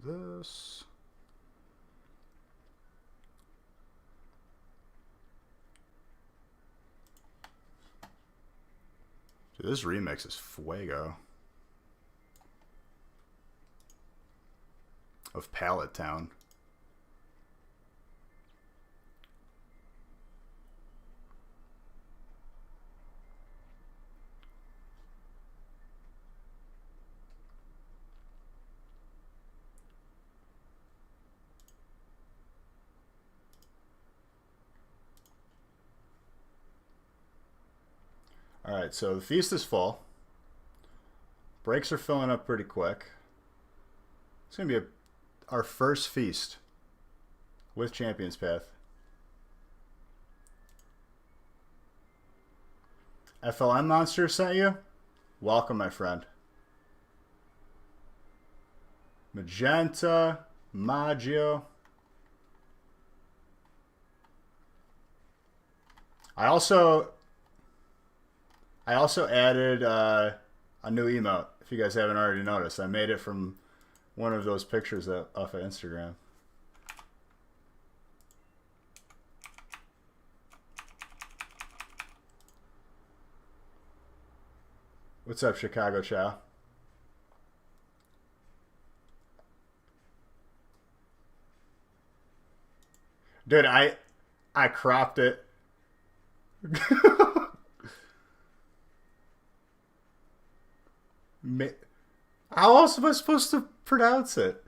this. Dude, this remix is fuego. Of Pallet Town. Alright, so the feast is full. Breaks are filling up pretty quick. It's going to be our first feast with Champions Path. FLM Monster sent you? Welcome, my friend. Magenta, Maggio. I also added a new emote, if you guys haven't already noticed. I made it from one of those pictures off of Instagram. What's up, Chicago Chow? Dude, I cropped it. How else am I supposed to pronounce it?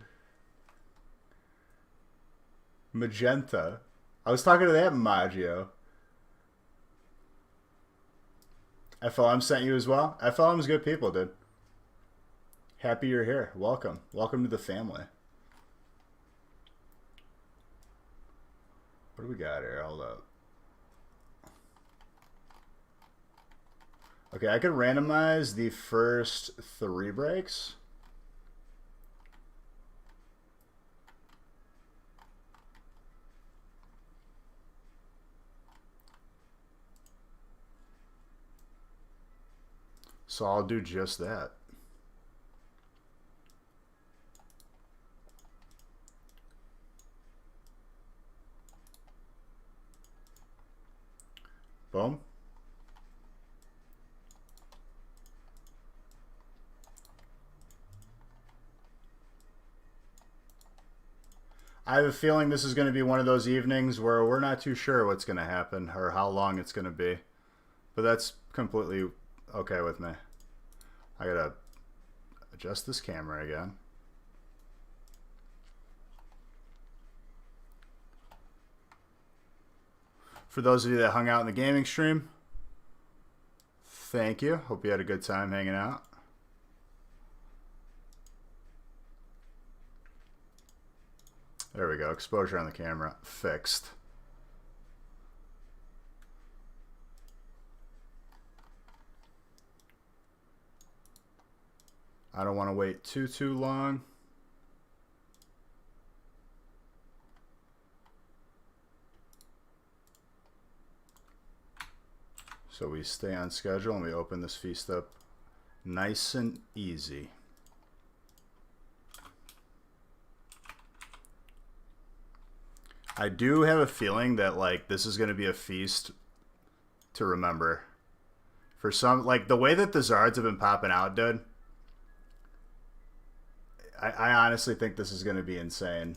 Magenta. I was talking to that Maggio. FLM sent you as well? FLM's good people, dude. Happy you're here. Welcome. Welcome to the family. What do we got here? Hold up. Okay, I could randomize the first 3 breaks. So I'll do just that. Boom. I have a feeling this is going to be one of those evenings where we're not too sure what's going to happen or how long it's going to be. But that's completely okay with me. I got to adjust this camera again. For those of you that hung out in the gaming stream, thank you. Hope you had a good time hanging out. There we go. Exposure on the camera fixed. I don't want to wait too long. So we stay on schedule and we open this feast up nice and easy. I do have a feeling that like this is going to be a feast to remember. For some, like the way that the Zards have been popping out, dude. I honestly think this is going to be insane.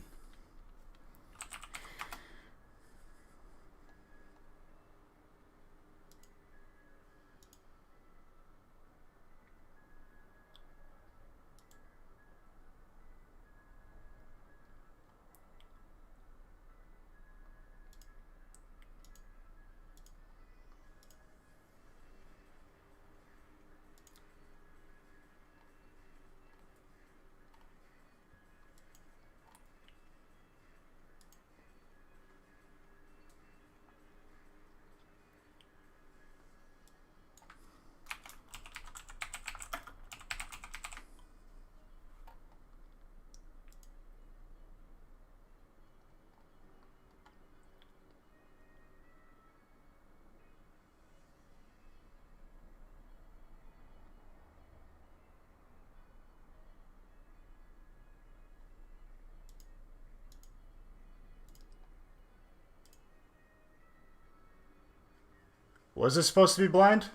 Was this supposed to be blind?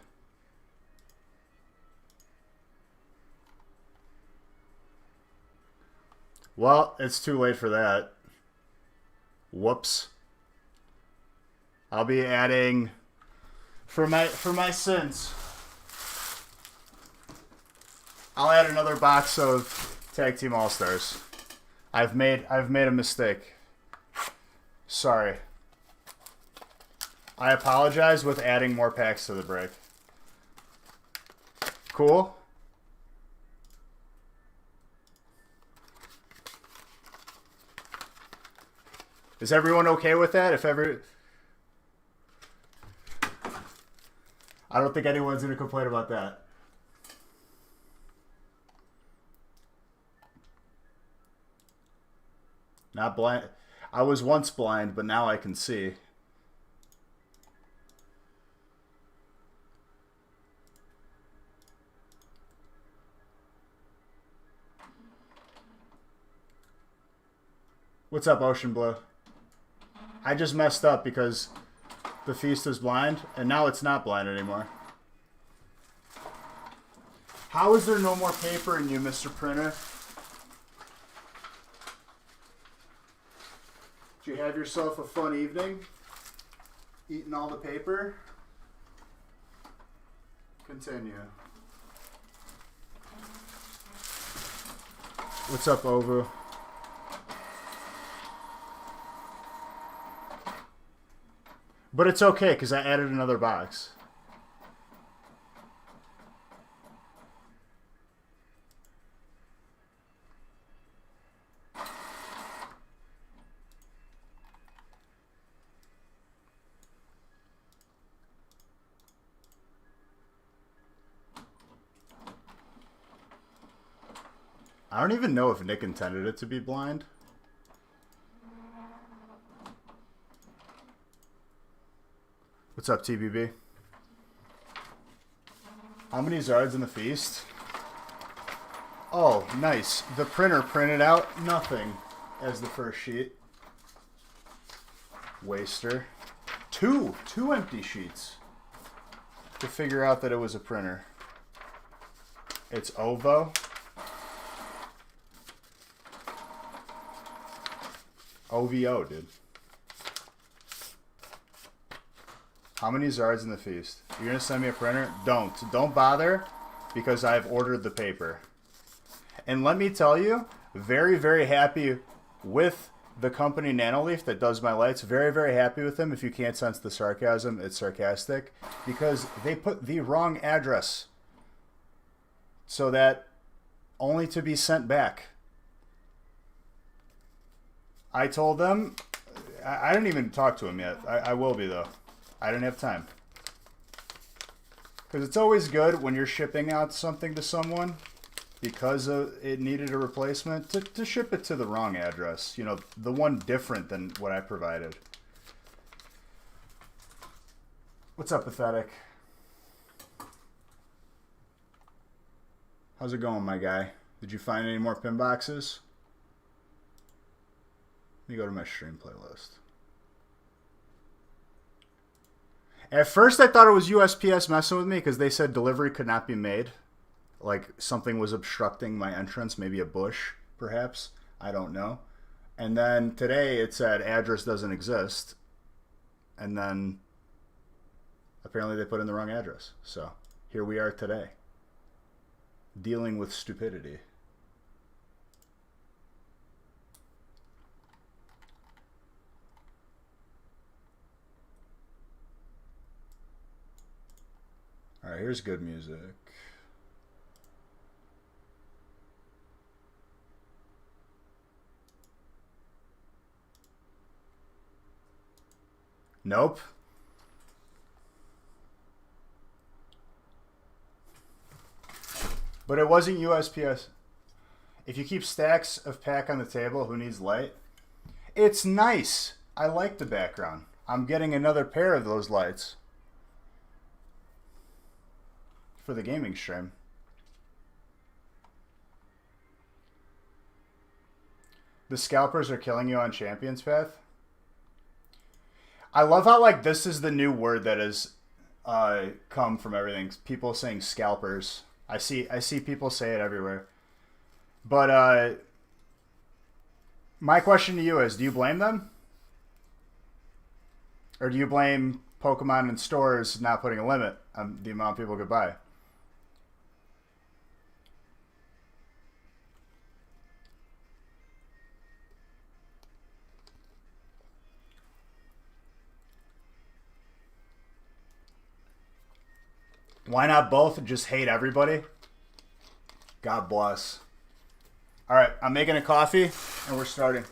Well, it's too late for that. Whoops. I'll be adding for my sins. I'll add another box of Tag Team All-Stars. I've made a mistake. Sorry. I apologize with adding more packs to the break. Cool? Is everyone okay with that? I don't think anyone's going to complain about that. Not blind. I was once blind, but now I can see. What's up, Ocean Blue? I just messed up because the feast is blind, and now it's not blind anymore. How is there no more paper in you, Mr. Printer? Did you have yourself a fun evening? Eating all the paper? Continue. What's up, Ovu? But it's okay, because I added another box. I don't even know if Nick intended it to be blind. What's up, TBB? How many Zards in the feast? Oh, nice. The printer printed out nothing as the first sheet. Waster. Two empty sheets to figure out that it was a printer. It's OVO. OVO, dude. How many Zards in the feast? You're going to send me a printer? Don't bother, because I've ordered the paper. And let me tell you, very, very happy with the company Nanoleaf that does my lights. Very, very happy with them. If you can't sense the sarcasm, it's sarcastic. Because they put the wrong address. So that only to be sent back. I told them, I didn't even talk to them yet. I will be, though. I didn't have time. Because it's always good when you're shipping out something to someone, because it needed a replacement, to ship it to the wrong address. You know, the one different than what I provided. What's up, Pathetic? How's it going, my guy? Did you find any more pin boxes? Let me go to my stream playlist. At first, I thought it was USPS messing with me because they said delivery could not be made. Like something was obstructing my entrance, maybe a bush, perhaps. I don't know. And then today it said address doesn't exist. And then apparently they put in the wrong address. So here we are today, dealing with stupidity. All right, here's good music. Nope. But it wasn't USPS. If you keep stacks of pack on the table, who needs light? It's nice. I like the background. I'm getting another pair of those lights for the gaming stream. The scalpers are killing you on Champions Path. I love how, like, this is the new word that is come from everything. People saying scalpers. I see people say it everywhere. But my question to you is, do you blame them? Or do you blame Pokemon in stores not putting a limit on the amount people could buy? Why not both and just hate everybody? God bless. All right, I'm making a coffee and we're starting.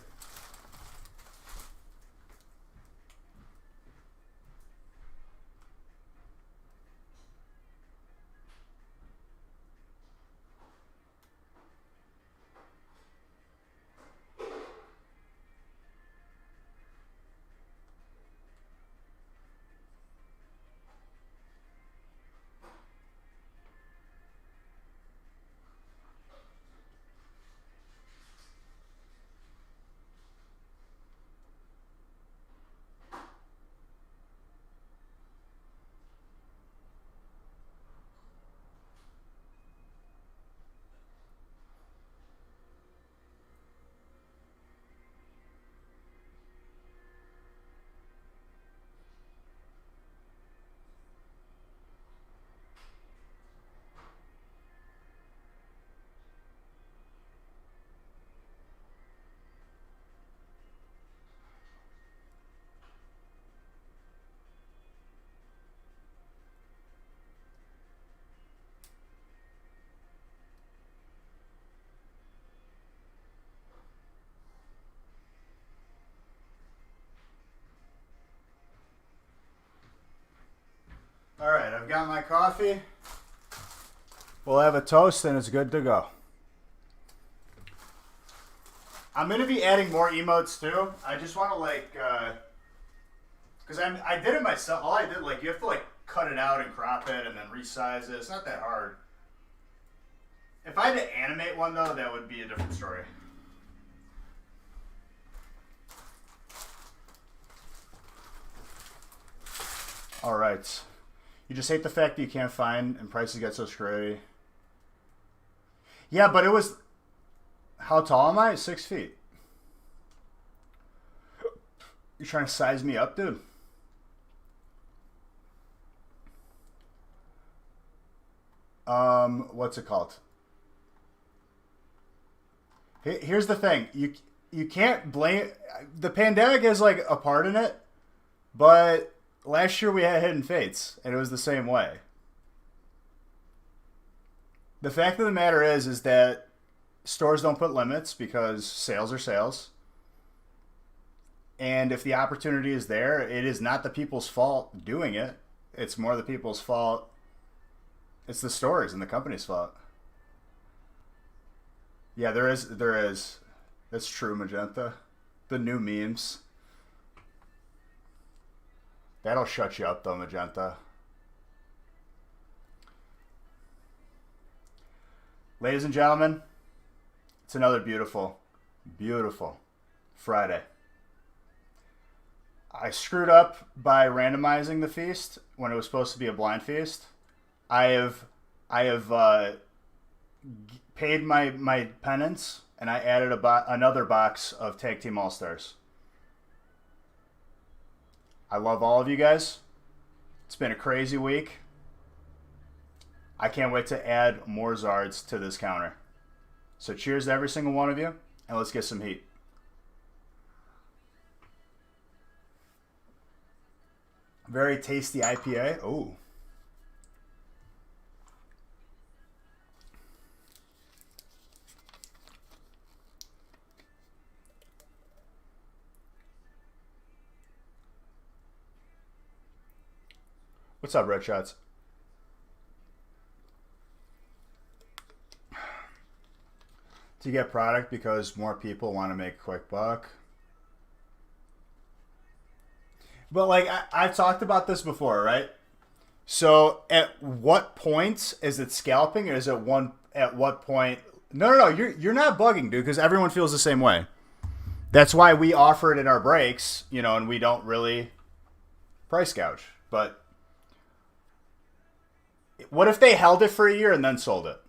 All right, I've got my coffee. We'll have a toast and it's good to go. I'm going to be adding more emotes too. I just want to because I did it myself. All I did, you have to cut it out and crop it and then resize it. It's not that hard. If I had to animate one though, that would be a different story. All right. You just hate the fact that you can't find and prices get so screwy. Yeah, but it was... How tall am I? 6 feet. You trying to size me up, dude? What's it called? Here's the thing. You can't blame... The pandemic is a part in it, but... Last year we had Hidden Fates, and it was the same way. The fact of the matter is that stores don't put limits because sales are sales. And if the opportunity is there, it is not the people's fault doing it. It's more the people's fault. It's the stores and the company's fault. Yeah, there is. That's true, Magenta. The new memes. That'll shut you up, though, Magenta. Ladies and gentlemen, it's another beautiful, beautiful Friday. I screwed up by randomizing the feast when it was supposed to be a blind feast. I have paid my penance, and I added another box of Tag Team All-Stars. I love all of you guys. It's been a crazy week. I can't wait to add more Zards to this counter. So cheers to every single one of you, and let's get some heat. Very tasty IPA. Ooh. What's up, Red Shots? To get product because more people want to make a quick buck. But I've talked about this before, right? So at what point is it scalping, or is it at what point? No, you're not bugging, dude, because everyone feels the same way. That's why we offer it in our breaks, and we don't really price gouge. But What if they held it for a year and then sold it?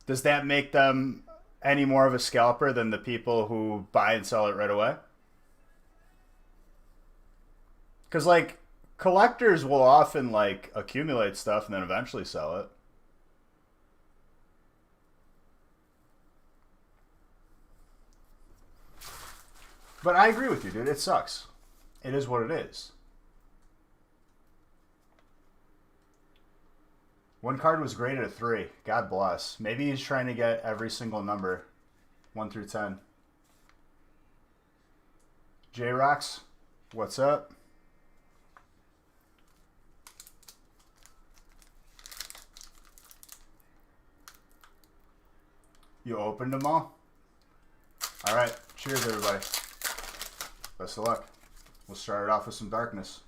Does that make them any more of a scalper than the people who buy and sell it right away? Because, like, collectors will often, like, accumulate stuff and then eventually sell it. But I agree with you, dude. It sucks. It is what it is. One card was graded a 3. God bless. Maybe he's trying to get every single number, 1 through 10. J-Rocks, what's up? You opened them all? All right. Cheers, everybody. Best of luck. We'll start it off with some darkness.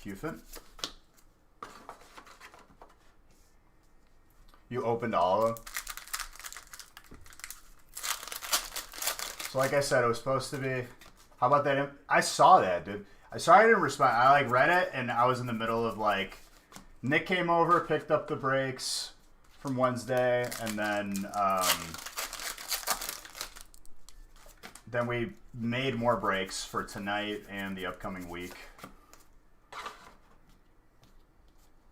Cufin. You opened all of them? So like I said, it was supposed to be... How about that? I saw that, dude. I didn't respond. I, like, read it, and I was in the middle of, like... Nick came over, picked up the breaks from Wednesday, and then we made more breaks for tonight and the upcoming week.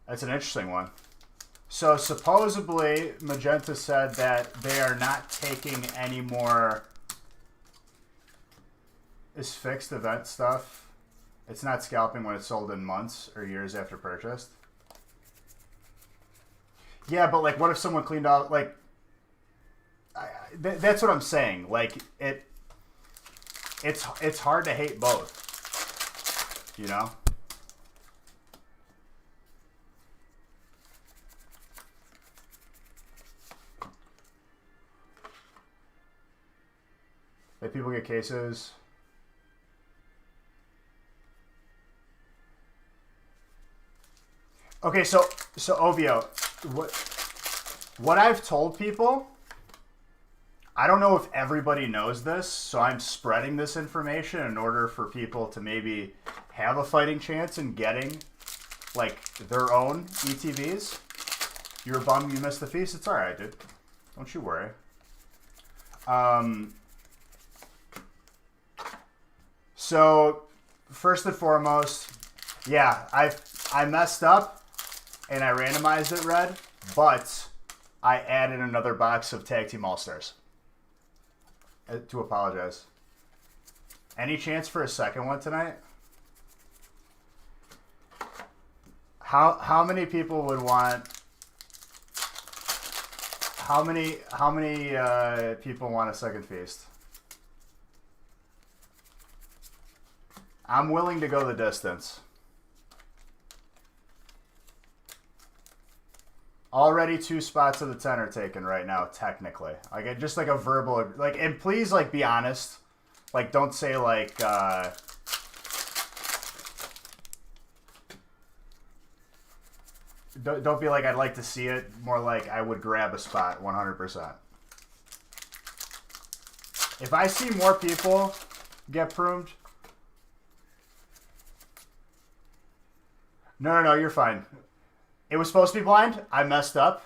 That's an interesting one. So supposedly, Magenta said that they are not taking any more is fixed event stuff. It's not scalping when it's sold in months or years after purchased. Yeah, but like, what if someone cleaned out, like, that's what I'm saying. Like, it's hard to hate both, you know? Like, people get cases. Okay, so Ovio, what I've told people, I don't know if everybody knows this, so I'm spreading this information in order for people to maybe have a fighting chance in getting, like, their own ETBs. You're a bum, you missed the feast? It's alright, dude. Don't you worry. So, first and foremost, yeah, I messed up and I randomized it red, but I added another box of Tag Team All-Stars to apologize. Any chance for a second one tonight? How many people would want? How many people want a second feast? I'm willing to go the distance. Already 2 spots of the 10 are taken right now, technically. Like, just like a verbal, like, and please, like, be honest. Like, don't say, like, don't be like, I'd like to see it. More like, I would grab a spot 100%. If I see more people get pruned. No, you're fine. It was supposed to be blind. I messed up.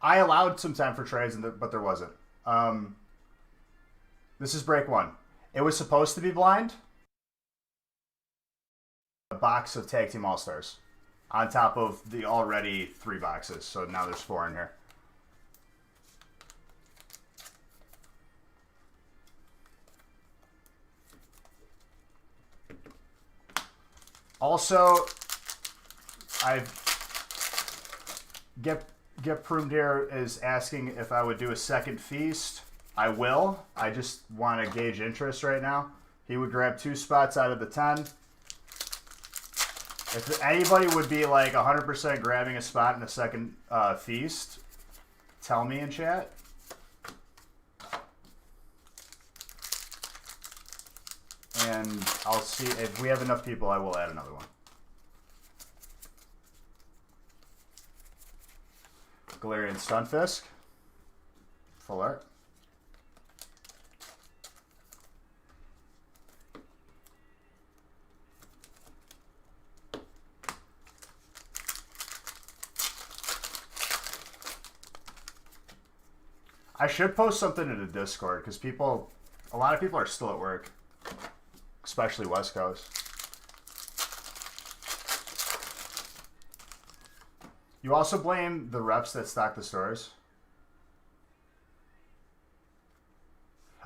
I allowed some time for trades, but there wasn't. This is break 1. It was supposed to be blind. A box of Tag Team All-Stars on top of the already 3 boxes. So now there's 4 in here. Also, Get Pruned here is asking if I would do a second feast. I will. I just want to gauge interest right now. He would grab 2 spots out of the 10. If anybody would be like 100% grabbing a spot in a second feast, tell me in chat. And I'll see if we have enough people, I will add another one. Galarian Stunfisk. Full art. I should post something in the Discord because a lot of people are still at work, especially West Coast. You also blame the reps that stock the stores.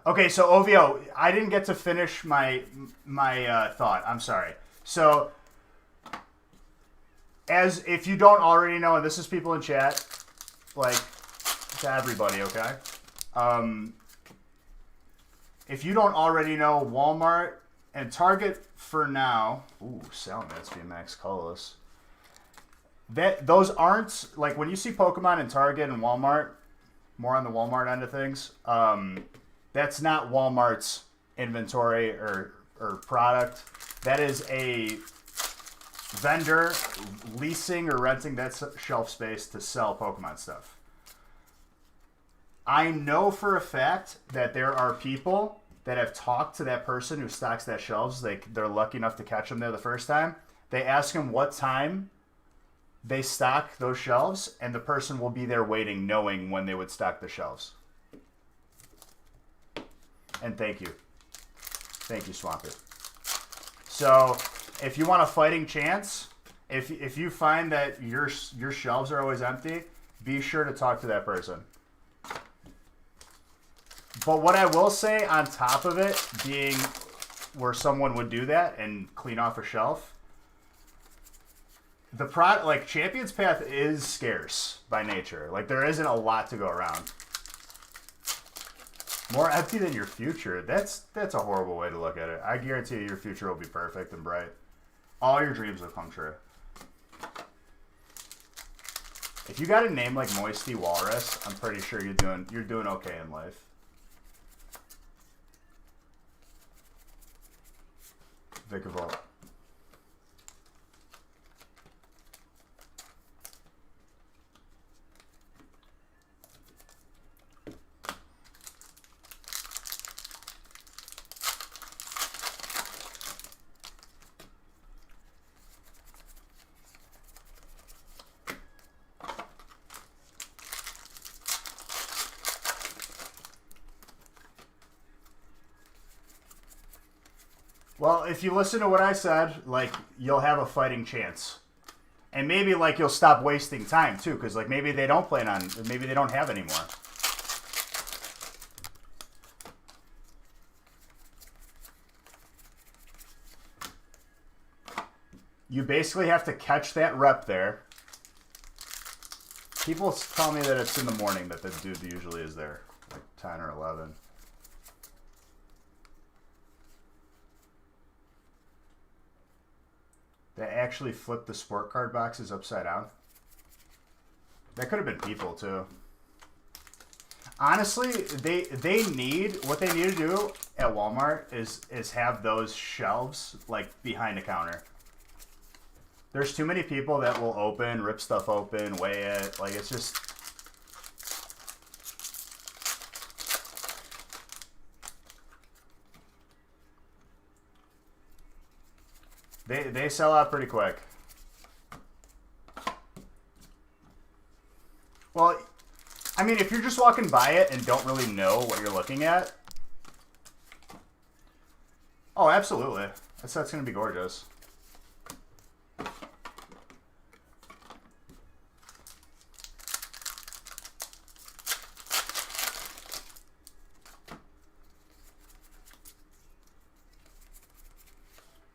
Okay, so OVO, I didn't get to finish my thought. I'm sorry. So, as if you don't already know, and this is people in chat, like to everybody, okay? If you don't already know, Walmart and Target for now. Ooh, Salamence VMAX colorless. Those aren't like when you see Pokemon in Target and Walmart, more on the Walmart end of things. That's not Walmart's inventory or product. That is a vendor leasing or renting that shelf space to sell Pokemon stuff. I know for a fact that there are people that have talked to that person who stocks that shelves. They're lucky enough to catch them there the first time. They ask them what time they stock those shelves, and the person will be there waiting, knowing when they would stock the shelves. And thank you. Thank you, Swampy. So, if you want a fighting chance, if you find that your shelves are always empty, be sure to talk to that person. But what I will say on top of it being where someone would do that and clean off a shelf, the product, like Champion's Path is scarce by nature. Like there isn't a lot to go around. More empty than your future. That's a horrible way to look at it. I guarantee you your future will be perfect and bright. All your dreams will come true. If you got a name like Moisty Walrus, I'm pretty sure you're doing okay in life. Vicavolt. Well, if you listen to what I said, like, you'll have a fighting chance. And maybe, like, you'll stop wasting time, too, because, like, maybe they don't plan on, maybe they don't have any more. You basically have to catch that rep there. People tell me that it's in the morning that the dude usually is there, like 10 or 11. They actually flipped the sport card boxes upside down. That could have been people too. Honestly, what they need to do at Walmart is have those shelves like behind a counter. There's too many people that will rip stuff open, weigh it. Like it's just. They sell out pretty quick. Well, I mean, if you're just walking by it and don't really know what you're looking at. Oh, absolutely. That's going to be gorgeous.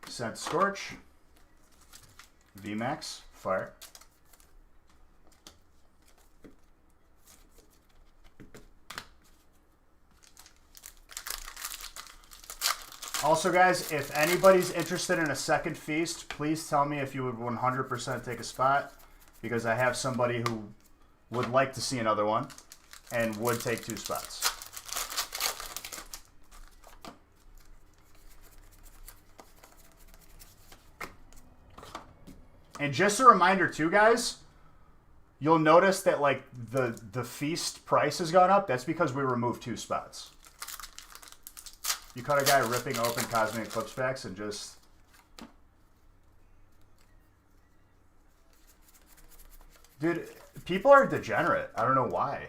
Scent Scorch, VMAX, Fire. Also, guys, if anybody's interested in a second feast, please tell me if you would 100% take a spot, because I have somebody who would like to see another one and would take 2 spots. And just a reminder too, guys, you'll notice that like the feast price has gone up. That's because we removed 2 spots. You caught a guy ripping open Cosmic Eclipse packs and just... Dude, people are degenerate. I don't know why.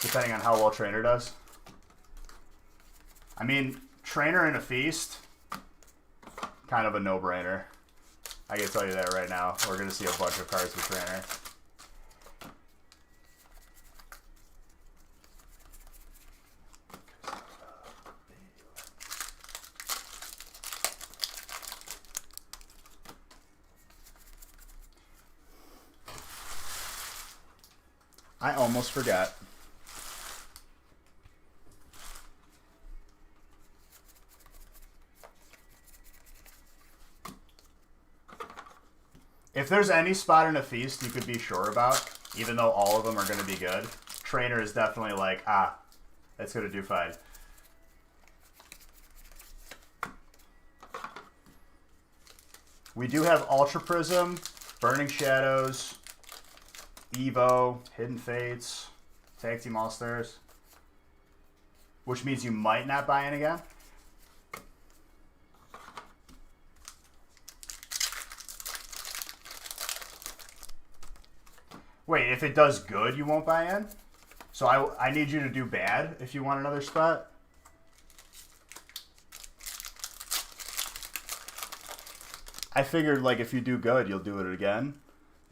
depending on how well Trainer does. I mean, Trainer in a feast, kind of a no-brainer. I can tell you that right now. We're going to see a bunch of cards with Trainer. I almost forgot. If there's any spot in a feast you could be sure about, even though all of them are going to be good, Trainer is definitely like, that's going to do fine. We do have Ultra Prism, Burning Shadows, Evo, Hidden Fates, Tag Team All-Stars, which means you might not buy in again. Wait, if it does good, you won't buy in? So I need you to do bad if you want another spot? I figured, like, if you do good, you'll do it again.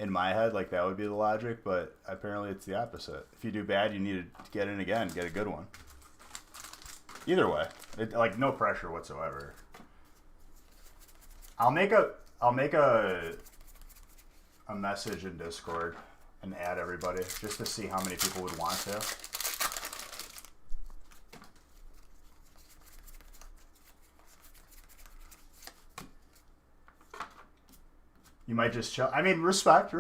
In my head, like, that would be the logic, but apparently it's the opposite. If you do bad, you need to get in again, get a good one. Either way, like, no pressure whatsoever. I'll make a message in Discord and add everybody just to see how many people would want to. You might just chill. I mean, respect.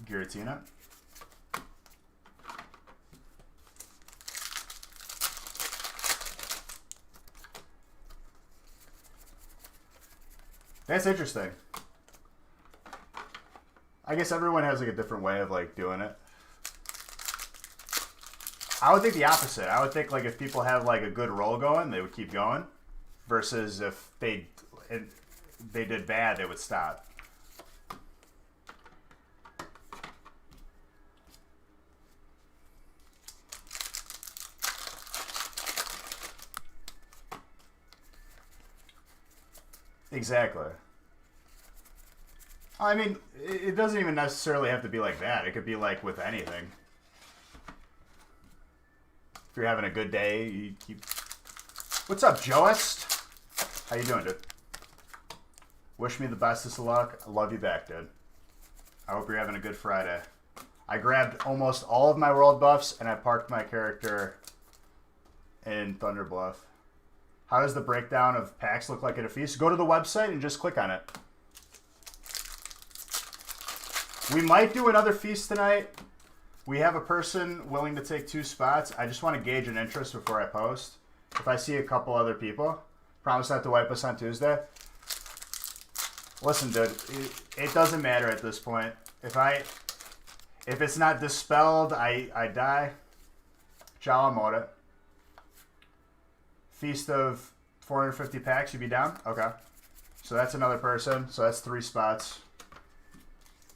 Giratina. That's interesting. I guess everyone has like a different way of like doing it. I would think the opposite. I would think like if people have like a good roll going, they would keep going, versus if they did bad, they would stop. Exactly. I mean, it doesn't even necessarily have to be like that. It could be like with anything. If you're having a good day, you keep... What's up, Joest? How you doing, dude? Wish me the bestest of luck. I love you back, dude. I hope you're having a good Friday. I grabbed almost all of my world buffs, and I parked my character in Thunder Bluff. How does the breakdown of packs look like at a feast? Go to the website and just click on it. We might do another feast tonight. We have a person willing to take 2 spots. I just want to gauge an interest before I post. If I see a couple other people, promise not to wipe us on Tuesday. Listen, dude, it doesn't matter at this point. If it's not dispelled, I die. Ciao, amore. Feast of 450 packs, you be down? Okay. So that's another person. So that's 3 spots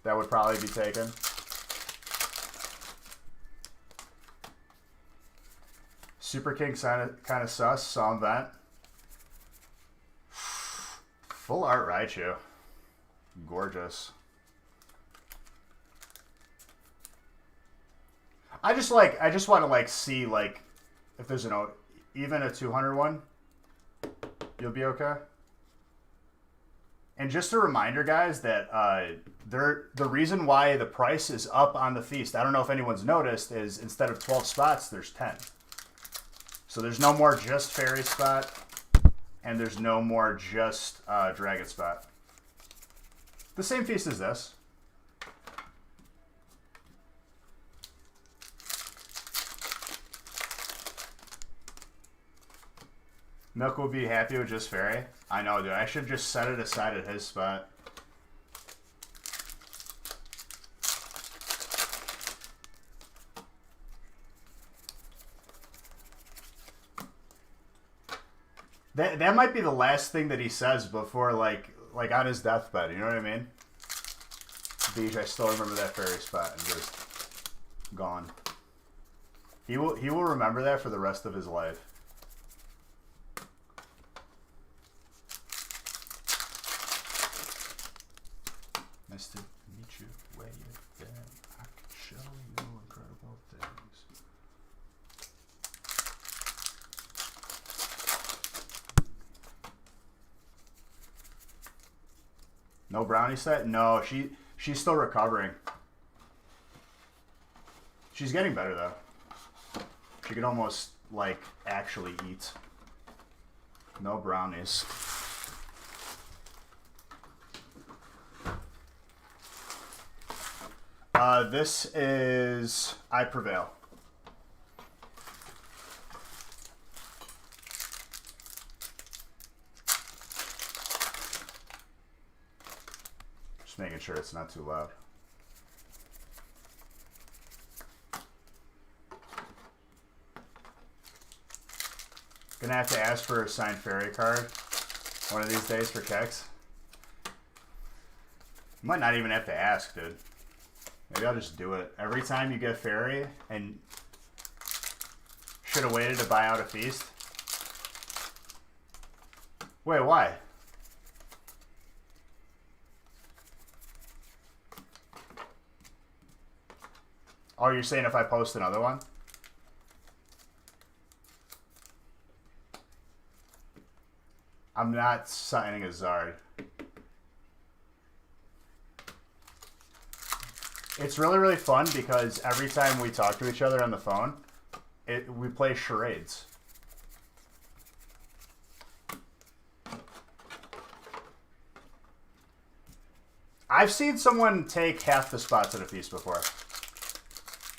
that would probably be taken. Super King kind of sus. Saw him that. Full art Raichu. Gorgeous. I just want to like see like if there's even a 200 one, you'll be okay. And just a reminder, guys, that the reason why the price is up on the feast, I don't know if anyone's noticed, is instead of 12 spots, there's 10. So there's no more just Fairy spot, and there's no more just Dragon spot. The same feast as this. Milk will be happy with just Fairy. I know, dude. I should just set it aside at his spot. That might be the last thing that he says before, like, like on his deathbed. You know what I mean? Beach, I still remember that ferry spot and just gone. He will remember that for the rest of his life. Nice to meet you where you've been. I can show you incredible things. No brownie set? No, she's still recovering. She's getting better though. She can almost like actually eat. No brownies. This is I Prevail. Just making sure it's not too loud. Gonna have to ask for a signed fairy card one of these days for checks. Might not even have to ask, dude. Maybe I'll just do it. Every time you get fairy and should have waited to buy out a feast. Wait, why? Oh, you're saying if I post another one? I'm not signing a Zard. It's really, really fun because every time we talk to each other on the phone, we play charades. I've seen someone take half the spots at a feast before.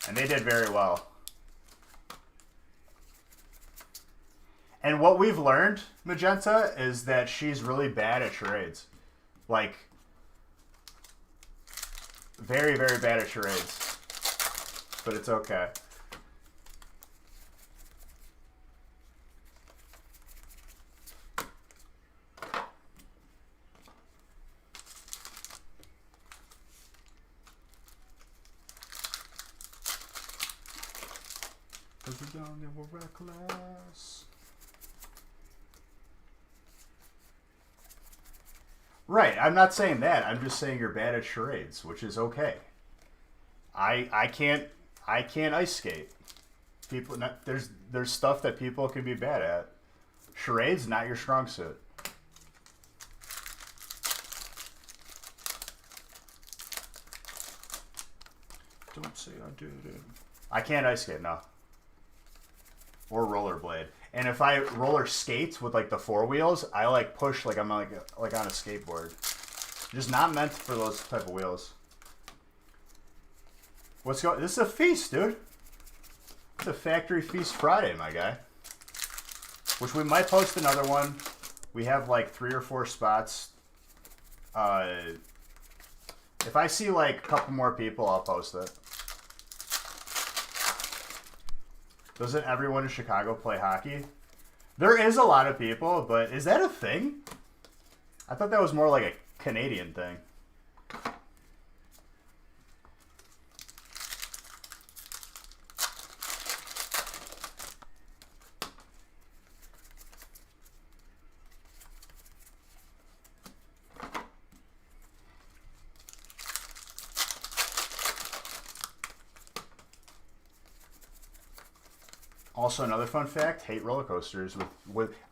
And they did very well. And what we've learned, Magenta, is that she's really bad at charades. Like, very, very bad at charades. But it's okay. Cause we're young and we're reckless. Right, I'm not saying that. I'm just saying you're bad at charades, which is okay. I can't ice skate. People, there's stuff that people can be bad at. Charades, not your strong suit. Don't say I did it. I can't ice skate, no. Or rollerblade. And if I roller skate with like the four wheels, I like push like I'm like on a skateboard. Just not meant for those type of wheels. What's going? This is a feast, dude. It's a factory feast Friday, my guy. Which we might post another one. We have like 3 or 4 spots. If I see like a couple more people, I'll post it. Doesn't everyone in Chicago play hockey? There is a lot of people, but is that a thing? I thought that was more like a Canadian thing. Also, another fun fact: hate roller coasters.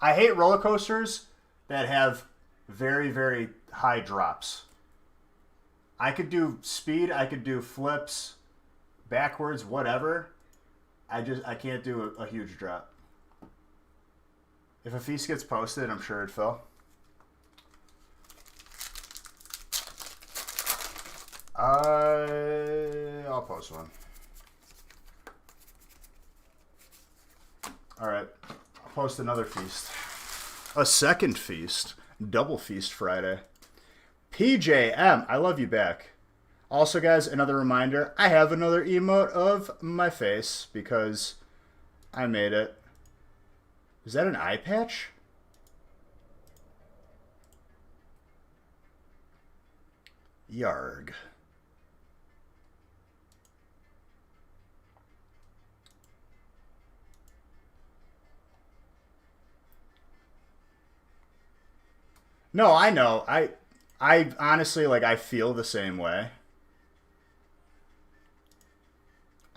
I hate roller coasters that have very, very high drops. I could do speed, I could do flips, backwards, whatever. I can't do a huge drop. If a feast gets posted, I'm sure it'd fill. I'll post one. Alright, I'll post another feast. A second feast. Double feast Friday. PJM, I love you back. Also, guys, another reminder, I have another emote of my face because I made it. Is that an eye patch? Yarg. No, I know. I honestly, like, I feel the same way.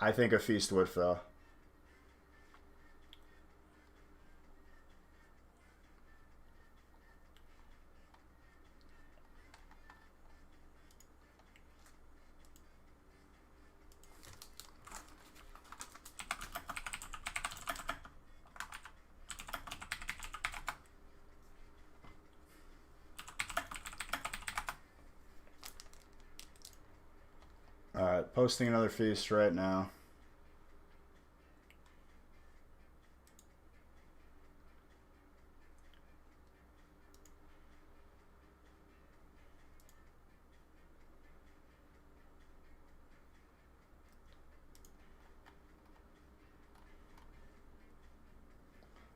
I think a feast would fill. Alright, posting another feast right now.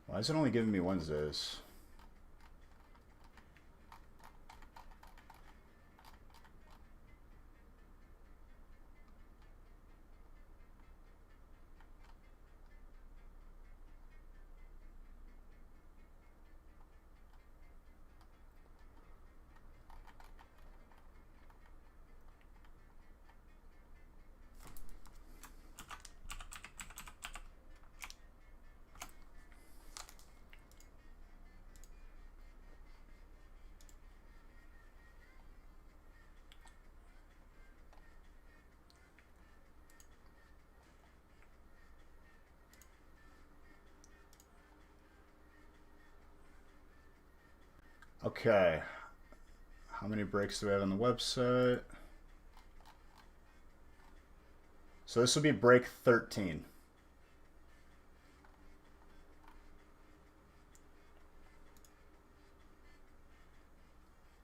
Why is it only giving me Wednesdays? Okay. How many breaks do we have on the website? So this will be break 13.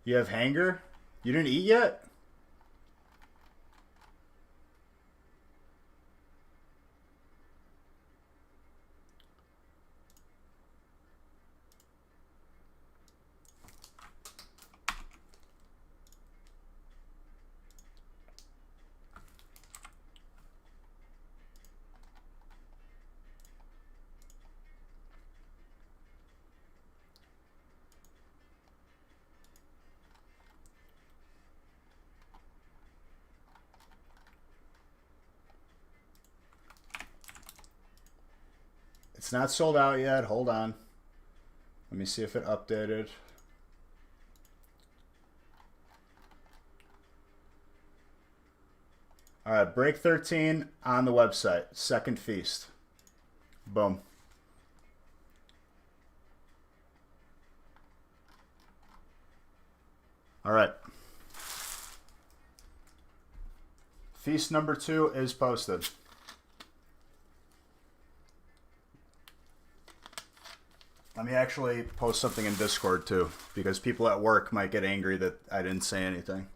You have hanger? You didn't eat yet? It's not sold out yet. Hold on. Let me see if it updated. All right, break 13 on the website. Second feast. Boom. All right. Feast number 2 is posted. Let me actually post something in Discord too, because people at work might get angry that I didn't say anything.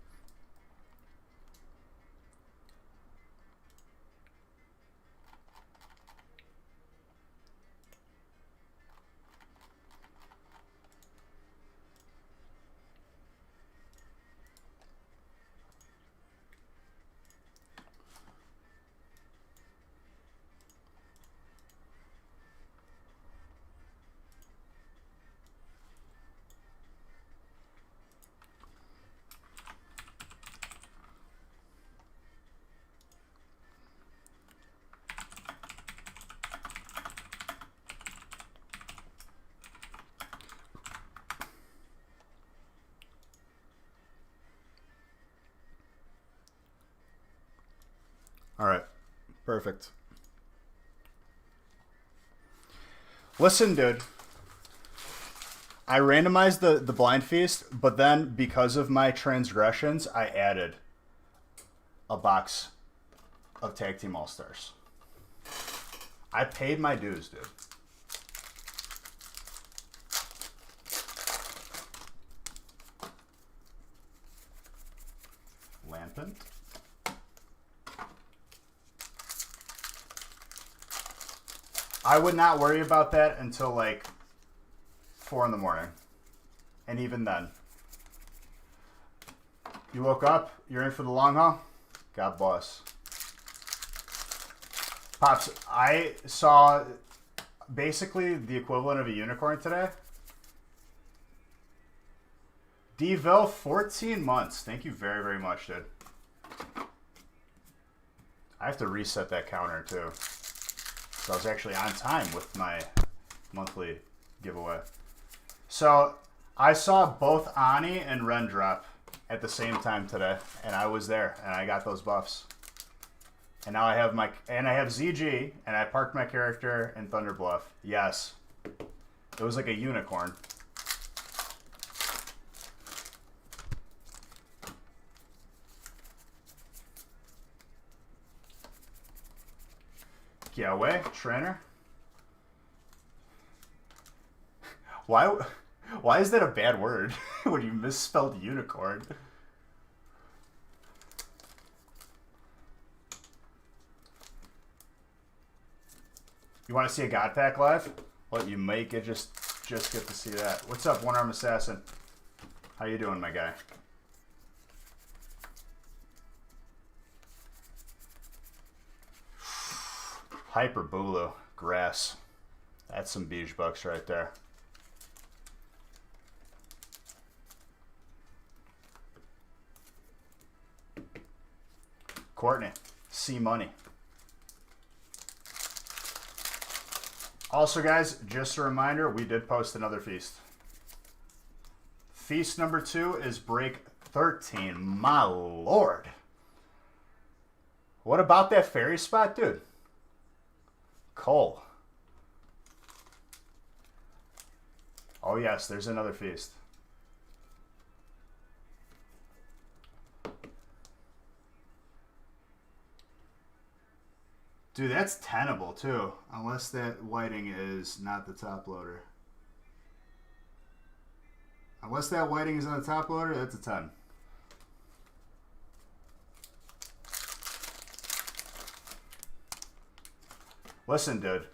All right. Perfect. Listen, dude. I randomized the blind feast, but then because of my transgressions, I added a box of Tag Team All-Stars. I paid my dues, dude. Lampant. I would not worry about that until like 4 in the morning. And even then. You woke up? You're in for the long haul? God bless. Pops, I saw basically the equivalent of a unicorn today. Deville, 14 months. Thank you very, very much, dude. I have to reset that counter, too. So I was actually on time with my monthly giveaway. So I saw both Ani and Ren drop at the same time today, and I was there, and I got those buffs. And now I have ZG, and I parked my character in Thunder Bluff. Yes. It was like a unicorn. Yahweh, trainer. Why is that a bad word when you misspelled unicorn? You want to see a God Pack live? Well, you might just get to see that. What's up, One Arm Assassin? How you doing, my guy? Hyper Bulu, grass. That's some beige bucks right there. Courtney, C Money. Also, guys, just a reminder, we did post another feast. Feast number 2 is break 13. My lord. What about that fairy spot, dude? Cole. Oh, yes, there's another feast. Dude, that's tenable, too. Unless that whiting is not the top loader. Unless that whiting is on the top loader, that's a 10. Listen, dude.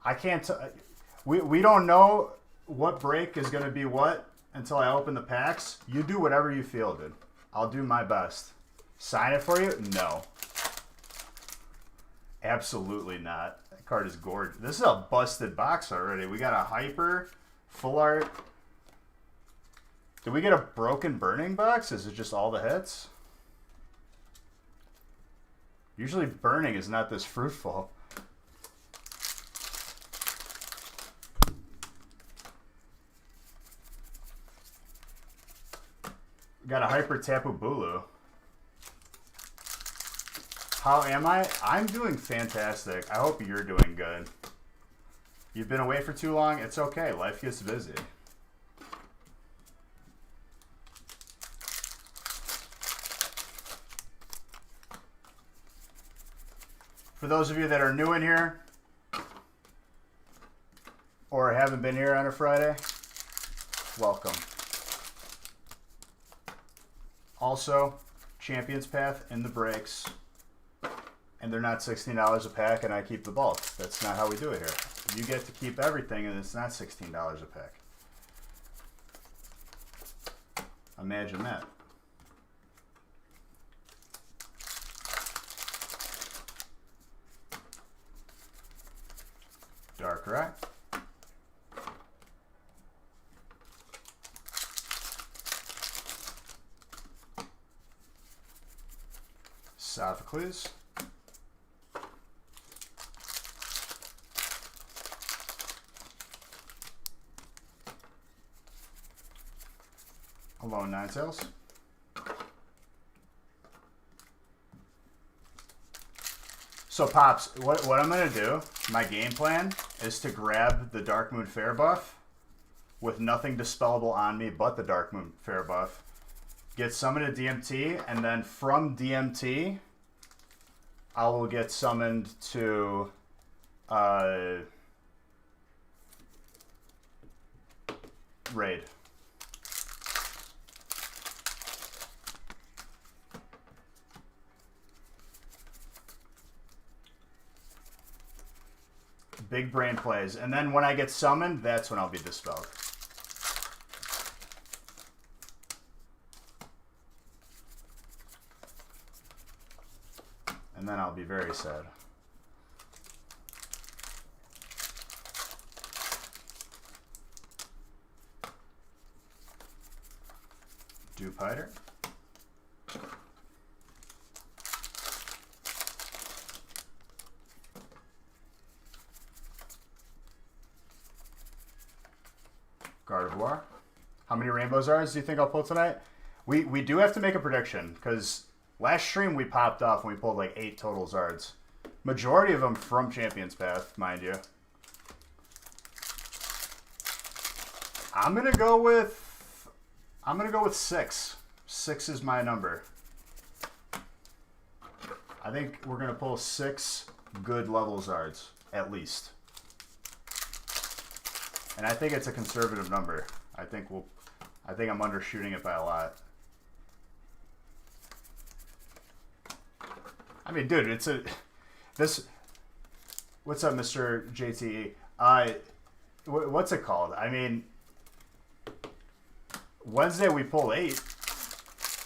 I can't... We don't know what break is going to be what until I open the packs. You do whatever you feel, dude. I'll do my best. Sign it for you? No. Absolutely not. That card is gorgeous. This is a busted box already. We got a hyper, full art. Did we get a broken burning box? Is it just all the hits? Usually burning is not this fruitful. We got a hyper Tapu Bulu. How am I? I'm doing fantastic. I hope you're doing good. You've been away for too long? It's okay. Life gets busy. For those of you that are new in here or haven't been here on a Friday, welcome. Also, Champions Path in the breaks. And they're not $16 a pack, and I keep the bulk. That's not how we do it here. You get to keep everything, and it's not $16 a pack. Imagine that. Dark right. Sophocles. Alone Ninetales. So, Pops, what I'm going to do, my game plan, is to grab the Dark Moon Fair buff with nothing dispellable on me but the Dark Moon Fair buff. Get summoned to DMT, and then from DMT, I will get summoned to Raid. Big brain plays. And then when I get summoned, that's when I'll be dispelled. and then I'll be very sad. Dupiter. Gardevoir. How many rainbows do you think I'll pull tonight? We do have to make a prediction, because last stream we popped off and we pulled like 8 total Zards. Majority of them from Champions Path, mind you. I'm gonna go with 6. 6 is my number. I think we're gonna pull 6 good level Zards, at least. And I think it's a conservative number. I think I'm undershooting it by a lot. I mean, dude, what's up, Mr. JTE? What's it called? I mean, Wednesday we pulled 8,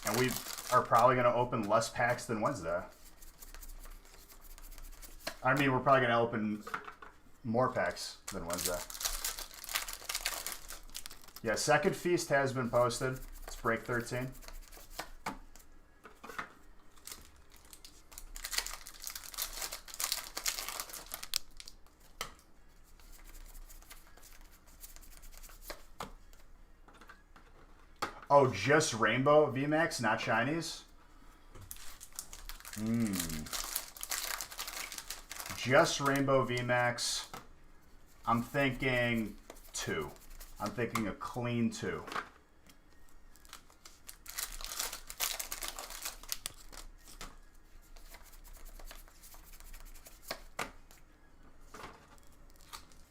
and we are probably going to open less packs than Wednesday. I mean, we're probably going to open more packs than Wednesday. Yeah, second feast has been posted. It's break 13. Oh, just Rainbow VMAX, not Shinies? Just Rainbow VMAX. I'm thinking 2. I'm thinking a clean 2.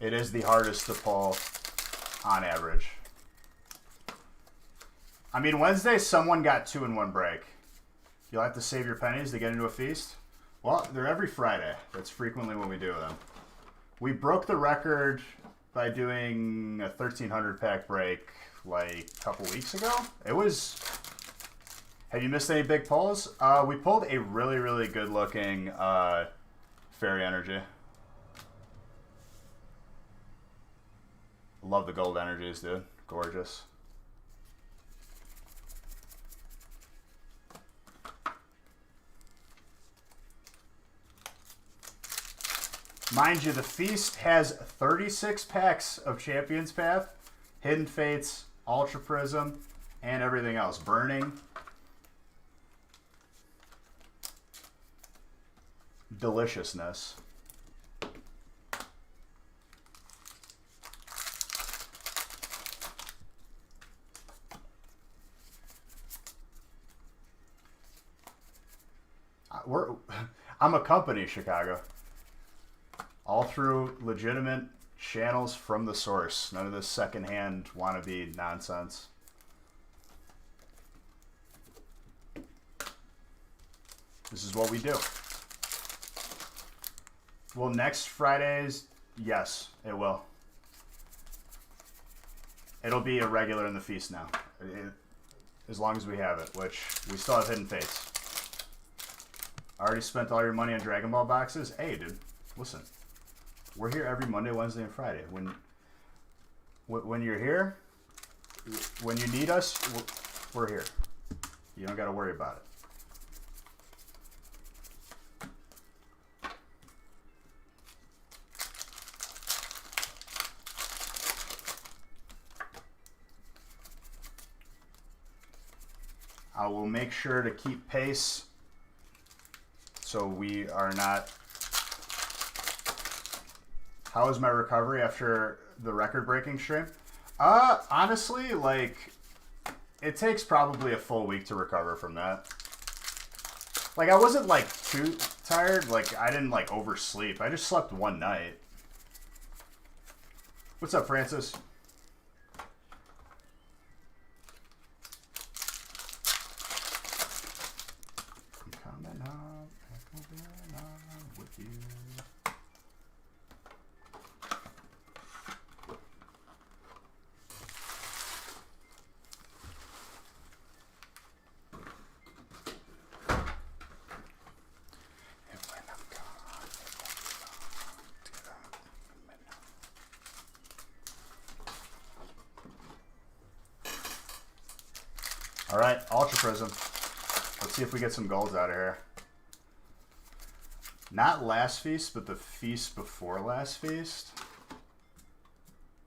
It is the hardest to pull on average. I mean, Wednesday, someone got 2 in one break. You'll have to save your pennies to get into a feast. Well, they're every Friday. That's frequently when we do them. We broke the record by doing a 1,300 pack break like a couple weeks ago. It was... Have you missed any big pulls? We pulled a really, really good looking Fairy Energy. Love the gold energies, dude. Gorgeous. Mind you, the Feast has 36 packs of Champions Path, Hidden Fates, Ultra Prism, and everything else. Burning. Deliciousness. I'm a company, Chicago. All through legitimate channels from the source. None of this secondhand wannabe nonsense. This is what we do. Well, next Fridays, yes, it will. It'll be a regular in the feast now. As long as we have it, which we still have Hidden Fates. Already spent all your money on Dragon Ball boxes? Hey, dude, listen. We're here every Monday, Wednesday, and Friday. When you're here, when you need us, we're here. You don't got to worry about it. I will make sure to keep pace so we are not... How was my recovery after the record-breaking stream? Honestly, like, it takes probably a full week to recover from that. Like, I wasn't, like, too tired. Like, I didn't, like, oversleep. I just slept one night. What's up, Francis? I'm coming up with you. All right, Ultra Prism. Let's see if we get some golds out of here. Not last feast, but the feast before last feast.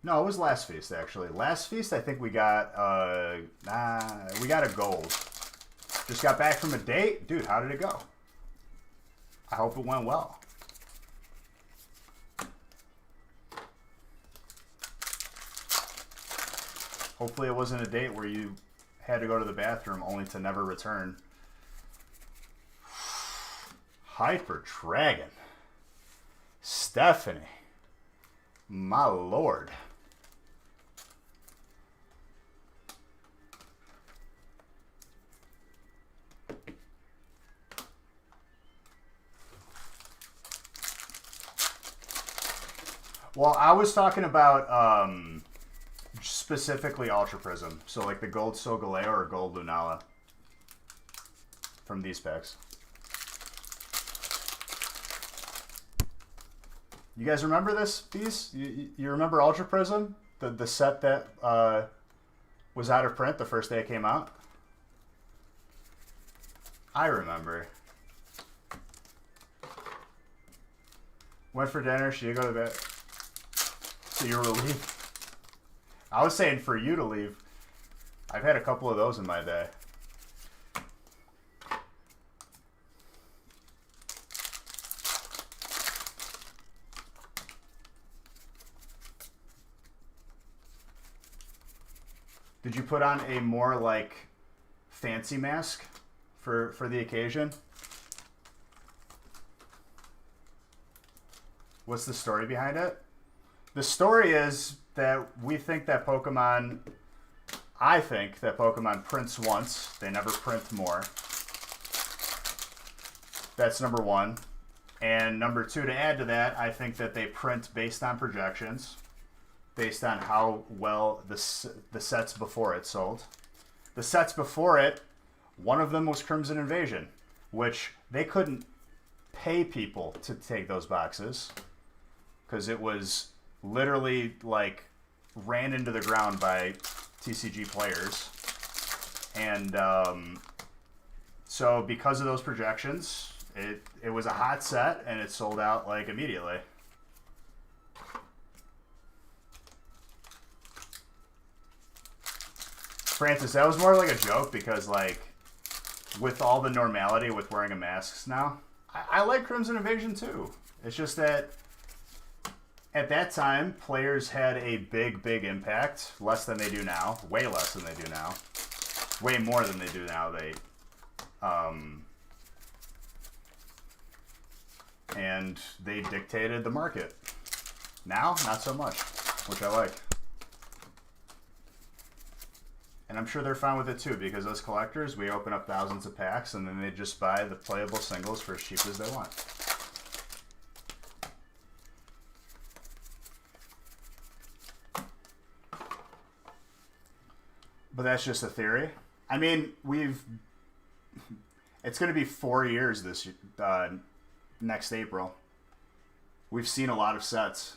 No, it was last feast actually. Last feast, I think we got a gold. Just got back from a date, dude. How did it go? I hope it went well. Hopefully, it wasn't a date where you had to go to the bathroom only to never return. Hyper Dragon. Stephanie. My lord. Well, I was talking about specifically Ultra Prism. So like the gold Solgaleo or gold Lunala from these packs. You guys remember these? You remember Ultra Prism? The set that was out of print the first day it came out? I remember. Went for dinner, she did go to bed. So you were relieved? I was saying for you to leave. I've had a couple of those in my day. Did you put on a more like fancy mask for the occasion? What's the story behind it? The story is that we think that Pokemon, I think that Pokemon prints once, they never print more. That's number one. And number two, to add to that, I think that they print based on projections, based on how well the sets before it sold. The sets before it, one of them was Crimson Invasion, which they couldn't pay people to take those boxes because it was literally like ran into the ground by TCG players. And so because of those projections, it was a hot set and it sold out like immediately. Francis, that was more like a joke because like with all the normality with wearing a mask now, I like Crimson Invasion too. It's just that at that time, players had a big impact, less than they do now, way less than they do now, way more than they do now. And they dictated the market. Now, not so much, which I like. And I'm sure they're fine with it too, because as collectors, we open up thousands of packs, and then they just buy the playable singles for as cheap as they want. But that's just a theory. I mean, it's going to be 4 years this next April. We've seen a lot of sets.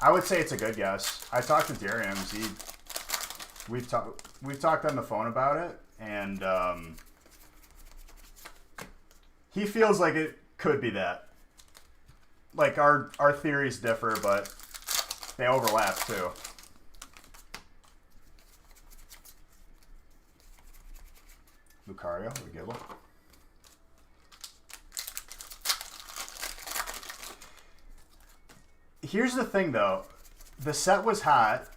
I would say it's a good guess. I talked to Dariams. We've talked on the phone about it, and he feels like it could be that. Like our theories differ, but they overlap too. Lucario, we Gibble. Here's the thing though, the set was hot.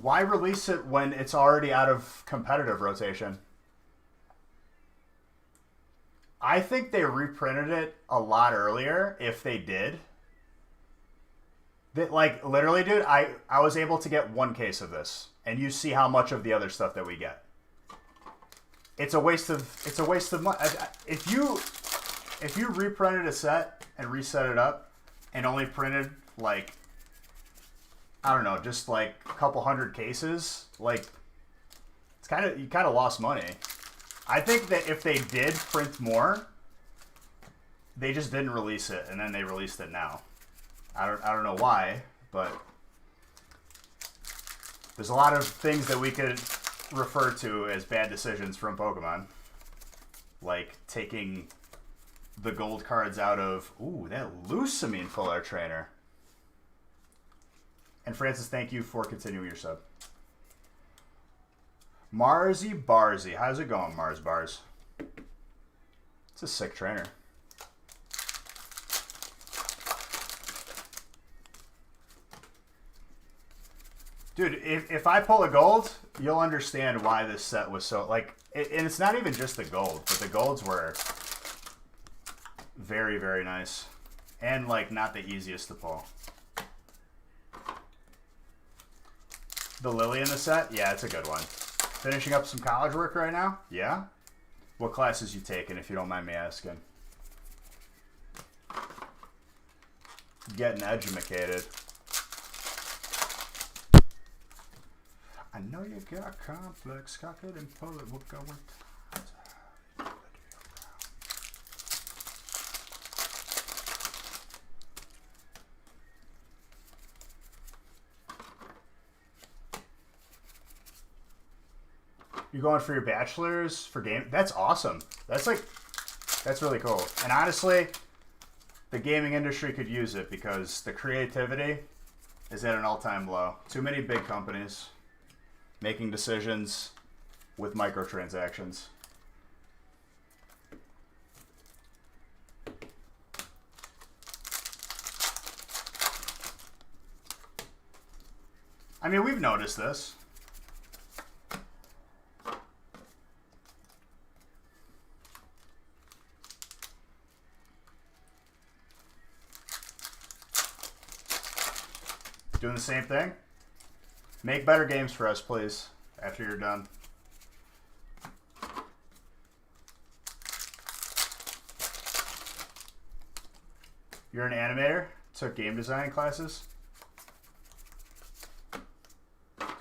Why release it when it's already out of competitive rotation? I think they reprinted it a lot earlier if they did. That, like, literally, dude, I was able to get one case of this, and you see how much of the other stuff that we get. It's a waste of money. If you reprinted a set and reset it up and only printed like, I don't know, just like a couple hundred cases, like you kind of lost money. I think that if they did print more, they just didn't release it, and then they released it now. I don't know why, but there's a lot of things that we could refer to as bad decisions from Pokemon, like taking the gold cards out of that Lusamine Full Art Trainer. And Francis, thank you for continuing your sub. Marsy Barzy, how's it going, Mars Bars? It's a sick trainer. Dude, if I pull a gold, you'll understand why this set was so, like, and it's not even just the gold, but the golds were very, very nice. And, like, not the easiest to pull. The Lily in the set? Yeah, it's a good one. Finishing up some college work right now? Yeah? What classes you taking, if you don't mind me asking? Getting edumacated. I know you got complex, cock it and pull it, we'll go with You going for your bachelor's for game? That's awesome. That's really cool. And honestly, the gaming industry could use it because the creativity is at an all-time low. Too many big companies making decisions with microtransactions. I mean, we've noticed this. Doing the same thing? Make better games for us, please, after you're done. You're an animator? Took game design classes?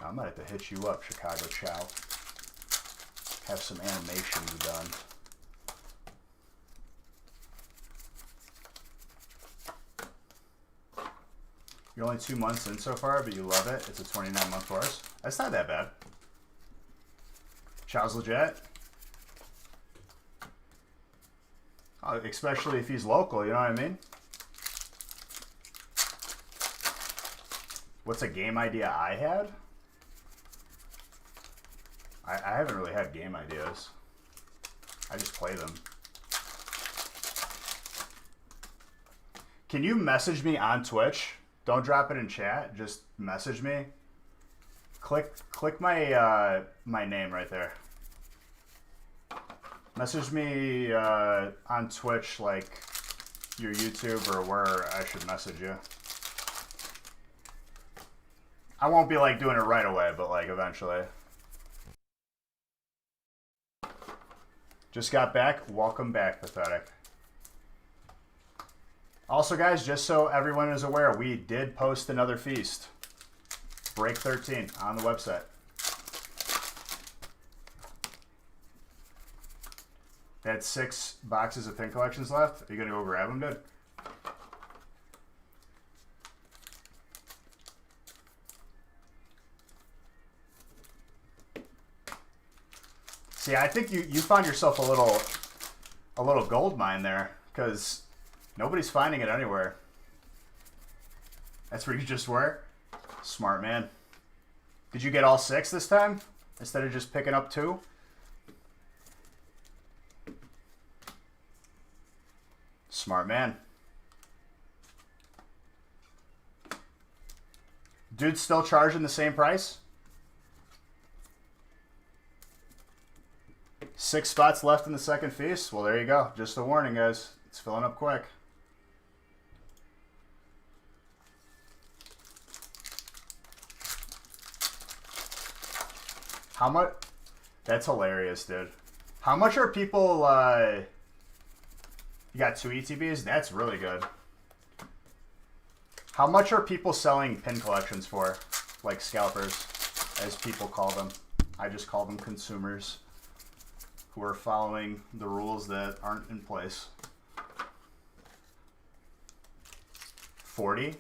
I might have to hit you up, Chicago Chow. Have some animations done. You're only 2 months in so far, but you love it. It's a 29-month course. That's not that bad. Chow's legit. Especially if he's local, you know what I mean? What's a game idea I had? I haven't really had game ideas. I just play them. Can you message me on Twitch? Don't drop it in chat. Just message me. Click my my name right there. Message me on Twitch, like your YouTube or where I should message you. I won't be like doing it right away, but like eventually. Just got back. Welcome back, Pathetic. Also, guys, just so everyone is aware, we did post another feast. Break 13 on the website. They had 6 boxes of pin collections left. Are you going to go grab them, dude? See, I think you found yourself a little gold mine there, because nobody's finding it anywhere. That's where you just were? Smart man. Did you get all 6 this time? Instead of just picking up 2? Smart man. Dude's still charging the same price? 6 spots left in the second feast? Well, there you go. Just a warning, guys. It's filling up quick. How much? That's hilarious, dude. How much are people, you got 2 ETBs? That's really good. How much are people selling pin collections for? Like scalpers, as people call them. I just call them consumers who are following the rules that aren't in place. 40.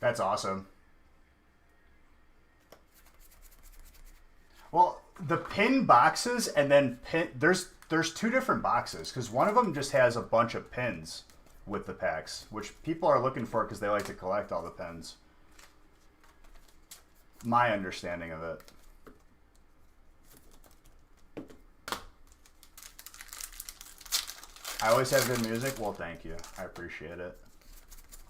That's awesome. Well, the pin boxes and then there's two different boxes because one of them just has a bunch of pins with the packs, which people are looking for because they like to collect all the pins. My understanding of it. I always have good music. Well, thank you. I appreciate it.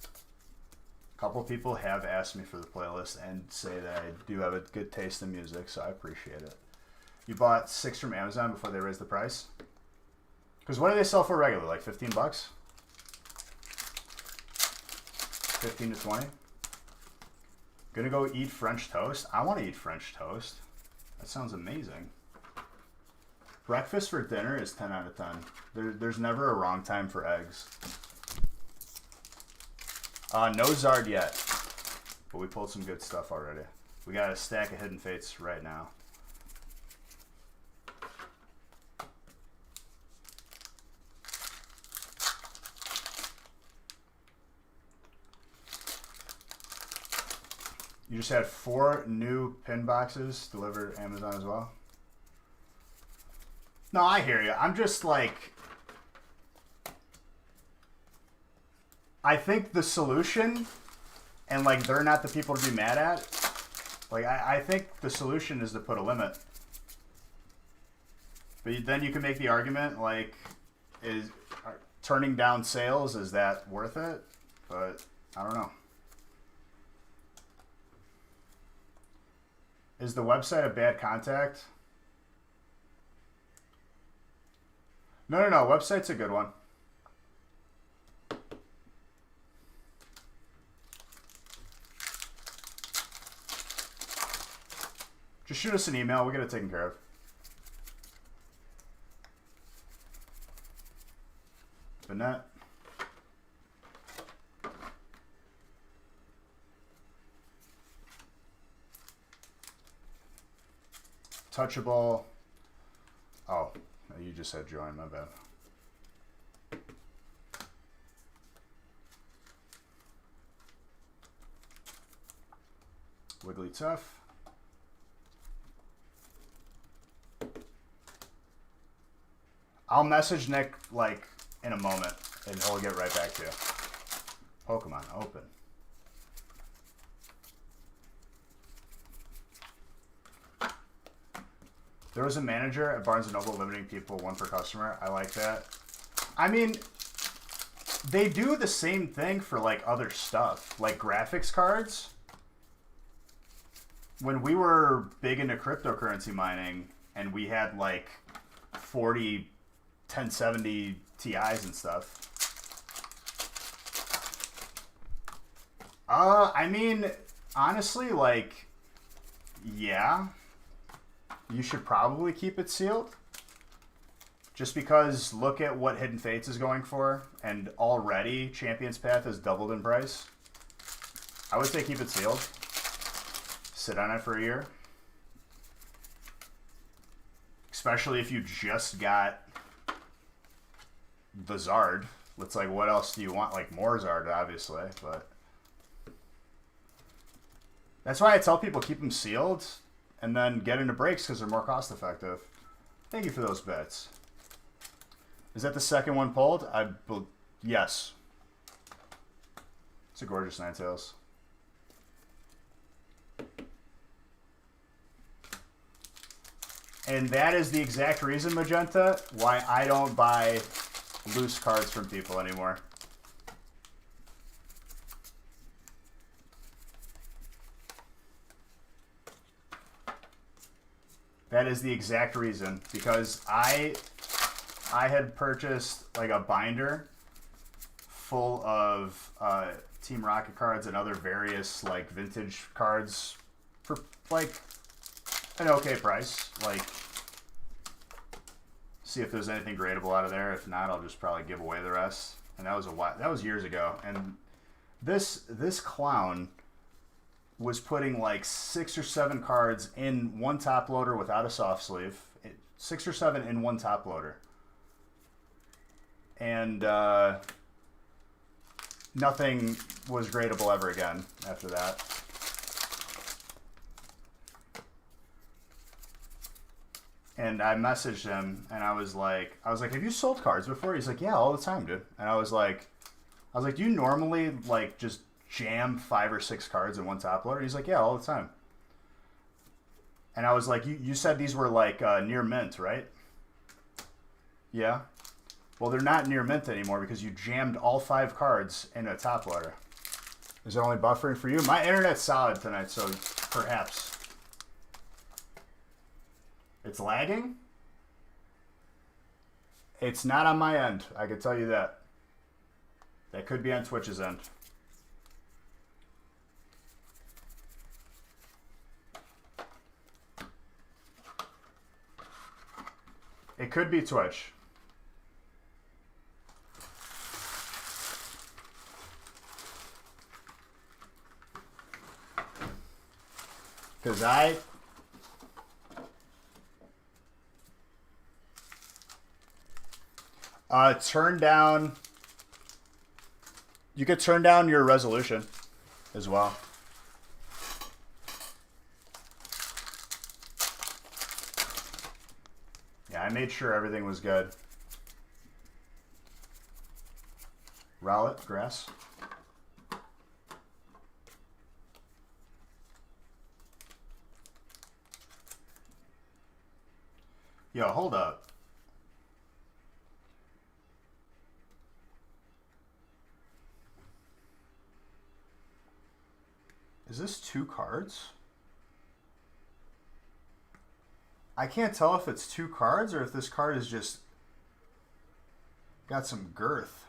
A couple people have asked me for the playlist and say that I do have a good taste in music, so I appreciate it. You bought 6 from Amazon before they raised the price? Because what do they sell for regular? Like 15 bucks? 15 to 20? Gonna go eat French toast? I want to eat French toast. That sounds amazing. Breakfast for dinner is 10 out of 10. There's never a wrong time for eggs. No Zard yet, but we pulled some good stuff already. We got a stack of Hidden Fates right now. You just had 4 new pin boxes delivered to Amazon as well? No, I hear you. I'm just like... I think the solution, and like they're not the people to be mad at, like I think the solution is to put a limit. But then you can make the argument like, is turning down sales, is that worth it? But I don't know. Is the website a bad contact? No, website's a good one. Just shoot us an email. We'll get it taken care of. Banette. Touchable. Oh, you just said join. My bad. Wiggly Tough. I'll message Nick like in a moment and he'll get right back to you. Pokemon open. There was a manager at Barnes & Noble limiting people 1 per customer. I like that. I mean, they do the same thing for like other stuff, like graphics cards. When we were big into cryptocurrency mining and we had like 40 1070 Ti's and stuff. I mean, honestly, like, yeah, you should probably keep it sealed. Just because look at what Hidden Fates is going for, and already Champion's Path has doubled in price. I would say keep it sealed. Sit on it for a year. Especially if you just got the Zard. It's like, what else do you want? Like more Zard, obviously, but that's why I tell people keep them sealed and then get into breaks because they're more cost effective. Thank you for those bets. Is that the second one pulled? Yes. It's a gorgeous Ninetales. And that is the exact reason, Magenta, why I don't buy loose cards from people anymore. That is the exact reason, because I had purchased like a binder full of Team Rocket cards and other various like vintage cards for like an okay price. Like, see if there's anything gradable out of there. If not, I'll just probably give away the rest. And that was a while. That was years ago. And this clown was putting like 6 or 7 cards in one top loader without a soft sleeve. 6 or 7 in one top loader. And nothing was gradable ever again after that. And I messaged him, and I was like, have you sold cards before? He's like, yeah, all the time, dude. And I was like, do you normally like just jam 5 or 6 cards in one top loader? He's like, yeah, all the time. And I was like, you said these were like near mint, right? Yeah. Well, they're not near mint anymore because you jammed all 5 cards in a top loader. Is it only buffering for you? My internet's solid tonight, so perhaps. It's lagging? It's not on my end, I can tell you that. That could be on Twitch's end. It could be Twitch. Because I turn down. You could turn down your resolution as well. Yeah, I made sure everything was good. Rowlet, grass. Yo, hold up. Is this 2 cards? I can't tell if it's 2 cards or if this card is just got some girth.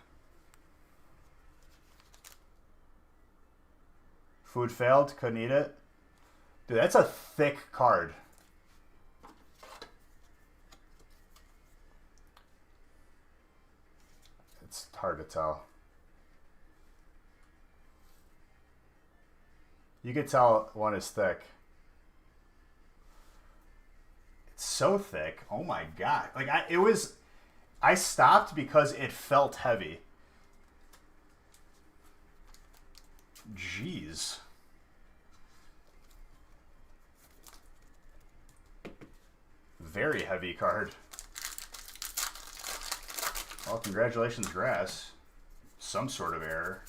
Food failed, couldn't eat it. Dude, that's a thick card. It's hard to tell. You could tell one is thick. It's so thick. Oh my god. Like I stopped because it felt heavy. Jeez. Very heavy card. Well, congratulations, grass. Some sort of error.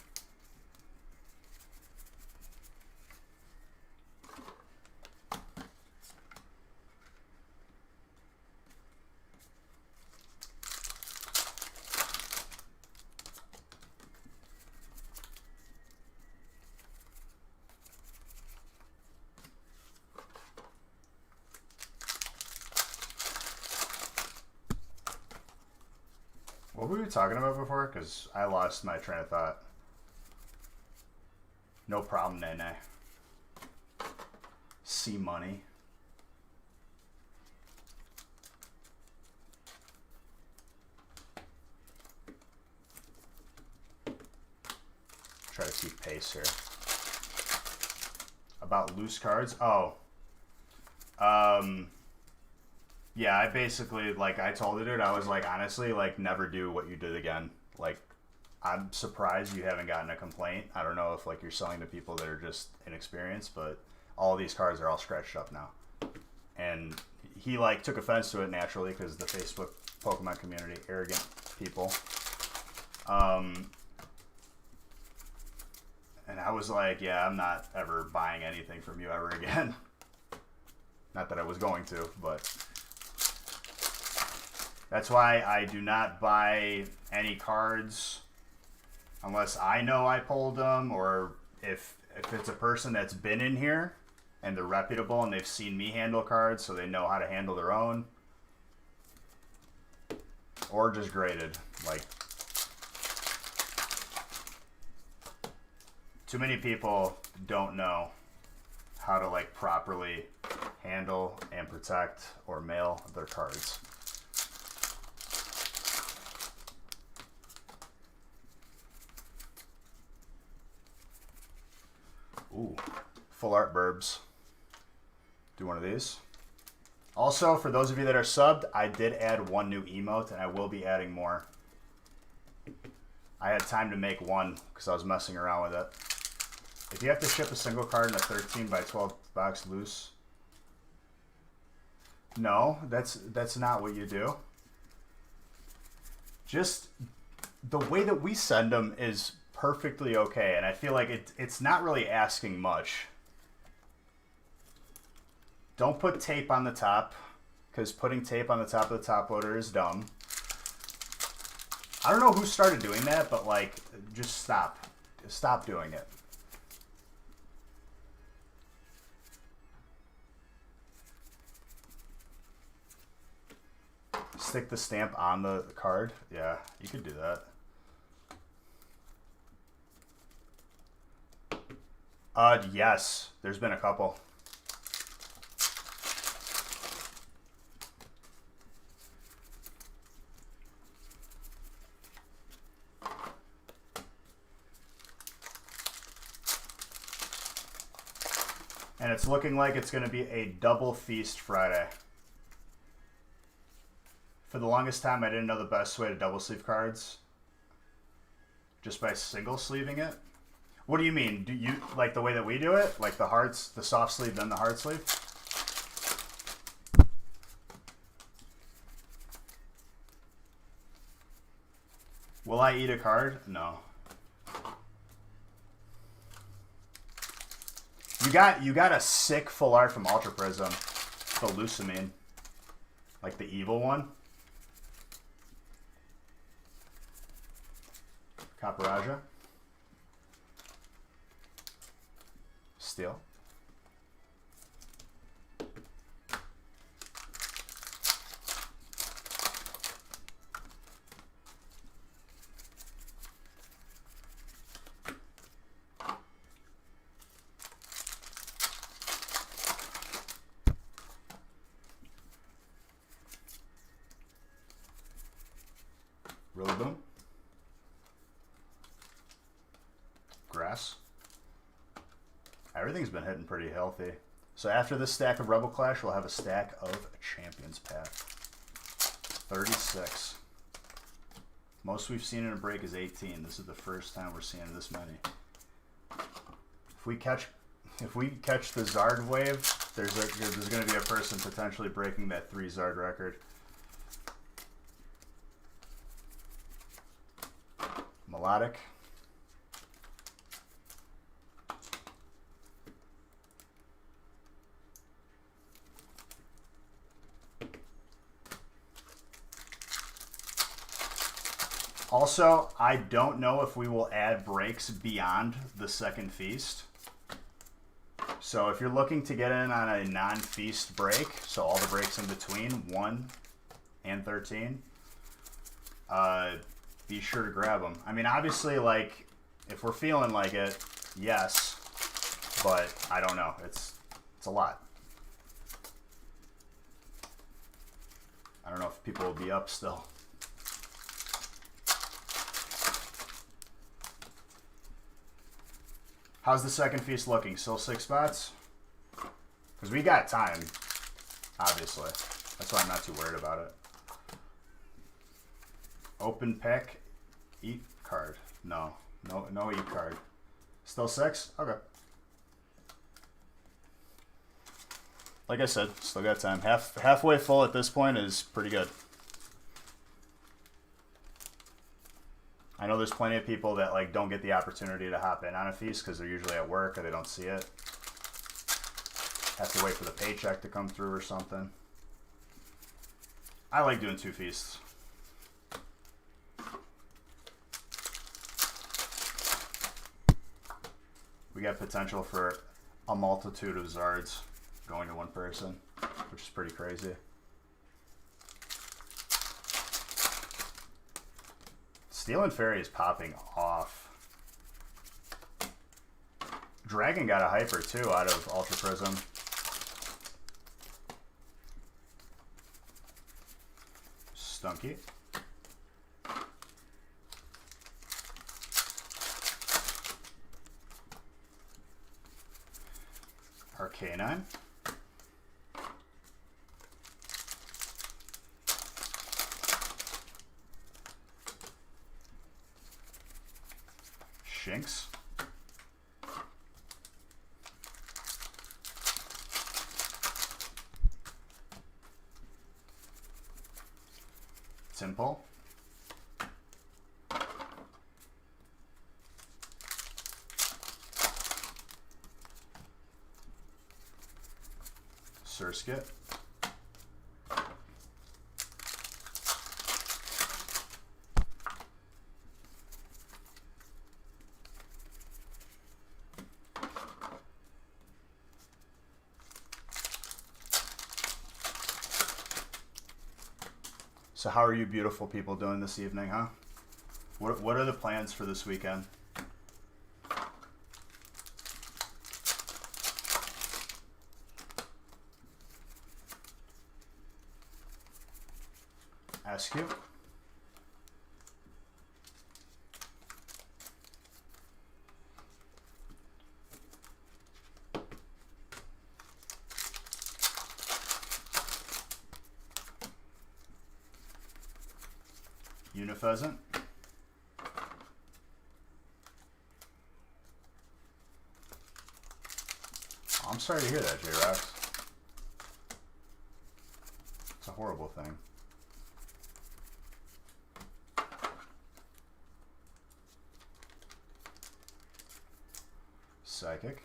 What were we talking about before? Because I lost my train of thought. No problem, Nene. C money. Try to keep pace here. About loose cards? Oh. Yeah, I basically, like, I told the dude, I was like, honestly, like, never do what you did again. Like, I'm surprised you haven't gotten a complaint. I don't know if, like, you're selling to people that are just inexperienced, but all these cards are all scratched up now. And he, like, took offense to it naturally because the Facebook Pokemon community, arrogant people. And I was like, yeah, I'm not ever buying anything from you ever again. Not that I was going to, but... That's why I do not buy any cards unless I know I pulled them, or if it's a person that's been in here and they're reputable and they've seen me handle cards so they know how to handle their own. Or just graded. Like, too many people don't know how to, like, properly handle and protect or mail their cards. Ooh, Full art burbs. Do one of these. Also, for those of you that are subbed, I did add one new emote, and I will be adding more. I had time to make one because I was messing around with it. If you have to ship a single card in a 13 by 12 box loose, no, that's not what you do. Just the way that we send them is perfectly okay, and I feel like it's not really asking much. Don't put tape on the top, because putting tape on the top of the top loader is dumb. I don't know who started doing that, but like, just stop. Stop doing it. Stick the stamp on the card. Yeah, you could do that. Yes, there's been a couple. And it's looking like it's going to be a double feast Friday. For the longest time, I didn't know the best way to double sleeve cards. Just by single sleeving it. What do you mean? Do you like the way that we do it? Like the hearts, the soft sleeve, then the hard sleeve? Will I eat a card? No. You got a sick full art from Ultra Prism, the Lucamine, like the evil one. Caparaja. Steel. Really boom. Grass. Everything's been hitting pretty healthy. So after this stack of Rebel Clash, we'll have a stack of Champions Path. 36. Most we've seen in a break is 18. This is the first time we're seeing this many. If we catch the Zard wave, there's going to be a person potentially breaking that 3 Zard record. Melodic. Also, I don't know if we will add breaks beyond the second feast. So if you're looking to get in on a non-feast break, so all the breaks in between 1 and 13, be sure to grab them. I mean, obviously, like, if we're feeling like it, yes, but I don't know. It's a lot. I don't know if people will be up still. How's the second feast looking? Still 6 spots? Because we got time, obviously. That's why I'm not too worried about it. Open pick, eat card. No eat card. Still 6? Okay. Like I said, still got time. Halfway full at this point is pretty good. I know there's plenty of people that like don't get the opportunity to hop in on a feast because they're usually at work or they don't see it. Have to wait for the paycheck to come through or something. I like doing 2 feasts. We got potential for a multitude of Zards going to one person, which is pretty crazy. Steel and Fairy is popping off. Dragon got a hyper too out of Ultra Prism. Stunky. Our canine. Shinx. Simple. Surskit. So how are you beautiful people doing this evening, huh? What are the plans for this weekend? Ask you. Unipheasant. I'm sorry to hear that, J-Rox. It's a horrible thing. Psychic.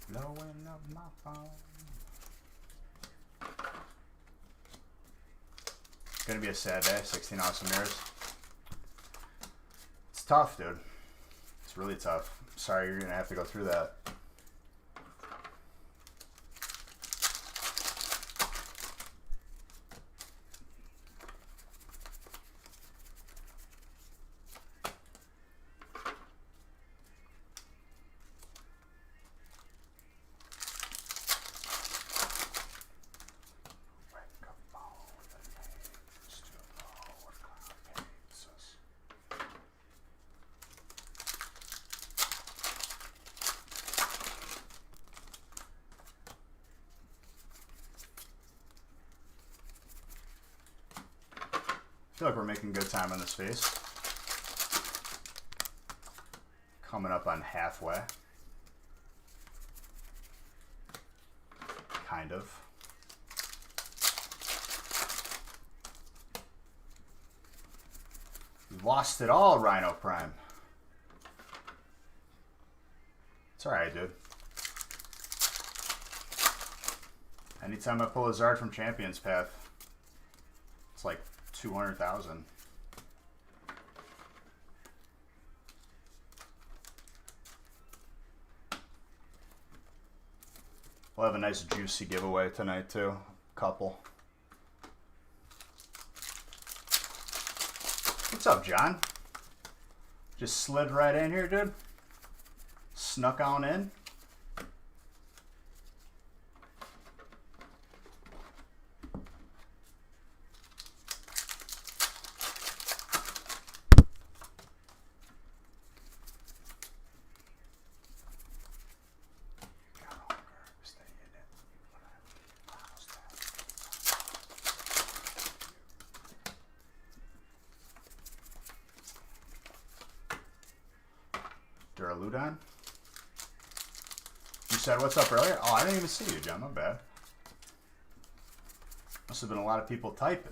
Blowing up my phone. It's gonna be a sad day. 16 awesome years. It's tough, dude. It's really tough. Sorry you're gonna have to go through that. I feel like we're making good time on this face. Coming up on halfway. Kind of. You lost it all, Rhino Prime. It's alright, dude. Anytime I pull a Zard from Champions Path, it's like 200,000. We'll have a nice juicy giveaway tonight too. Couple. What's up, John? Just slid right in here, dude. Snuck on in. Duraludon. You said what's up earlier? Oh, I didn't even see you, John. My bad. Must have been a lot of people typing.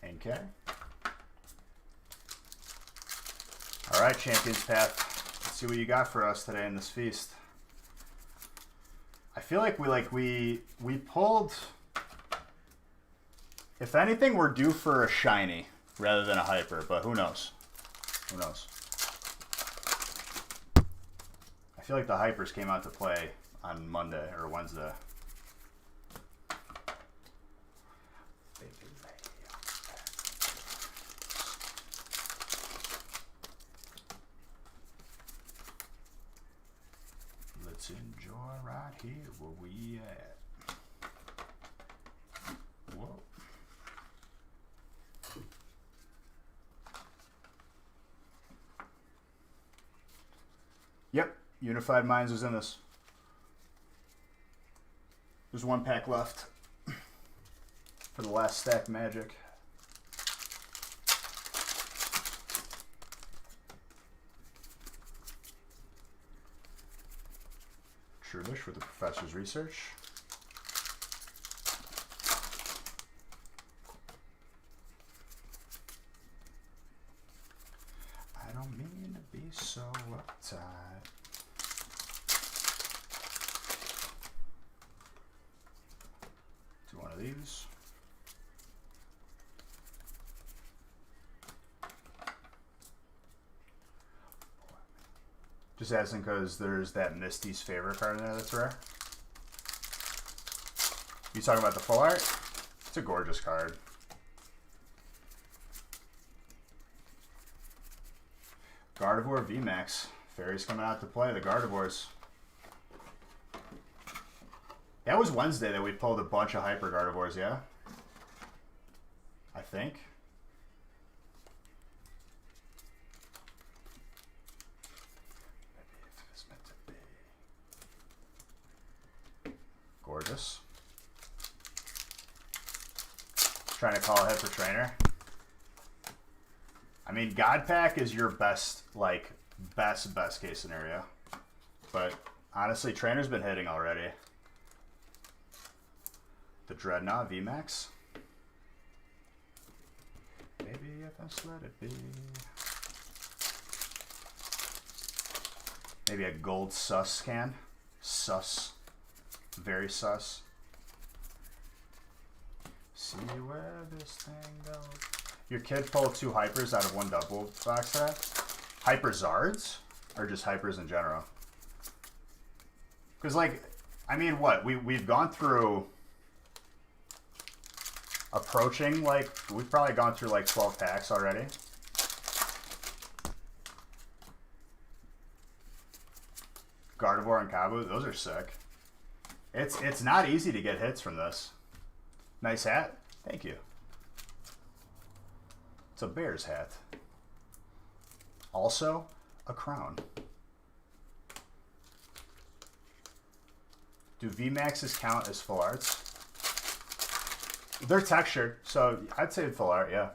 NK. All right, Champions Path. Let's see what you got for us today in this feast. I feel like we pulled. If anything, we're due for a shiny rather than a hyper, but who knows? Who knows? I feel like the hypers came out to play on Monday or Wednesday. Right here, where we at? Whoa. Yep, Unified Minds was in this. There's one pack left for the last stack Magic. Trulish for the Professor's Research. I don't mean to be so uptight. Do one of these. Just asking because there's that Misty's Favorite card in there that's rare. You talking about the full art? It's a gorgeous card. Gardevoir VMAX. Fairy's coming out to play, the Gardevoirs. That was Wednesday that we pulled a bunch of Hyper Gardevoirs, yeah? I think. Gorgeous. Trying to call ahead for Trainer. I mean, God Pack is your best, like, best case scenario. But honestly, Trainer's been hitting already. The Dreadnought VMAX. Maybe if I just let it be. Maybe a gold sus can. Sus. Very sus. See where this thing goes. Your kid pulled 2 hypers out of 1 double box set. Hyper Zards? Or just hypers in general? Because, like, I mean, what? We've gone through... Approaching, like, we've probably gone through, like, 12 packs already. Gardevoir and Kabu, those are sick. It's not easy to get hits from this. Nice hat. Thank you. It's a Bears hat. Also, a crown. Do VMAXs count as full arts? They're textured, so I'd say full art, yeah.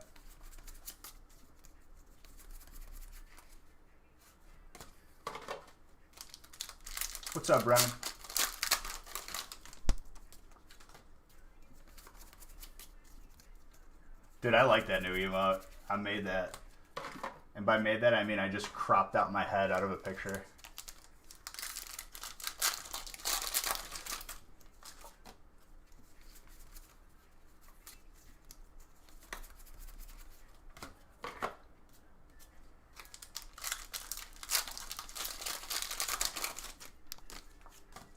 What's up, Brennan? Dude, I like that new emote. I made that. And by made that, I mean I just cropped out my head out of a picture.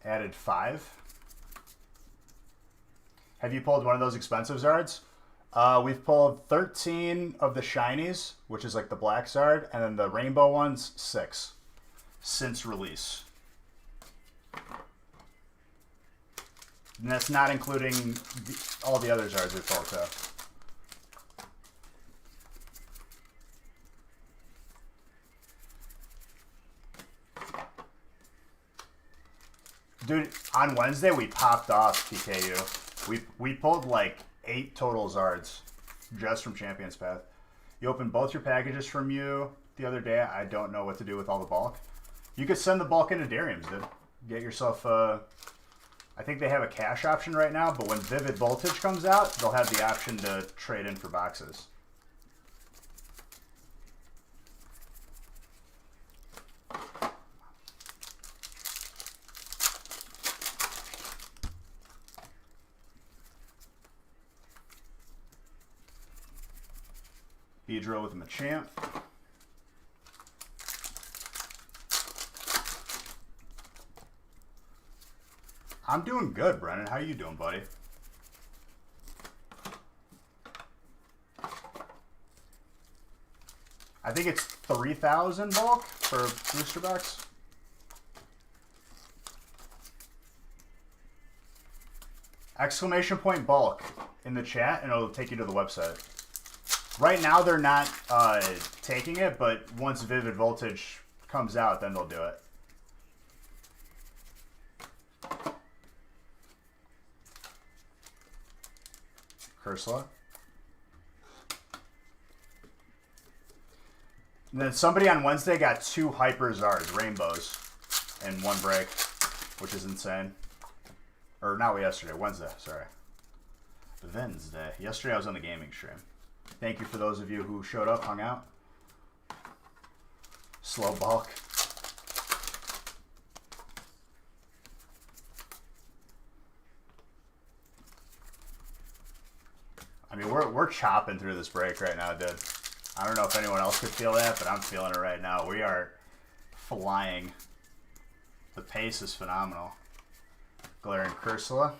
Added 5. Have you pulled one of those expensive Zards? We've pulled 13 of the shinies, which is like the black Zard, and then the rainbow ones, 6 since release. And that's not including all the other Zards we've pulled, too. Dude, on Wednesday we popped off PKU. We pulled like 8 total Zards just from Champions Path. You opened both your packages from you the other day. I don't know what to do with all the bulk. You could send the bulk into Darium's, dude. Get yourself I think they have a cash option right now, but when Vivid Voltage comes out, they'll have the option to trade in for boxes. Beedrill with Machamp. I'm doing good, Brennan. How you doing, buddy? I think it's 3,000 bulk for booster box. exclamation point bulk in the chat, and it'll take you to the website. Right now, they're not taking it, but once Vivid Voltage comes out, then they'll do it. Cursla. And then somebody on Wednesday got 2 Hyper Zards, rainbows, in 1 break, which is insane. Or not yesterday, Wednesday, sorry. Wednesday. Yesterday I was on the gaming stream. Thank you for those of you who showed up, hung out. Slow bulk. I mean, we're chopping through this break right now, dude. I don't know if anyone else could feel that, but I'm feeling it right now. We are flying. The pace is phenomenal. Glaring Cursula.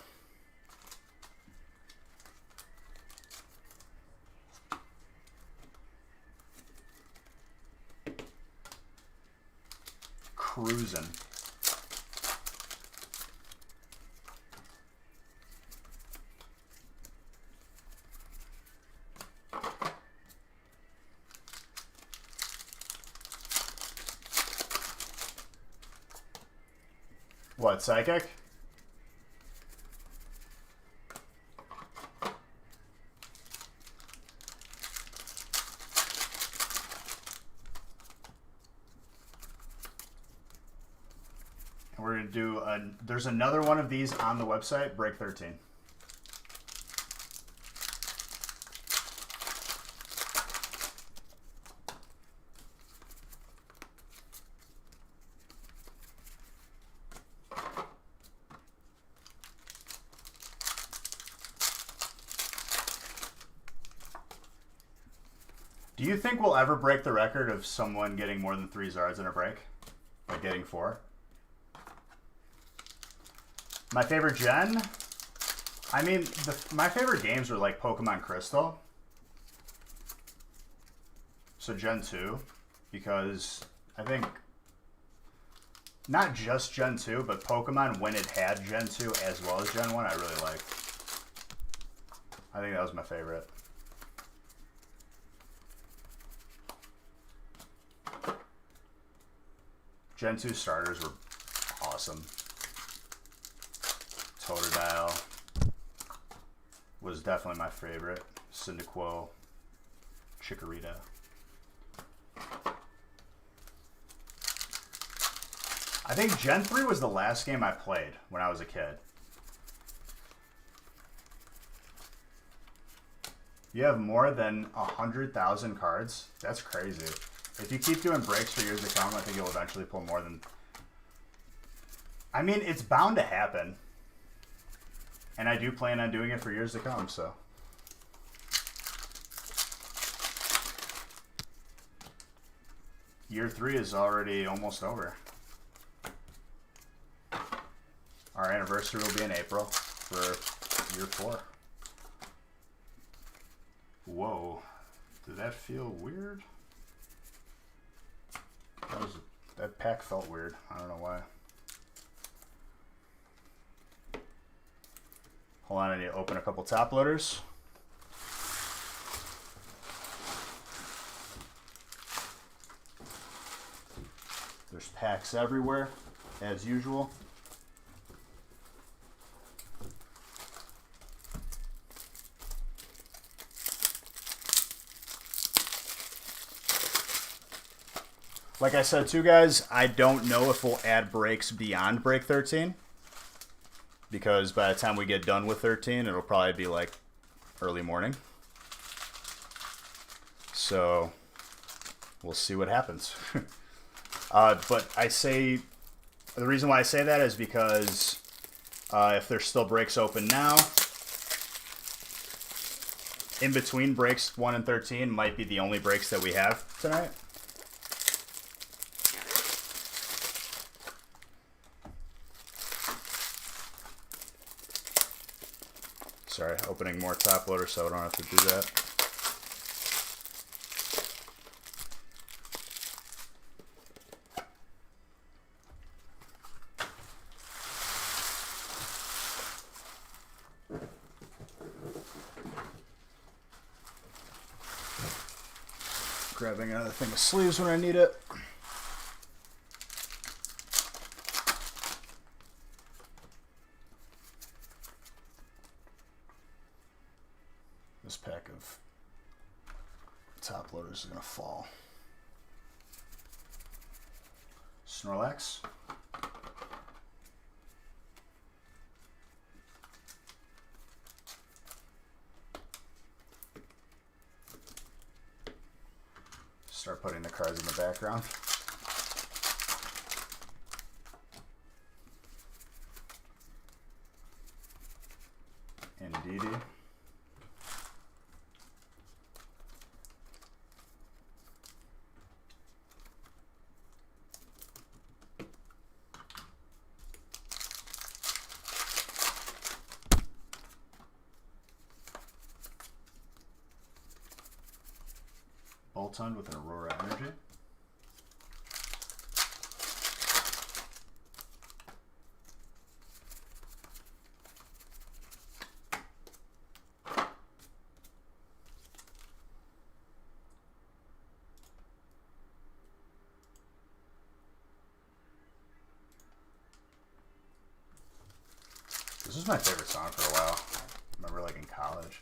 Cruising. What, Psychic? We're going to do, there's another one of these on the website, Break 13. Do you think we'll ever break the record of someone getting more than 3 Zards in a break? Like getting 4? My favorite gen? I mean, my favorite games are like Pokemon Crystal. So Gen 2. Because I think, not just Gen 2, but Pokemon when it had Gen 2 as well as Gen 1, I really liked. I think that was my favorite. Gen 2 starters were awesome. Totodile was definitely my favorite. Cyndaquil, Chikorita. I think Gen 3 was the last game I played when I was a kid. You have more than 100,000 cards? That's crazy. If you keep doing breaks for years to come, I think you'll eventually pull more than... I mean, it's bound to happen. And I do plan on doing it for years to come, so... Year 3 is already almost over. Our anniversary will be in April for year 4. Whoa. Did that feel weird? That pack felt weird. I don't know why. Hold on, I need to open a couple top loaders. There's packs everywhere, as usual. Like I said too, guys, I don't know if we'll add breaks beyond break 13. Because by the time we get done with 13, it'll probably be like early morning. So we'll see what happens. But I say, the reason why I say that is because if there's still breaks open now, in between breaks 1 and 13 might be the only breaks that we have tonight. Sorry, opening more top loader so I don't have to do that. Grabbing another thing of sleeves when I need it. This pack of top loaders is going to fall. Snorlax. Start putting the cards in the background. Indeedy. Bolton with an Aurora Energy. This was my favorite song for a while. I remember like in college.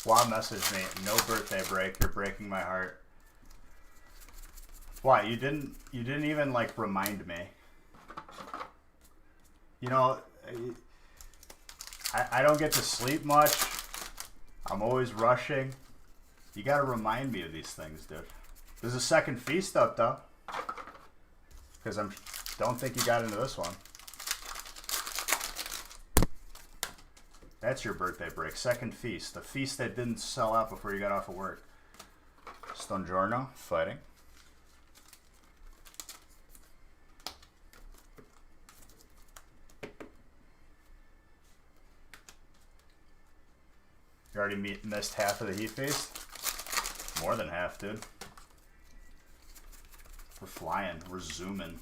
Wow, messaged me, no birthday break, you're breaking my heart. Why, you didn't even like remind me. You know, I don't get to sleep much. I'm always rushing. You gotta remind me of these things, dude. There's a second feast up though. Because don't think you got into this one. That's your birthday break. Second feast. The feast that didn't sell out before you got off of work. Stongiorno, fighting. You already missed half of the heat feast? More than half, dude. We're flying. We're zooming.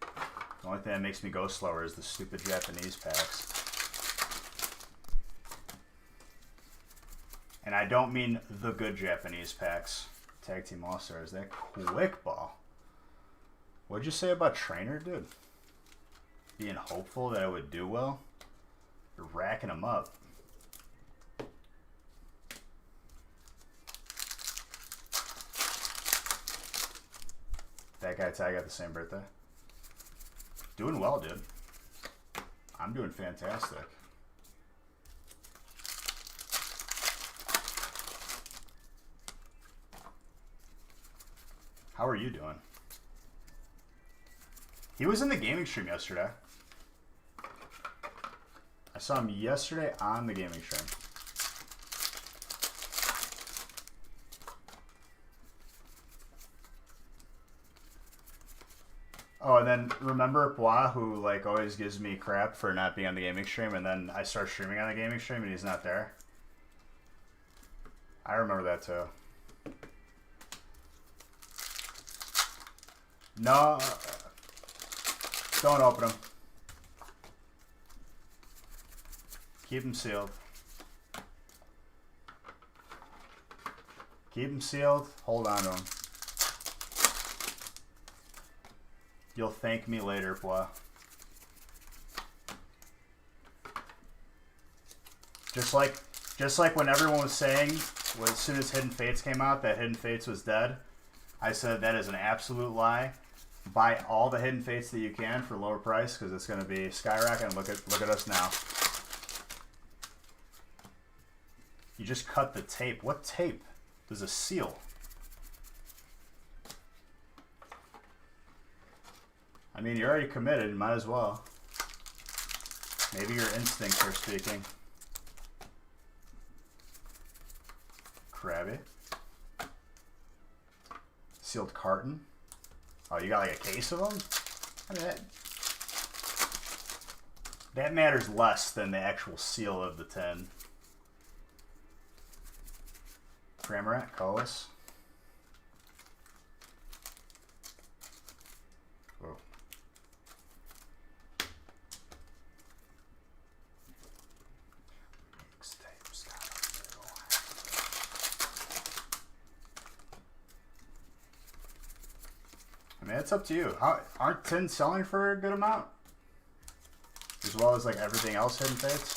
The only thing that makes me go slower is the stupid Japanese packs. And I don't mean the good Japanese packs. Tag Team All-Stars. That quick ball. What'd you say about Trainer, dude? Being hopeful that it would do well? You're racking them up. That guy Tag got the same birthday. Doing well, dude. I'm doing fantastic. How are you doing? He was in the gaming stream yesterday. I saw him yesterday on the gaming stream. Oh, and then remember Bois, who like always gives me crap for not being on the gaming stream, and then I start streaming on the gaming stream and he's not there? I remember that too. No, don't open them. Keep them sealed. Keep them sealed. Hold on to them. You'll thank me later, Bois. Just like when everyone was saying, as soon as Hidden Fates came out, that Hidden Fates was dead, I said that is an absolute lie. Buy all the Hidden Fates that you can for lower price because it's going to be skyrocketing. Look at us now. You just cut the tape. What tape? There's a seal. I mean, you're already committed. Might as well. Maybe your instincts are speaking. Crabby. Sealed carton. Oh, you got like a case of them? I mean, that matters less than the actual seal of the tin. Cramorat, colorless. Whoa. I mean, it's up to you. Aren't 10 selling for a good amount? As well as like everything else hidden fates?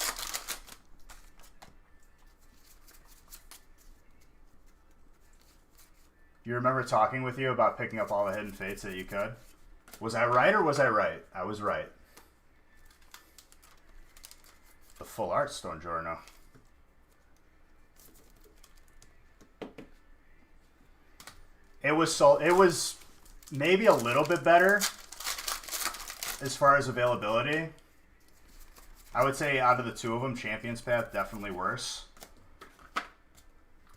You remember talking with you about picking up all the hidden fates that you could? Was I right or was I right? I was right. The full art Stone Giorno. It was maybe a little bit better as far as availability. I would say out of the two of them, Champion's Path definitely worse.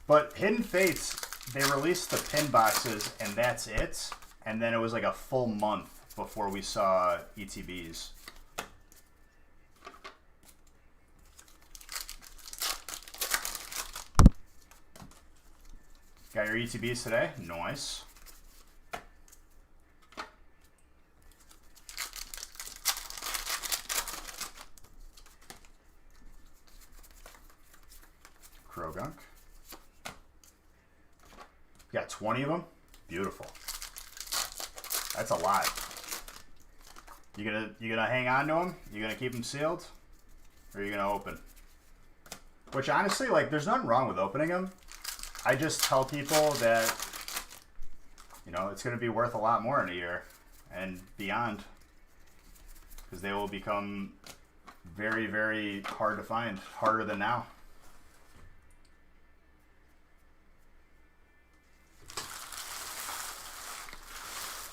But Hidden Fates, they released the pin boxes and that's it. And then it was like a full month before we saw ETBs. Got your ETBs today? Nice. Krogunk. You got 20 of them? Beautiful. That's a lot. You gonna hang on to them? You gonna keep them sealed? Or are you gonna open? Which honestly, like, there's nothing wrong with opening them. I just tell people that, you know, it's gonna be worth a lot more in a year and beyond. Because they will become very, very hard to find. Harder than now.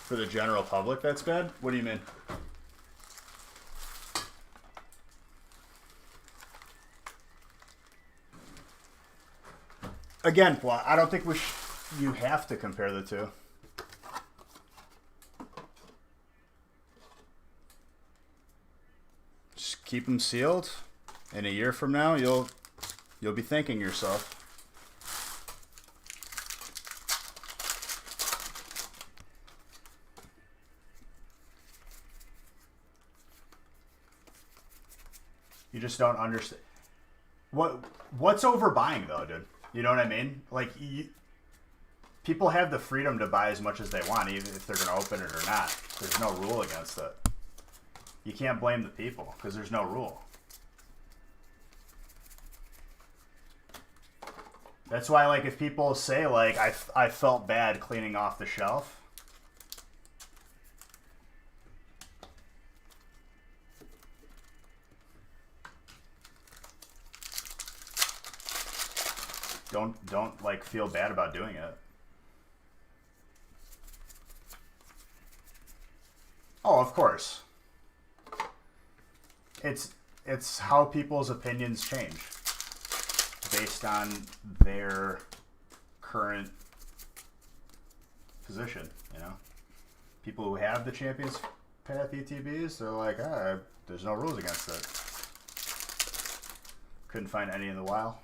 For the general public, that's bad? What do you mean? Again, well, I don't think you have to compare the two. Just keep them sealed. In a year from now, you'll be thanking yourself. You just don't understand. What's overbuying though, dude? You know what I mean? Like, people have the freedom to buy as much as they want, even if they're going to open it or not. There's no rule against it. You can't blame the people because there's no rule. That's why, like, if people say, like, I felt bad cleaning off the shelf. Don't like feel bad about doing it. Oh, of course. It's how people's opinions change based on their current position, you know. People who have the Champions Path ETBs, they're like, there's no rules against it. Couldn't find any in the wild.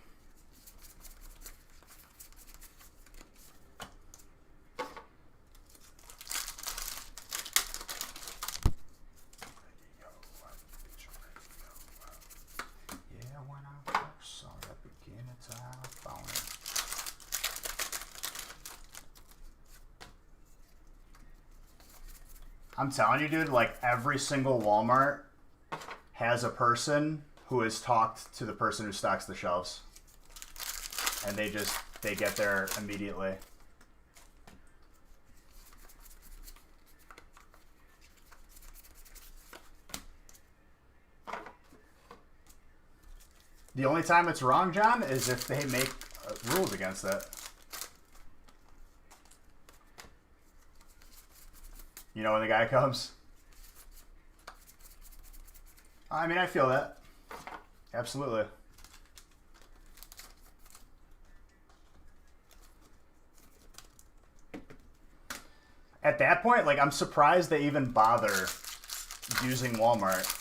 I'm telling you, dude, like every single Walmart has a person who has talked to the person who stocks the shelves. And they get there immediately. The only time it's wrong, John, is if they make rules against it. You know when the guy comes? I mean, I feel that. Absolutely. At that point, like, I'm surprised they even bother using Walmart.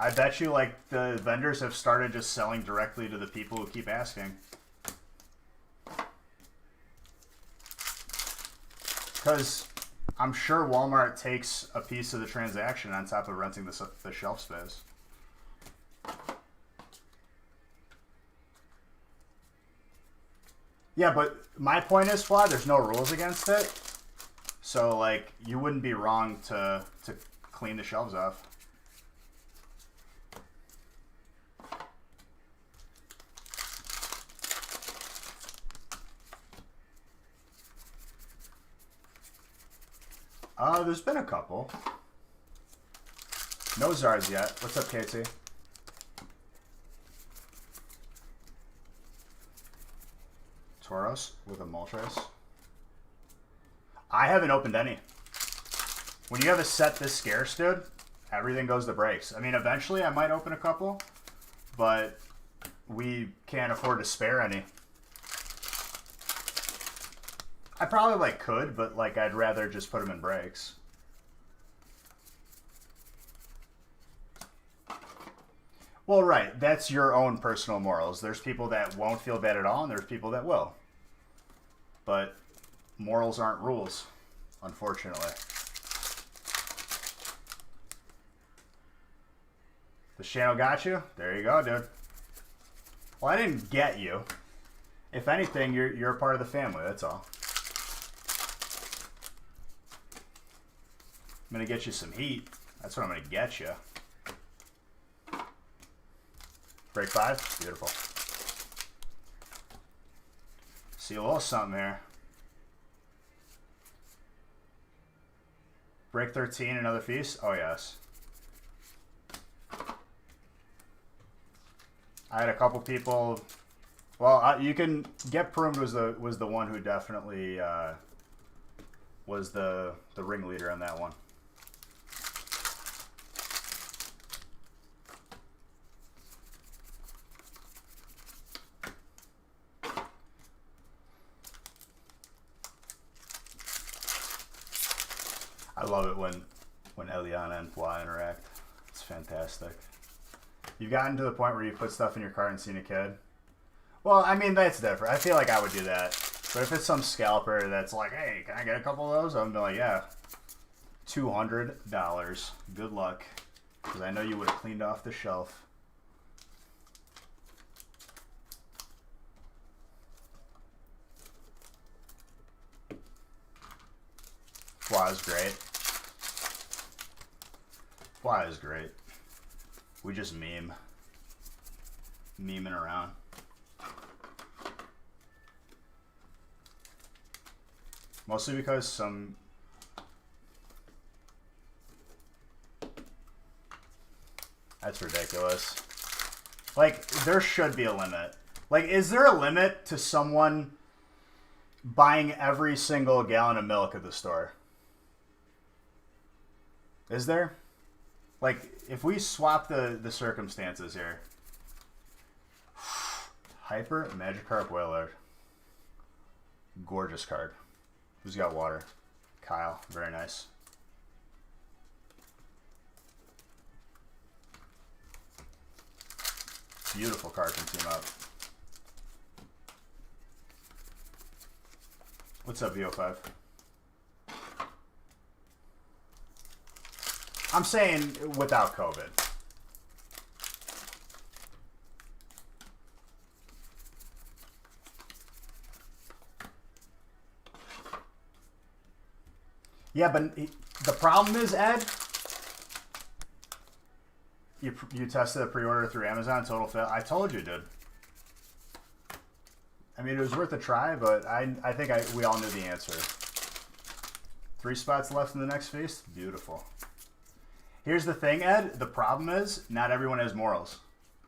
I bet you, like, the vendors have started just selling directly to the people who keep asking. Because I'm sure Walmart takes a piece of the transaction on top of renting the shelf space. Yeah, but my point is, Fly, there's no rules against it. So, like, you wouldn't be wrong to clean the shelves off. There's been a couple. No Zards yet. What's up, KT? Tauros with a Moltres. I haven't opened any. When you have a set this scarce, dude, everything goes to breaks. I mean, eventually I might open a couple, but we can't afford to spare any. I probably, like, could, but, like, I'd rather just put them in breaks. Well, right. That's your own personal morals. There's people that won't feel bad at all, and there's people that will. But morals aren't rules, unfortunately. This channel got you? There you go, dude. Well, I didn't get you. If anything, you're a part of the family, that's all. I'm going to get you some heat. That's what I'm going to get you. Break 5? Beautiful. See a little something here. Break 13, another feast? Oh, yes. I had a couple people... Well, you can... Get Pruned was the one who definitely was the ringleader on that one. I love it when Eliana and Fly interact. It's fantastic. You've gotten to the point where you put stuff in your cart and seen a kid? Well, I mean, that's different. I feel like I would do that. But if it's some scalper that's like, hey, can I get a couple of those? I'm like, yeah. $200. Good luck. Because I know you would have cleaned off the shelf. Fly is great. Fly is great. We just meme. Memeing around. Mostly because some... That's ridiculous. Like, there should be a limit. Like, is there a limit to someone buying every single gallon of milk at the store? Is there? Like, if we swap the circumstances here. Hyper Magikarp Wailord. Gorgeous card. Who's got water? Kyle. Very nice. Beautiful card from Team Up. What's up, VO5? I'm saying without COVID. Yeah, but the problem is, Ed, you tested a pre-order through Amazon, total fail. I told you, dude. I mean, it was worth a try, but I think we all knew the answer. 3 spots left in the next feast? Beautiful. Here's the thing, Ed. The problem is, not everyone has morals.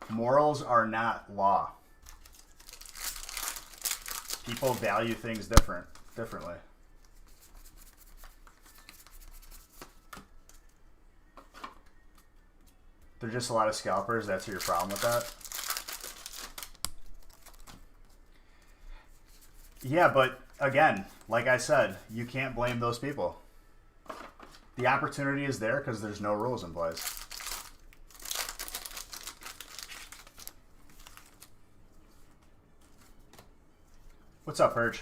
Morals are not law. People value things differently. There's just a lot of scalpers. That's your problem with that? Yeah, but again, like I said, you can't blame those people. The opportunity is there because there's no rules in place. What's up, Purge?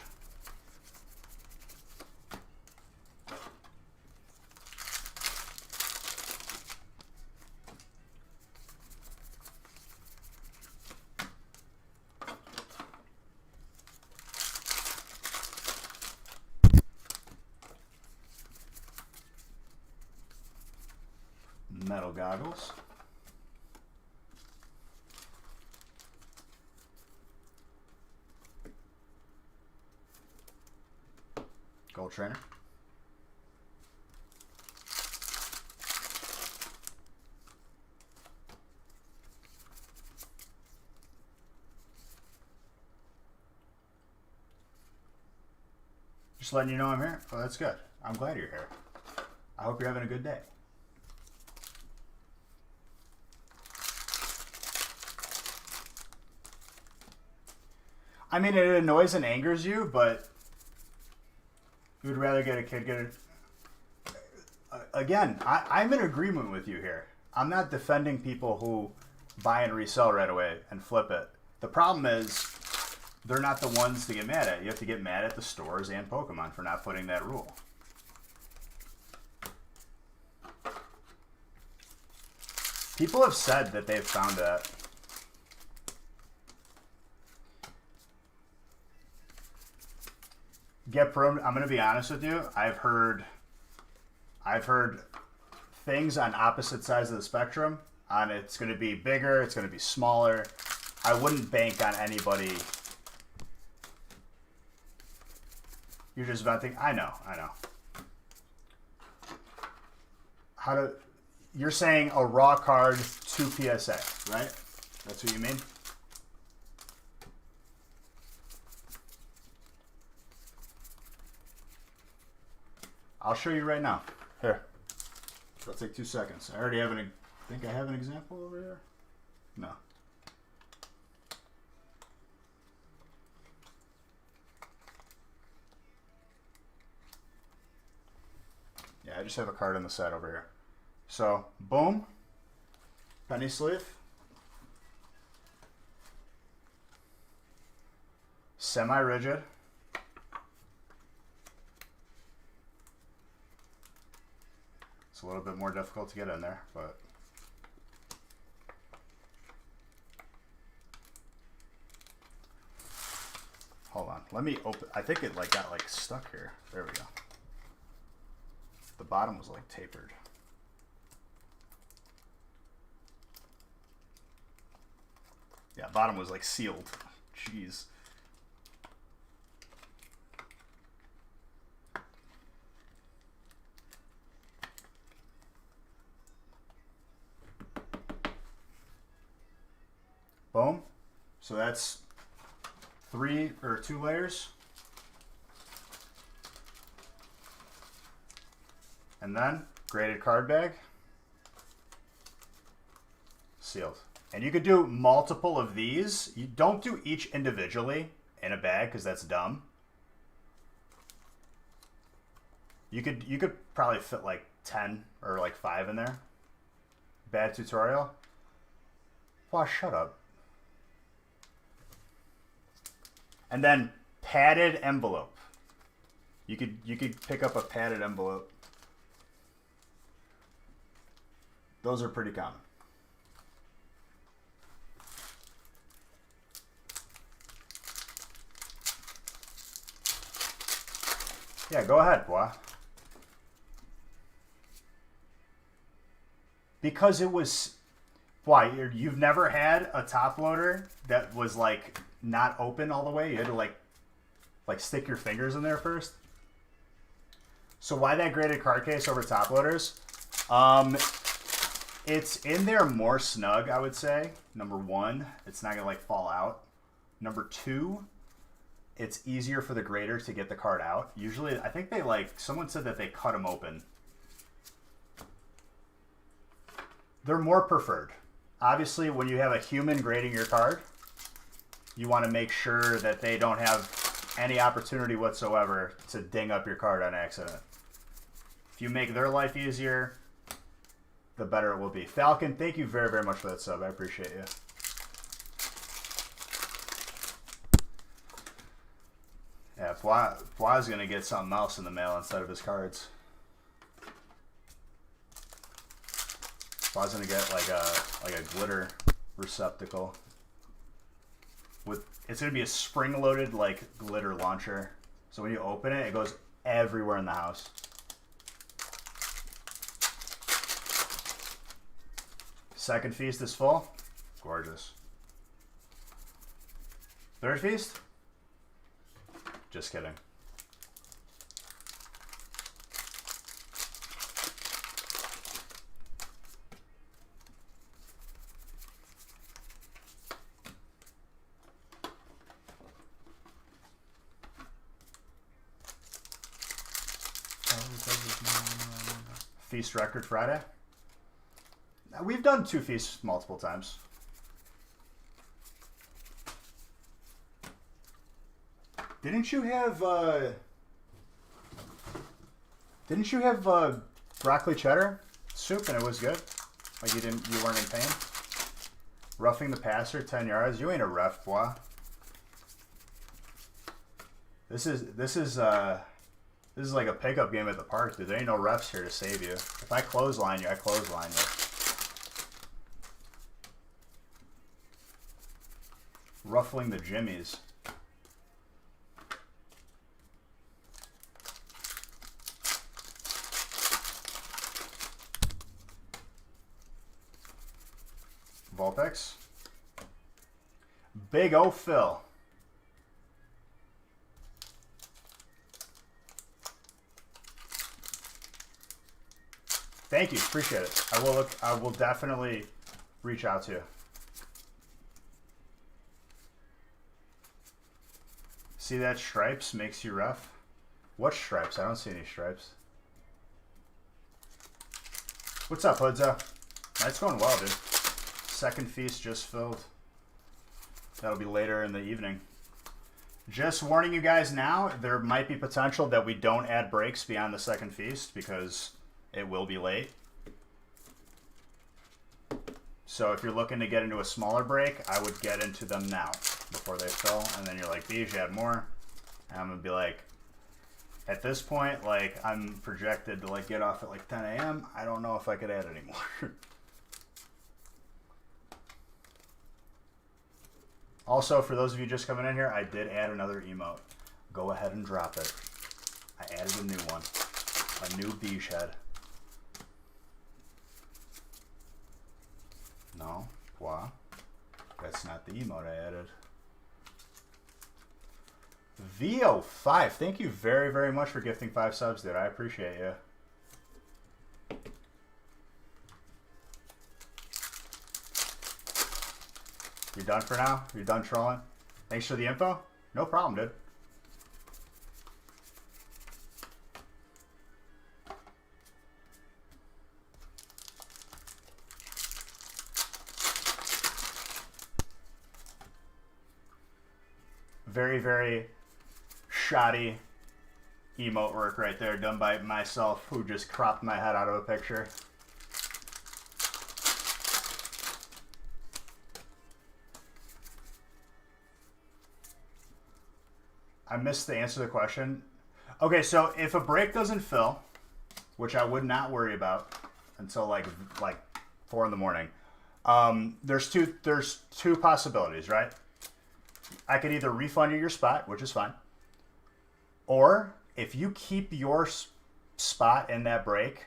metal goggles. Gold trainer. Just letting you know I'm here. Oh, that's good. I'm glad you're here. I hope you're having a good day. I mean, it annoys and angers you, but you would rather get a kid get it. Again, I'm in agreement with you here. I'm not defending people who buy and resell right away and flip it. The problem is they're not the ones to get mad at. You have to get mad at the stores and Pokemon for not putting that rule. People have said that they've found that. I'm going to be honest with you. I've heard things on opposite sides of the spectrum. On it's going to be bigger, it's going to be smaller. I wouldn't bank on anybody. You're just venting. I know. You're saying a raw card, 2 PSA, right? That's what you mean? I'll show you right now. Here. It'll take 2 seconds. I already have think I have an example over here? No. Yeah, I just have a card on the side over here. So, boom. Penny sleeve. Semi-rigid. It's a little bit more difficult to get in there, but hold on. Let me open. I think it got stuck here. There we go. The bottom was tapered. Yeah, bottom was sealed. Jeez. Boom. So that's 2 layers. And then graded card bag. Sealed. And you could do multiple of these. You don't do each individually in a bag because that's dumb. You could probably fit 10 or 5 in there. Bad tutorial. Wow, shut up. And then padded envelope. You could pick up a padded envelope. Those are pretty common. Yeah, go ahead, boy. Because it was... Why? You've never had a top loader that was not open all the way? You had to stick your fingers in there first? So why that graded card case over top loaders? It's in there more snug, I would say. Number 1, it's not gonna fall out. Number 2, it's easier for the grader to get the card out. Usually, I think they someone said that they cut them open. They're more preferred. Obviously, when you have a human grading your card, you want to make sure that they don't have any opportunity whatsoever to ding up your card on accident. If you make their life easier, the better it will be. Falcon, thank you very, very much for that sub. I appreciate you. Yeah, Fly's going to get something else in the mail instead of his cards. Fly's going to get a glitter receptacle. It's going to be a spring-loaded glitter launcher. So when you open it, it goes everywhere in the house. Second feast is full. Gorgeous. Third feast? Just kidding. Feast record Friday. We've done 2 feasts multiple times. Didn't you have broccoli cheddar soup and it was good? Like you weren't in pain? Roughing the passer 10 yards. You ain't a ref, boy. This is like a pickup game at the park, dude. There ain't no refs here to save you. If I clothesline you, I clothesline you. Ruffling the jimmies. Vulpix. Big O Phil. Thank you, appreciate it. I will definitely reach out to you. See that stripes makes you rough? What stripes? I don't see any stripes. What's up, Hoodza? Night's going well, dude. Second feast just filled. That'll be later in the evening. Just warning you guys now, there might be potential that we don't add breaks beyond the second feast because it will be late. So if you're looking to get into a smaller break, I would get into them now before they fill. And then you're like, Beej, add more. And I'm going to be like, at this point, like I'm projected to like get off at like 10 a.m. I don't know if I could add any more. Also, for those of you just coming in here, I did add another emote. Go ahead and drop it. I added a new one. A new Beej head. No, wow. That's not the emote I added. VO5, thank you very, very much for gifting 5 subs, dude. I appreciate you. You done for now? You done trolling? Thanks for the info. No problem, dude. Very, very shoddy emote work right there, done by myself, who just cropped my head out of a picture. I missed the answer to the question. Okay, so if a break doesn't fill, which I would not worry about until like 4 in the morning, there's two possibilities, right? I could either refund you your spot, which is fine, or if you keep your spot in that break,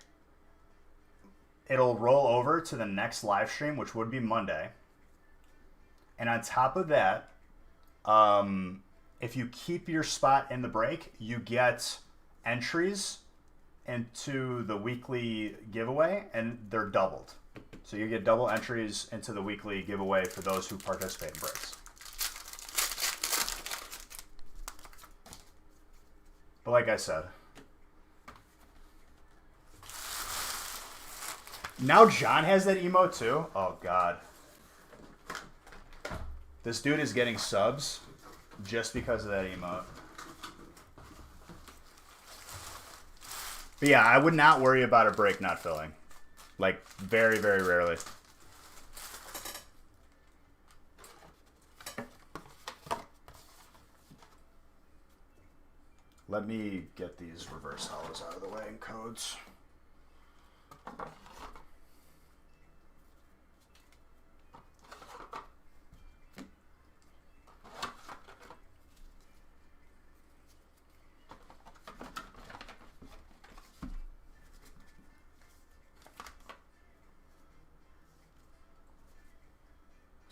it'll roll over to the next live stream, which would be Monday. And on top of that, if you keep your spot in the break, you get entries into the weekly giveaway, and they're doubled. So you get double entries into the weekly giveaway for those who participate in breaks. But like I said, now John has that emote too. Oh God, this dude is getting subs just because of that emote. But yeah, I would not worry about a break not filling. Like very, very rarely. Let me get these reverse hollows out of the way and codes.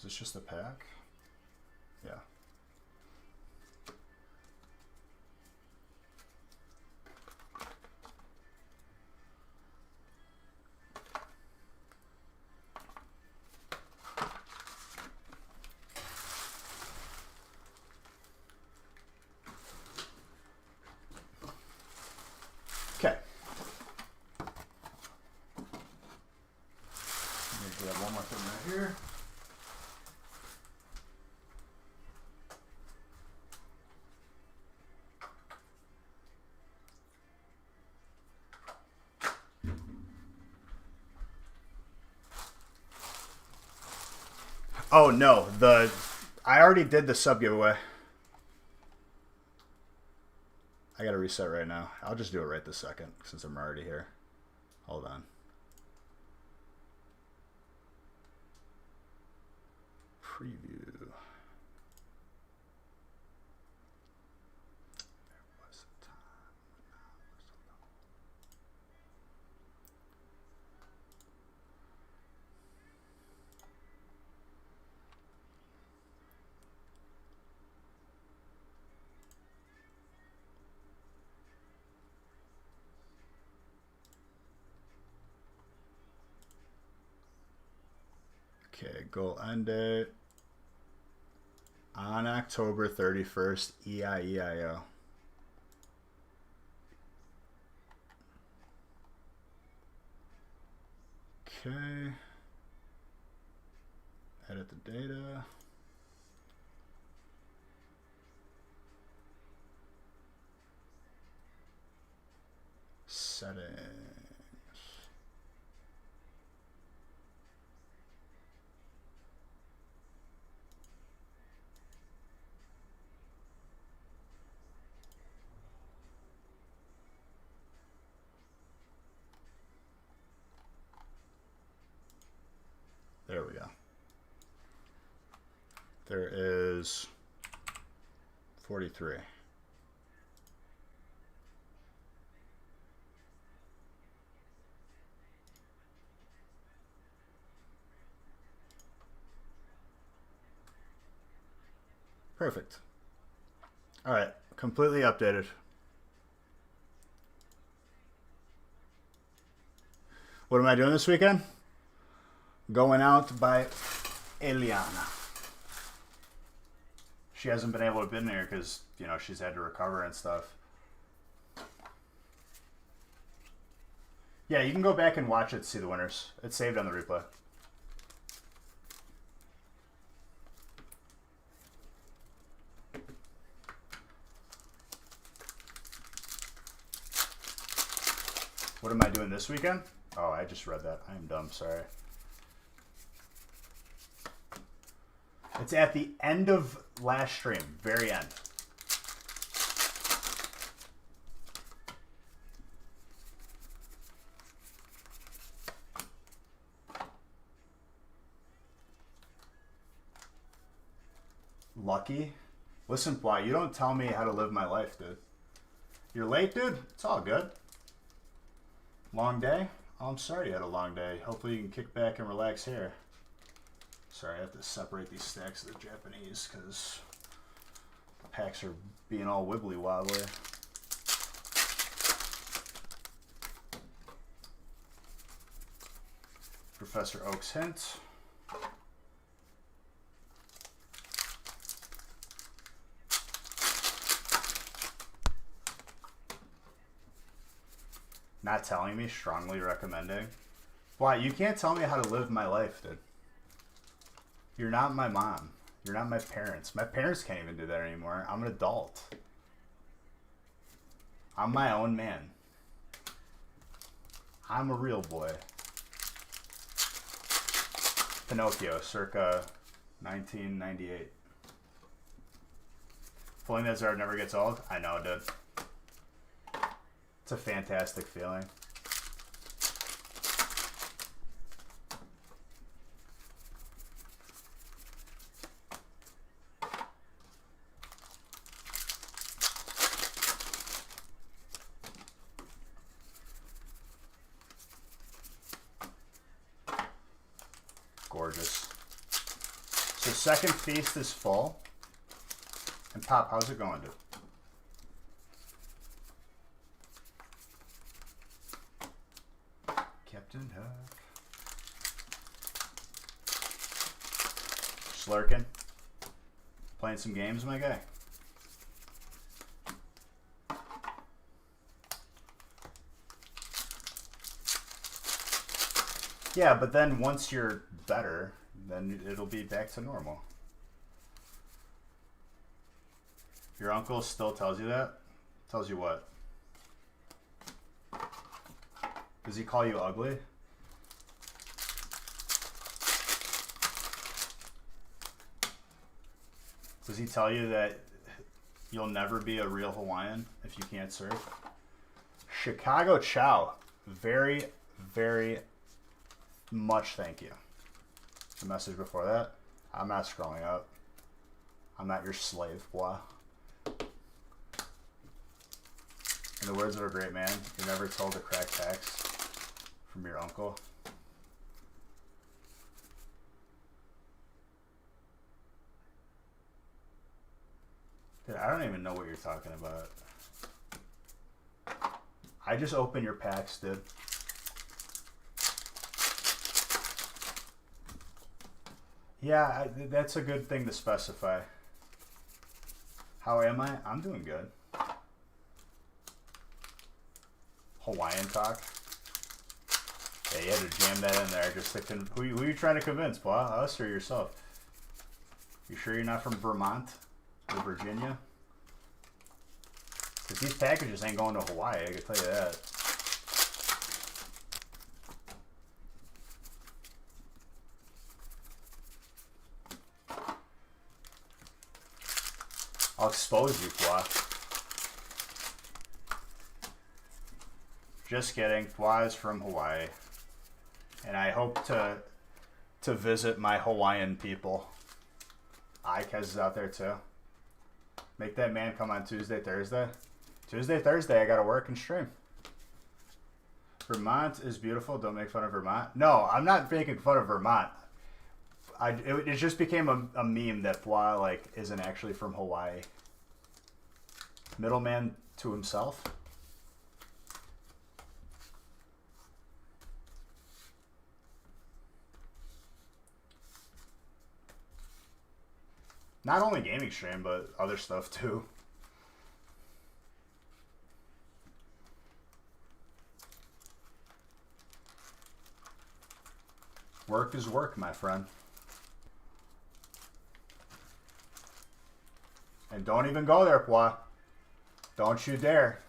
Is this just a pack? Yeah. Okay. Let me grab one more thing right here. Oh no, I already did the sub giveaway. I gotta reset right now. I'll just do it right this second since I'm already here. Hold on. Preview. Okay, goal end date on October 31st, EIEIO. Okay. Edit the data. Settings. There we go. There is 43. Perfect. All right, completely updated. What am I doing this weekend? Going out by Eliana. She hasn't been able to be in here because, you know, she's had to recover and stuff. Yeah, you can go back and watch it to see the winners. It's saved on the replay. What am I doing this weekend? Oh, I just read that. I am dumb, sorry. It's at the end of last stream, very end. Lucky? Listen, Ply, you don't tell me how to live my life, dude. You're late, dude? It's all good. Long day? Oh, I'm sorry you had a long day. Hopefully you can kick back and relax here. Sorry, I have to separate these stacks of the Japanese because the packs are being all wibbly wobbly. Professor Oak's hint. Not telling me, strongly recommending. Why? You can't tell me how to live my life, dude. You're not my mom. You're not my parents. My parents can't even do that anymore. I'm an adult. I'm my own man. I'm a real boy. Pinocchio, circa 1998. Pulling that Zard never gets old? I know, dude. It's a fantastic feeling. Gorgeous. second feast is full. And Pop, how's it going, dude? Captain Hook. Slurking. Playing some games, my guy. Yeah, but then once you're better, then it'll be back to normal. Your uncle still tells you that? Tells you what? Does he call you ugly? Does he tell you that you'll never be a real Hawaiian if you can't surf? Chicago Chow. Very, very much thank you. The message before that. I'm not scrolling up. I'm not your slave, boy. In the words of a great man, you're never told to crack packs from your uncle. Dude, I don't even know what you're talking about. I just open your packs, dude. Yeah, that's a good thing to specify. How am I? I'm doing good. Hawaiian talk. Yeah, you had to jam that in there just to who are you trying to convince, boy? Us or yourself? You sure you're not from Vermont or Virginia? Because these packages ain't going to Hawaii, I can tell you that. I'll expose you, Pwa. Just kidding. Pwa is from Hawaii. And I hope to visit my Hawaiian people. Ikez is out there too. Make that man come on Tuesday, Thursday. Tuesday, Thursday, I gotta work and stream. Vermont is beautiful. Don't make fun of Vermont. No, I'm not making fun of Vermont. It just became a meme that Pwa like isn't actually from Hawaii. Middleman to himself. Not only gaming stream, but other stuff too. Work is work, my friend. And don't even go there, Pwa. Don't you dare.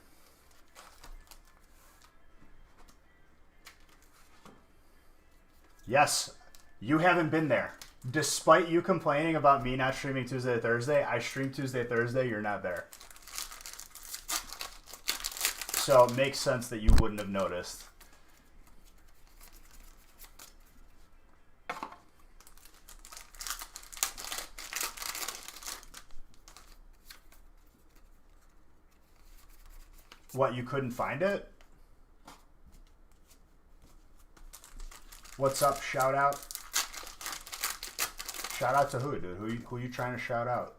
Yes, you haven't been there. Despite you complaining about me not streaming Tuesday to Thursday, I stream Tuesday to Thursday, you're not there. So it makes sense that you wouldn't have noticed. What, you couldn't find it? What's up, shout out? Shout out to who, dude? Who you trying to shout out?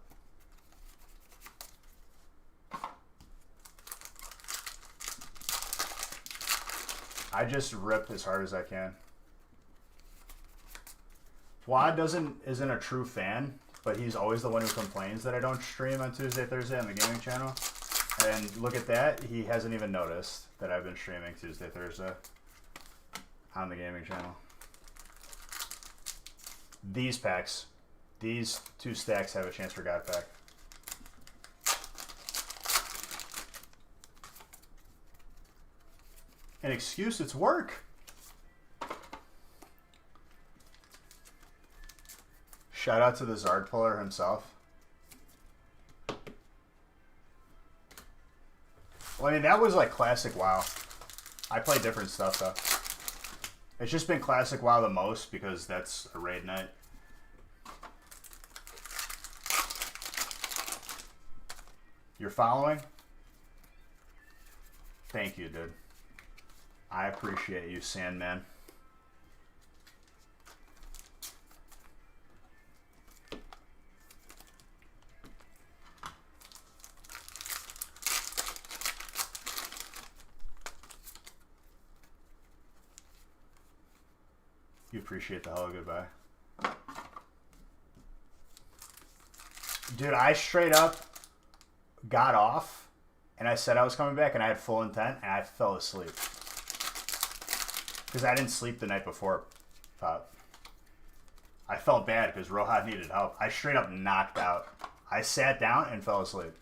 I just rip as hard as I can. Wad isn't a true fan, but he's always the one who complains that I don't stream on Tuesday, Thursday on the gaming channel. And look at that, he hasn't even noticed that I've been streaming Tuesday, Thursday on the gaming channel. These packs, these 2 stacks have a chance for God Pack. An excuse, it's work. Shout out to the Zard puller himself. Well, I mean, that was like classic WoW. I play different stuff though. It's just been classic WoW the most because that's a raid night. You're following? Thank you, dude. I appreciate you, Sandman. You appreciate the hello goodbye. Dude, I straight up got off and I said I was coming back and I had full intent and I fell asleep. Because I didn't sleep the night before, Pop. I felt bad because Rohan needed help. I straight up knocked out. I sat down and fell asleep.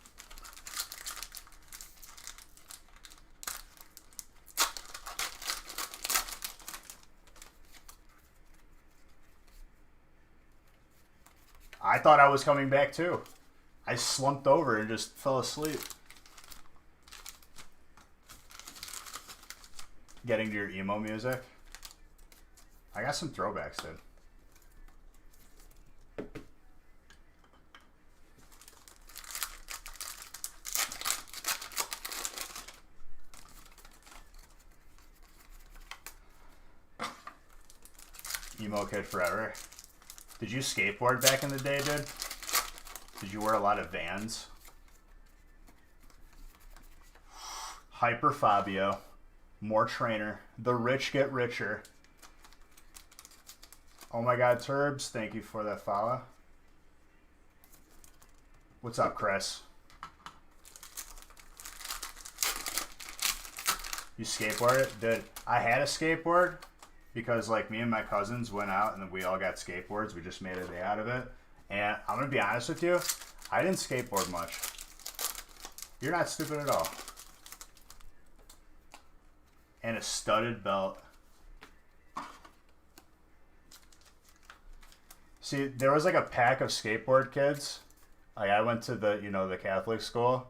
I thought I was coming back too. I slumped over and just fell asleep. Getting to your emo music. I got some throwbacks, dude. Emo kid forever. Did you skateboard back in the day, dude? Did you wear a lot of Vans? Hyper Fabio. More trainer. The rich get richer. Oh my god, Turbs. Thank you for that follow. What's up, Chris? You skateboard it? Dude, I had a skateboard. Because, like, me and my cousins went out and we all got skateboards. We just made a day out of it. And I'm going to be honest with you. I didn't skateboard much. You're not stupid at all. And a studded belt. See, there was, like, a pack of skateboard kids. Like, I went to the, you know, the Catholic school.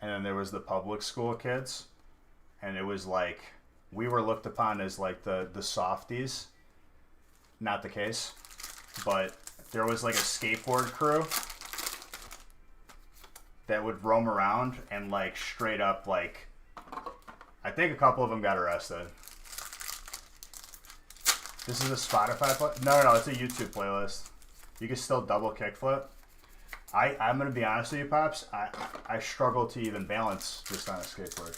And then there was the public school kids. And it was, like... We were looked upon as like the softies. Not the case. But there was like a skateboard crew that would roam around and like straight up like... I think a couple of them got arrested. This is a Spotify play? No, it's a YouTube playlist. You can still double kickflip. I'm going to be honest with you, Pops. I struggle to even balance just on a skateboard.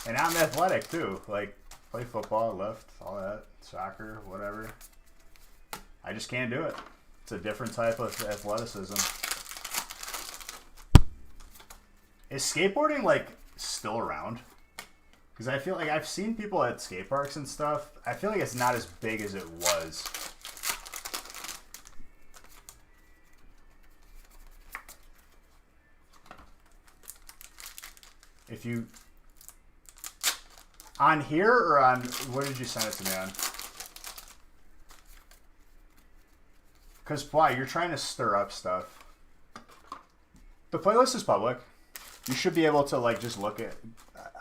And I'm athletic, too. Like, play football, lift, all that. Soccer, whatever. I just can't do it. It's a different type of athleticism. Is skateboarding, like, still around? Because I feel like I've seen people at skate parks and stuff. I feel like it's not as big as it was. If you... On here or on... What did you send it to me on? Because, why? You're trying to stir up stuff. The playlist is public. You should be able to, like, just look at...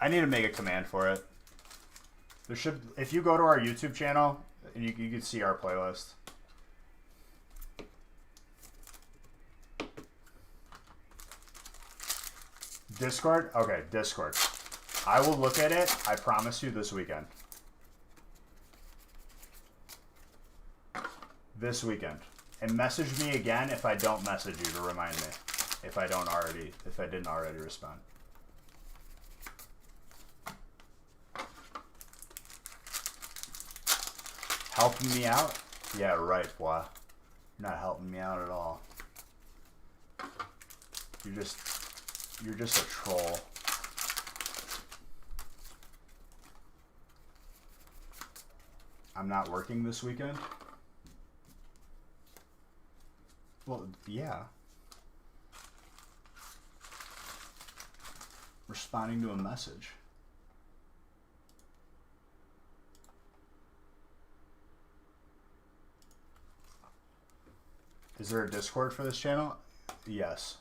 I need to make a command for it. There should... If you go to our YouTube channel, you can see our playlist. Discord? Okay, Discord. I will look at it, I promise you, this weekend. This weekend. And message me again if I don't message you to remind me. If I didn't already respond. Helping me out? Yeah, right, boy. You're not helping me out at all. You're just a troll. I'm not working this weekend? Well, yeah. Responding to a message. Is there a Discord for this channel? Yes.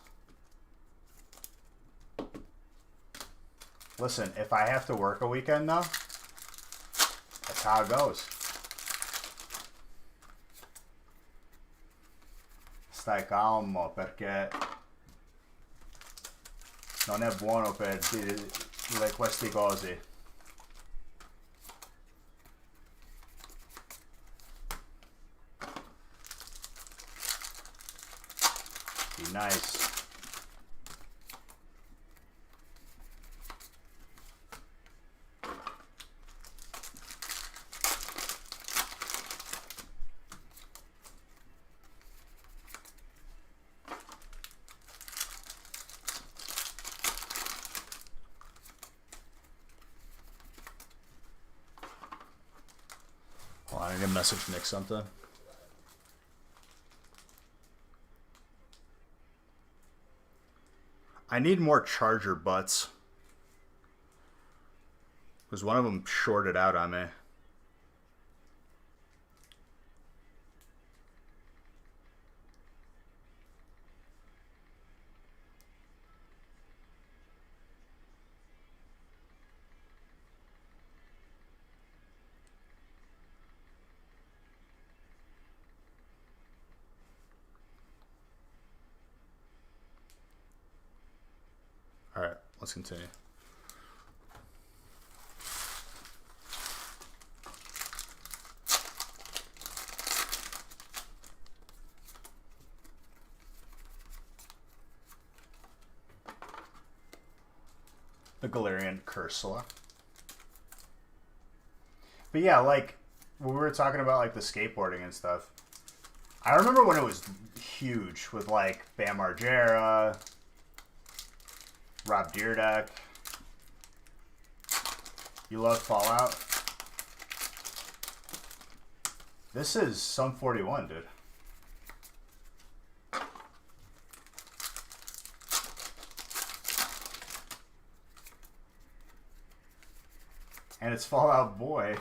Listen, if I have to work a weekend though, that's how it goes. Stai calmo perché non è buono per dire queste cose. Be nice. Hold on, I need to message Nick something. I need more charger butts. Because one of them shorted out on me. Alright, let's continue. The Galarian Cursula. But yeah, like, when we were talking about, like, the skateboarding and stuff, I remember when it was huge with, like, Bam Margera, Rob Dyrdek. You love Fallout? This is Sum 41, dude. And it's Fallout Boy.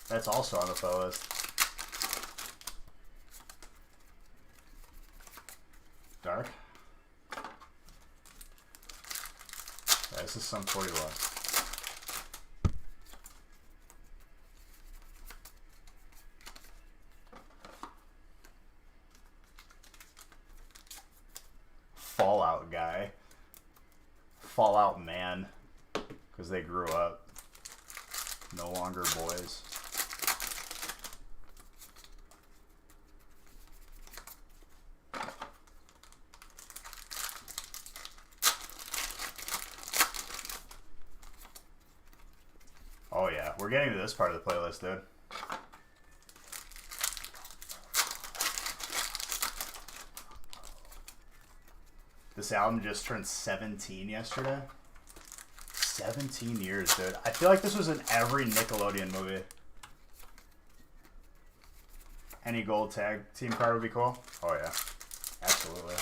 That's also on the playlist. Dark. Yeah, this is Sum 41. Fallout guy. Fallout man. Because they grew up. No longer boys. Oh yeah, we're getting to this part of the playlist, dude. This album just turned 17 yesterday. 17 years, dude. I feel like this was in every Nickelodeon movie. Any gold tag team card would be cool. Oh yeah, absolutely.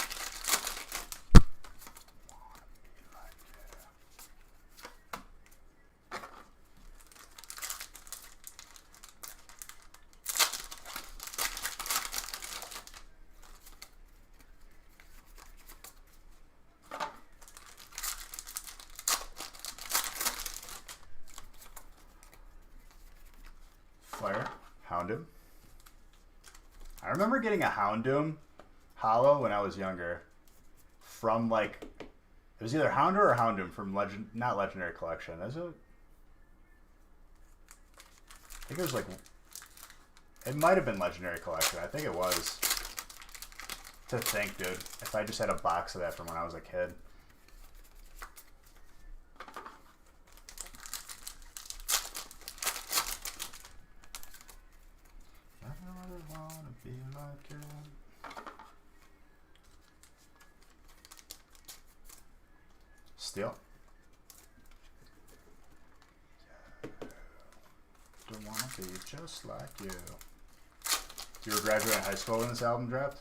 Flare, Houndoom. I remember getting a Houndoom hollow when I was younger. From like, it was either Houndour or Houndoom from not Legendary Collection. Is it? I think it was like, it might have been Legendary Collection. I think it was. To think, dude, if I just had a box of that from when I was a kid. Still. Don't wanna be just like you. You were graduating high school when this album dropped?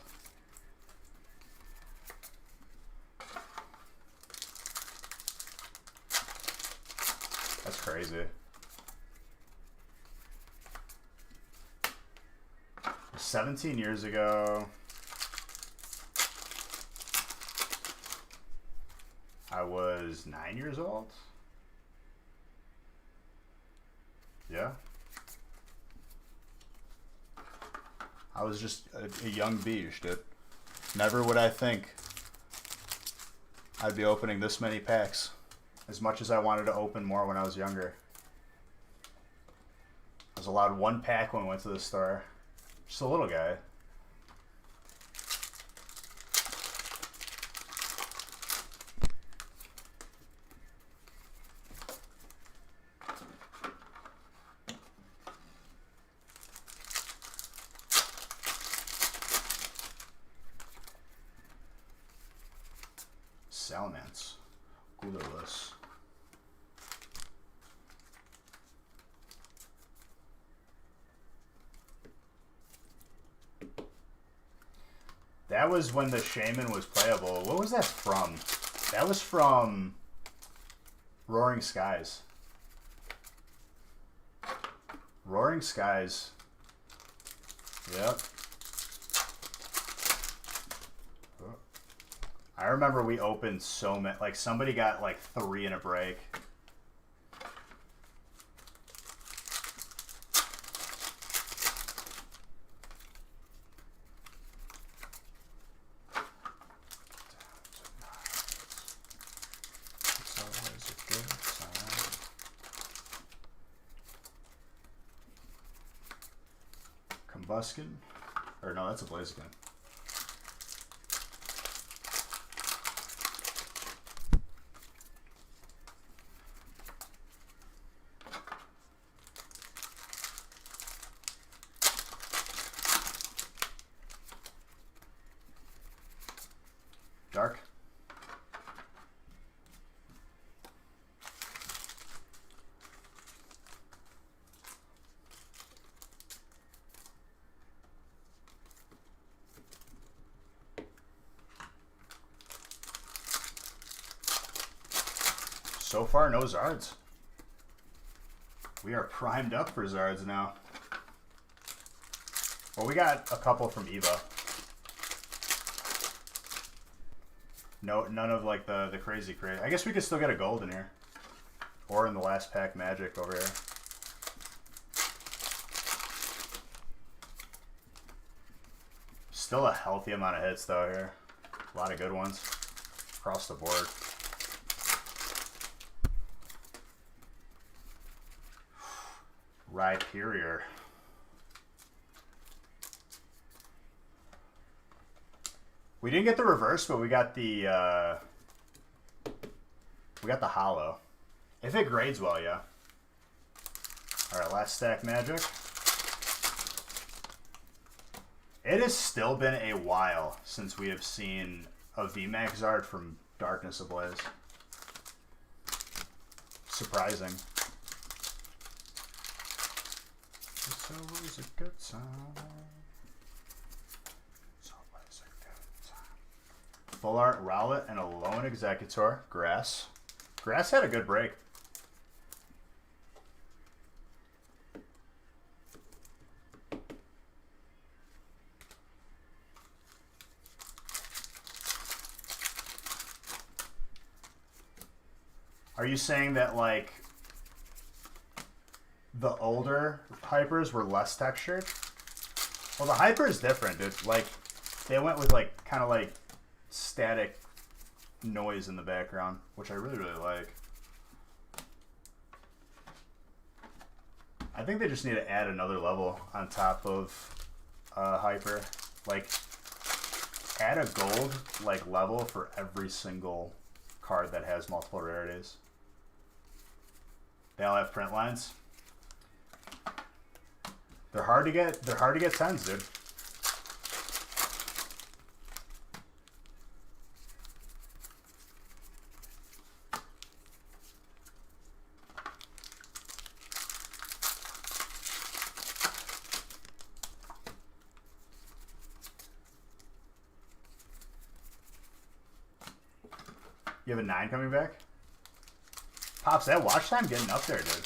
That's crazy. 17 years ago, I was 9 years old. Yeah. I was just a young beige, dude. Never would I think I'd be opening this many packs. As much as I wanted to open more when I was younger. I was allowed one pack when we went to the store. Just a little guy. Salamence. Gulewis. That was when the Shaman was playable. What was that from? That was from Roaring Skies. Roaring Skies. Yep. I remember we opened so many. Like, somebody got like 3 in a break. Combuskin? Or no, that's a Blaziken. Dark. So far, no Zards. We are primed up for Zards now. Well, we got a couple from Eva. No, none of like the crazy. I guess we could still get a gold in here. Or in the last pack magic over here. Still a healthy amount of hits though here. A lot of good ones across the board. Rhyperior. We didn't get the reverse, but we got the hollow. If it grades well, yeah. Alright, last stack magic. It has still been a while since we have seen a VMAX Zard from Darkness Ablaze. Surprising. It's always a good time. It's always a good time. Full Art Rowlet and a Lone Executor. Grass. Grass had a good break. Are you saying that, like, the older hypers were less textured? Well, the hyper is different, dude. Like, they went with, like, kind of, like, static noise in the background, which I really, really like. I think they just need to add another level on top of hyper. Like, add a gold, like, level for every single card that has multiple rarities. They all have print lines. They're hard to get. They're hard to get 10s, dude. You have a 9 coming back? Pops, that watch time getting up there, dude.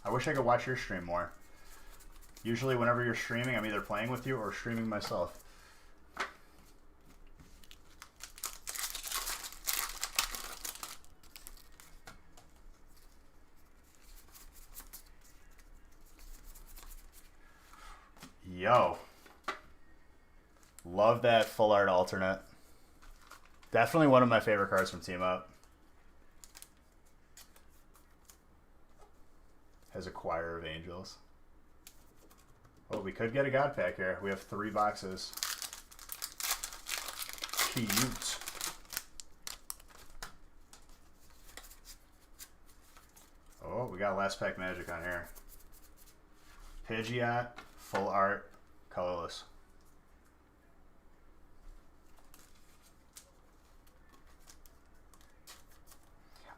I wish I could watch your stream more. Usually whenever you're streaming, I'm either playing with you or streaming myself. Yo. Love that full art alternate. Definitely one of my favorite cards from Team Up. Has a Choir of Angels. Oh, we could get a God Pack here. We have 3 boxes. Cute. Oh, we got last pack magic on here. Pidgeot, full art, colorless.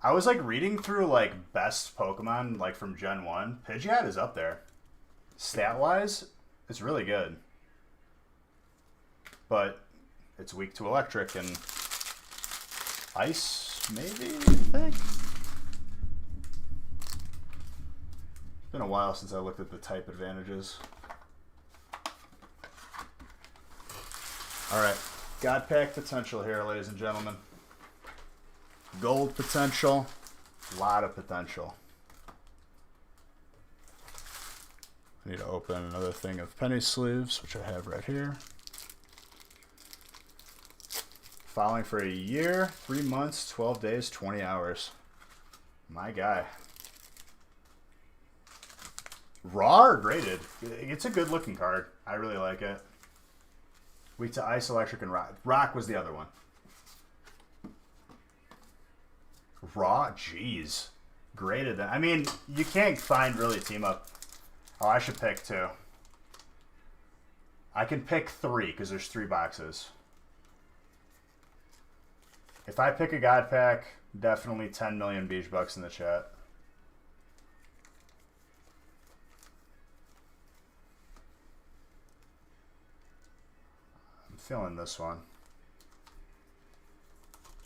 I was like reading through like best Pokemon like from Gen 1. Pidgeot is up there. Stat wise, it's really good. but it's weak to electric and ice, maybe, I think? It's been a while since I looked at the type advantages. Alright, God Pack potential here, ladies and gentlemen. Gold potential, a lot of potential. I need to open another thing of penny sleeves, which I have right here. Following for a year, 3 months, 12 days, 20 hours. My guy. Raw or graded? It's a good looking card. I really like it. Weak to ice, electric, and rock. Rock was the other one. Raw? Jeez. Graded. I mean, you can't find really a team up. Oh, I should pick 2. I can pick 3 because there's 3 boxes. If I pick a God Pack, definitely 10 million beach bucks in the chat. I'm feeling this one.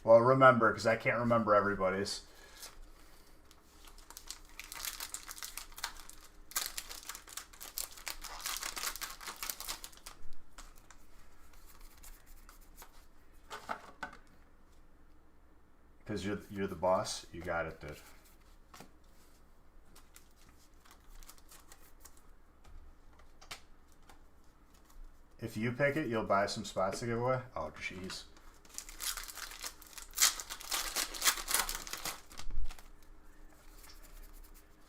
Well, remember, because I can't remember everybody's. Because you're the boss. You got it, dude. If you pick it, you'll buy some spots to give away. Oh, jeez.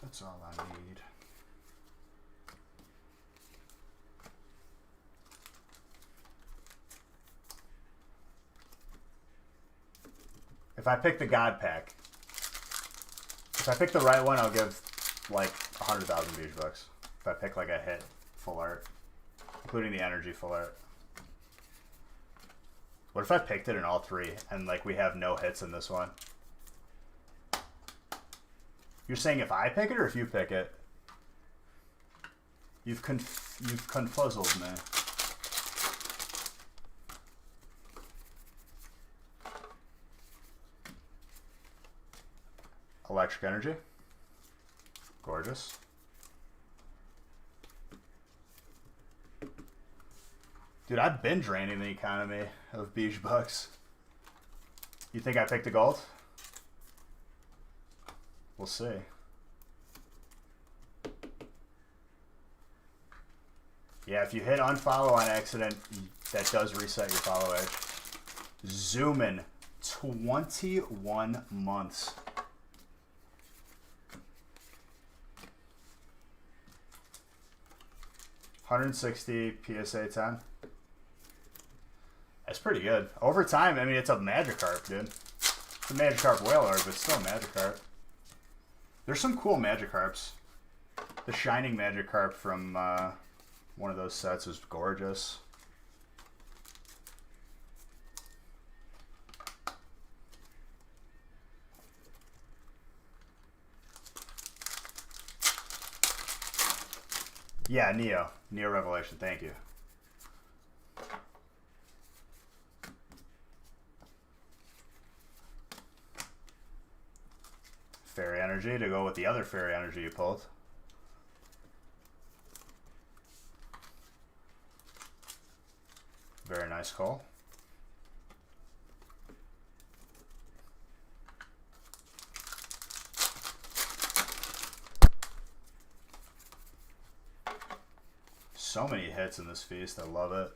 That's all I need. If I pick the God Pack, if I pick the right one, I'll give like 100,000 beach bucks. If I pick like a hit full art, including the energy full art. What if I picked it in all 3 and like we have no hits in this one? You're saying if I pick it or if you pick it? You've confuzzled me. Electric energy. Gorgeous. Dude, I've been draining the economy of beach bucks. You think I picked a gold? We'll see. Yeah, if you hit unfollow on accident, that does reset your follow edge. Zoom in. 21 months. $160 PSA 10. That's pretty good. Over time, I mean, it's a Magikarp, dude. It's a Magikarp Whaler, but still a Magikarp. There's some cool Magikarps. The Shining Magikarp from one of those sets was gorgeous. Yeah, Neo. Neo Revelation, thank you. Fairy Energy to go with the other Fairy Energy you pulled. Very nice call. So many hits in this feast, I love it.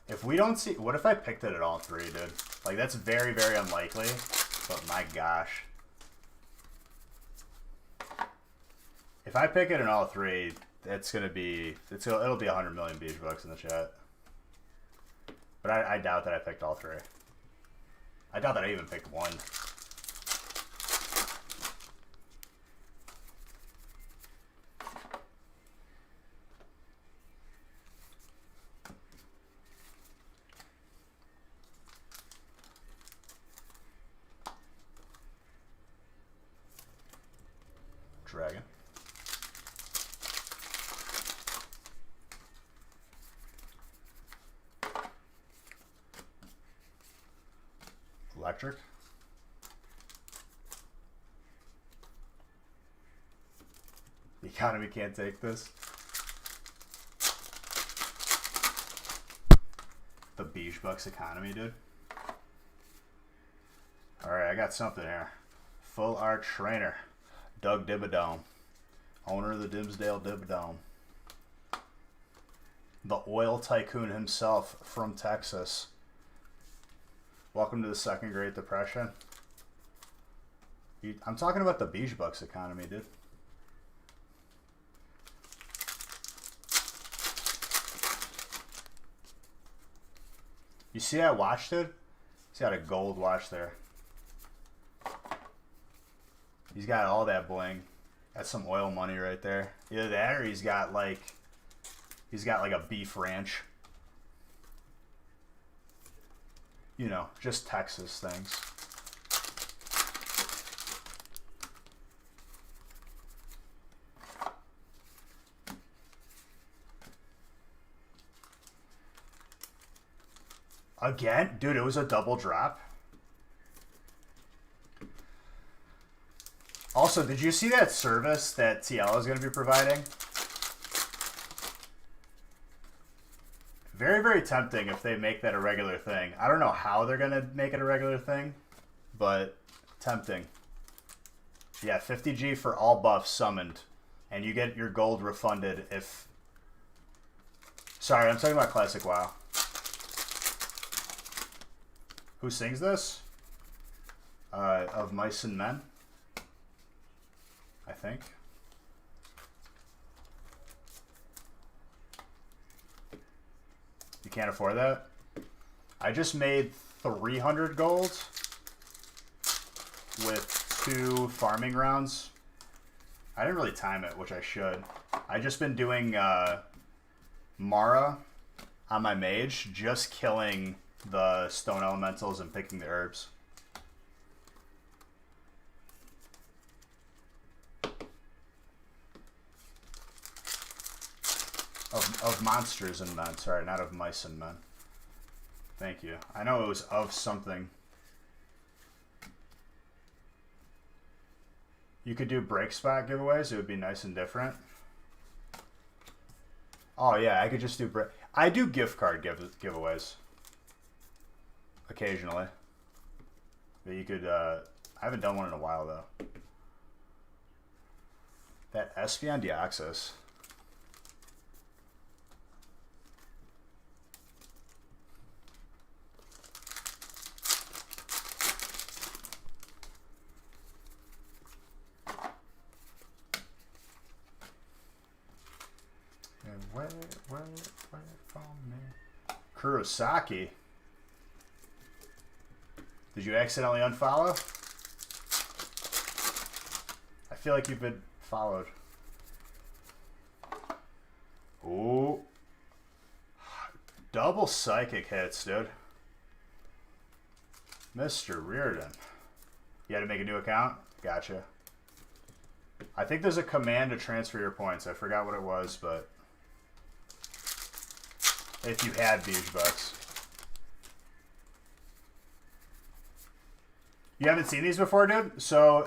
If we don't see, what if I picked it at all 3, dude? Like, that's very, very unlikely, but my gosh. If I pick it in all 3, it's gonna be, it'll be 100 million beach bucks in the chat. But I doubt that I picked all 3. I doubt that I even picked 1. dragon. Electric. The economy can't take this. The Beige Bucks economy, dude. Alright, I got something here. Full art trainer. Doug Dibadome. Owner of the Dimsdale Dibadome. The oil tycoon himself from Texas. Welcome to the Second Great Depression. I'm talking about the Beige Bucks economy, dude. You see that watch, dude? He's got a gold watch there. He's got all that bling. That's some oil money right there. Either that or he's got like a beef ranch. You know, just Texas things. Again? Dude, it was a double drop. Also, did you see that service that TL is going to be providing? Very, very tempting if they make that a regular thing. I don't know how they're going to make it a regular thing, but tempting. Yeah, 50G for all buffs summoned. And you get your gold refunded if... Sorry, I'm talking about Classic WoW. Who sings this? Of Mice and Men, I think. You can't afford that? I just made 300 gold with 2 farming rounds. I didn't really time it, which I should. I just been doing Mara on my mage, just killing the stone elementals and picking the herbs. Of monsters and men, sorry, not of mice and men. Thank you. I know it was of something. You could do break spot giveaways, it would be nice and different. Oh yeah, I could just do break. I do gift card giveaways. Occasionally. But you could, I haven't done one in a while though. That Espeon Deoxys. Wait from me. Kurosaki. Did you accidentally unfollow? I feel like you've been followed. Ooh. Double psychic hits, dude. Mr. Reardon. You had to make a new account? Gotcha. I think there's a command to transfer your points. I forgot what it was, but... if you had Beige Bucks. You haven't seen these before, dude? So,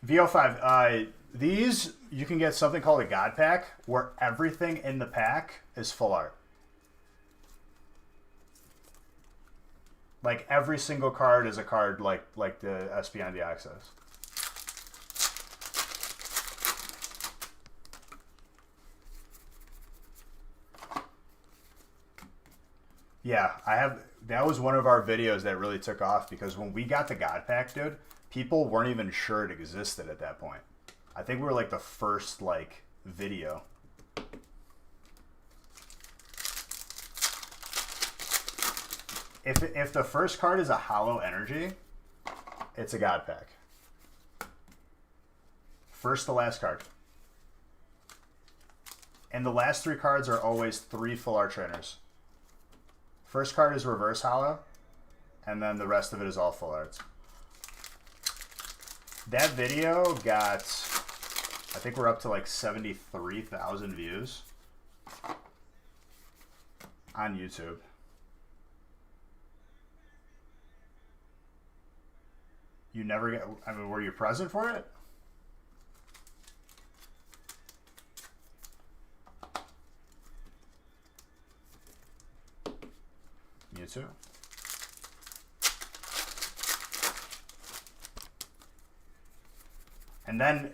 VO5, these, you can get something called a God Pack, where everything in the pack is full art. Like, every single card is a card like the Espeon Deoxys. Yeah, that was one of our videos that really took off because when we got the God Pack, dude, people weren't even sure it existed at that point. I think we were like the first like video. If the first card is a hollow energy, it's a God Pack. First to last card. And the last 3 cards are always 3 full art trainers. First card is reverse hollow, and then the rest of it is all full arts. That video got I think we're up to like 73,000 views on YouTube. You never get, I mean, were you present for it? You too. And then,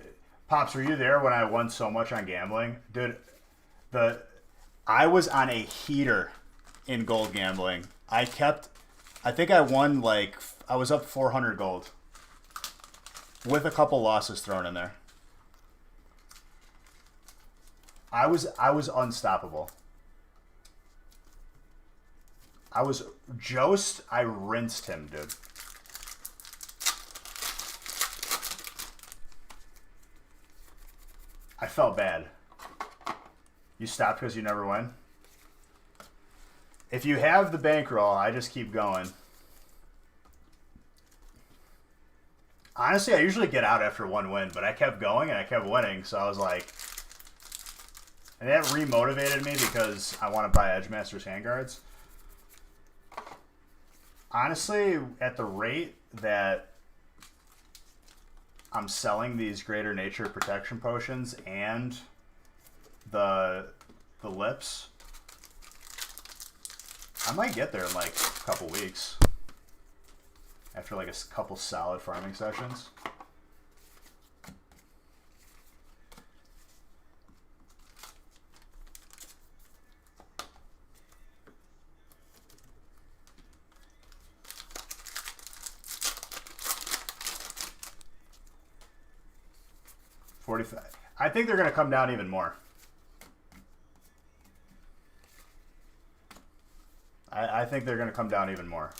Pops, were you there when I won so much on gambling? Dude, I was on a heater in gold gambling. I think I won like, I was up 400 gold. With a couple losses thrown in there. I was unstoppable. Jost, I rinsed him, dude. I felt bad. You stopped because you never win? If you have the bankroll, I just keep going. Honestly, I usually get out after one win, but I kept going and I kept winning, so I was like... And that remotivated me because I want to buy Edgemasters handguards. Honestly, at the rate that I'm selling these Greater Nature Protection Potions and the lips, I might get there in like a couple weeks. After like a couple solid farming sessions. $45. I think they're going to come down even more. I think they're going to come down even more.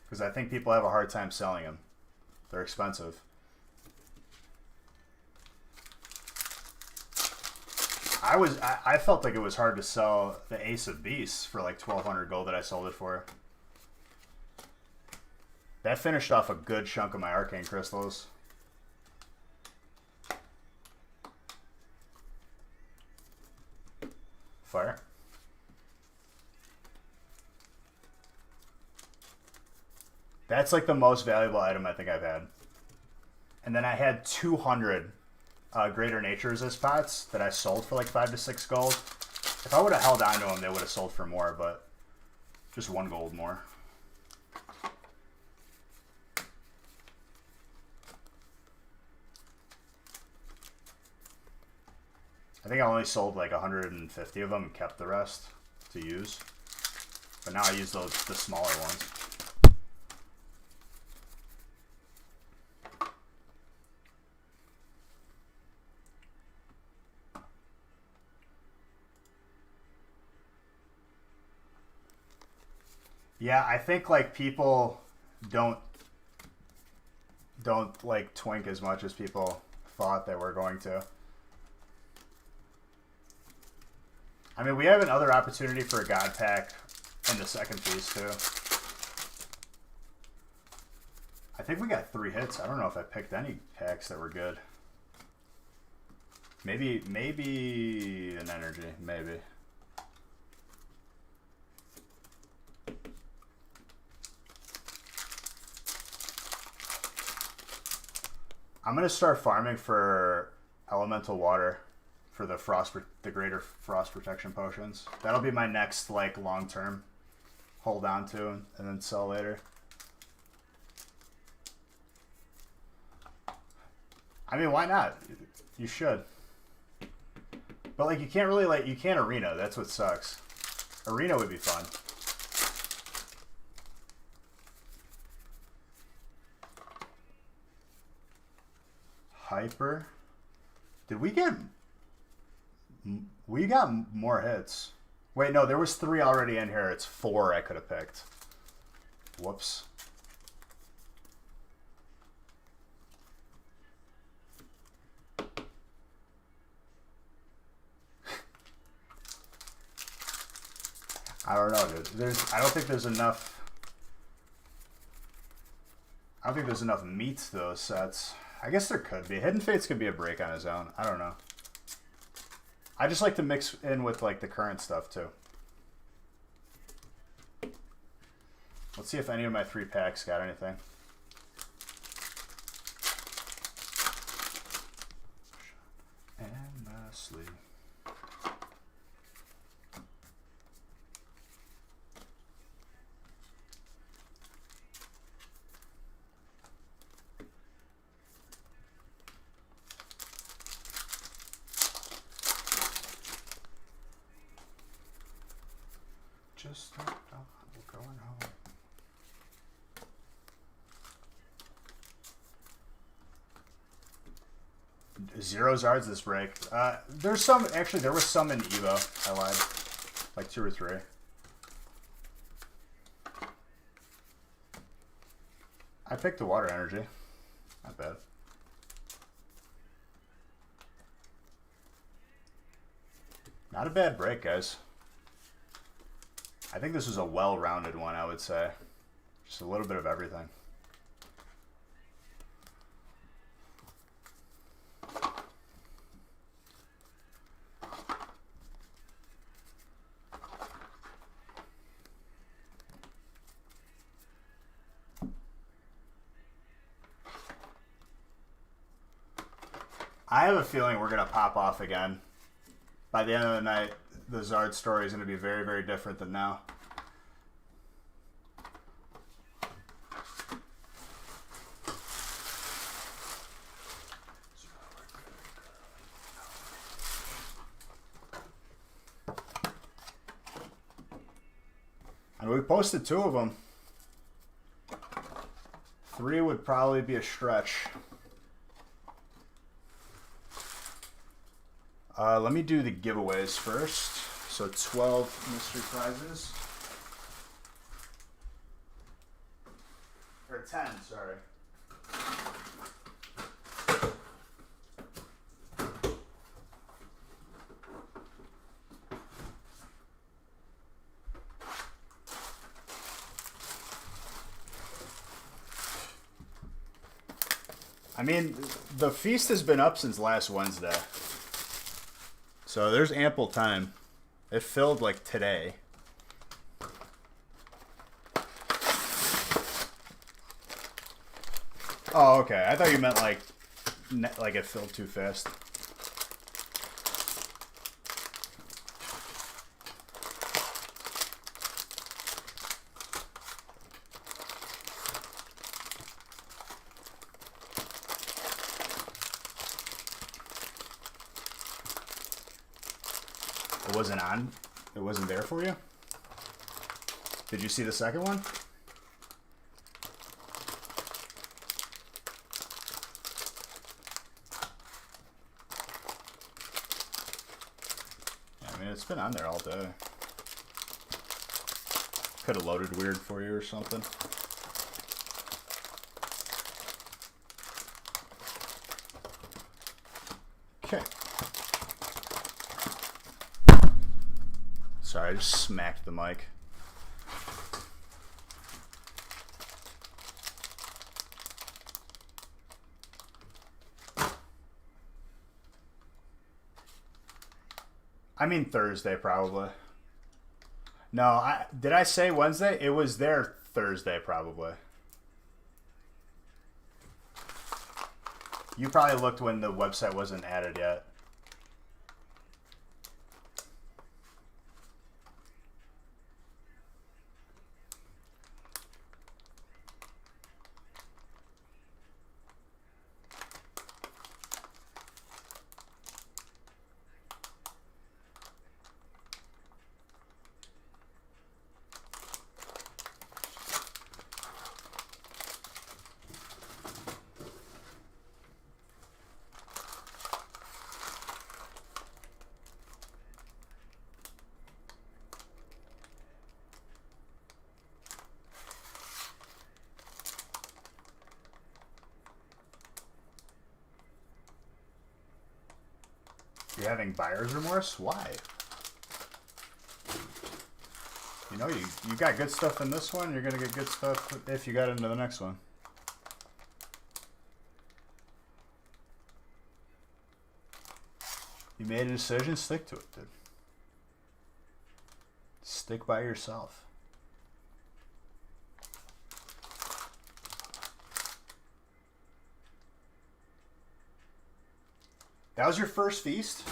Because I think people have a hard time selling them. They're expensive. I felt like it was hard to sell the Ace of Beasts for like 1,200 gold that I sold it for. That finished off a good chunk of my arcane crystals. Fire. That's like the most valuable item I think I've had. And then I had 200 Greater Natures as pots that I sold for like 5 to 6 gold. If I would have held on to them, they would have sold for more, but just 1 gold more. I think I only sold like 150 of them and kept the rest to use. But now I use the smaller ones. Yeah, I think like people don't like twink as much as people thought they were going to. I mean, we have another opportunity for a God Pack in the second piece, too. I think we got 3 hits. I don't know if I picked any packs that were good. Maybe an energy. Maybe. I'm going to start farming for elemental water. For the greater frost protection potions. That'll be my next like long term hold on to and then sell later. I mean, why not? You should. But like you can't really you can't arena, that's what sucks. Arena would be fun. Hyper. Did we get... We got more hits. Wait, no, there was 3 already in here. It's 4 I could have picked. Whoops. I don't know, dude. I don't think there's enough... I don't think there's enough meat to those sets. I guess there could be. Hidden Fates could be a break on his own. I don't know. I just like to mix in with like the current stuff too. Let's see if any of my 3 packs got anything. Endlessly. Just we're going home. Zero Zards this break. There's some, actually there was some in Evo. I lied. Like 2 or 3. I picked the water energy. Not bad. Not a bad break, guys. I think this was a well-rounded one, I would say. Just a little bit of everything. I have a feeling we're going to pop off again. By the end of the night, the Zard story is going to be very, very different than now. And we posted 2 of them. 3 would probably be a stretch. Let me do the giveaways first. So 12 mystery prizes. Or 10, sorry. I mean, the feast has been up since last Wednesday. So there's ample time. It filled like today. Oh, okay. I thought you meant like it filled too fast. It wasn't on? It wasn't there for you? Did you see the second one? Yeah, I mean, it's been on there all day. Could have loaded weird for you or something. Okay. Sorry, I just smacked the mic. I mean Thursday, probably. No, did I say Wednesday? It was there Thursday, probably. You probably looked when the website wasn't added yet. You're having buyer's remorse? Why? You know, you got good stuff in this one. You're going to get good stuff if you got into the next one. You made a decision, stick to it, dude. Stick by yourself. That was your first feast?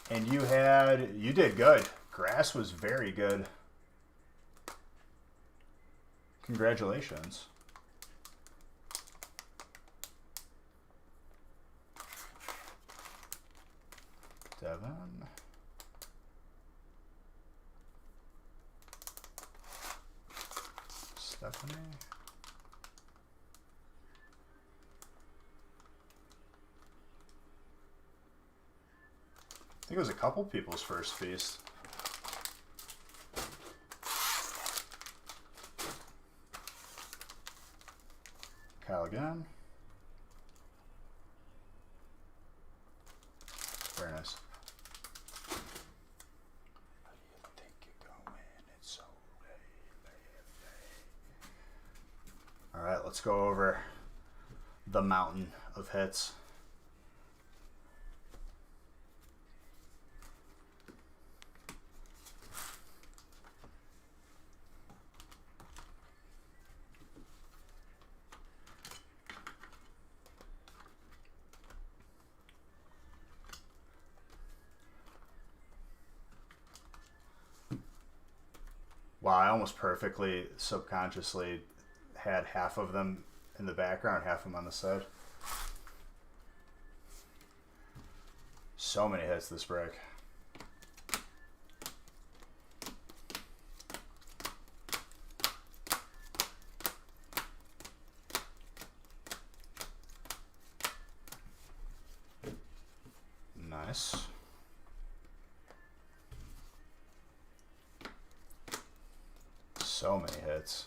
And you did good. Grass was very good. Congratulations. Devin. Stephanie. I think it was a couple people's first feast. Kyle again. Very nice. How do you think you're going? It's so late. All right, let's go over the mountain of hits. Wow, I almost perfectly subconsciously had half of them in the background, half of them on the side. So many hits this break. Nice. So many hits.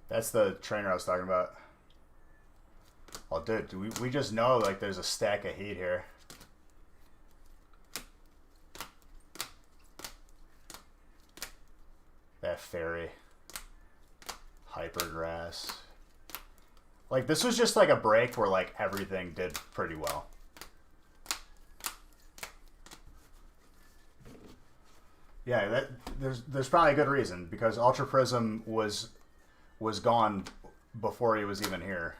That's the trainer I was talking about. Oh, dude, we just know like there's a stack of heat here. That fairy. Hypergrass. Like, this was just like a break where like everything did pretty well. Yeah, there's probably a good reason, because Ultra Prism was gone before he was even here.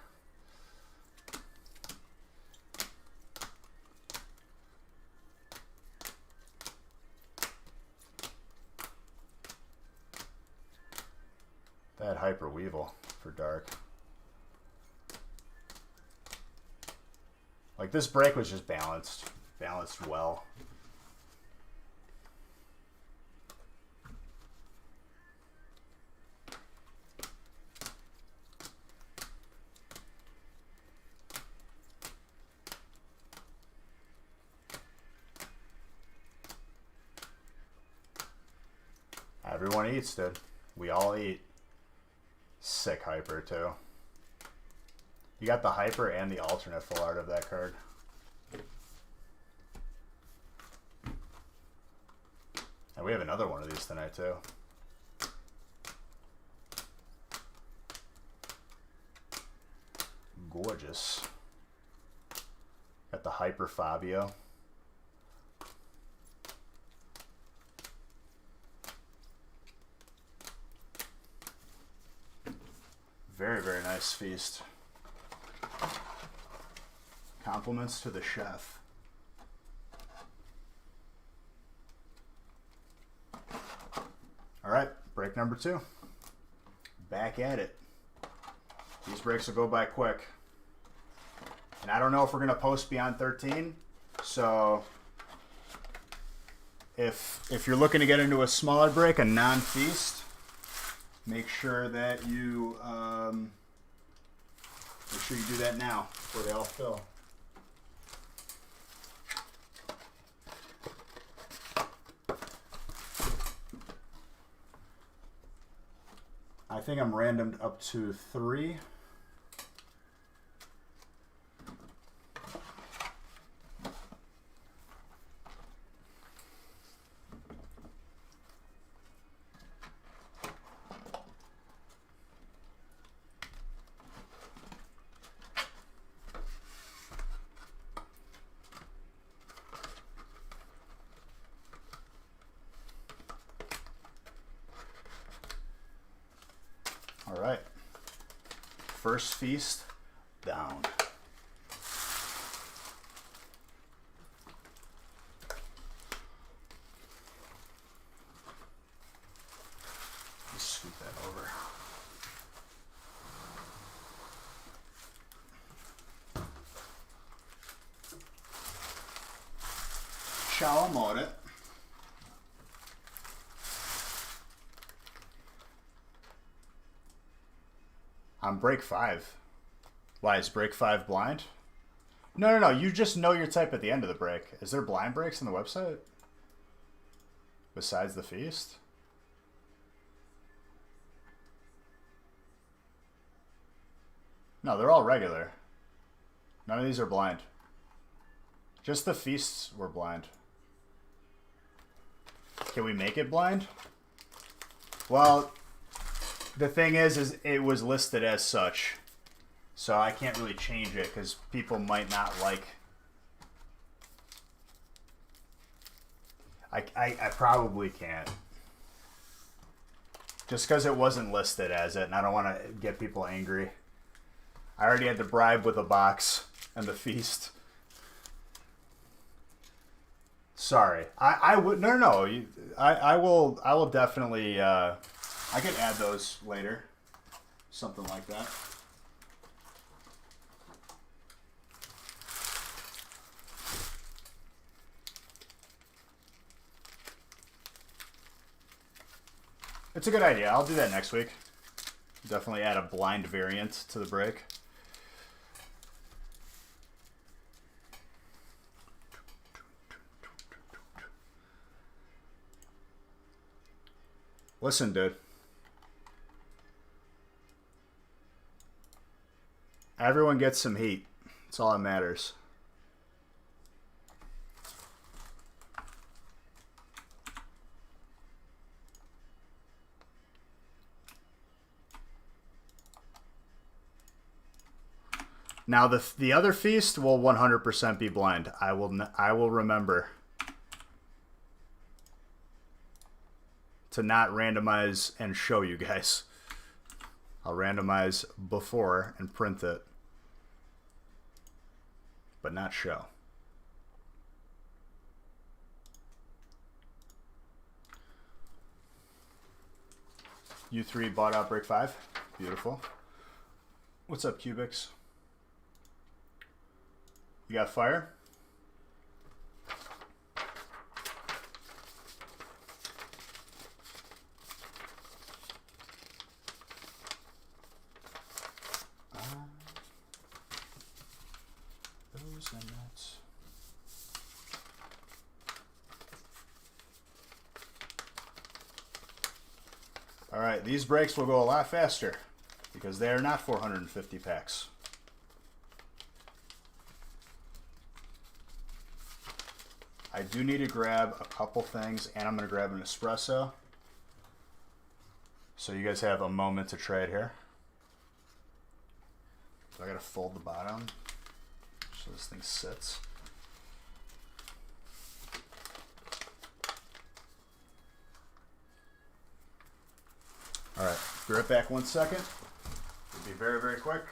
That Hyper Weevil for dark. Like, this break was just balanced well. Everyone eats, dude. We all eat. Sick Hyper, too. You got the Hyper and the alternate full art of that card. And we have another one of these tonight, too. Gorgeous. Got the Hyper Fabio. Very, very nice feast. Compliments to the chef. All right, break number 2. Back at it. These breaks will go by quick. And I don't know if we're going to post beyond 13, so if you're looking to get into a smaller break, a non-feast, make sure that you do that now before they all fill. I I think I'm randomed up to 3. All right. First feast down. Let's scoot that over. Ciao amore. On break 5. Why, is break 5 blind? No. You just know your type at the end of the break. Is there blind breaks on the website? Besides the feast? No, they're all regular. None of these are blind. Just the feasts were blind. Can we make it blind? Well, the thing is it was listed as such. So I can't really change it because people might not like... I probably can't. Just because it wasn't listed as it, and I don't want to get people angry. I already had to bribe with a box and the feast. Sorry. I would... No. I will definitely... I could add those later. Something like that. It's a good idea. I'll do that next week. Definitely add a blind variant to the break. Listen, dude. Everyone gets some heat. That's all that matters. Now the other feast will 100% be blind. I will remember to not randomize and show you guys. I'll randomize before and print it, but not show. You 3 bought out break 5. Beautiful. What's up, Cubics? You got fire? Those and nuts. All right, these breaks will go a lot faster because they are not 450 packs. I do need to grab a couple things, and I'm going to grab an espresso. So you guys have a moment to trade here. So I got to fold the bottom so this thing sits. All right, be right back 1 second. It'll be very, very quick.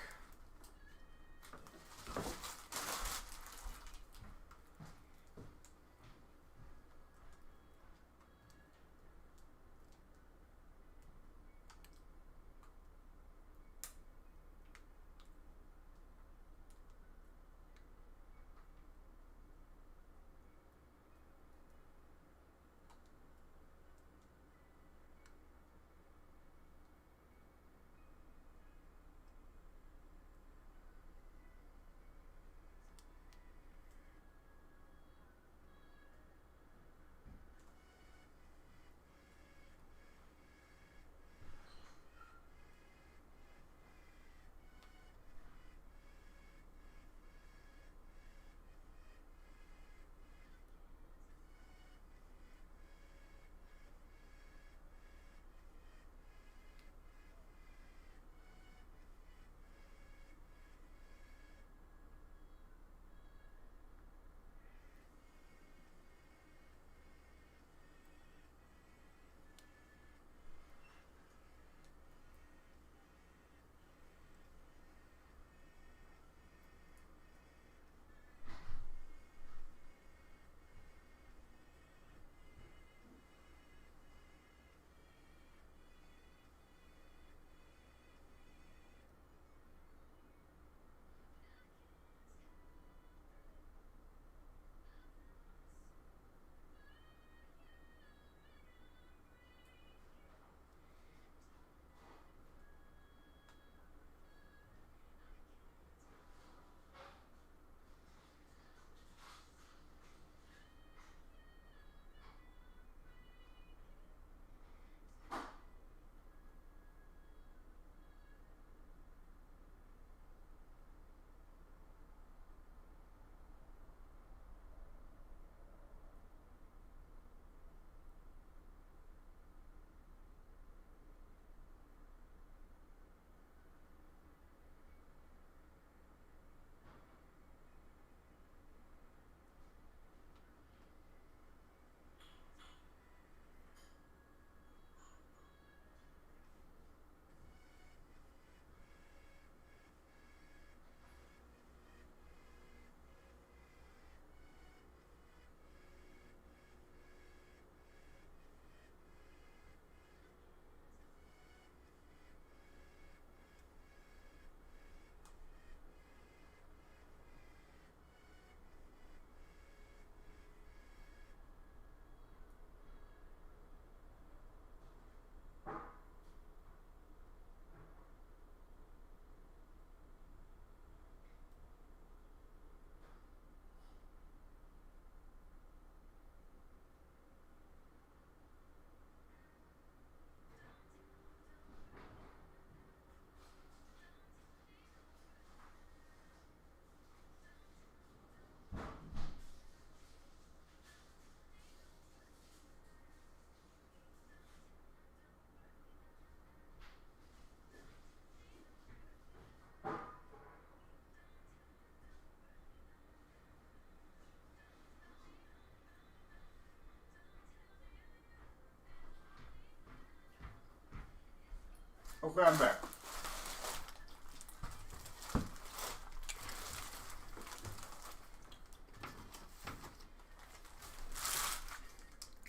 Okay, I'm back.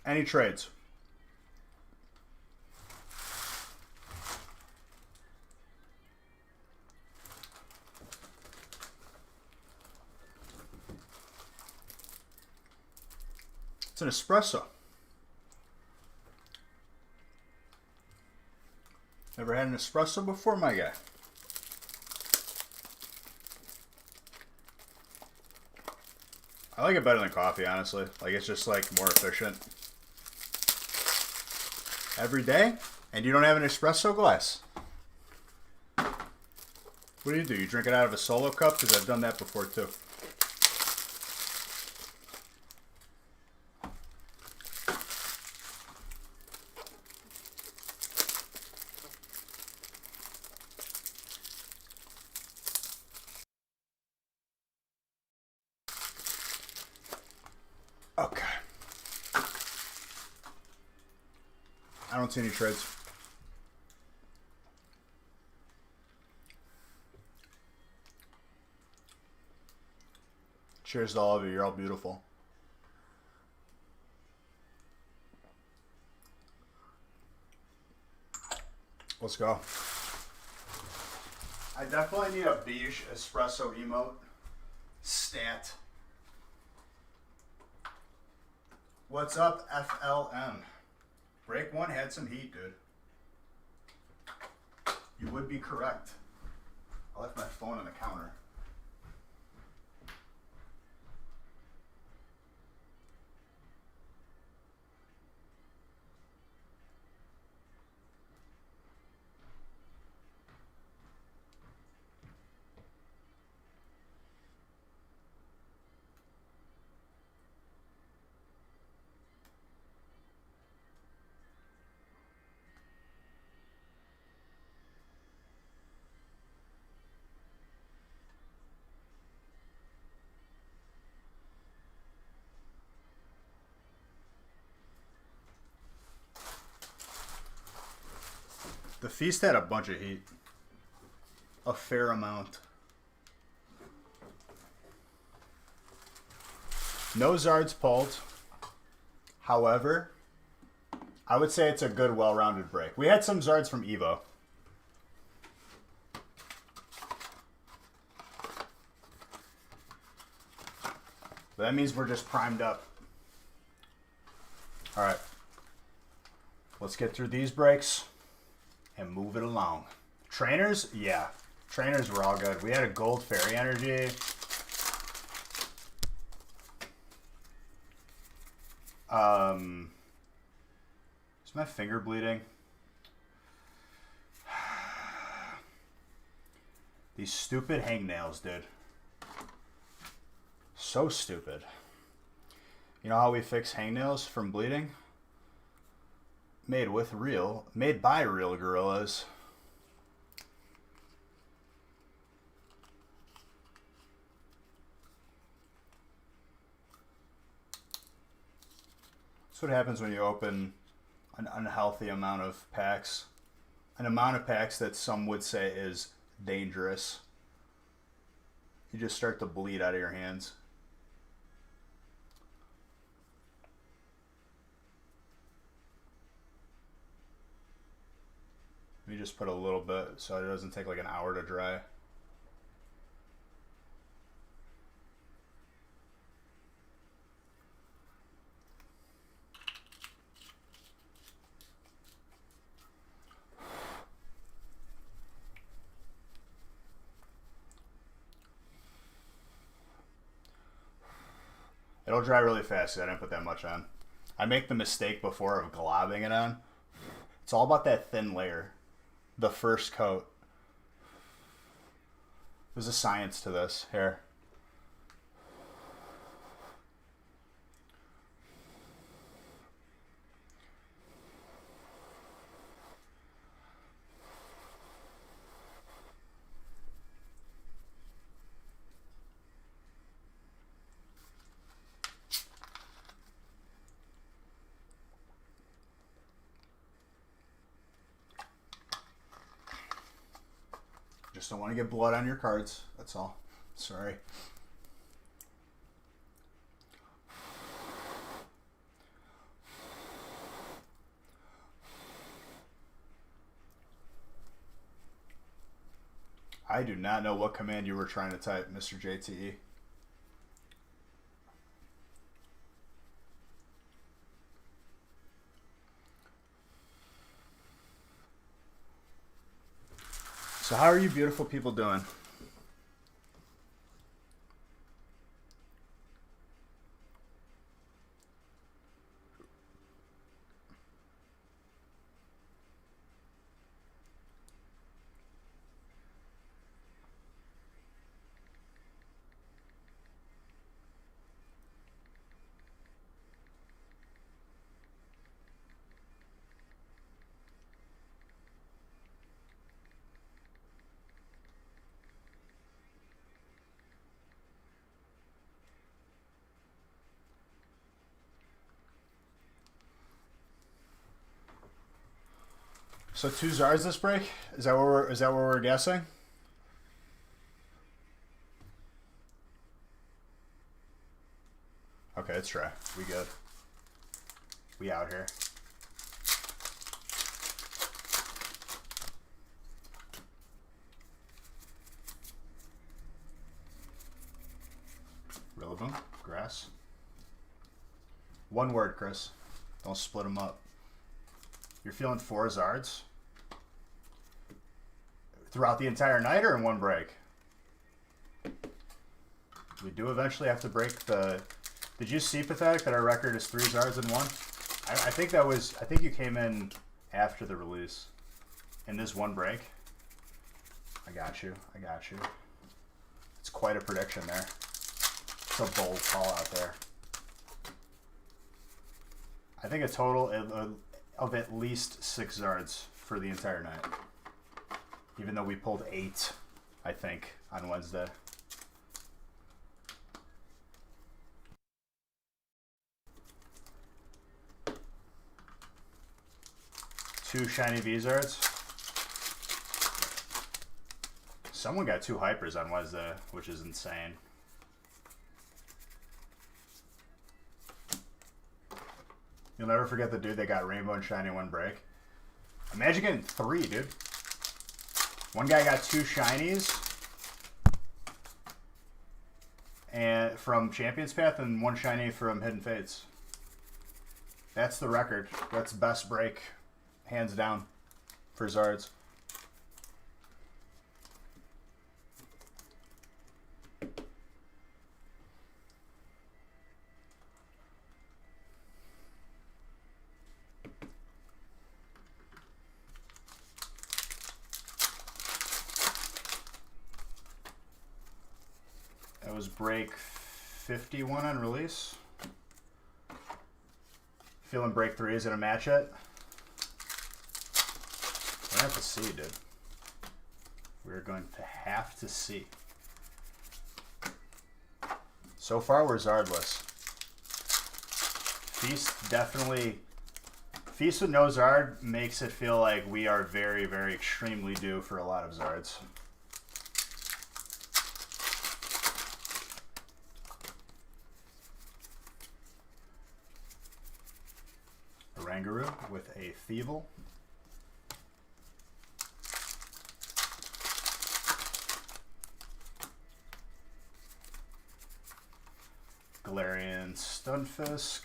Any trades? It's an espresso. Never had an espresso before, my guy? I like it better than coffee, honestly. Like, it's just, like, more efficient. Every day? And you don't have an espresso glass? What do? You drink it out of a solo cup? Because I've done that before, too. Okay. I don't see any trades. Cheers to all of you. You're all beautiful. Let's go. I definitely need a beige espresso emote. Stat. What's up, FLM? Break one had some heat, dude. You would be correct. I left my phone on the counter. The feast had a bunch of heat. A fair amount. No Zards pulled. However, I would say it's a good, well-rounded break. We had some Zards from Evo. But that means we're just primed up. All right. Let's get through these breaks and move it along. Trainers? Yeah. Trainers were all good. We had a gold fairy energy. Is my finger bleeding? These stupid hangnails, dude. So stupid. You know how we fix hangnails from bleeding? Made by real gorillas. That's what happens when you open an unhealthy amount of packs. An amount of packs that some would say is dangerous. You just start to bleed out of your hands. Let me just put a little bit so it doesn't take like an hour to dry. It'll dry really fast because I didn't put that much on. I make the mistake before of globbing it on. It's all about that thin layer. The first coat. There's a science to this. Here. Just don't want to get blood on your cards. That's all. Sorry. I do not know what command you were trying to type, Mr. JTE. So how are you beautiful people doing? So 2 Zars this break? Is that what we're guessing? Okay, let's try. We good. We out here. Rillaboom, grass. One word, Chris. Don't split them up. You're feeling 4 Zards? Throughout the entire night or in one break? We do eventually have to break the... Did you see, Pathetic, that our record is 3 Zards in one? I think that was... I think you came in after the release. In this one break. I got you. I got you. It's quite a prediction there. It's a bold call out there. I think a total of at least 6 Zards for the entire night. Even though we pulled 8, I think, on Wednesday. Two shiny V-Zards. Someone got 2 hypers on Wednesday, which is insane. You'll never forget the dude that got rainbow and shiny one break. Imagine getting 3, dude. One guy got 2 shinies and from Champion's Path and 1 shiny from Hidden Fates. That's the record. That's best break, hands down, for Zards. That was break 51 on release. Feeling break 3 is gonna match it. We're gonna have to see, dude. We're going to have to see. So far, we're Zardless. Feast definitely... Feast with no Zard makes it feel like we are very, very extremely due for a lot of Zards. Rangaroo with a Thievel. Galarian Stunfisk.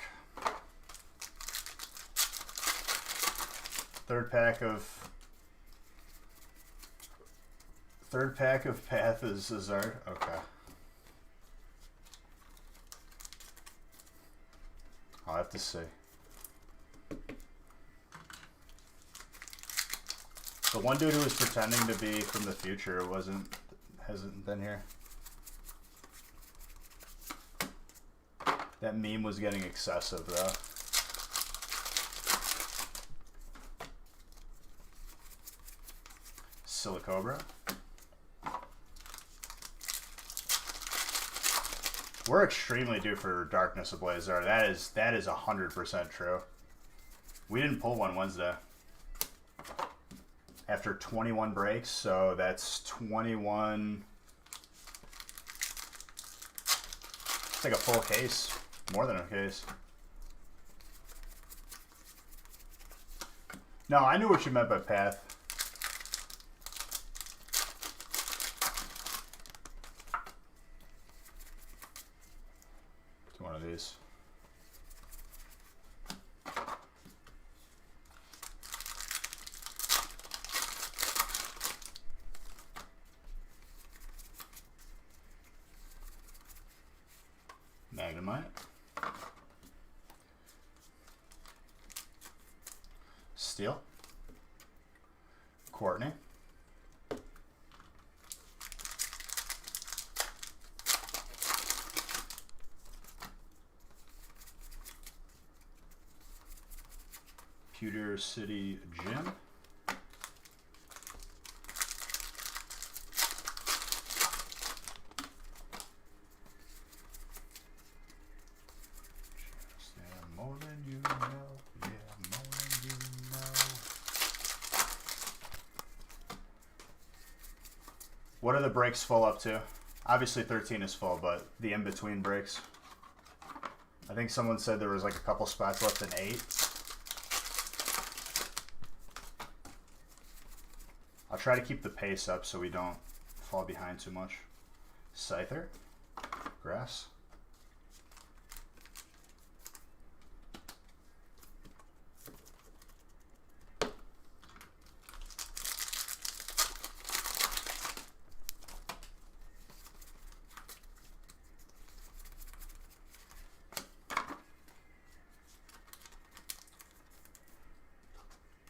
Third pack of Path is Zard. Okay. I'll have to see. The one dude who was pretending to be from the future hasn't been here. That meme was getting excessive though. Silicobra. We're extremely due for Darkness Ablaze. That is 100% true. We didn't pull one Wednesday. after 21 breaks, so that's 21. It's like a full case, more than a case. No, I knew what you meant by path. It's one of these. Magnemite. Steel. Courtney. Pewter City Gym. More than you know, yeah, more than you know. What are the breaks full up to? Obviously 13 is full, but the in-between breaks. I think someone said there was like a couple spots left in 8. I'll try to keep the pace up so we don't fall behind too much. Scyther. Grass.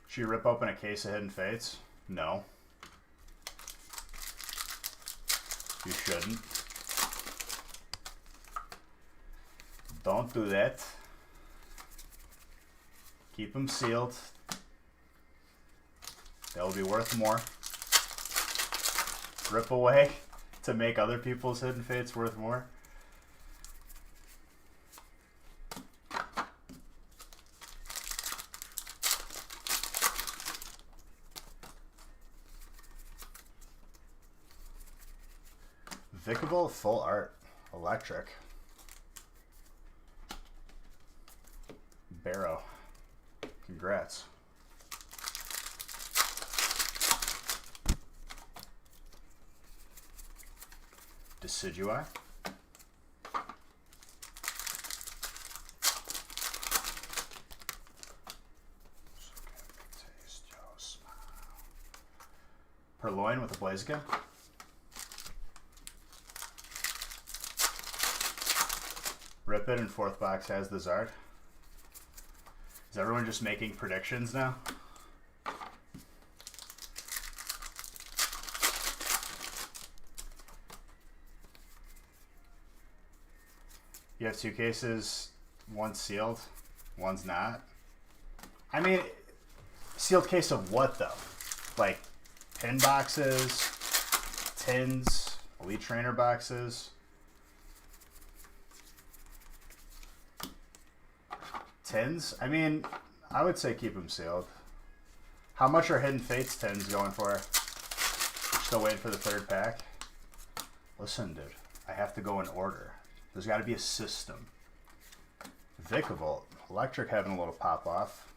Should you rip open a case of Hidden Fates? No. You shouldn't. Don't do that. Keep them sealed. They'll be worth more. Rip away to make other people's Hidden Fates worth more. Vicable Full Art Electric. Barrow. Congrats. Decidui. Purloin with a Blaziken. Rip it, and fourth box has the Zard. Is everyone just making predictions now? You have 2 cases, one's sealed, one's not. I mean, sealed case of what though? Like pin boxes, tins, Elite Trainer boxes. Tins? I mean, I would say keep them sealed. How much are Hidden Fates tins going for? We're still waiting for the 3rd pack. Listen, dude, I have to go in order. There's got to be a system. Vicavolt. Electric having a little pop off.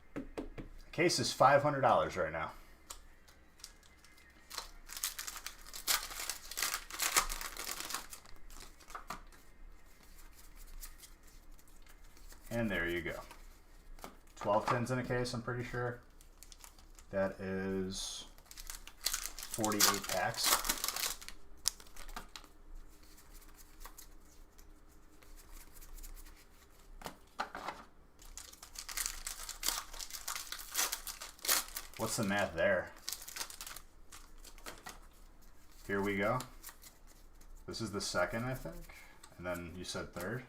The case is $500 right now. And there you go. 12 tins in a case, I'm pretty sure. That is 48 packs. What's the math there? Here we go. This is the 2nd, I think. And then you said 3rd.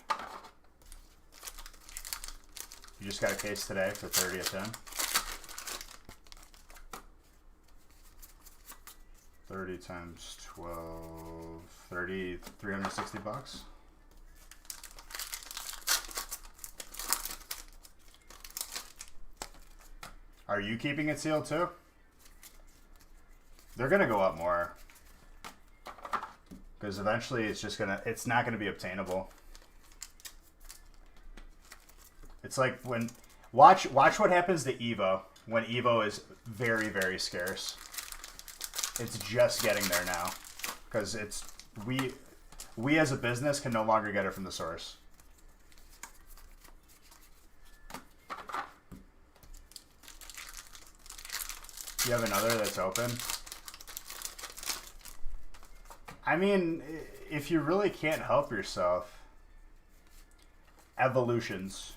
You just got a case today for 30 a 10. 30 times 12, 30, 360 bucks. Are you keeping it sealed too? They're gonna go up more. Because eventually it's not gonna be obtainable. It's like when, watch what happens to Evo when Evo is very, very scarce. It's just getting there now. Because we as a business can no longer get it from the source. You have another that's open? I mean, if you really can't help yourself. Evolutions.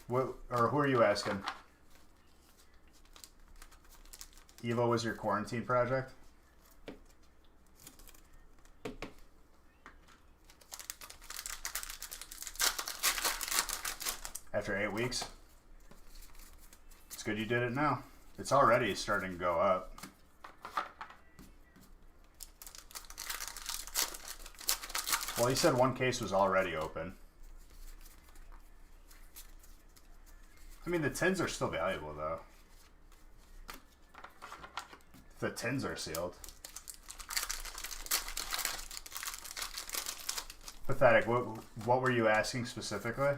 What, or who are you asking? Evo was your quarantine project? After 8 weeks? It's good you did it now. It's already starting to go up. Well, he said one case was already open. I mean, the tins are still valuable, though. The tins are sealed. Pathetic. What were you asking specifically?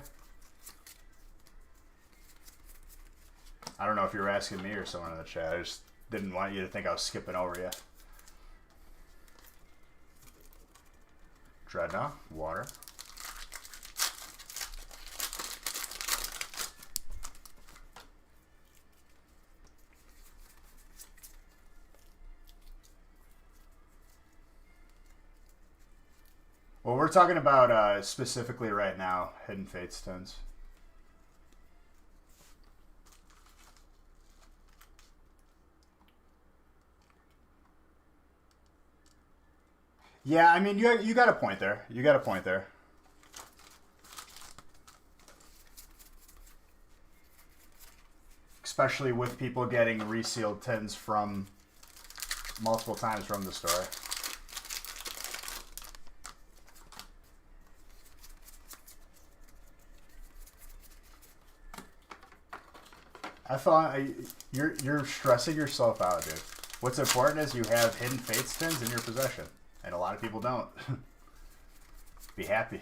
I don't know if you were asking me or someone in the chat. I just didn't want you to think I was skipping over you. Dreadnought, water. Well, we're talking about specifically right now, Hidden Fates tins. Yeah, I mean, you got a point there. You got a point there. Especially with people getting resealed tins from multiple times from the store. I thought you're stressing yourself out, dude. What's important is you have Hidden Fates tins in your possession, and a lot of people don't. Be happy.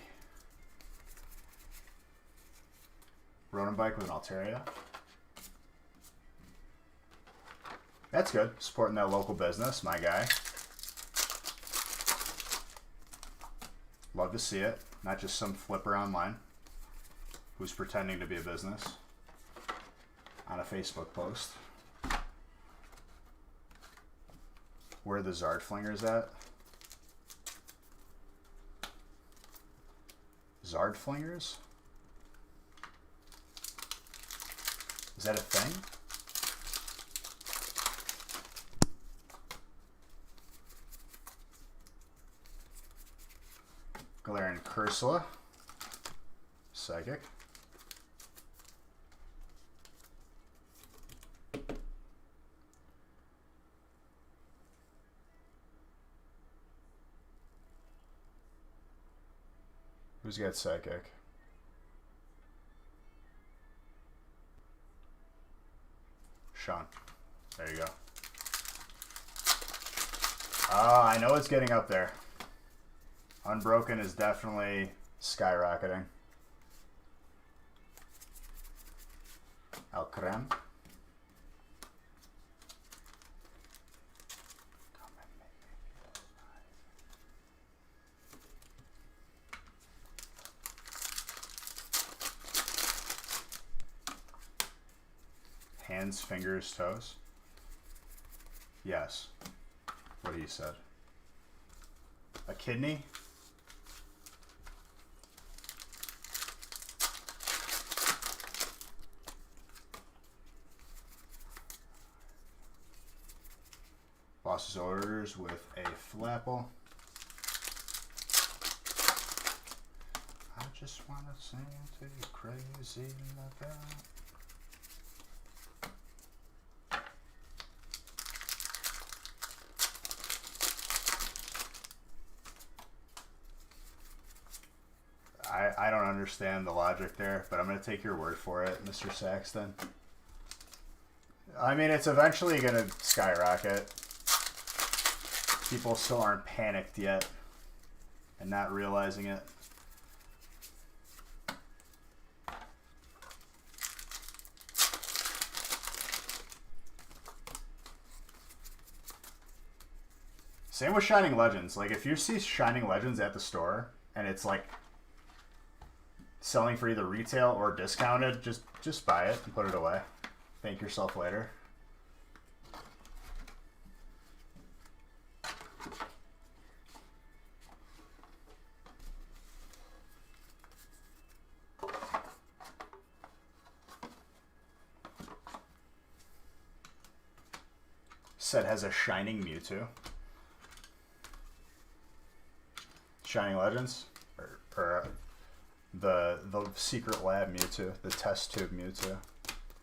Ronin bike with an Altaria. That's good. Supporting that local business, my guy. Love to see it. Not just some flipper online who's pretending to be a business on a Facebook post. Where are the Zard Flingers at? Zard Flingers? Is that a thing? Galarian Cursula. Psychic. Who's got Psychic? Sean. There you go. I know it's getting up there. Unbroken is definitely skyrocketing. Alcrem. Hands, fingers, toes. Yes. What he said. A kidney. Boss's orders with a Flapple. I just want to sing to you crazy like that. I don't understand the logic there, but I'm going to take your word for it, Mr. Saxton. I mean, it's eventually going to skyrocket. People still aren't panicked yet and not realizing it. Same with Shining Legends. Like, if you see Shining Legends at the store and it's like selling for either retail or discounted, just buy it and put it away. Thank yourself later. Set has a Shining Mewtwo. Shining Legends? Or the Secret Lab Mewtwo. The Test Tube Mewtwo.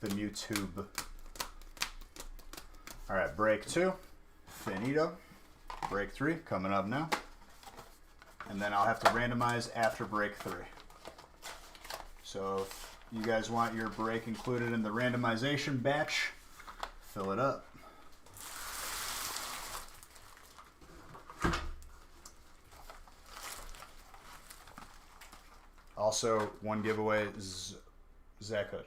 The Mewtube. Alright, break 2. Finito. Break 3 coming up now. And then I'll have to randomize after break 3. So if you guys want your break included in the randomization batch, fill it up. Also, one giveaway, Zach Hood.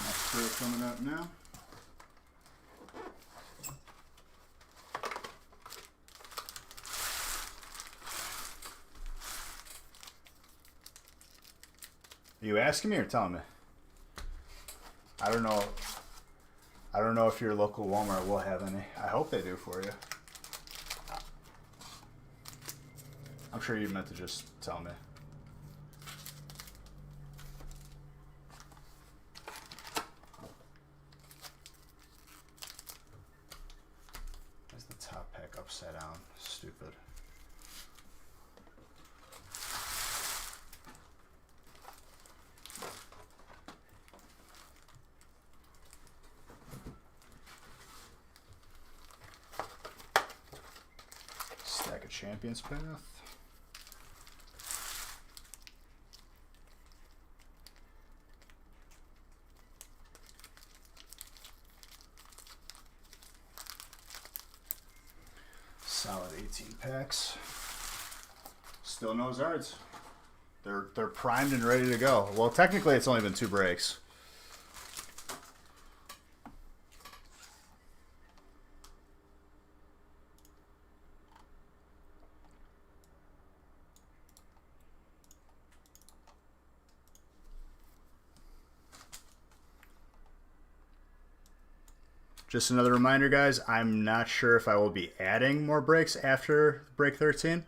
Next break coming up now. Are you asking me or telling me? I don't know. I don't know if your local Walmart will have any. I hope they do for you. I'm sure you meant to just tell me. Where's the top pack upside down? Stupid. Stack of Champions Path. Solid 18 packs. Still no Zards. They're primed and ready to go. Well, technically it's only been 2 breaks. Just another reminder, guys, I'm not sure if I will be adding more breaks after break 13.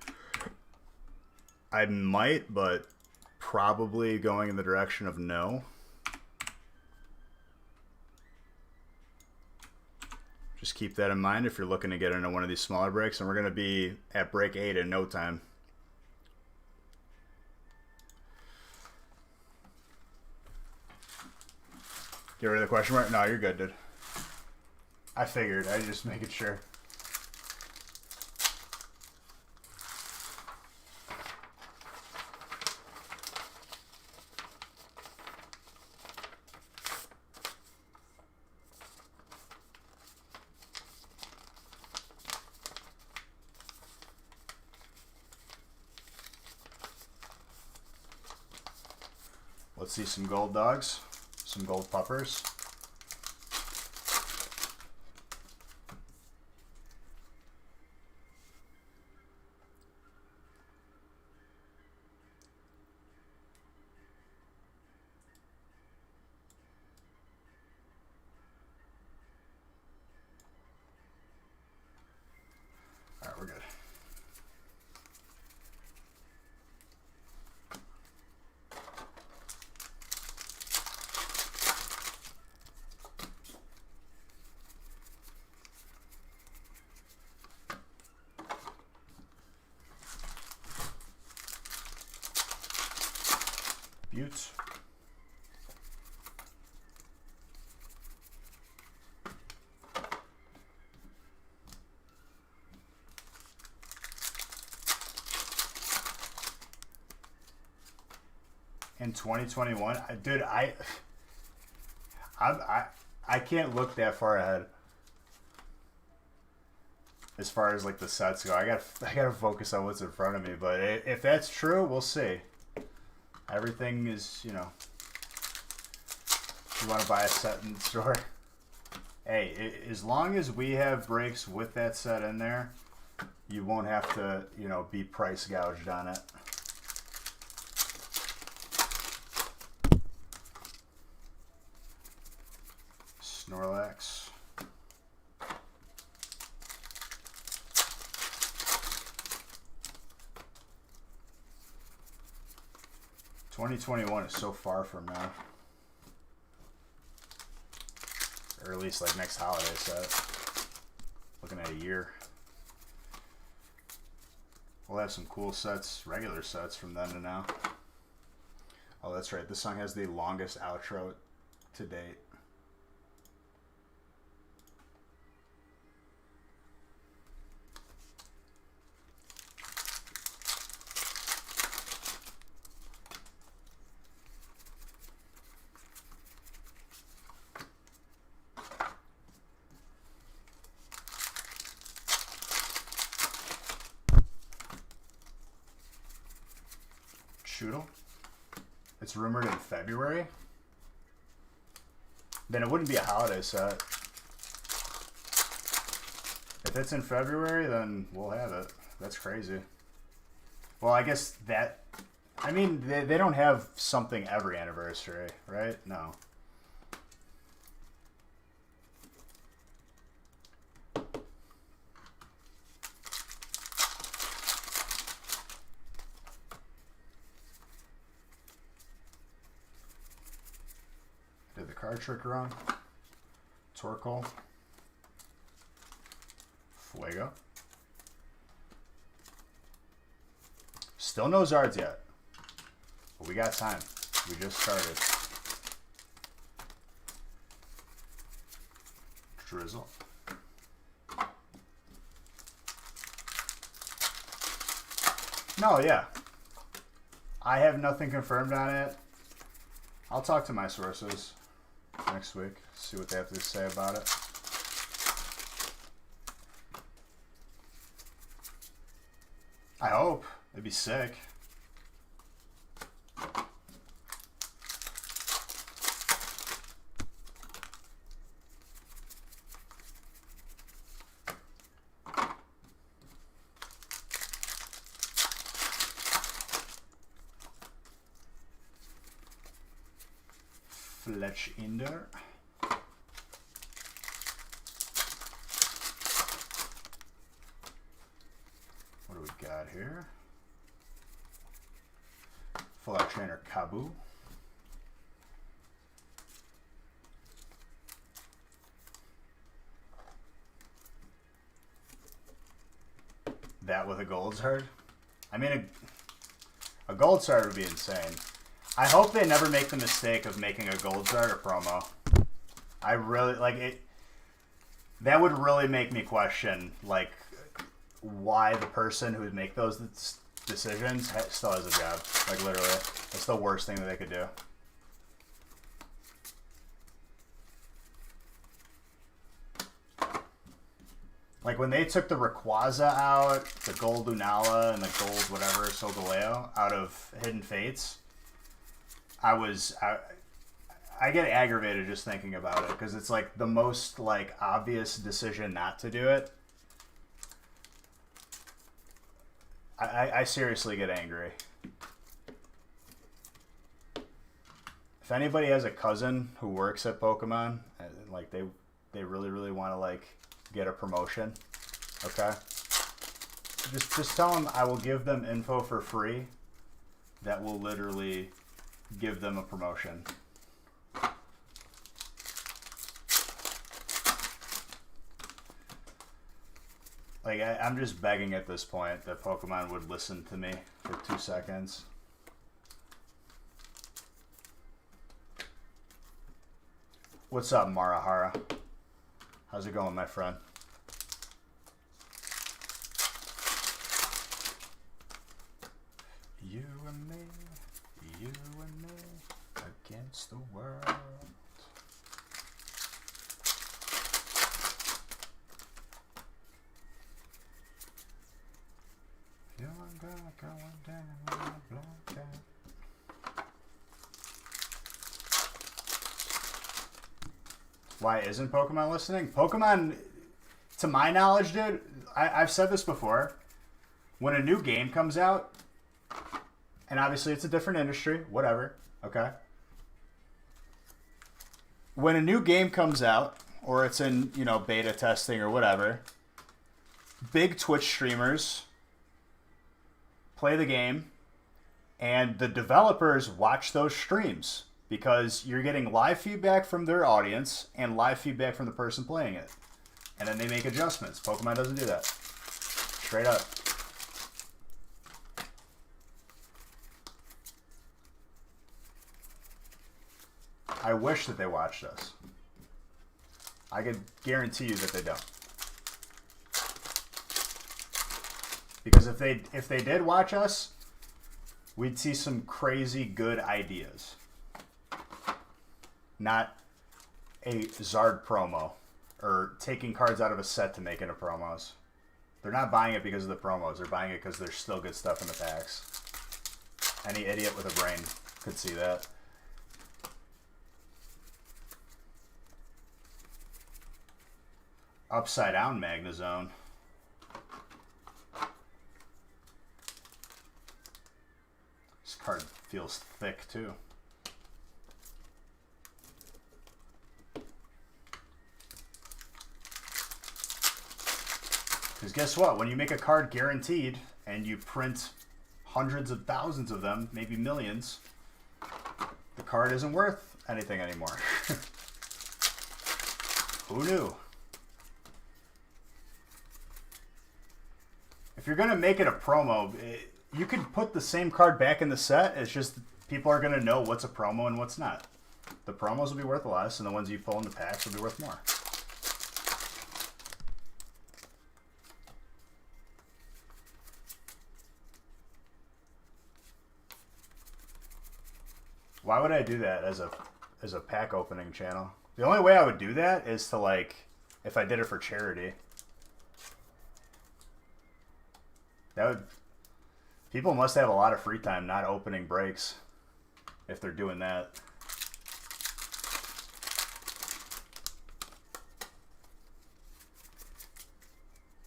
I might, but probably going in the direction of no. Just keep that in mind if you're looking to get into one of these smaller breaks, and we're going to be at break 8 in no time. Get rid of the question mark? No, you're good, dude. I figured. I just making sure. Let's see some gold dogs, some gold puppers. All right, we're good. Butte. In 2021, dude, I can't look that far ahead as far as like the sets go. I gotta focus on what's in front of me. But if that's true, we'll see. Everything is, you know. If you want to buy a set in the store, hey, as long as we have breaks with that set in there, you won't have to, you know, be price gouged on it. Snorlax. $2021 is so far from now. Or at least like next holiday set. Looking at a year. We'll have some cool sets, regular sets from then to now. Oh, that's right. This song has the longest outro to date. Shoodle. It's rumored in February. Then it wouldn't be a holiday set. If it's in February, then we'll have it. That's crazy. Well, I guess that... I mean, they don't have something every anniversary, right? No. Did the card trick wrong? Torkoal. Fuego. Still no Zards yet. But we got time. We just started. Drizzle. No, yeah. I have nothing confirmed on it. I'll talk to my sources next week, see what they have to say about it. I hope. It'd be sick. Fletch Inder. What do we got here? Full Out Trainer Kabu. That with a gold Zard? I mean, a gold Zard would be insane. I hope they never make the mistake of making a gold Zard a promo. I really, like, it. That would really make me question, like, why the person who would make those decisions still has a job. Like, literally. That's the worst thing that they could do. Like, when they took the Rayquaza out, the gold Lunala, and the gold whatever, Solgaleo, out of Hidden Fates, I get aggravated just thinking about it, because it's like the most like obvious decision not to do it. I seriously get angry. If anybody has a cousin who works at Pokemon, like they really want to like get a promotion, okay? Just tell them I will give them info for free that will literally give them a promotion. Like, I'm just begging at this point that Pokemon would listen to me for 2 seconds. What's up, Marahara? How's it going, my friend? You and me, you and me. against the world. Feeling good, going down, block out. Why isn't Pokemon listening? Pokemon, to my knowledge, dude, I've said this before. When a new game comes out, and obviously it's a different industry, whatever, okay? When a new game comes out, or it's in, you know, beta testing or whatever, big Twitch streamers play the game, and the developers watch those streams because you're getting live feedback from their audience and live feedback from the person playing it. And then they make adjustments. Pokemon doesn't do that. Straight up. I wish that they watched us. I could guarantee you that they don't. Because if they did watch us, we'd see some crazy good ideas. Not a Zard promo or taking cards out of a set to make into promos. They're not buying it because of the promos. They're buying it because there's still good stuff in the packs. Any idiot with a brain could see that. Upside down Magnezone. This card feels thick too. Because guess what? When you make a card guaranteed and you print hundreds of thousands of them, maybe millions, the card isn't worth anything anymore. Who knew? If you're going to make it a promo, you could put the same card back in the set. It's just people are going to know what's a promo and what's not. The promos will be worth less, and the ones you pull in the packs will be worth more. Why would I do that as a pack opening channel? The only way I would do that is to, like, if I did it for charity. That would... People must have a lot of free time not opening breaks if they're doing that.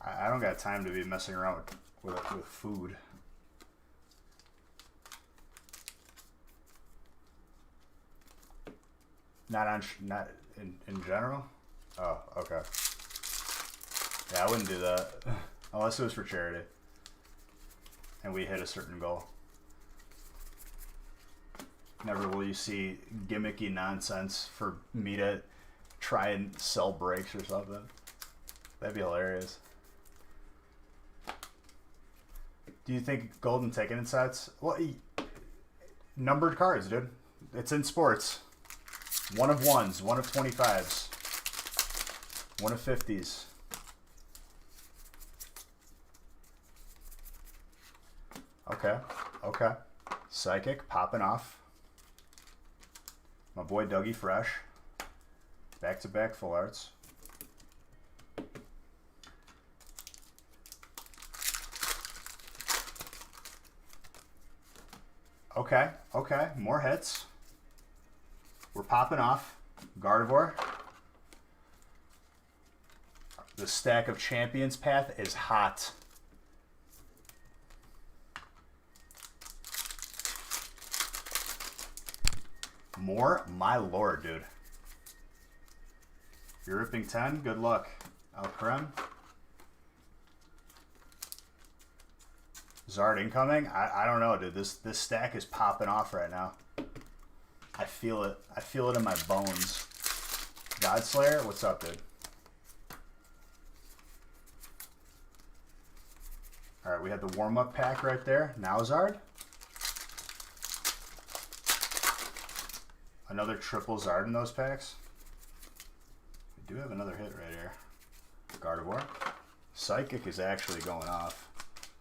I don't got time to be messing around with food. Not in general? Oh, okay. Yeah, I wouldn't do that. Unless it was for charity. And we hit a certain goal. Never will you see gimmicky nonsense for me to try and sell breaks or something. That'd be hilarious. Do you think golden ticket sets? Well, numbered cards, dude. It's in sports. 1 of 1s, 1 of 25s, 1 of 50s. Okay, okay. Psychic popping off. My boy Dougie Fresh. Back-to-back full arts. Okay, okay. More hits. We're popping off. Gardevoir. The stack of Champions Path is hot. More? My lord, dude. You're ripping 10? Good luck. Alcrem. Zard incoming? I don't know, dude. This stack is popping off right now. I feel it. I feel it in my bones. Godslayer? What's up, dude? Alright, we had the warm-up pack right there. Now Zard. Another triple Zard in those packs. We do have another hit right here. Gardevoir. Psychic is actually going off.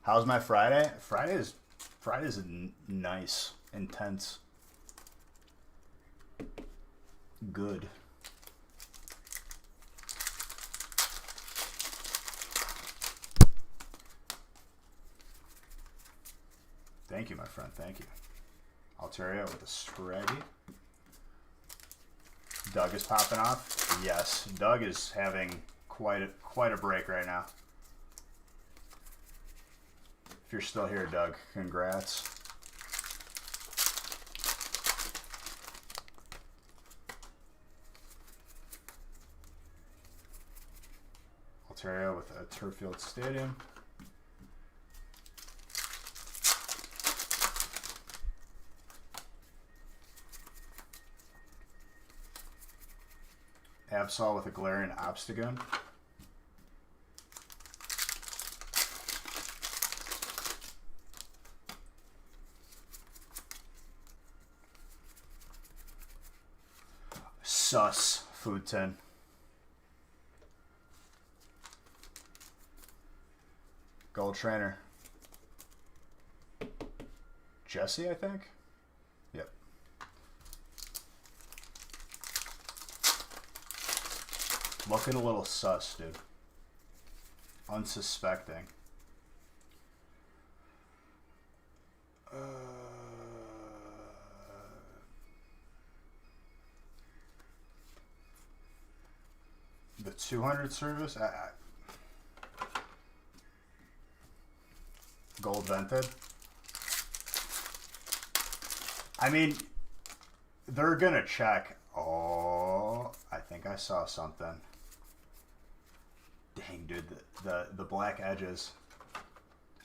How's my Friday? Friday's nice. Intense. good. Thank you, my friend. Thank you. Altaria with a Scraggy. Doug is popping off. Yes, Doug is having quite a break right now. If you're still here, Doug, congrats. Altaria with a Turffield Stadium. Absol with a Galarian Obstagoon. Sus Food Tin. Gold Trainer. Jesse, I think? Yep. Looking a little sus, dude. Unsuspecting. The 200 service? Gold vented. I mean, they're gonna check. Oh, I think I saw something. Dang, dude, the black edges.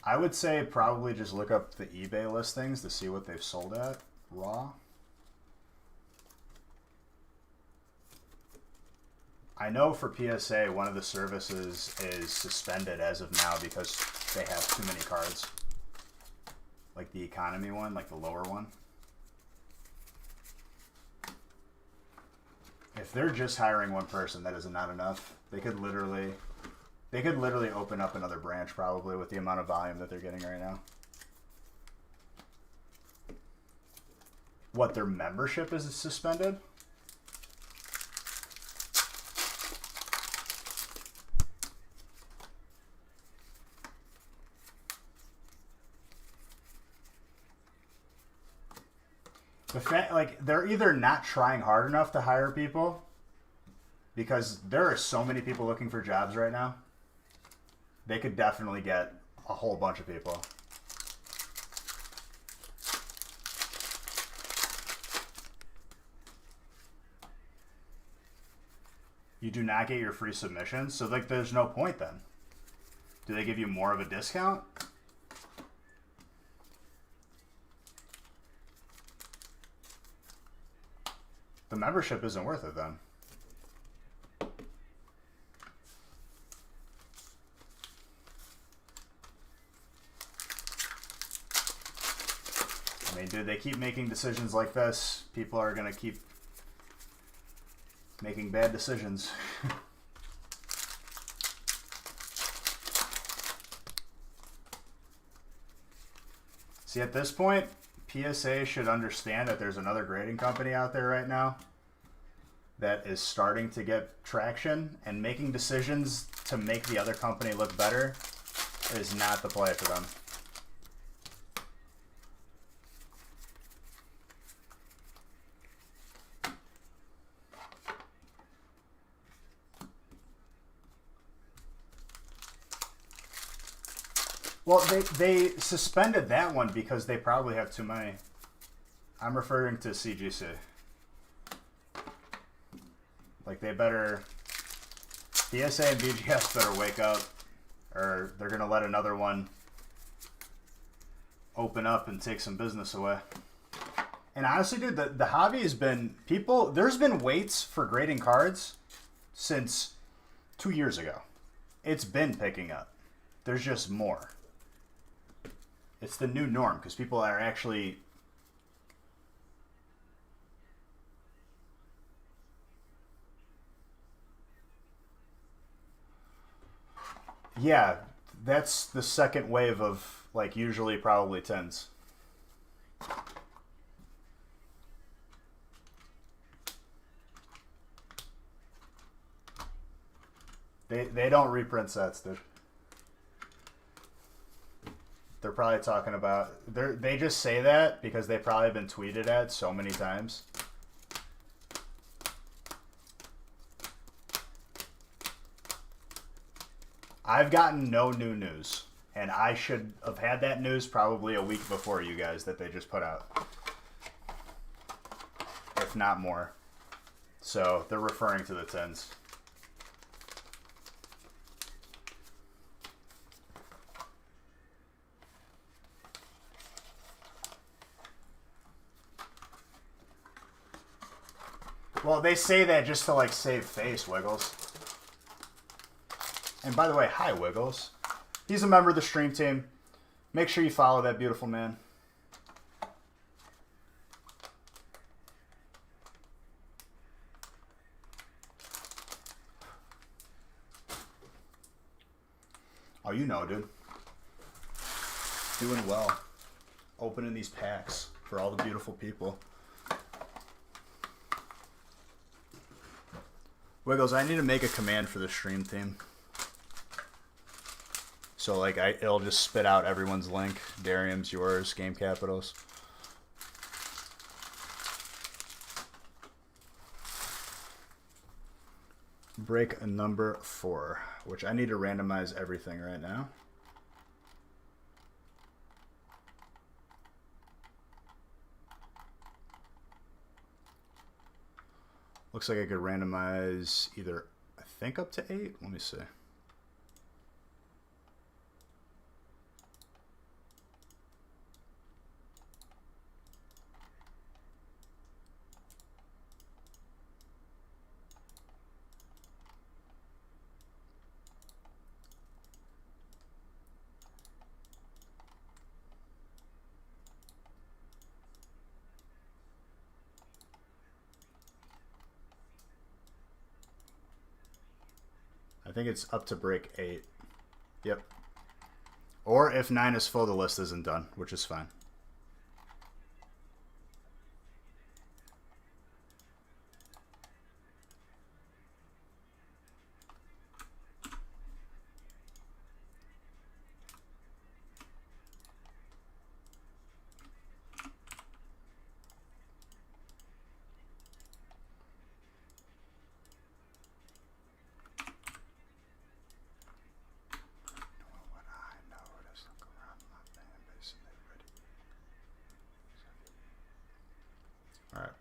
I would say probably just look up the eBay listings to see what they've sold at raw. I know for PSA, one of the services is suspended as of now because they have too many cards. Like the economy one, like the lower one. If they're just hiring one person, that is not enough. They could literally open up another branch probably with the amount of volume that they're getting right now. What, their membership is suspended? The fact, like, they're either not trying hard enough to hire people, because there are so many people looking for jobs right now. They could definitely get a whole bunch of people. You do not get your free submissions, so like there's no point then. Do they give you more of a discount? The membership isn't worth it then. I mean, dude, they keep making decisions like this. People are going to keep making bad decisions. See, at this point, PSA should understand that there's another grading company out there right now that is starting to get traction, and making decisions to make the other company look better is not the play for them. Well, they suspended that one because they probably have too many. I'm referring to CGC. Like, they better... PSA and BGS better wake up, or they're going to let another one open up and take some business away. And honestly, dude, the hobby has been... There's been waits for grading cards since 2 years ago. It's been picking up. There's just more. It's the new norm because people are actually... Yeah, that's the second wave of, like, usually probably 10s. They don't reprint sets, dude. They're probably talking about... They just say that because they've probably been tweeted at so many times. I've gotten no new news. And I should have had that news probably a week before you guys that they just put out. If not more. So they're referring to the tins. Well, they say that just to, like, save face, Wiggles. And by the way, hi, Wiggles. He's a member of the stream team. Make sure you follow that beautiful man. Oh, you know, dude. Doing well. Opening these packs for all the beautiful people. Wiggles, I need to make a command for the stream theme. So, like, it'll just spit out everyone's link. Darium's, yours, Game Capitals. Break number 4, which I need to randomize everything right now. Looks like I could randomize either, I think, up to 8. Let me see. I think it's up to break 8. Yep. Or if 9 is full, the list isn't done, which is fine.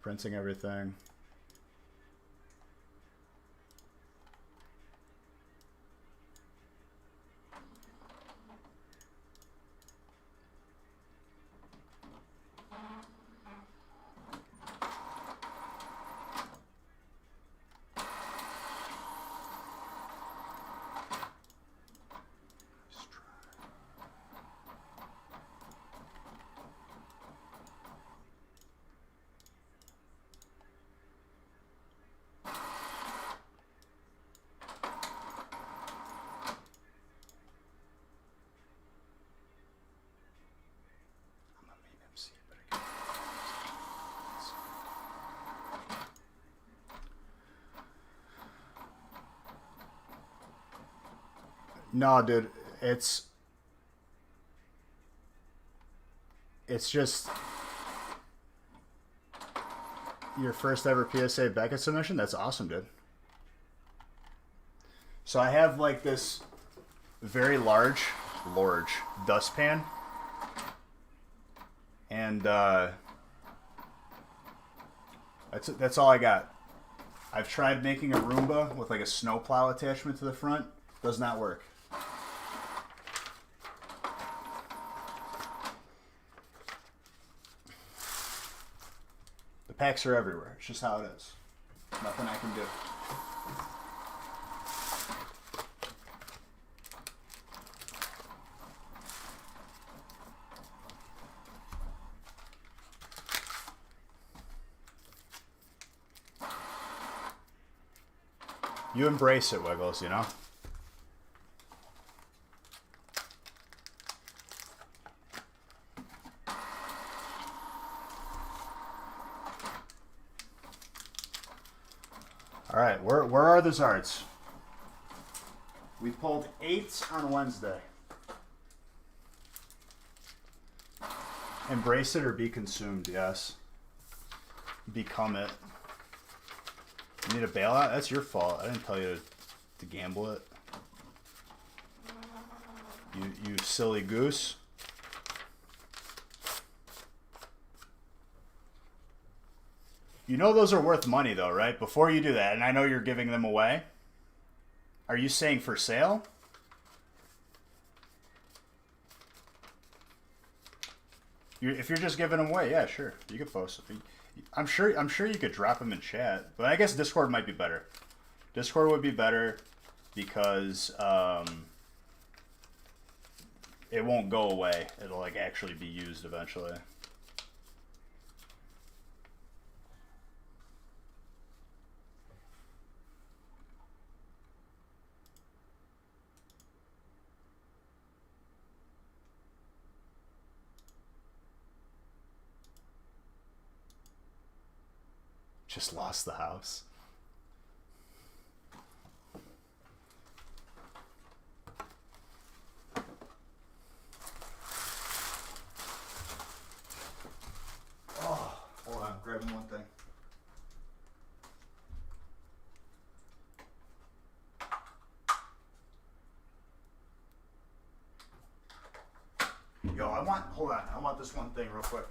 Printing everything. No, dude, it's just your first ever PSA Beckett submission. That's awesome, dude. So I have like this very large dustpan, and that's all I got. I've tried making a Roomba with like a snowplow attachment to the front. Does not work. The packs are everywhere. It's just how it is. Nothing I can do. You embrace it, Wiggles, you know? Alright, where are the Zards? We pulled 8 on Wednesday. Embrace it or be consumed, yes. Become it. You need a bailout? That's your fault. I didn't tell you to gamble it. You silly goose. You know those are worth money though, right? Before you do that, and I know you're giving them away. Are you saying for sale? If you're just giving them away, yeah, sure. You could post it. I'm sure you could drop them in chat, but I guess Discord might be better. Discord would be better because it won't go away. It'll like actually be used eventually. Just lost the house. Oh, hold on, grabbing one thing. Yo, hold on, I want this one thing real quick.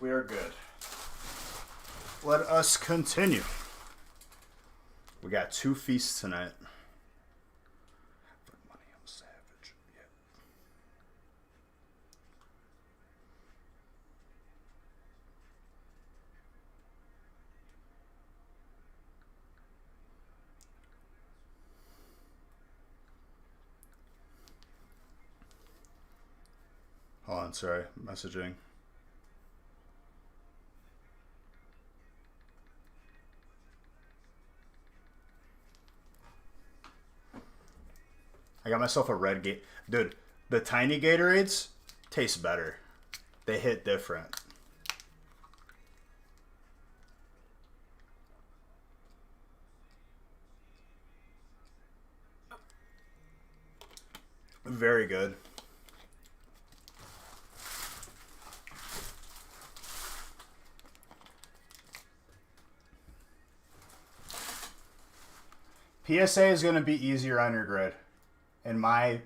We are good. Let us continue. We got 2 feasts tonight. Money, I'm savage. Yeah. Hold on, sorry, messaging. I got myself a red gate. Dude, the tiny Gatorades taste better. They hit different. Very good. PSA is going to be easier on your grid. In my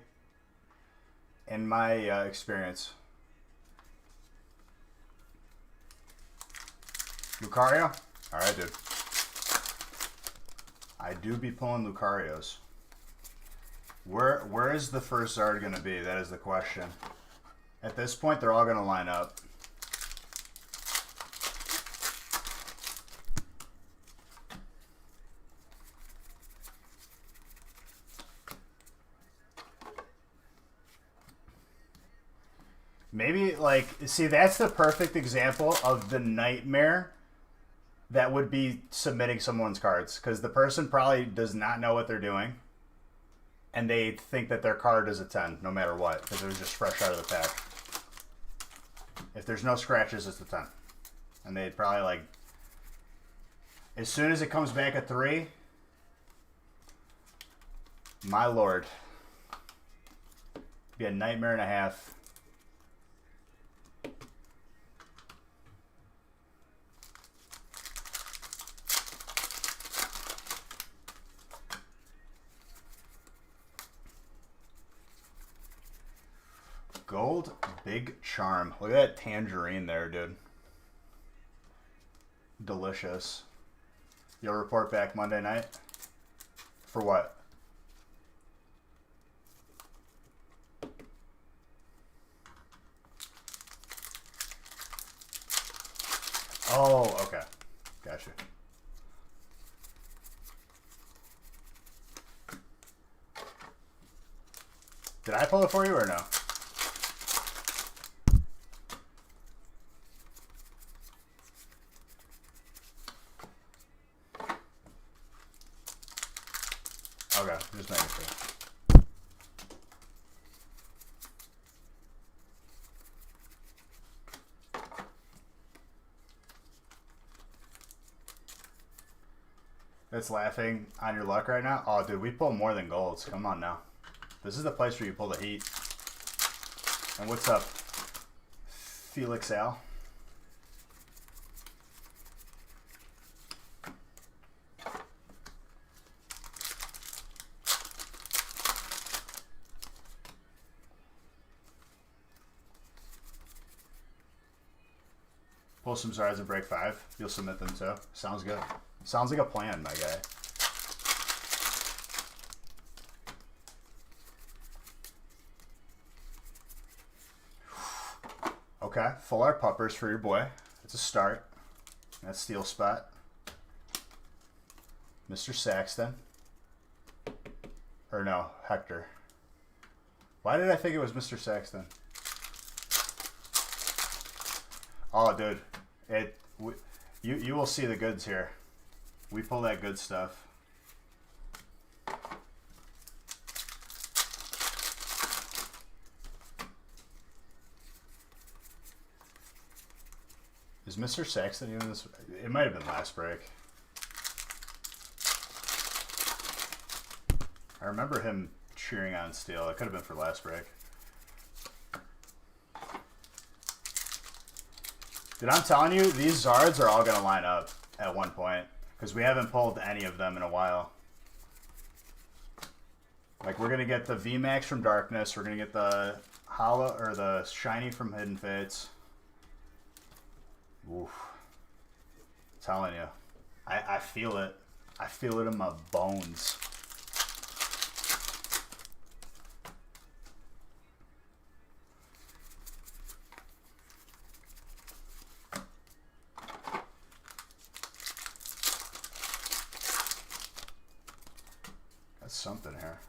experience. Lucario? Alright, dude. I do be pulling Lucarios. Where is the first Zard going to be? That is the question. At this point, they're all going to line up. Maybe, like, see, that's the perfect example of the nightmare that would be submitting someone's cards. Because the person probably does not know what they're doing. And they think that their card is a 10, no matter what. Because it was just fresh out of the pack. If there's no scratches, it's a 10. And they'd probably, like, as soon as it comes back at 3, my lord. Be a nightmare and a half. Gold Big Charm. Look at that tangerine there, dude. Delicious. You'll report back Monday night? For what? Oh, okay. Gotcha. Did I pull it for you or no? Okay, just making sure. That's laughing on your luck right now? Oh, dude, we pull more than golds. Come on now. This is the place where you pull the heat. And what's up, Felix Al? Pull some Zards and break 5. You'll submit them too. Sounds good. Sounds like a plan, my guy. Okay, full art puppers for your boy. It's a start. That's steel spot. Mr. Saxton. Or no, Hector. Why did I think it was Mr. Saxton? Oh, dude. You will see the goods here. We pull that good stuff. Is Mr. Saxton even this? It might have been last break. I remember him cheering on steel. It could have been for last break. Dude, I'm telling you, these Zards are all going to line up at one point. Because we haven't pulled any of them in a while. Like, we're going to get the VMAX from Darkness. We're going to get the Hollow, or the Shiny from Hidden Fates. Oof. I'm telling you. I feel it. I feel it in my bones. Something here.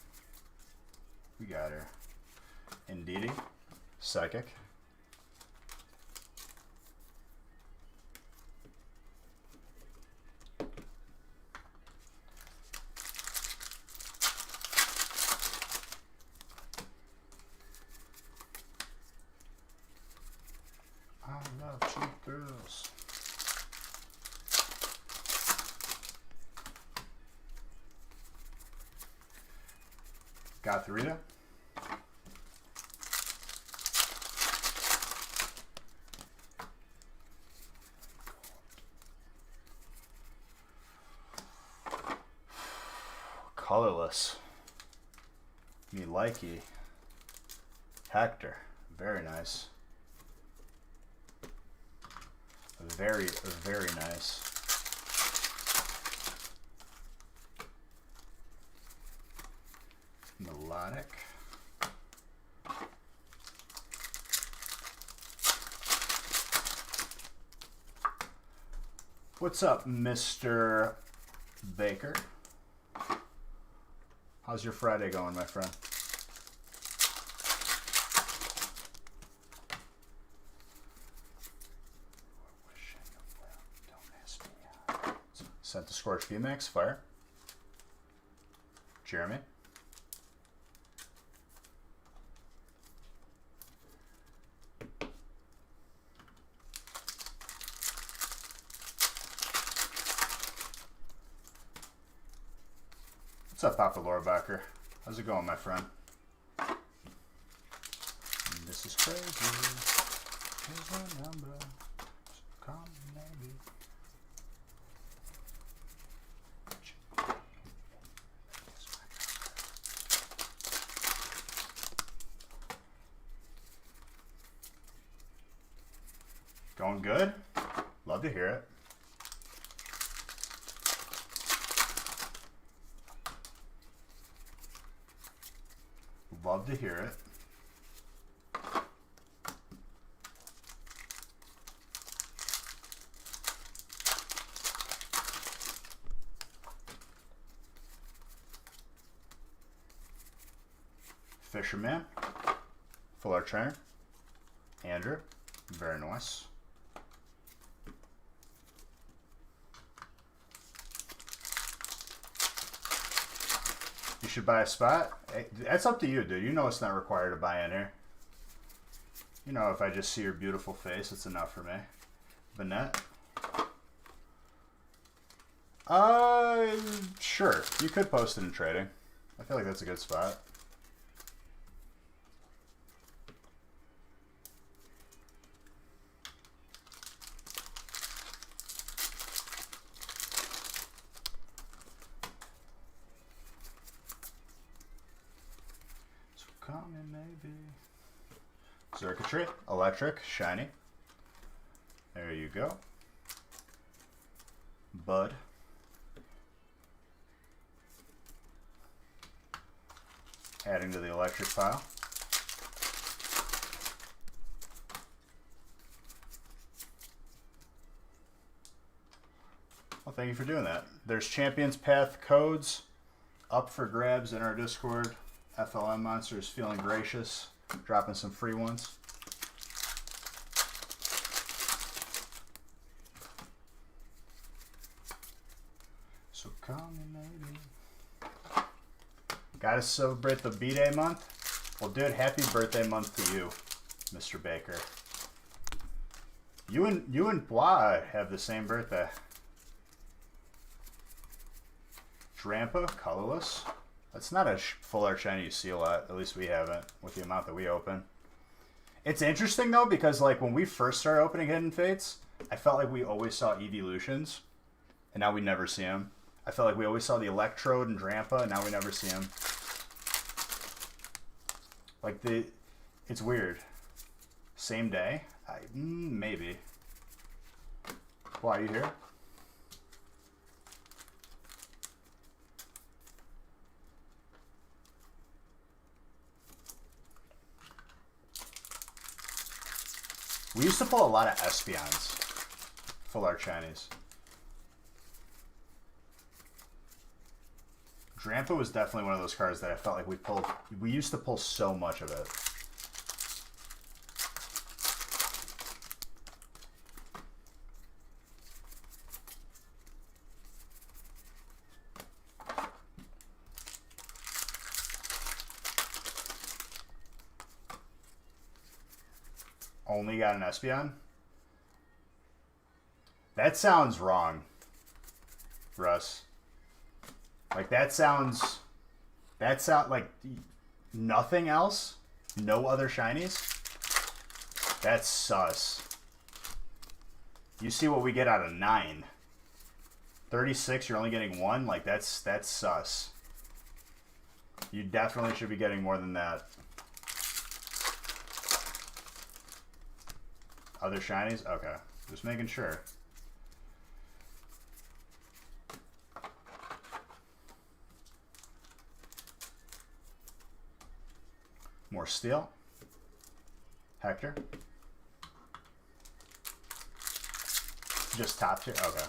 We got her. Indeedy. Psychic. I love cheap girls. Got the Rita. Colorless. Me likey. Hector. Very nice. Very, very nice. Melodic. What's up, Mr. Baker? How's your Friday going, my friend? Sent to Scorch VMAX, fire. Jeremy. What's up, Papa Lorbacher? How's it going, my friend? This is crazy. Here's my number. Come, maybe. Going good? Love to hear it. Love to hear it. Fisherman. Full art trainer. Andrew. Very nice. You should buy a spot. Hey, that's up to you, dude. You know it's not required to buy in here. You know if I just see your beautiful face, it's enough for me. Vanette. Sure. You could post it in trading. I feel like that's a good spot. So coming maybe. Circuitry, electric, shiny. There you go. Bud. Adding to the electric pile. Well, thank you for doing that. There's Champions Path codes up for grabs in our Discord. FLM Monsters feeling gracious, dropping some free ones. So come in maybe. Gotta celebrate the B-Day month? Well, dude, happy birthday month to you, Mr. Baker. You and Bois have the same birthday. Drampa, colorless. That's not a full art shiny you see a lot. At least we haven't, with the amount that we open. It's interesting, though, because like when we first started opening Hidden Fates, I felt like we always saw evolutions, and now we never see them. I felt like we always saw the Electrode and Drampa, and now we never see them. Like it's weird. Same day? Maybe. Why are you here? We used to pull a lot of Espeons. Full art shinies. Drampa was definitely one of those cards that I felt like we used to pull so much of it. Only got an Espeon? That sounds wrong, Russ. Like that sounds like nothing else? No other shinies? That's sus. You see what we get out of 9. 36, you're only getting 1? Like that's sus. You definitely should be getting more than that. Other shinies? Okay. Just making sure. More steel. Hector. Just top tier? Okay.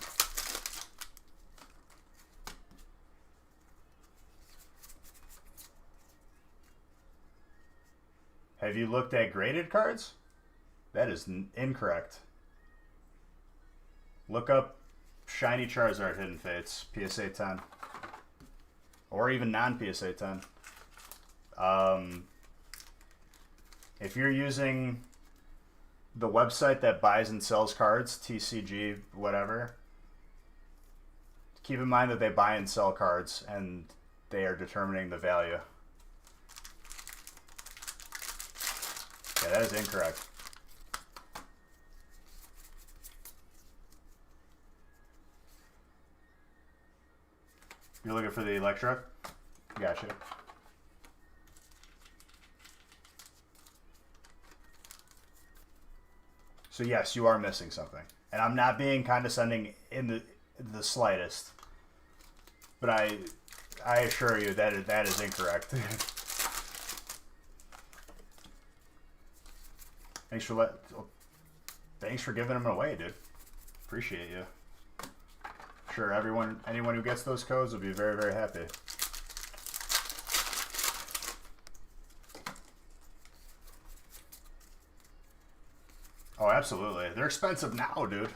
Have you looked at graded cards? That is incorrect. Look up Shiny Charizard Hidden Fates, PSA 10. Or even non-PSA 10. If you're using the website that buys and sells cards, TCG, whatever, keep in mind that they buy and sell cards and they are determining the value. Yeah, that is incorrect. You're looking for the Electro? Gotcha. So yes, you are missing something. And I'm not being condescending in the slightest. But I assure you that is incorrect. Thanks for giving them away, dude. Appreciate you. Sure, anyone who gets those codes will be very, very happy. Oh, absolutely. They're expensive now, dude.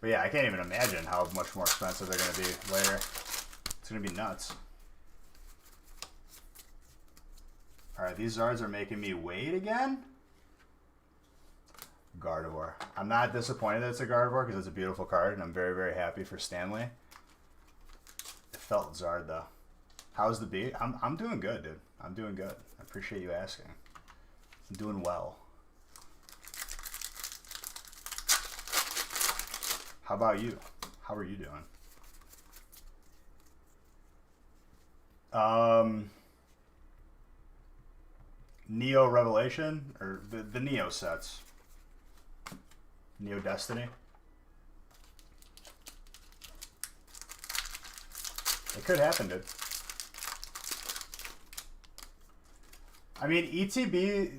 But yeah, I can't even imagine how much more expensive they're going to be later. It's going to be nuts. Alright, these Zards are making me wait again? Gardevoir. I'm not disappointed that it's a Gardevoir because it's a beautiful card, and I'm very, very happy for Stanley. It felt Zard, though. How's the beat? I'm doing good, dude. I'm doing good. I appreciate you asking. I'm doing well. How about you? How are you doing? Neo Revelation? Or the Neo sets. Neo Destiny? It could happen, dude. I mean, ETBs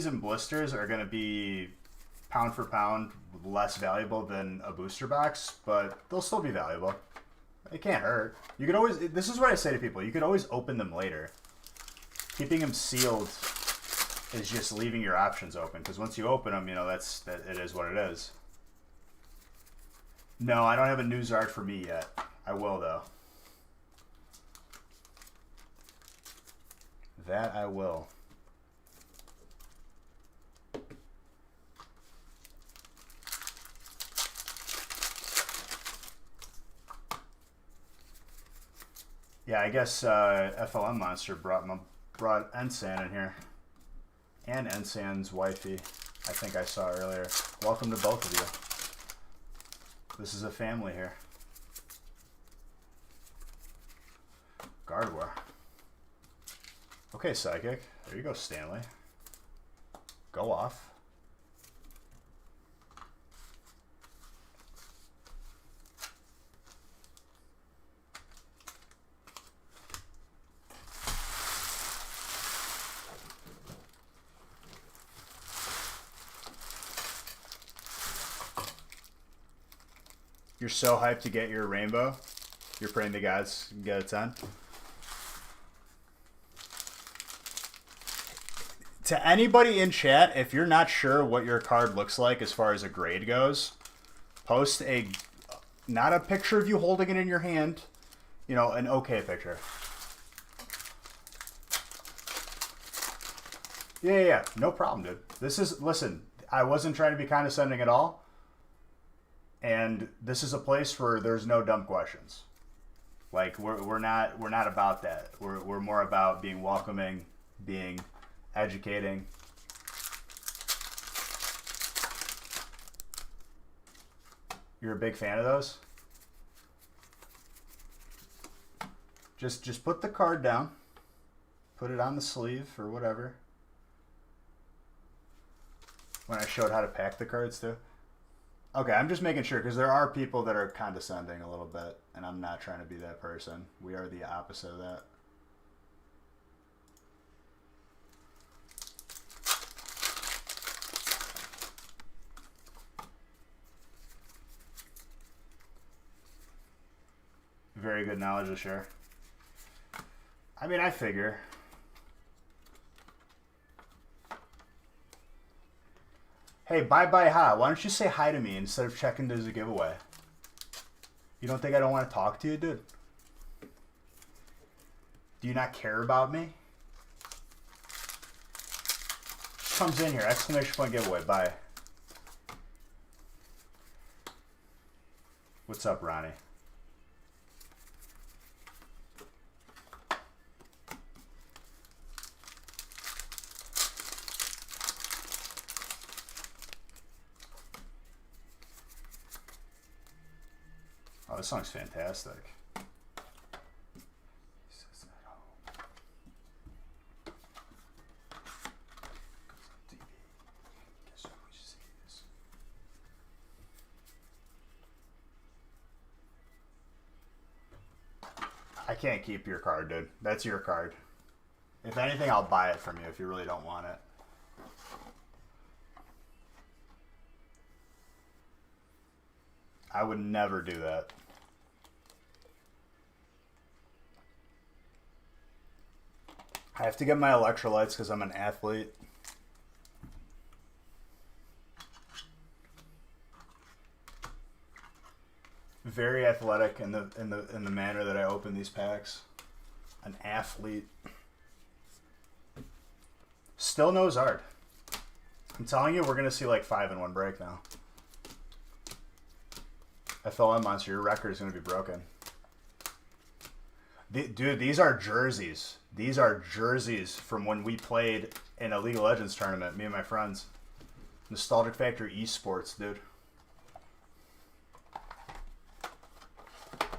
and blisters are going to be pound for pound less valuable than a booster box, but they'll still be valuable. It can't hurt. You could always, this is what I say to people, you could always open them later. Keeping them sealed is just leaving your options open, because once you open them, you know, it is what it is. No, I don't have a new Zard for me yet. I will, though. That I will. Yeah, I guess FLM Monster brought Ensan in here. And Ensan's wifey, I think I saw earlier. Welcome to both of you. This is a family here. Gardevoir. Okay, Psychic. There you go, Stanley. Go off. You're so hyped to get your rainbow. You're praying to gods you can get a 10. To anybody in chat, if you're not sure what your card looks like as far as a grade goes, post not a picture of you holding it in your hand, you know, an okay picture. Yeah, no problem, dude. Listen, I wasn't trying to be condescending at all. And this is a place where there's no dumb questions. Like we're not about that. We're more about being welcoming, being educating. You're a big fan of those? Just put the card down. Put it on the sleeve or whatever. When I showed how to pack the cards too. Okay, I'm just making sure because there are people that are condescending a little bit, and I'm not trying to be that person. We are the opposite of that. Very good knowledge to share. I mean, I figure. Hey, bye-bye hi. Why don't you say hi to me instead of checking there's a giveaway? You don't think I don't want to talk to you, dude? Do you not care about me? Comes in here, exclamation point giveaway, bye. What's up, Ronnie? Oh, this song's fantastic. I can't keep your card, dude. That's your card. If anything, I'll buy it from you if you really don't want it. I would never do that. I have to get my electrolytes because I'm an athlete. Very athletic in the manner that I open these packs. An athlete. Still no Zard. I'm telling you, we're gonna see like 5 in one break now. FLM Monster, your record is gonna be broken. Dude, these are jerseys. These are jerseys from when we played in a League of Legends tournament, me and my friends. Nostalgic Factor Esports, dude.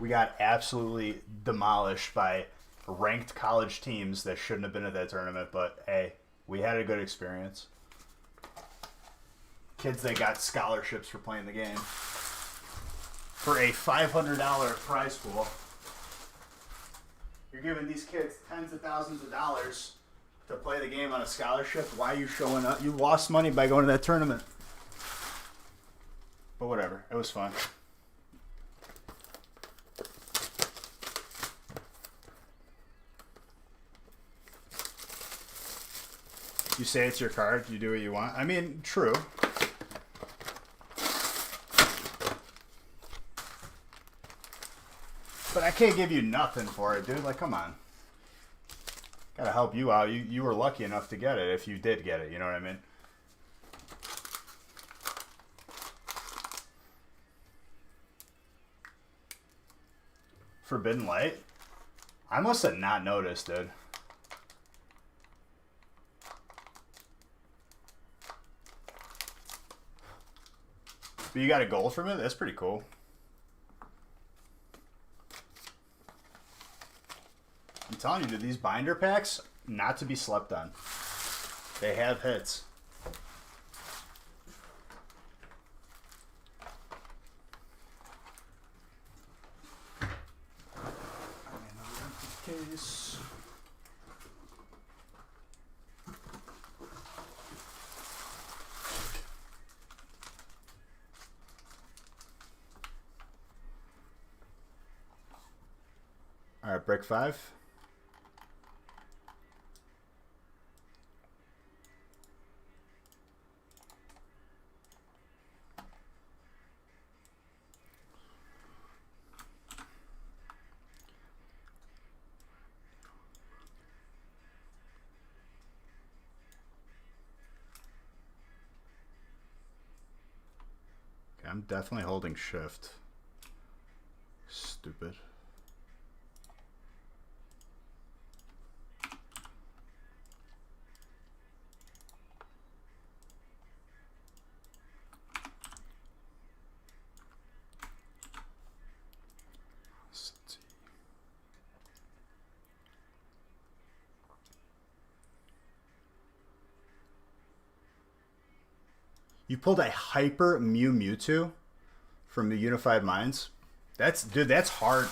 We got absolutely demolished by ranked college teams that shouldn't have been at that tournament, but hey, we had a good experience. Kids that got scholarships for playing the game. For a $500 prize pool. You're giving these kids tens of thousands of dollars to play the game on a scholarship. Why are you showing up? You lost money by going to that tournament. But whatever. It was fun. You say it's your card. You do what you want. I mean, true. But I can't give you nothing for it, dude. Like, come on. Gotta help you out. You were lucky enough to get it if you did get it. You know what I mean? Forbidden Light? I must have not noticed, dude. But you got a gold from it? That's pretty cool. I'm telling you, dude, these binder packs, not to be slept on. They have hits. Case. All right, break 5. I'm definitely holding shift. Stupid. You pulled a Hyper Mewtwo from the Unified Minds. Dude, that's hard.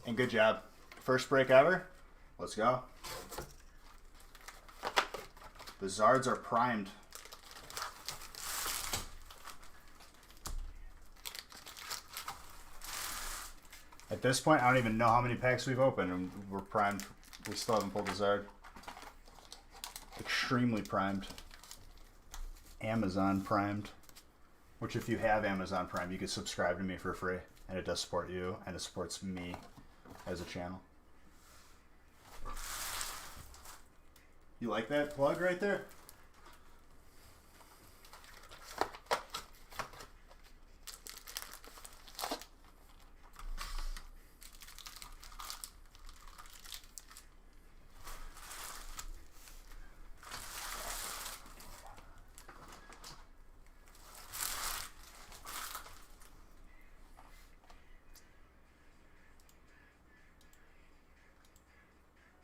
And good job. First break ever. Let's go. The Zards are primed. At this point, I don't even know how many packs we've opened, and we're primed. We still haven't pulled the Zard. Extremely primed. Amazon primed. Which, if you have Amazon Prime, you can subscribe to me for free. And it does support you, and it supports me as a channel. You like that plug right there?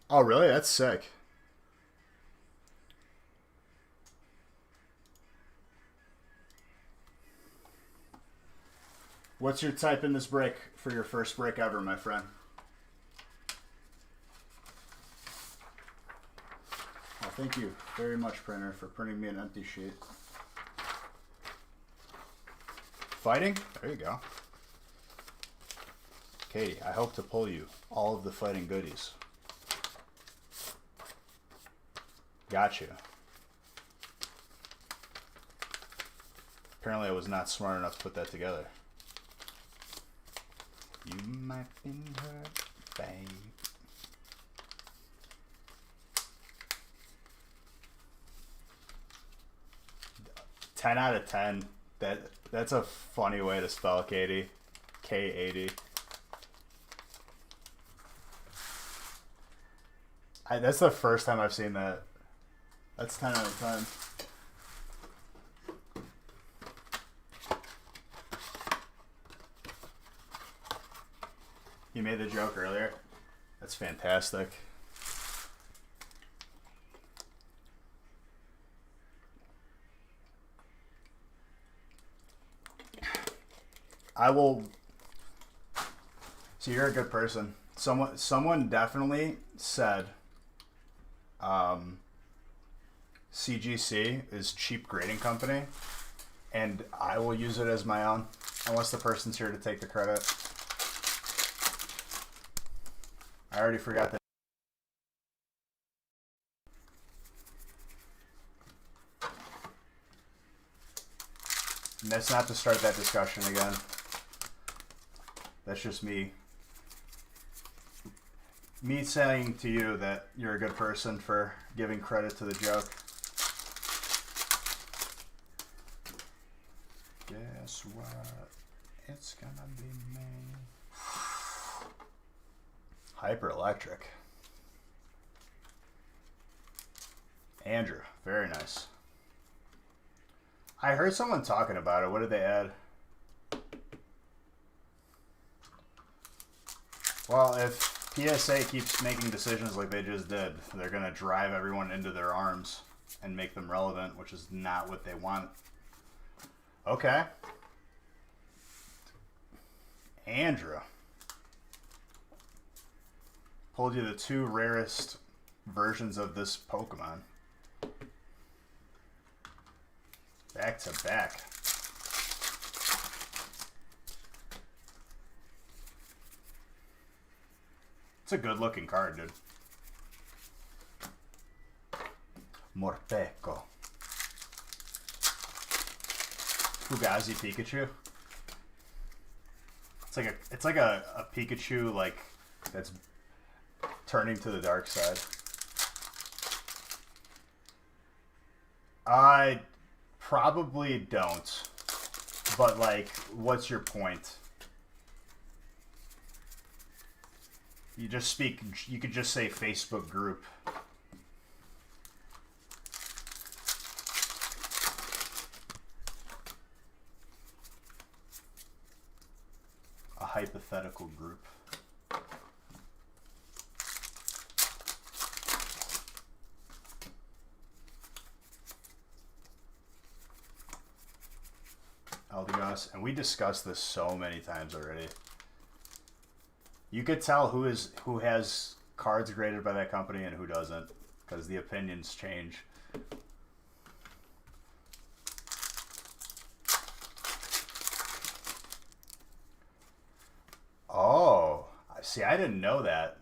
Oh, really? That's sick. What's your type in this break for your first break ever, my friend? Well, thank you very much, printer, for printing me an empty sheet. Fighting? There you go. Katie, I hope to pull you all of the fighting goodies. Got you. Apparently I was not smart enough to put that together. You might be hurt, babe. Ten out of 10. That's a funny way to spell Katie. K80. That's the first time I've seen that. That's 10 out of 10. You made the joke earlier. That's fantastic. I will. So you're a good person. Someone definitely said CGC is cheap grading company, and I will use it as my own unless the person's here to take the credit. I already forgot that. And that's not to start that discussion again. That's just me saying to you that you're a good person for giving credit to the joke. Guess what? It's gonna be me. Hyper Electric. Andrew, very nice. I heard someone talking about it. What did they add? Well, if PSA keeps making decisions like they just did, they're going to drive everyone into their arms and make them relevant, which is not what they want. Okay. Andrew. Pulled you the two rarest versions of this Pokemon. Back to back. It's a good looking card, dude. Morpeko. Fugazi Pikachu. It's like a Pikachu like that's turning to the dark side. I probably don't. But like, what's your point? You just speak, you could just say Facebook group. A hypothetical group. Eldegoss, and we discussed this so many times already. You could tell who has cards graded by that company and who doesn't, because the opinions change. Oh, see, I didn't know that.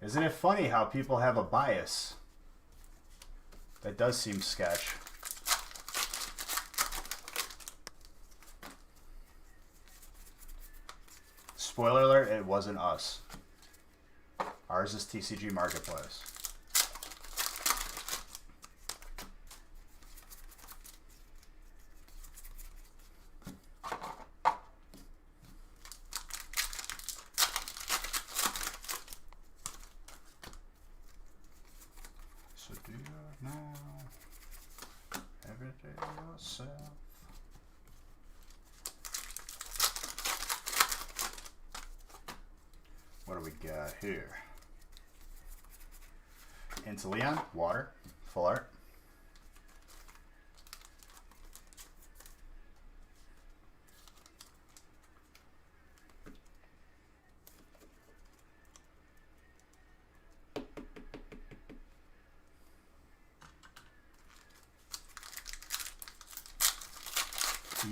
Isn't it funny how people have a bias? That does seem sketch. Spoiler alert, it wasn't us. Ours is TCG Marketplace. So do it now. Every day yourself. What do we got here? Into Leon, water, full art.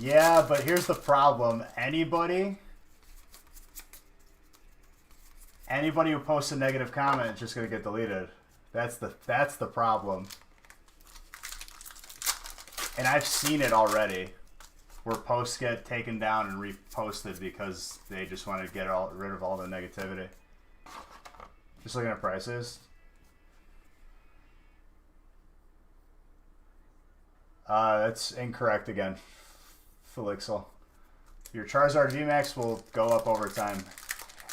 Yeah, but here's the problem. Anybody who posts a negative comment is just gonna get deleted. That's the problem. And I've seen it already, where posts get taken down and reposted because they just want to get rid of all the negativity. Just looking at prices. That's incorrect again, Felixel. Your Charizard VMAX will go up over time.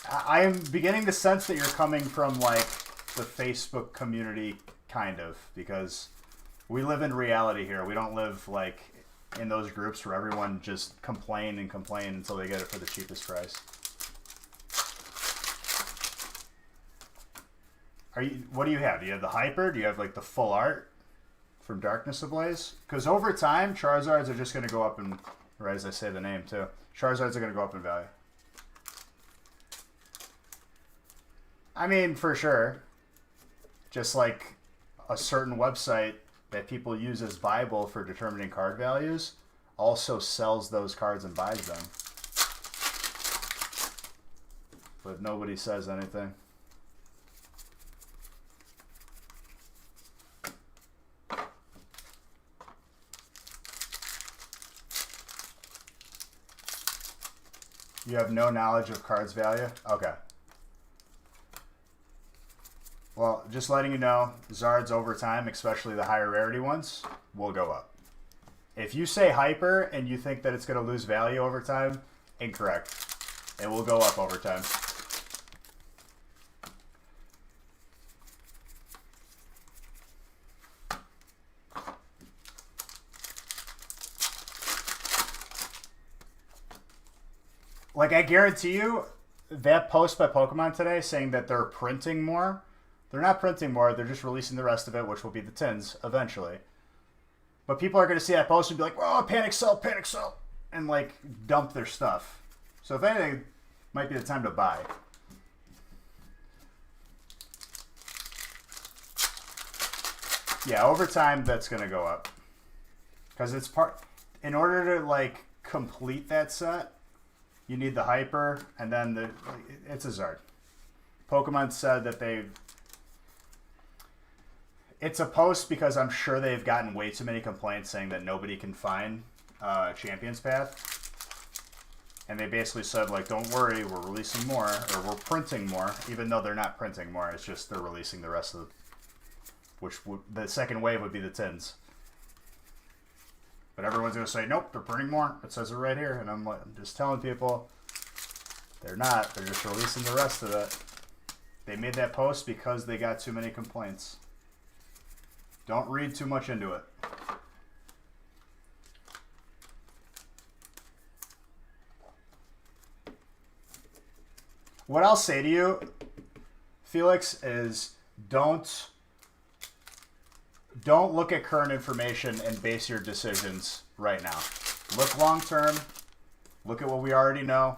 I am beginning to sense that you're coming from like the Facebook community, kind of, because we live in reality here. We don't live like in those groups where everyone just complain and complain until they get it for the cheapest price. What do you have? Do you have the Hyper? Do you have like the full art from Darkness Ablaze? Because over time, Charizards are just going to go up in, or as I say the name too, Charizards are going to go up in value. I mean, for sure. Just like a certain website that people use as Bible for determining card values also sells those cards and buys them. But nobody says anything. You have no knowledge of cards value? Okay. Well, just letting you know, Zards over time, especially the higher rarity ones, will go up. If you say Hyper and you think that it's going to lose value over time, incorrect. It will go up over time. Like, I guarantee you, that post by Pokemon today saying that they're printing more, they're not printing more, they're just releasing the rest of it, which will be the tins eventually. But people are going to see that post and be like, oh, panic sell, and like dump their stuff. So if anything, it might be the time to buy. Yeah, over time, that's going to go up. Because it's in order to like complete that set, you need the Hyper, and then it's a Zard. Pokemon said that it's a post because I'm sure they've gotten way too many complaints saying that nobody can find Champion's Path. And they basically said, like, don't worry, we're releasing more, or we're printing more, even though they're not printing more. It's just they're releasing the rest of the second wave would be the tins. But everyone's going to say, nope, they're printing more. It says it right here. And I'm just telling people, they're not. They're just releasing the rest of it. They made that post because they got too many complaints. Don't read too much into it. What I'll say to you, Felix, is don't look at current information and base your decisions right now. Look long term. Look at what we already know.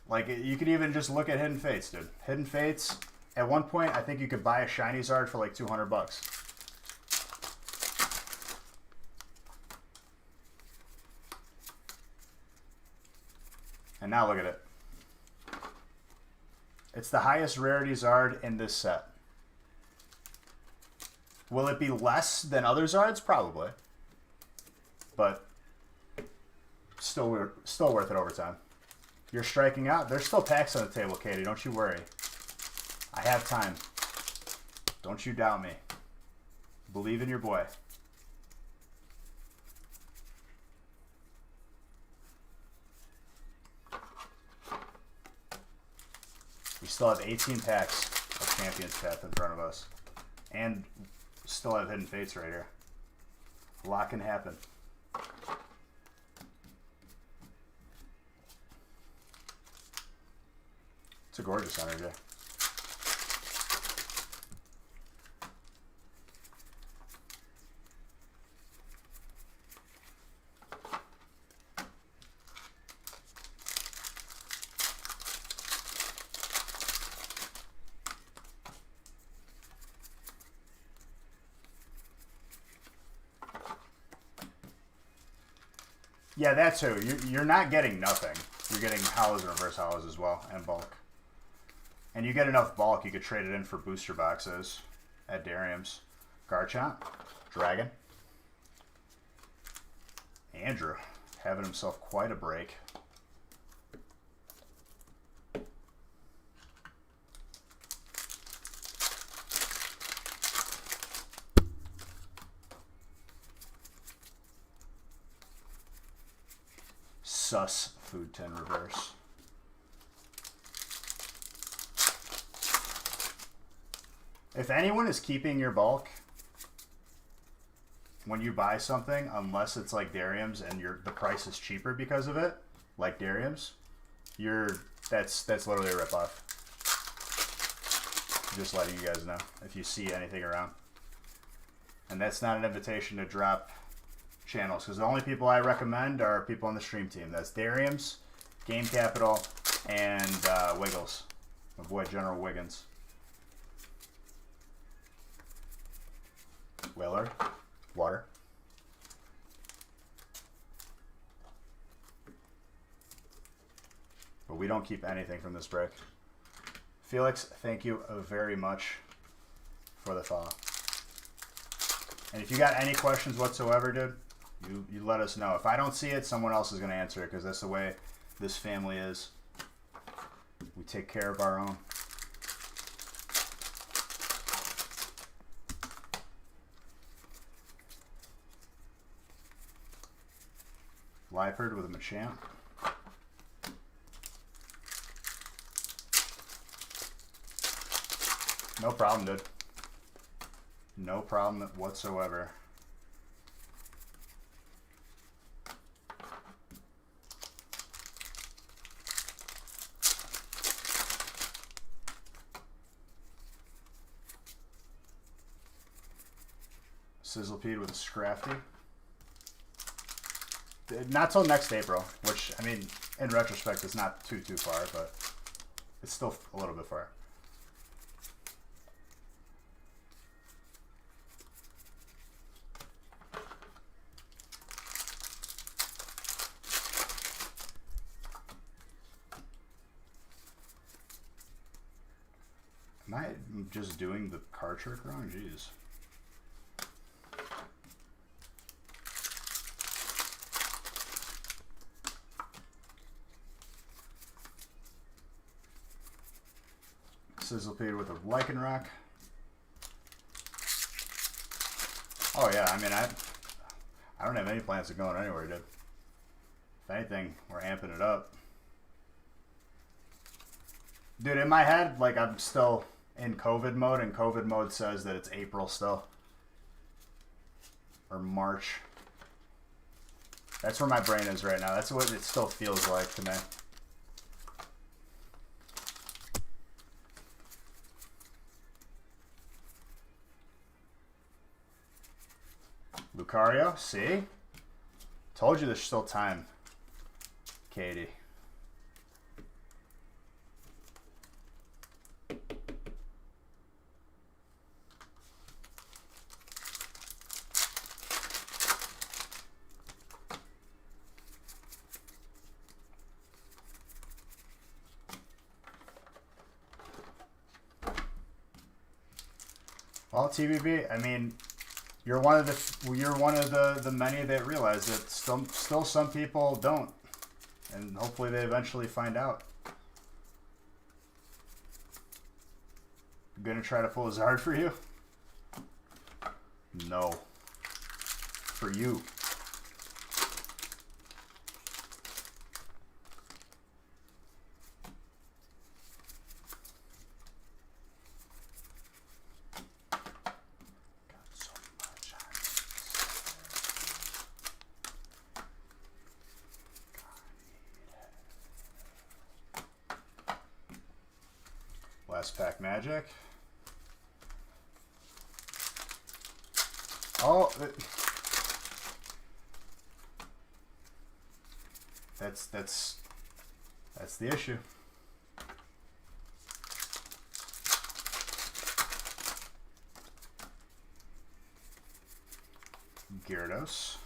Like, you could even just look at Hidden Fates, dude. Hidden Fates, at one point, I think you could buy a shiny Zard for like $200. And now look at it. It's the highest rarity Zard in this set. Will it be less than other Zards? Probably. But still worth it over time. You're striking out. There's still packs on the table, Katie. Don't you worry. I have time. Don't you doubt me. Believe in your boy. We still have 18 packs of Champion's Path in front of us. And still have Hidden Fates right here. A lot can happen. It's a gorgeous energy. Yeah, that too. You're not getting nothing. You're getting hollows and reverse hollows as well, and bulk. And you get enough bulk, you could trade it in for booster boxes at Darium's. Garchomp, Dragon. Andrew, having himself quite a break. Sus Food Tin reverse. If anyone is keeping your bulk when you buy something, unless it's like Darium's and the price is cheaper because of it, like Darium's, that's literally a ripoff. Just letting you guys know if you see anything around. And that's not an invitation to drop channels, because the only people I recommend are people on the stream team. That's Darium's, Game Capital, and Wiggles. My boy General Wiggins. Willard, water. But we don't keep anything from this break. Felix, thank you very much for the follow. And if you got any questions whatsoever, dude, you let us know. If I don't see it, someone else is going to answer it, because that's the way this family is. We take care of our own. Liepard with a Machamp. No problem, dude. No problem whatsoever. Sizzlepede with a Scrafty. Not till next April, which, I mean, in retrospect, is not too far, but it's still a little bit far. Am I just doing the card trick wrong? Jeez. Sizzlepede with a Lycanroc. Oh yeah, I mean, I don't have any plans of going anywhere, dude. If anything, we're amping it up. Dude, in my head, like, I'm still in COVID mode, and COVID mode says that it's April still. Or March. That's where my brain is right now. That's what it still feels like to me. Lucario, see? Told you there's still time, Katie. Well, TBB, I mean, you're one of the many that realize that still some people don't, and hopefully they eventually find out. I'm gonna try to pull a Zard for you? No. For you. Last pack magic. Oh, that's the issue. Gyarados.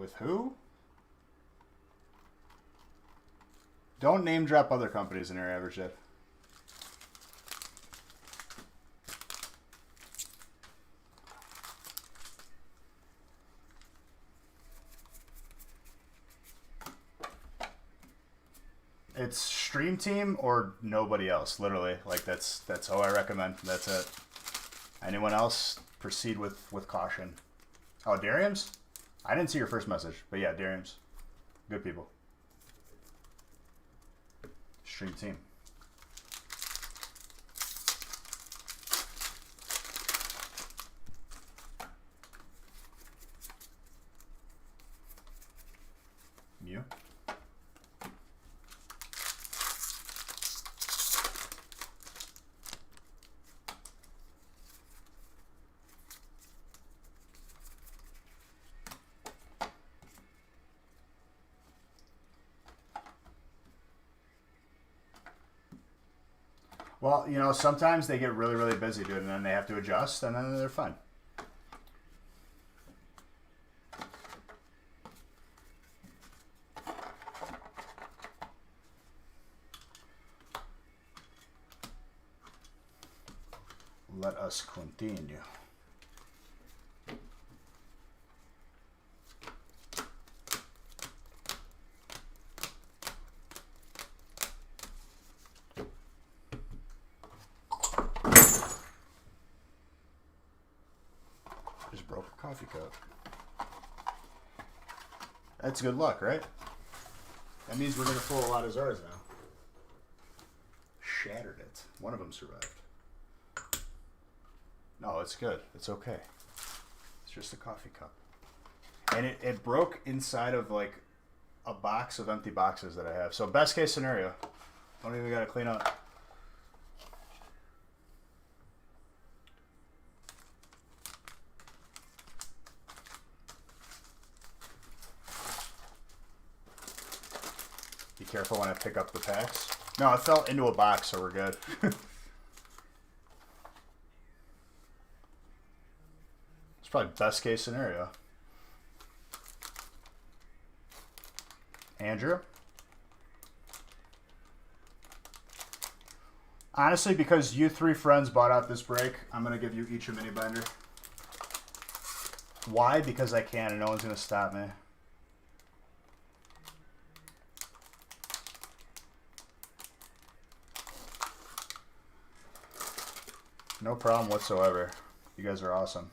With who? Don't name drop other companies in your average dip. It's Stream Team or nobody else, literally. Like that's all I recommend. That's it. Anyone else, proceed with caution. Oh, Darium's? I didn't see your first message, but yeah, Darium's. Good people. Stream Team. You? Well, you know, sometimes they get really, really busy, dude, and then they have to adjust, and then they're fine. Let us continue. Just broke a coffee cup. That's good luck, right? That means we're going to pull a lot of Zars now. Shattered it. One of them survived. No, it's good. It's okay. It's just a coffee cup. And it broke inside of like a box of empty boxes that I have. So best case scenario. Don't even got to clean up. Be careful when I pick up the packs. No, it fell into a box, so we're good. It's probably best case scenario. Andrew? Honestly, because you three friends bought out this break, I'm going to give you each a mini binder. Why? Because I can, and no one's going to stop me. No problem whatsoever. You guys are awesome.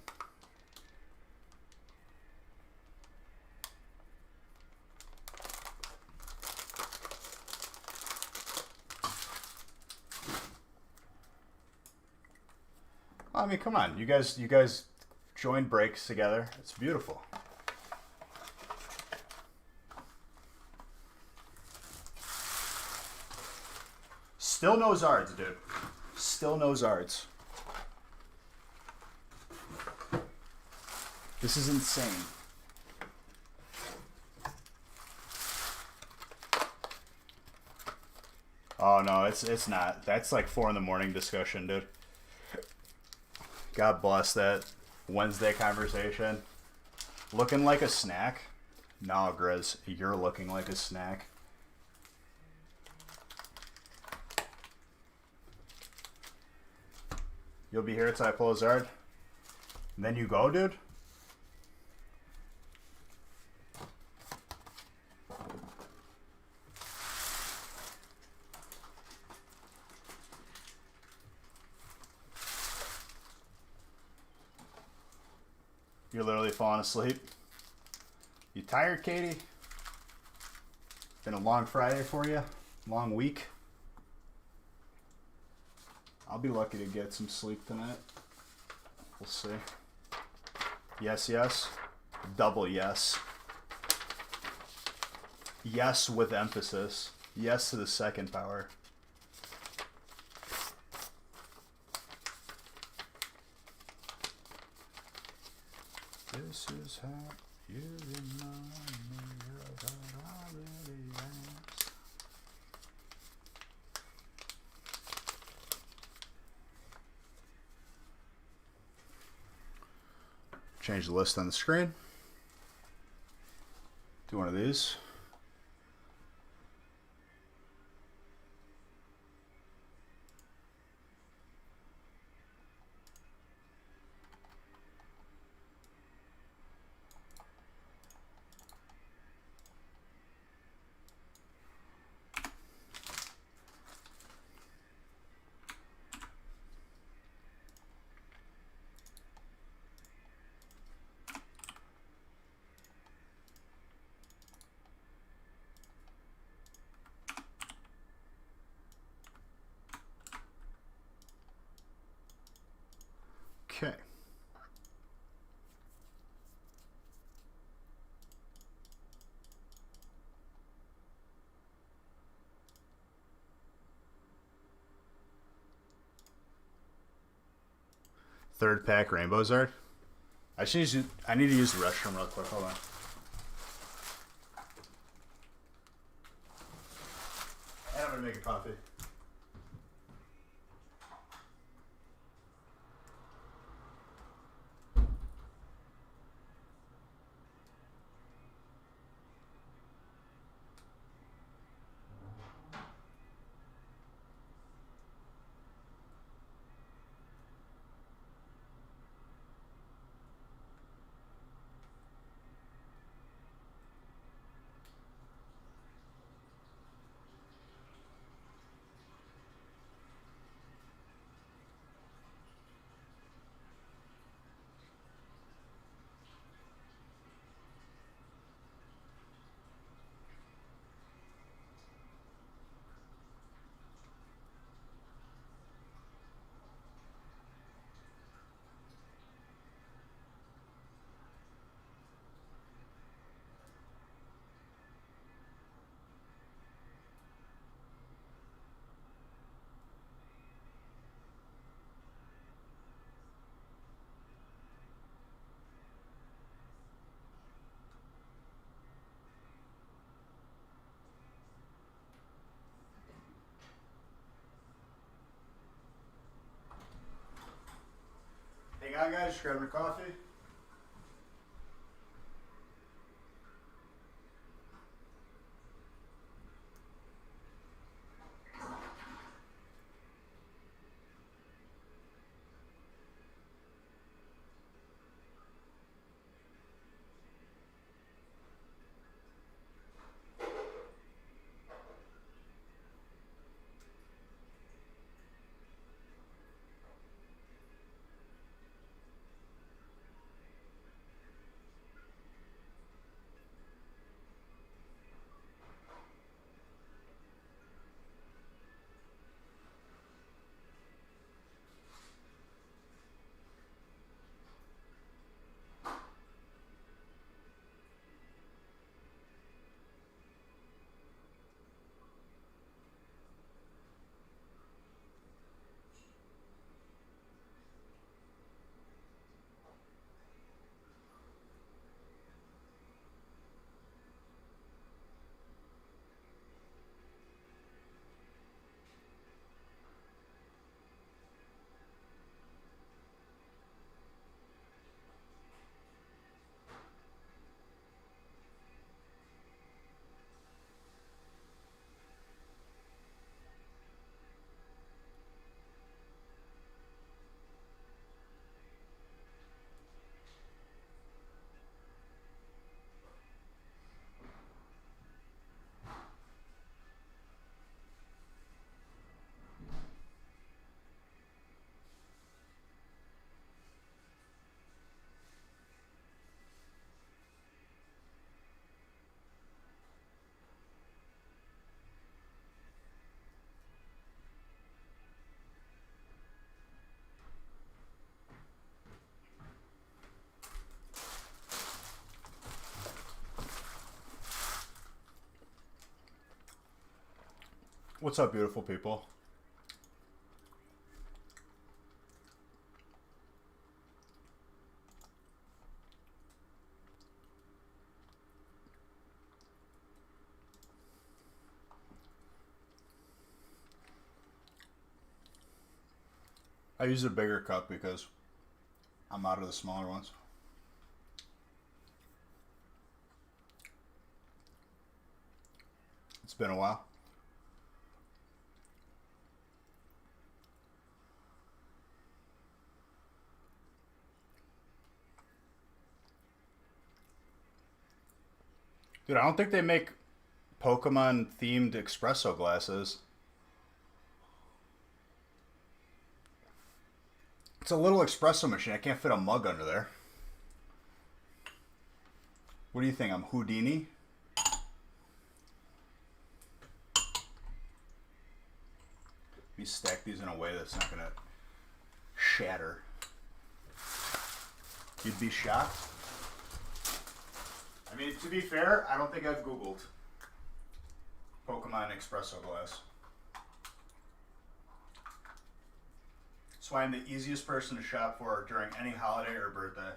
I mean, come on. You guys join breaks together. It's beautiful. Still no Zards, dude. Still no Zards. This is insane. Oh no, it's not. That's like 4 in the morning discussion, dude. God bless that Wednesday conversation. Looking like a snack? No, Grizz, you're looking like a snack. You'll be here until I pull a Zard? And then you go, dude? You're literally falling asleep. You tired, Katie? Been a long Friday for you? Long week? I'll be lucky to get some sleep tonight. We'll see. Yes, yes. Double yes. Yes with emphasis. Yes to the second power. This is how you remind me of what I really am. Change the list on the screen. one of these. Okay. Third pack rainbows art. I need to use the restroom real quick. Hold on. And I'm gonna make a coffee. Hang on, guys. Just grabbing a coffee. What's up, beautiful people? I use a bigger cup because I'm out of the smaller ones. It's been a while. Dude, I don't think they make Pokemon themed espresso glasses. It's a little espresso machine. I can't fit a mug under there. What do you think? I'm Houdini? Let me stack these in a way that's not going to shatter. You'd be shocked. I mean, to be fair, I don't think I've Googled Pokemon espresso glass. That's why I'm the easiest person to shop for during any holiday or birthday.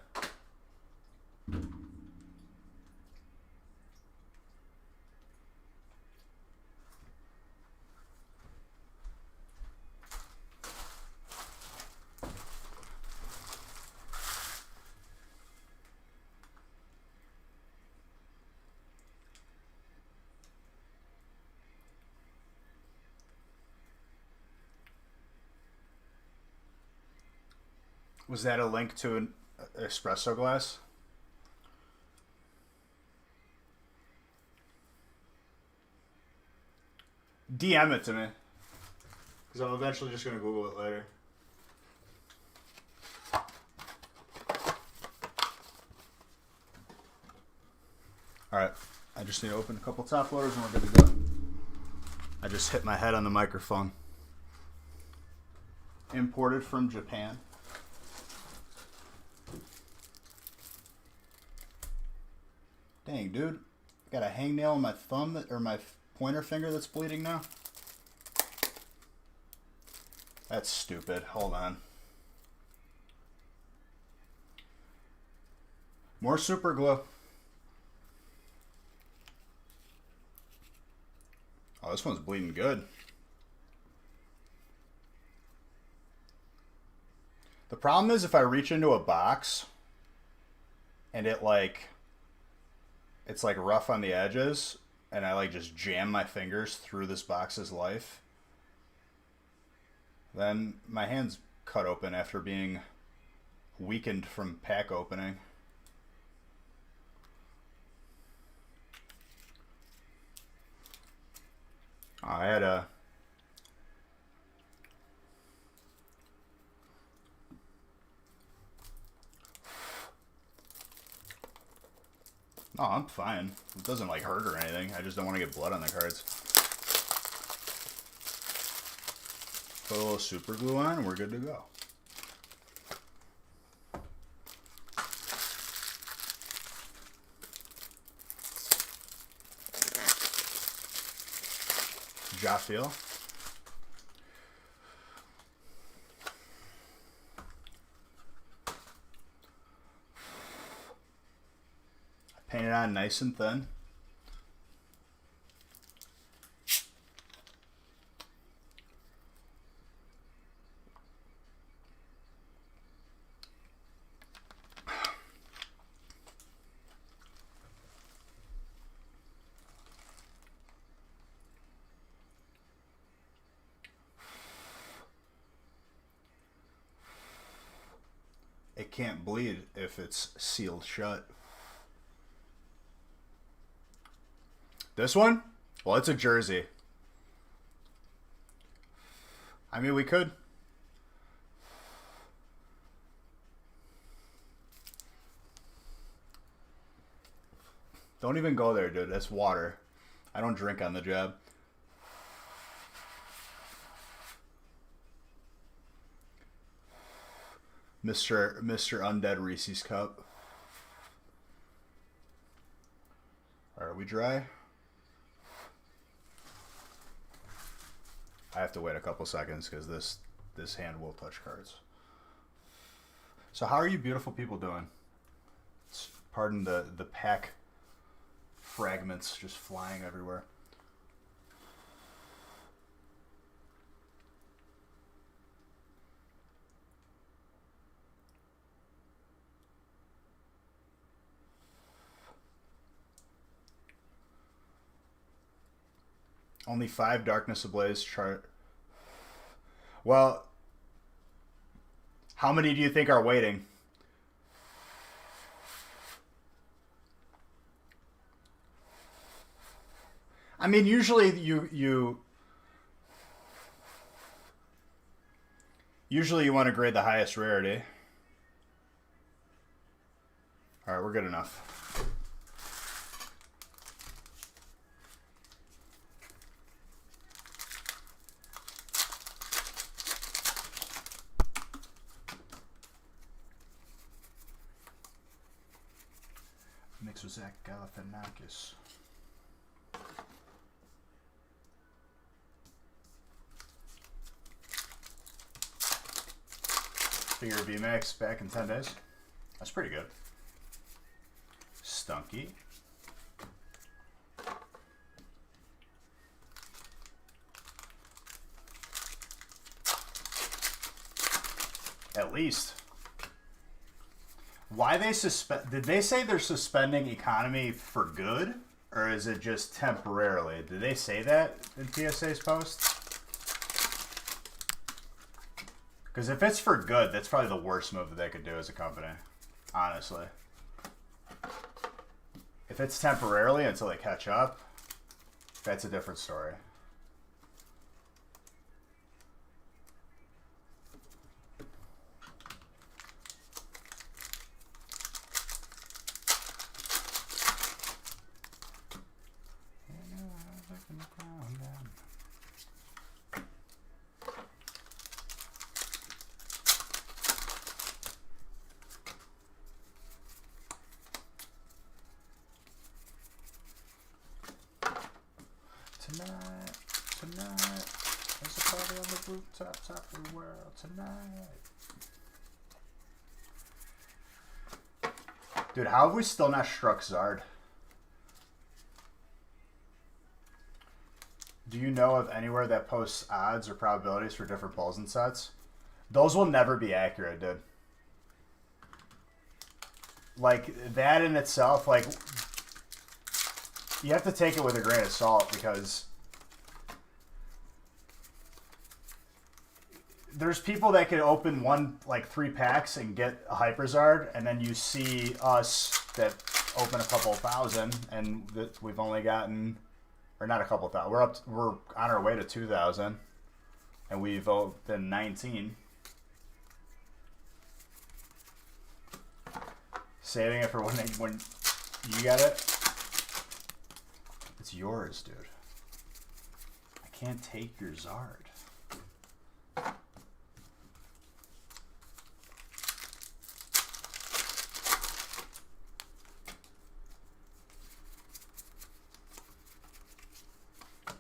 Was that a link to an espresso glass? DM it to me. Because I'm eventually just going to Google it later. Alright, I just need to open a couple top loaders and we're good to go. I just hit my head on the microphone. Imported from Japan. Dang, dude. Got a hangnail on my thumb, or my pointer finger that's bleeding now. That's stupid. Hold on. More super glue. Oh, this one's bleeding good. The problem is if I reach into a box and it's like rough on the edges and I like just jam my fingers through this box's life, then my hand's cut open after being weakened from pack opening. I had a Oh, I'm fine. It doesn't like hurt or anything. I just don't want to get blood on the cards. Put a little super glue on and we're good to go. Jaffiel. Paint it on nice and thin. It can't bleed if it's sealed shut. This one? Well, it's a jersey. I mean, we could. Don't even go there, dude. That's water. I don't drink on the job. Mr. Undead Reese's Cup. Are we dry? I have to wait a couple seconds because this hand will touch cards. So how are you beautiful people doing? Pardon the pack fragments just flying everywhere. Only 5 Darkness Ablaze chart. Well, how many do you think are waiting? I mean, usually usually you want to grade the highest rarity. All right, we're good enough. Mix with Zach Galifianakis. Figure VMAX back in 10 days. That's pretty good. Stunky. At least. Why they suspend? Did they say they're suspending economy for good, or is it just temporarily? Did they say that in PSA's post? Because if it's for good, that's probably the worst move that they could do as a company, honestly. If it's temporarily until they catch up, that's a different story. Tonight, there's a party on the rooftop, top of the world tonight. Dude, how have we still not struck Zard? Do you know of anywhere that posts odds or probabilities for different pulls and sets? Those will never be accurate, dude. Like, that in itself, like, you have to take it with a grain of salt because there's people that could open 3 packs and get a Hyperzard, and then you see us that open a couple thousand, and that we've only gotten, or not a couple thousand. We're on our way to 2,000, and we've opened 19. Saving it for when you get it. It's yours, dude. I can't take your Zard.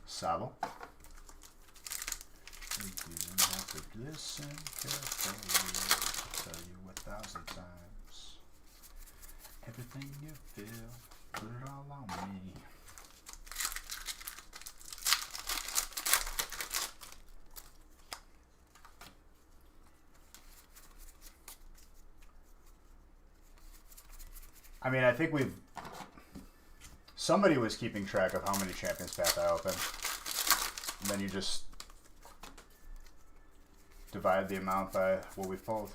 Sabo. You didn't have to listen carefully. I'll tell you 1,000 times. Everything you feel, put it all on me. I mean, I think somebody was keeping track of how many Champions Path I opened. And then you just divide the amount by what we pulled.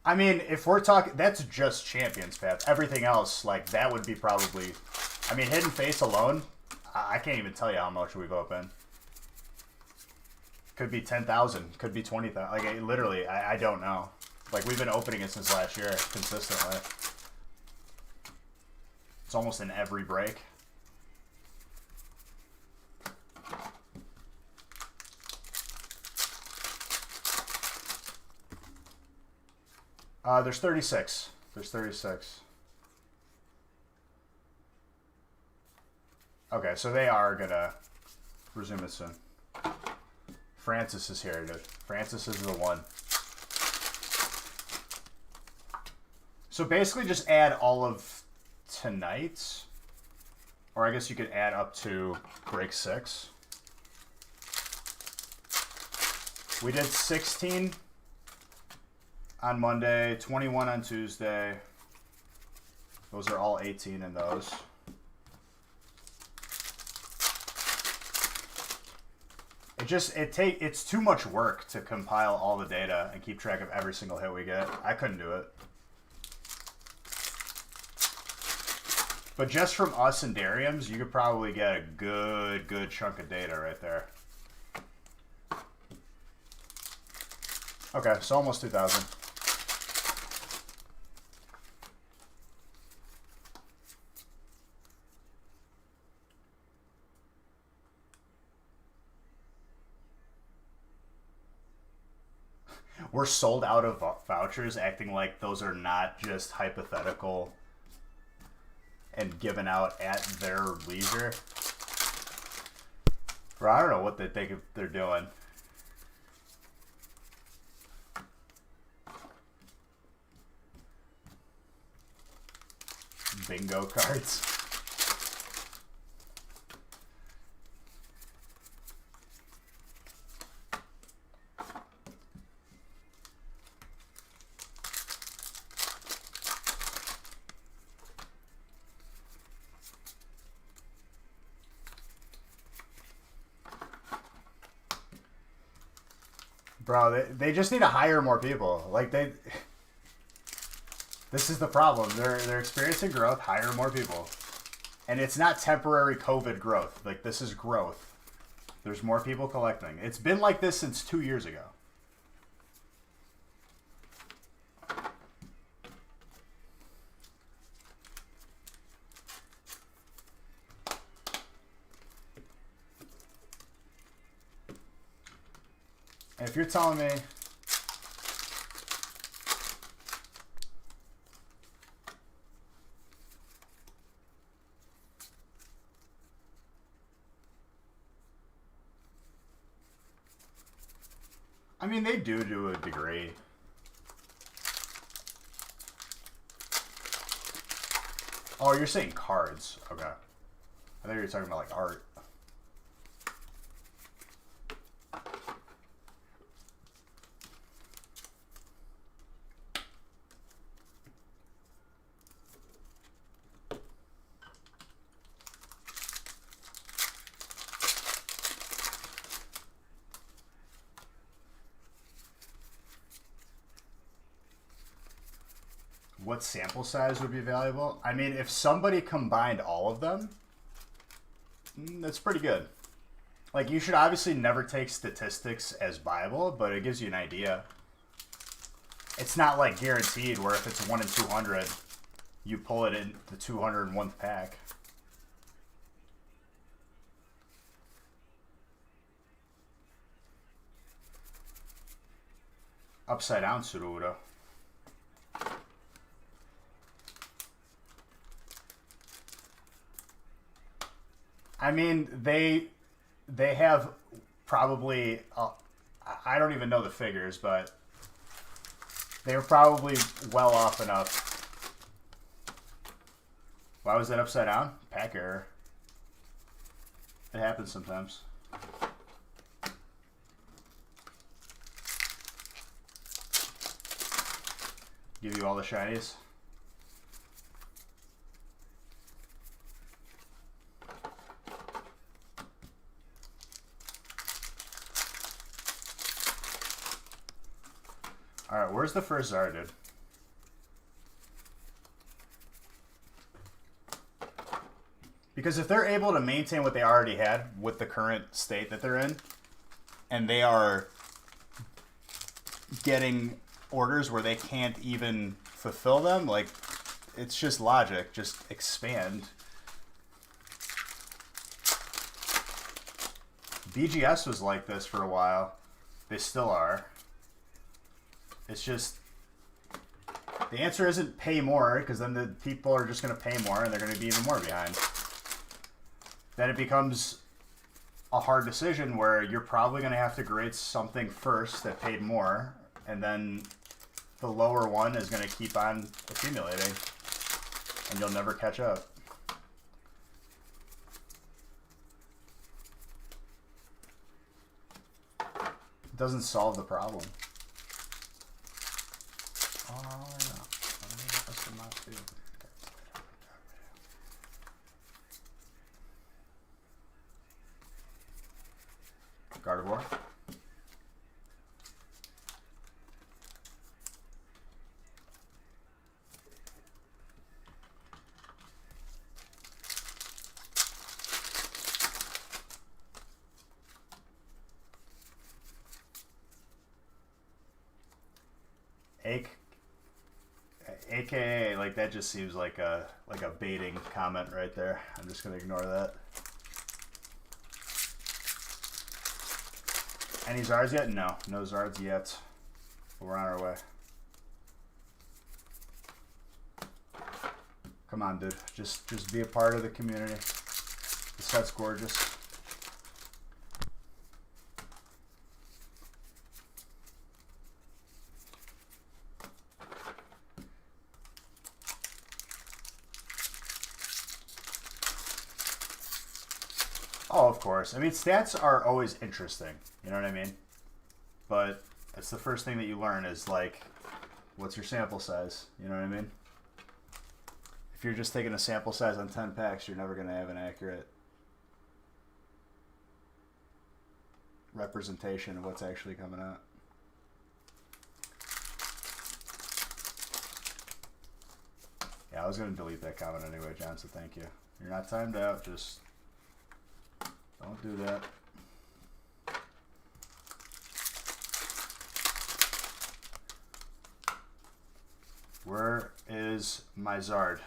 I mean, if we're talking, that's just Champions Path. Everything else, like, that would be probably, I mean, Hidden Face alone, I can't even tell you how much we've opened. Could be 10,000, could be 20,000. Like, literally, I don't know. Like, we've been opening it since last year, consistently. It's almost in every break. There's 36. There's 36. Okay, so they are gonna resume it soon. Francis is here, dude. Francis is the one. So basically just add all of tonight's, or I guess you could add up to break 6. We did 16 on Monday, 21 on Tuesday. Those are all 18 in those. It's too much work to compile all the data and keep track of every single hit we get. I couldn't do it. But just from us and Darium's, you could probably get a good chunk of data right there. Okay, so almost 2,000. We're sold out of vouchers, acting like those are not just hypothetical and given out at their leisure. Bro, I don't know what they think they're doing. Bingo cards. Bro, they just need to hire more people. Like, this is the problem. They're experiencing growth, hire more people. And it's not temporary COVID growth. Like, this is growth. There's more people collecting. It's been like this since 2 years ago. And if you're telling me I mean, they do to a degree. Oh, you're saying cards. Okay. I thought you were talking about, like, art. What sample size would be valuable? I mean, if somebody combined all of them, that's pretty good. Like, you should obviously never take statistics as Bible, but it gives you an idea. It's not like guaranteed where if it's 1 in 200, you pull it in the 201th pack. Upside down Sururo. I mean, they have probably, I don't even know the figures, but they were probably well off enough. Why was that upside down? Pack error. It happens sometimes. Give you all the shinies. Alright, where's the first Zard, dude? Because if they're able to maintain what they already had with the current state that they're in, and they are getting orders where they can't even fulfill them, like, it's just logic. Just expand. BGS was like this for a while. They still are. It's just, the answer isn't pay more, because then the people are just going to pay more and they're going to be even more behind. Then it becomes a hard decision where you're probably going to have to grade something first that paid more, and then the lower one is going to keep on accumulating, and you'll never catch up. It doesn't solve the problem. Gardevoir. AKA, like that just seems like a baiting comment right there. I'm just gonna ignore that. Any Zards yet? No, no Zards yet. We're on our way. Come on, dude. Just be a part of the community. The set's gorgeous. Oh, of course. I mean, stats are always interesting. You know what I mean? But it's the first thing that you learn is, like, what's your sample size? You know what I mean? If you're just taking a sample size on 10 packs, you're never going to have an accurate representation of what's actually coming out. Yeah, I was going to delete that comment anyway, John, so thank you. You're not timed out, just don't do that. Where is my Zard?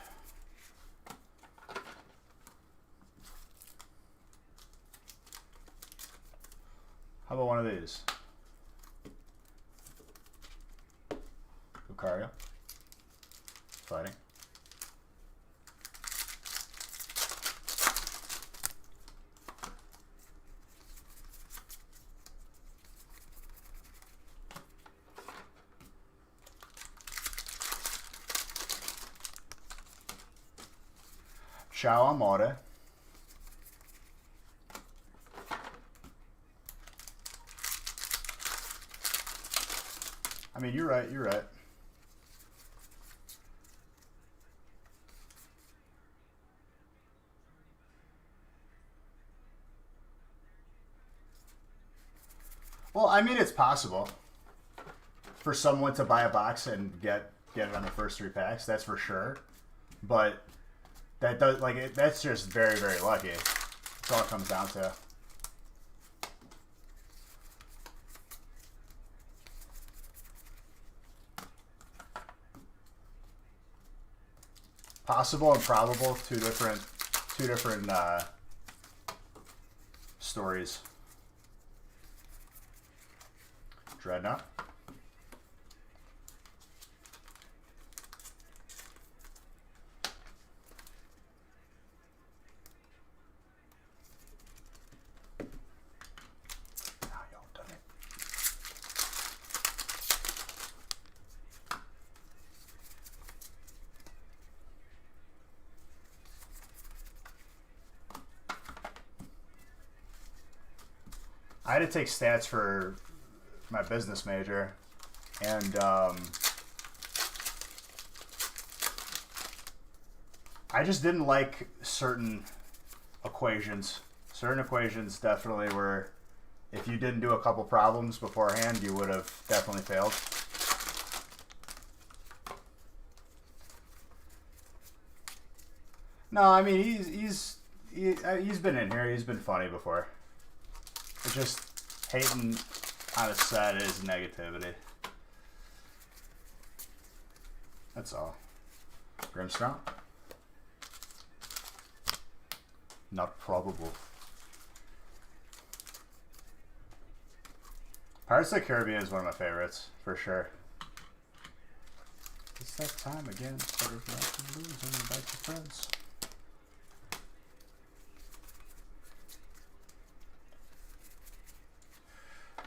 How about one of these? Lucario. Fighting. Ciao, amore. I mean, you're right, you're right. Well, I mean, it's possible for someone to buy a box and get it on the first 3 packs. That's for sure. But that does that's just very, very lucky. That's all it comes down to. Possible and probable, two different stories. Dreadnought. I had to take stats for my business major, and I just didn't like certain equations. Certain equations definitely were, if you didn't do a couple problems beforehand, you would have definitely failed. No, I mean, he's been in here. He's been funny before. It's just hating on a set is negativity. That's all. Grimmsnarl. Not probable. Pirates of the Caribbean is one of my favorites, for sure. It's that time again. Better not to lose and invite your friends.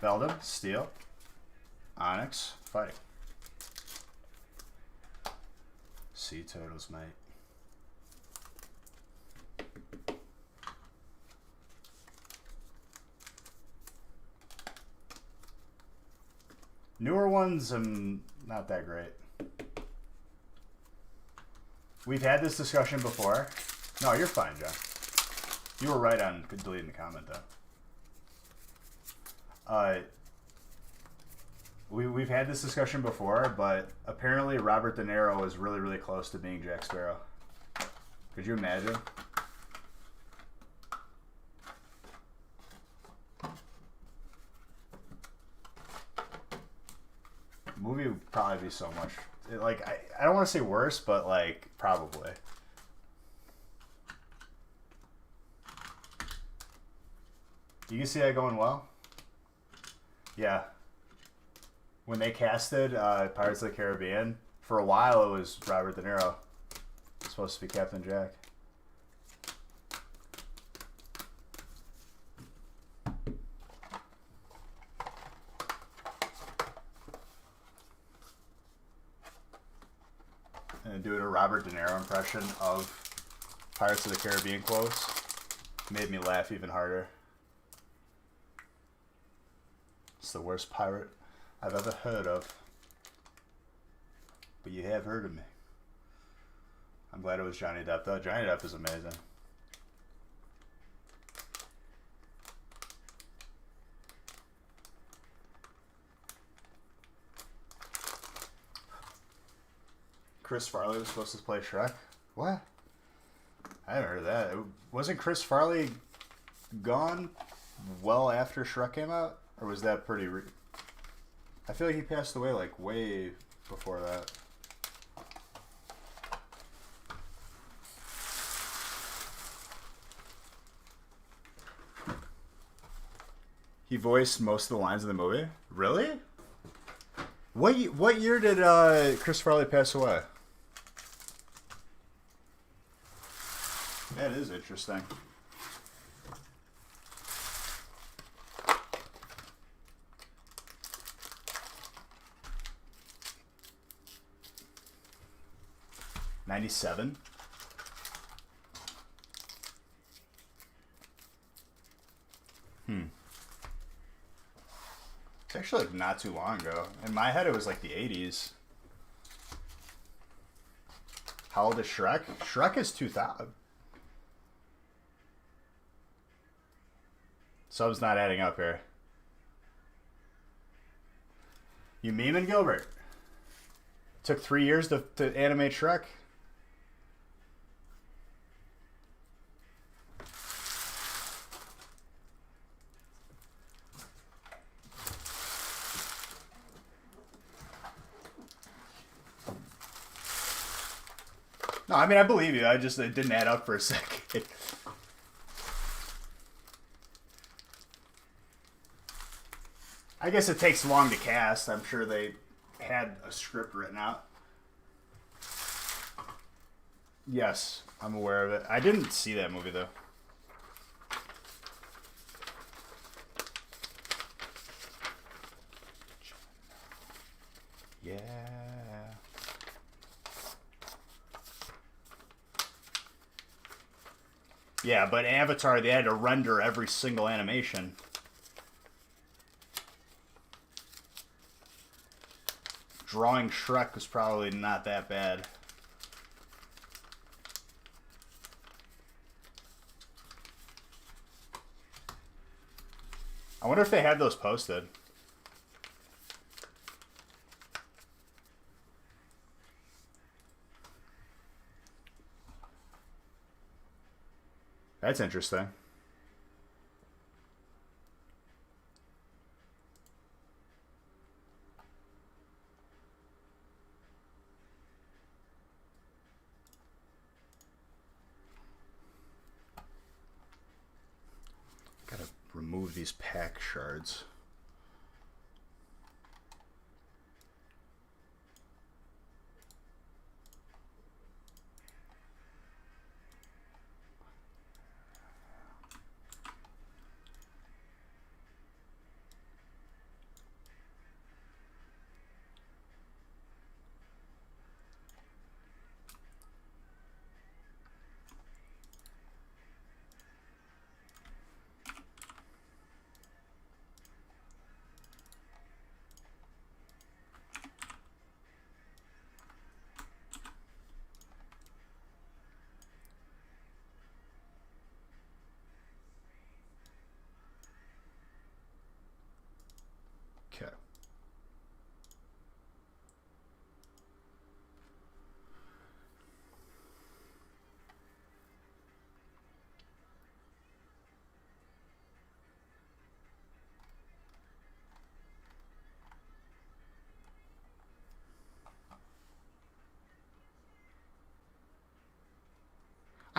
Beldum, Steel, Onyx, Fighting. Sea Turtles, mate. Newer ones, not that great. We've had this discussion before. No, you're fine, John. You were right on deleting the comment, though. We've had this discussion before, but apparently Robert De Niro is really, really close to being Jack Sparrow. Could you imagine? The movie would probably be so much... Like, I don't want to say worse, but, like, probably. You can see that going well? Yeah. When they casted Pirates of the Caribbean, for a while it was Robert De Niro. Supposed to be Captain Jack. And doing a Robert De Niro impression of Pirates of the Caribbean quotes made me laugh even harder. It's the worst pirate I've ever heard of. But you have heard of me. I'm glad it was Johnny Depp, though. Johnny Depp is amazing. Chris Farley was supposed to play Shrek? What? I haven't heard that. Wasn't Chris Farley gone well after Shrek came out? Or was that pretty... I feel like he passed away, like, way before that. He voiced most of the lines in the movie? Really? What year did Chris Farley pass away? That is interesting. '97. It's actually like not too long ago. In my head, it was like the '80s. How old is Shrek? Shrek is 2000. Sub's not adding up here. You memeing, Gilbert? Took 3 years to animate Shrek? No, I mean, I believe you. It didn't add up for a second. I guess it takes long to cast. I'm sure they had a script written out. Yes, I'm aware of it. I didn't see that movie, though. Yeah. Yeah, but Avatar, they had to render every single animation. Drawing Shrek was probably not that bad. I wonder if they had those posted. That's interesting. Gotta remove these pack shards.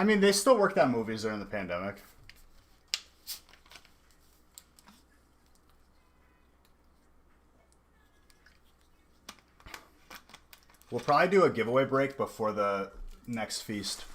I mean, they still worked on movies during the pandemic. We'll probably do a giveaway break before the next feast.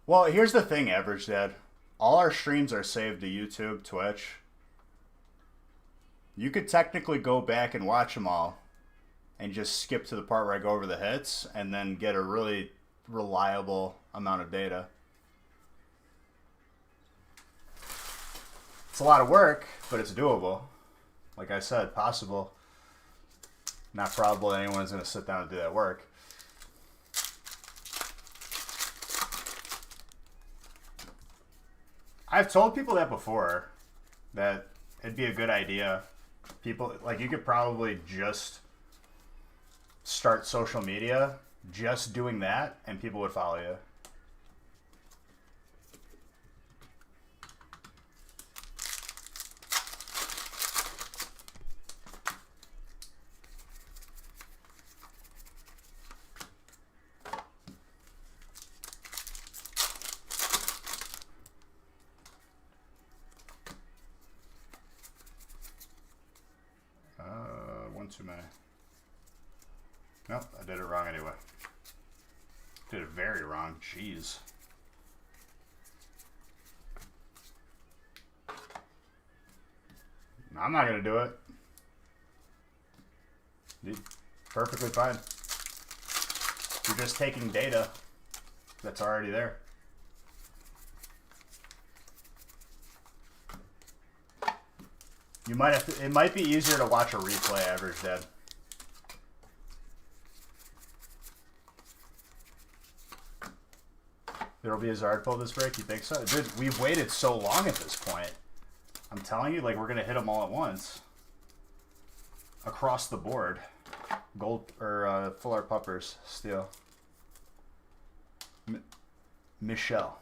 Well, here's the thing, Average Dad. All our streams are saved to YouTube, Twitch. You could technically go back and watch them all and just skip to the part where I go over the hits and then get a really reliable amount of data. It's a lot of work, but it's doable. Like I said, possible. Not probable that anyone's going to sit down and do that work. I've told people that before, that it'd be a good idea. People, like, you could probably just start social media just doing that, and people would follow you. Too many. Nope, I did it wrong anyway. Did it very wrong. Jeez. I'm not gonna do it. Dude, perfectly fine. You're just taking data that's already there. You might have to, it might be easier to watch a replay, Average Dad. There'll be a Zard pull this break, you think so? Dude, we've waited so long at this point. I'm telling you, like, we're going to hit them all at once. Across the board. Gold, or full art puppers, steel. Michelle.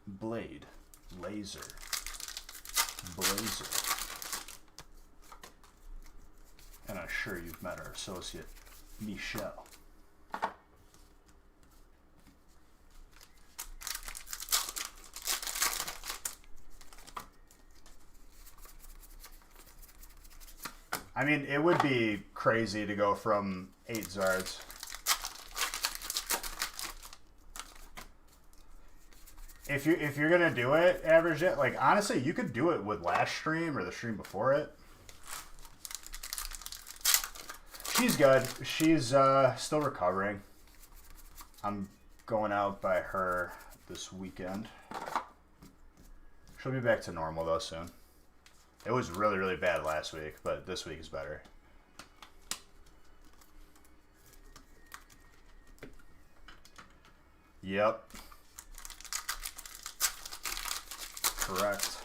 Blade. Laser. Blazer. And I'm sure you've met our associate, Michelle. I mean, it would be crazy to go from 8 Zards. If you're gonna do it, Average it, like, honestly, you could do it with last stream or the stream before it. She's good. She's still recovering. I'm going out by her this weekend. She'll be back to normal though soon. It was really, really bad last week, but this week is better. Yep. Correct.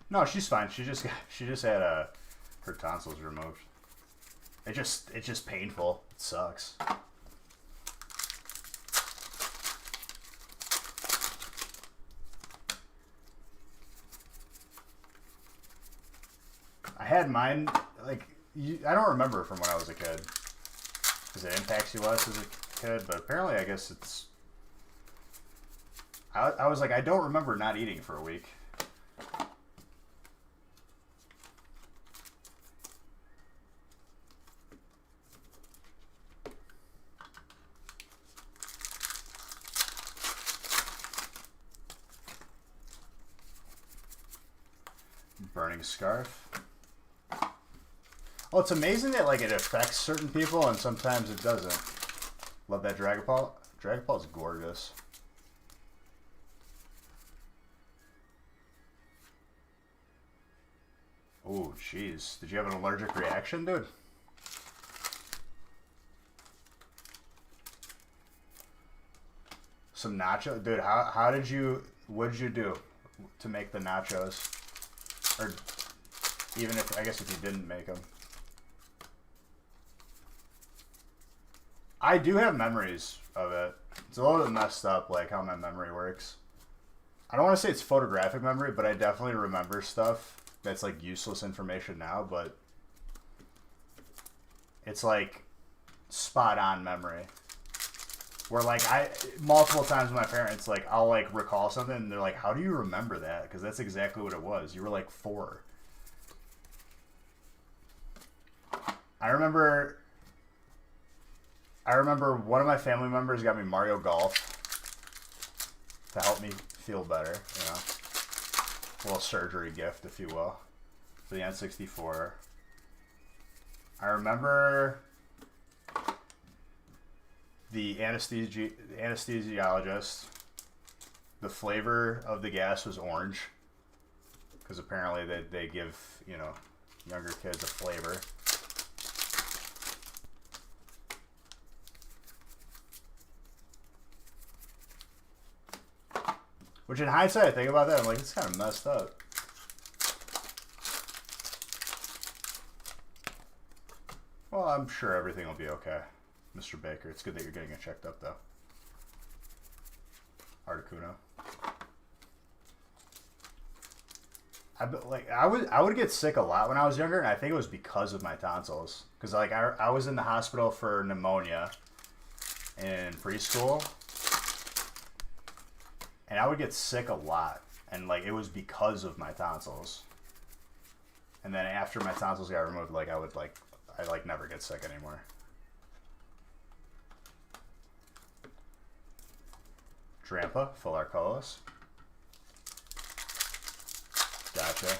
No, she's fine. She just had her tonsils removed. It's just painful. It sucks. I had mine, like, I don't remember from when I was a kid, because it impacts you less as a kid, but apparently I guess it's... I was like, I don't remember not eating for a week. Burning scarf. Well, it's amazing that, like, it affects certain people and sometimes it doesn't. Love that Dragapult. Dragapult's gorgeous. Ooh, jeez. Did you have an allergic reaction, dude? Some nacho? Dude, how did you... What did you do to make the nachos? Or even if... I guess if you didn't make them. I do have memories of it. It's a little bit messed up, like, how my memory works. I don't want to say it's photographic memory, but I definitely remember stuff that's, like, useless information now, but it's, like, spot-on memory. Where, like, multiple times with my parents, like, I'll, like, recall something, and they're like, how do you remember that? Because that's exactly what it was. You were, like, 4. I remember one of my family members got me Mario Golf to help me feel better, you know. A little surgery gift, if you will, for the N64. I remember the anesthesiologist. The flavor of the gas was orange, because apparently they give, you know, younger kids a flavor. Which in hindsight, I think about that, I'm like, it's kind of messed up. Well, I'm sure everything will be okay, Mr. Baker. It's good that you're getting it checked up, though. Articuno. I would get sick a lot when I was younger, and I think it was because of my tonsils. Because, like, I was in the hospital for pneumonia in preschool. And I would get sick a lot, and, like, it was because of my tonsils. And then after my tonsils got removed, like, I never get sick anymore. Drampa, Philarcolis. Gotcha.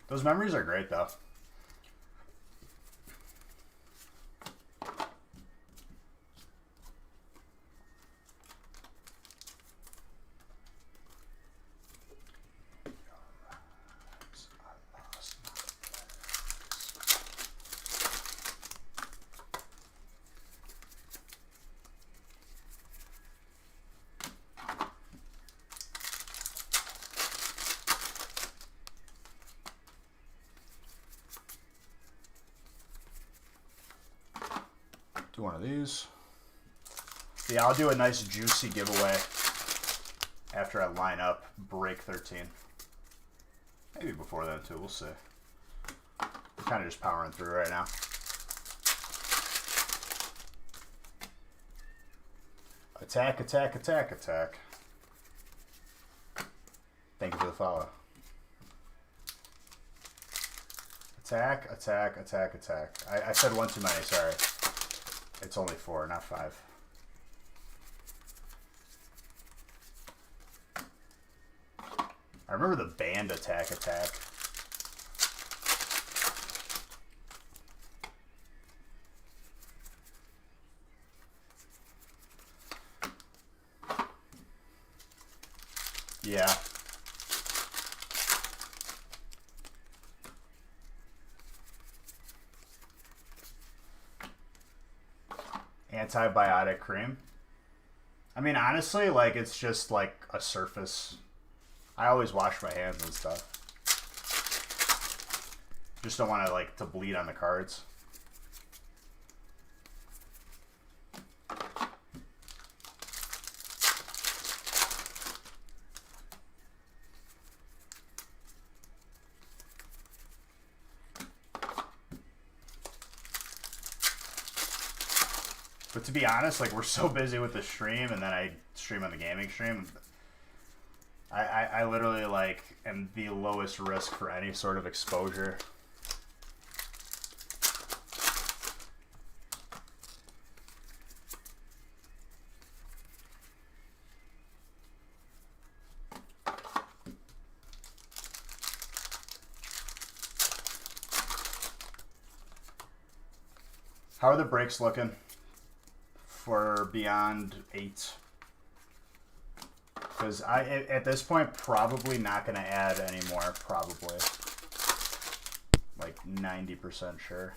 Those memories are great, though. Do one of these. Yeah, I'll do a nice juicy giveaway after I line up break 13. Maybe before that too, we'll see. I'm kind of just powering through right now. Attack, attack, attack, attack. Thank you for the follow. Attack, attack, attack, attack. I said one too many, sorry. It's only 4, not 5. I remember the band attack attack. Yeah. Antibiotic cream. I mean, honestly, like, it's just like a surface. I always wash my hands and stuff. Just don't want to, like, to bleed on the cards. But to be honest, like, we're so busy with the stream, and then I stream on the gaming stream. I literally, like, am the lowest risk for any sort of exposure. How are the breaks looking for Beyond 8? Because at this point, probably not going to add anymore, probably. Like 90% sure.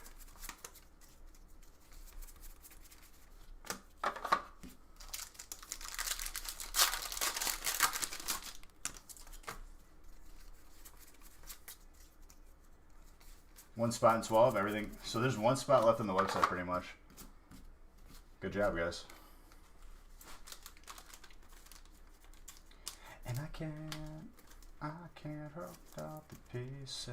One spot in 12, everything. So there's one spot left on the website pretty much. Good job, guys. And I can't hook up the pieces.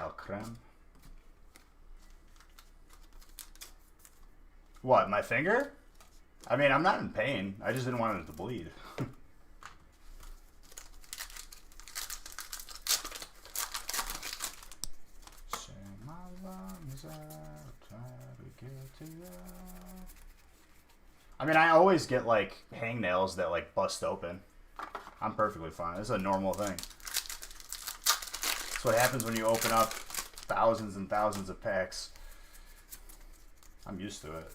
Al creme. What, my finger? I mean, I'm not in pain. I just didn't want it to bleed. Sing my lungs out, try to get to you. I mean, I always get, like, hangnails that, like, bust open. I'm perfectly fine. This is a normal thing. That's what happens when you open up thousands and thousands of packs. I'm used to it.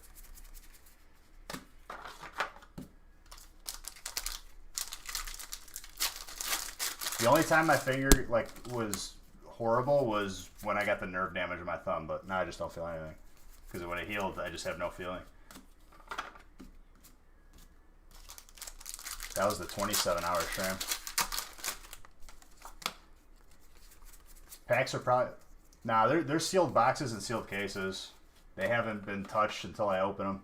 The only time my finger, like, was horrible was when I got the nerve damage in my thumb, but now I just don't feel anything. Because when it healed, I just have no feeling. That was the 27-hour stream. Packs are probably... Nah, they're sealed boxes and sealed cases. They haven't been touched until I open them.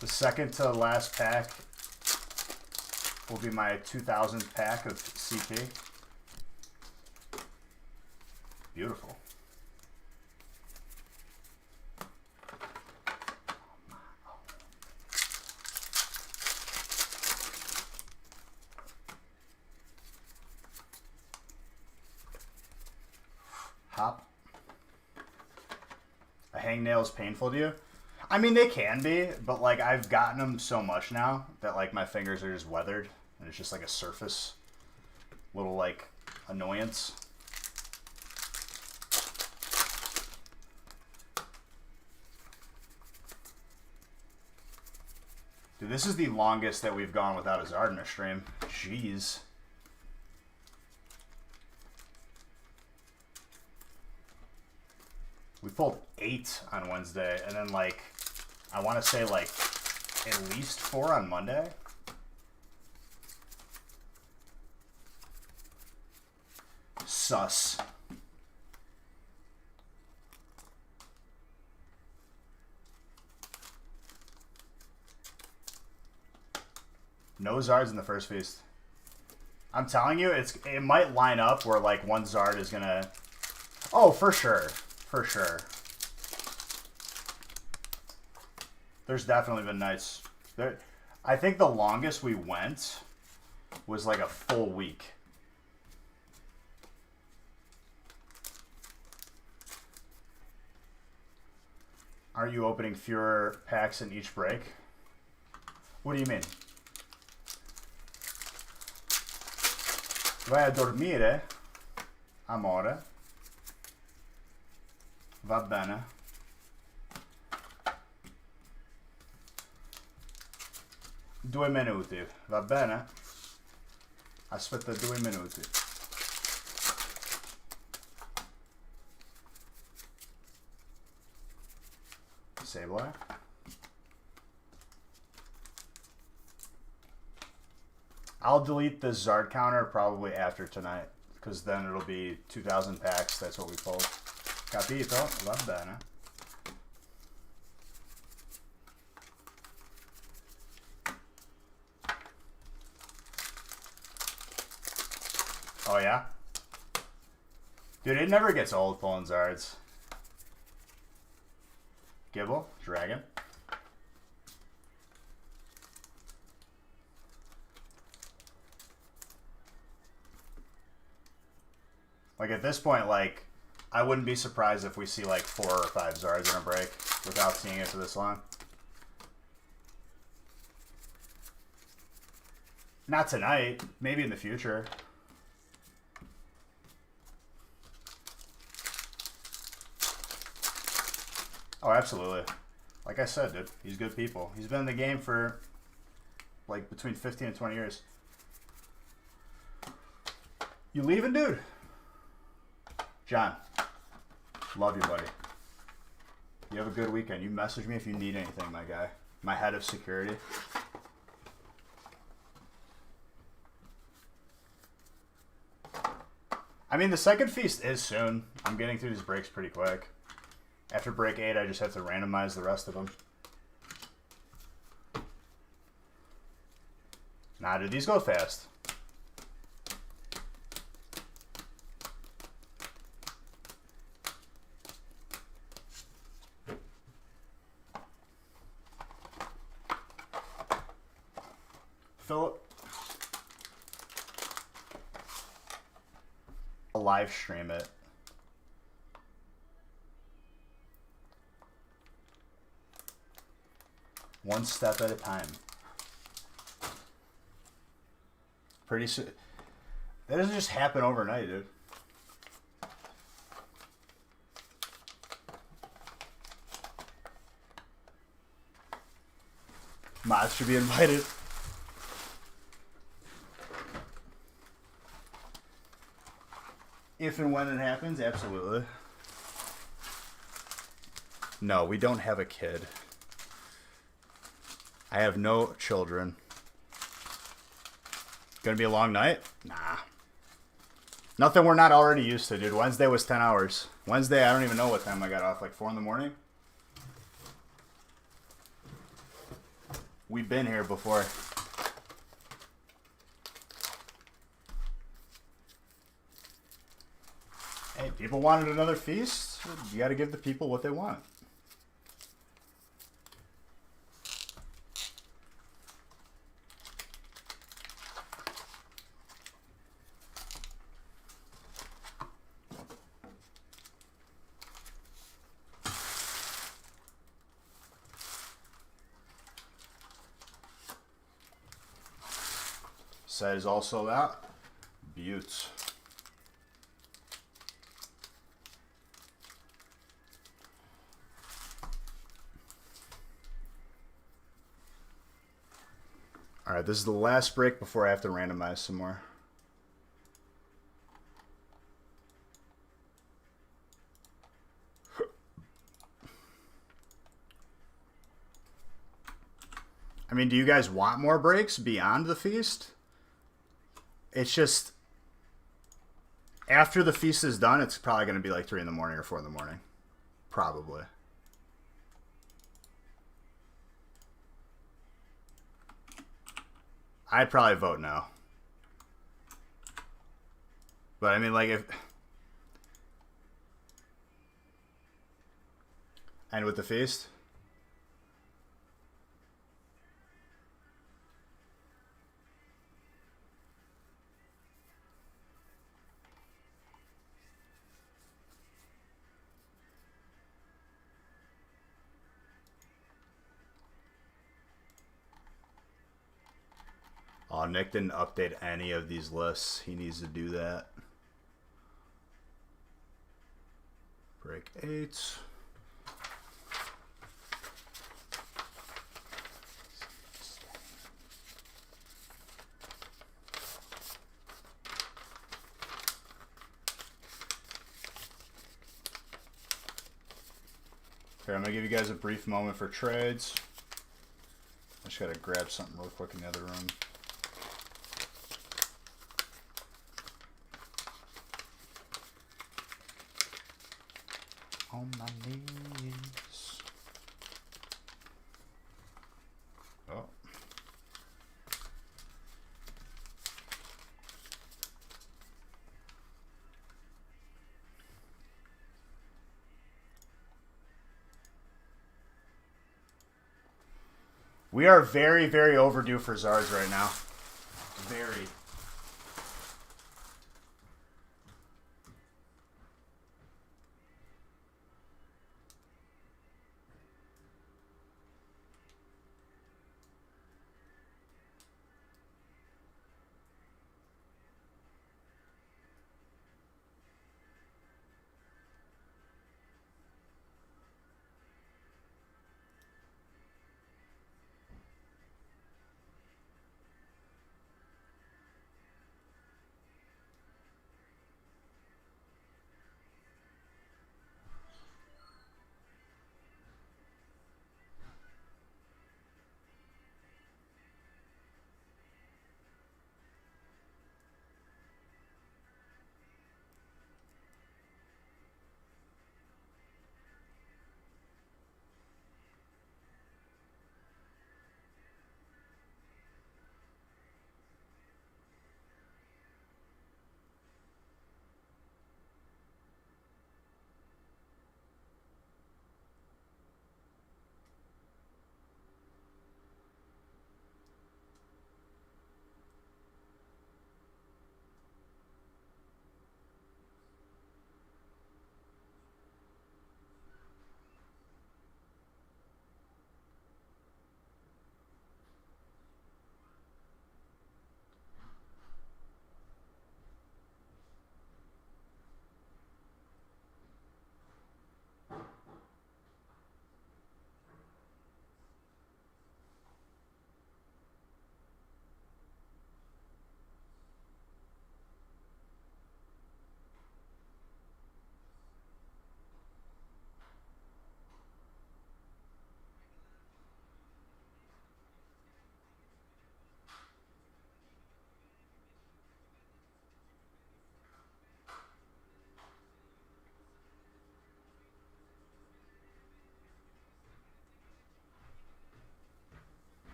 The second to last pack will be my 2000 pack of CP. Beautiful. Hop. A hangnail is painful to you? I mean, they can be, but, like, I've gotten them so much now that, like, my fingers are just weathered, and it's just, like, a surface little, like, annoyance. Dude, this is the longest that we've gone without a Zard in a stream. Jeez. We pulled 8 on Wednesday, and then, like, I want to say, like, at least 4 on Monday. Sus. No Zards in the first feast. I'm telling you, it might line up where, like, one Zard is gonna... Oh, for sure. For sure. There's definitely been nights. I think the longest we went was like a full week. Are you opening fewer packs in each break? What do you mean? Vai a dormire, amore. Va bene. Due minuti, va bene? Aspetta 2 minuti. Sable. I'll delete the Zard counter probably after tonight, because then it'll be 2,000 packs. That's what we pulled. Capito? Va bene. Oh, yeah? Dude, it never gets old pulling Zards. Gibble, Dragon. Like, at this point, like, I wouldn't be surprised if we see like 4 or 5 Zards in a break without seeing it for this long. Not tonight. Maybe in the future. Oh, absolutely. Like I said, dude, he's good people. He's been in the game for like between 15 and 20 years. You leaving, dude? John, love you, buddy. You have a good weekend. You message me if you need anything, my guy. My head of security. I mean, the second feast is soon. I'm getting through these breaks pretty quick. After break 8, I just have to randomize the rest of them. Nah, dude, these go fast. Philip. I'll live stream it. One step at a time. Pretty soon. That doesn't just happen overnight, dude. Mods should be invited. If and when it happens, absolutely. No, we don't have a kid. I have no children. Gonna be a long night? Nah. Nothing we're not already used to, dude. Wednesday was 10 hours. Wednesday, I don't even know what time I got off. Like 4 in the morning? We've been here before. Hey, people wanted another feast. You gotta give the people what they want. Set is also out. Buttes. Alright, this is the last break before I have to randomize some more. I mean, do you guys want more breaks beyond the feast? It's just, after the feast is done, it's probably going to be like 3 in the morning or 4 in the morning. Probably. I'd probably vote no. But I mean, like, if... And with the feast? Oh, Nick didn't update any of these lists. He needs to do that. Break 8. Okay, I'm going to give you guys a brief moment for trades. I just got to grab something real quick in the other room. On my knees. Oh. We are very, very overdue for Zards right now. Very.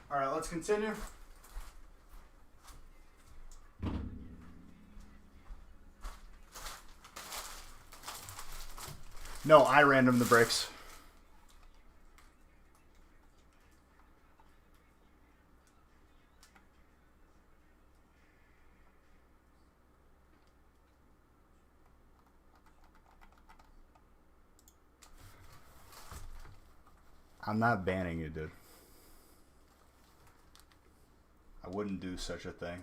All right, let's continue. No, I random the breaks. I'm not banning you, dude. I wouldn't do such a thing.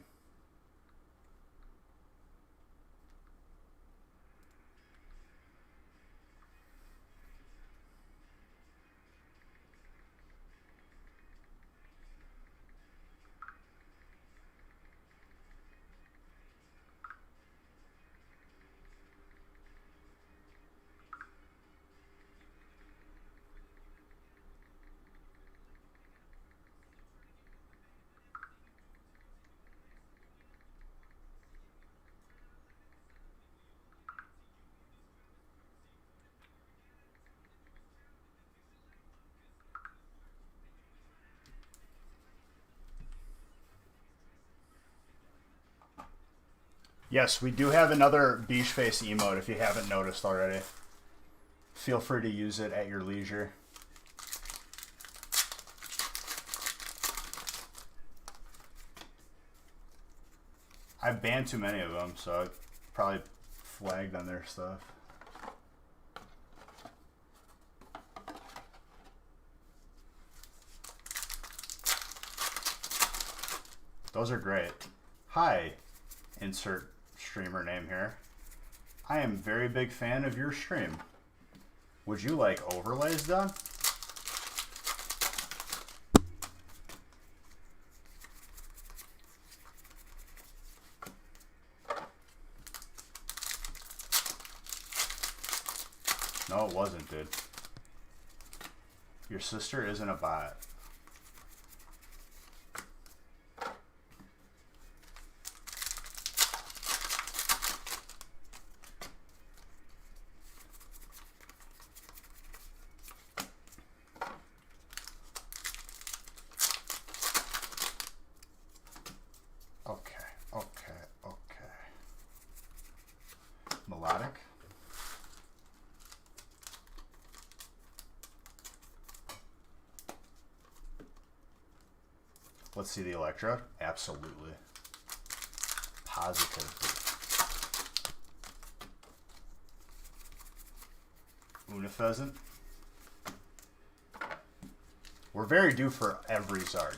Yes, we do have another beach face emote if you haven't noticed already. Feel free to use it at your leisure. I've banned too many of them, so I probably flagged on their stuff. Those are great. Hi, insert streamer name here. I am very big fan of your stream. Would you like overlays done? No, it wasn't, dude. Your sister isn't a bot. Melodic. Let's see the electrode. Absolutely. Positively. Una pheasant. We're very due for every Zard.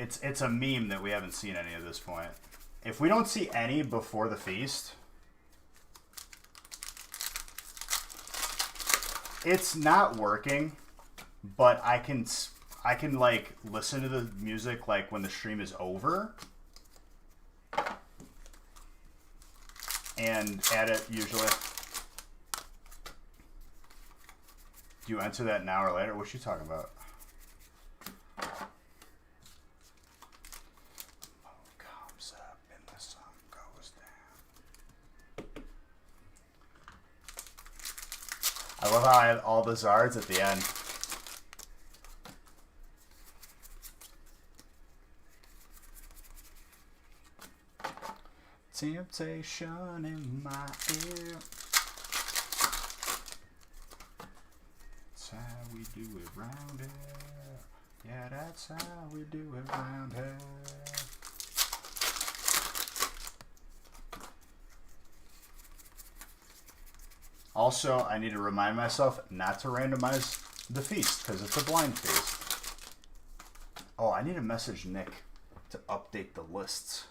It's a meme that we haven't seen any at this point. If we don't see any before the feast, it's not working, but I can like listen to the music like when the stream is over and add it usually. Do you enter that now or later? What you talking about? I love how I have all the Zards at the end. Temptation in my ear. That's how we do it round here. Yeah, that's how we do it round here. Also, I need to remind myself not to randomize the feast because it's a blind feast. Oh, I need to message Nick to update the lists.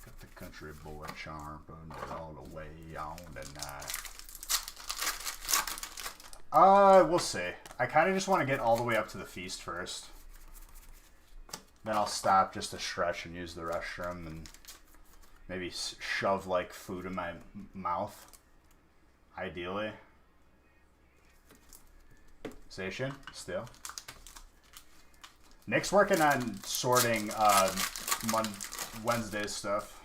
Got the country boy charm, putting it all the way on tonight. We'll see. I kind of just want to get all the way up to the feast first. Then I'll stop just to stretch and use the restroom and maybe shove like food in my mouth. Ideally. Station, still. Nick's working on sorting Wednesday's stuff.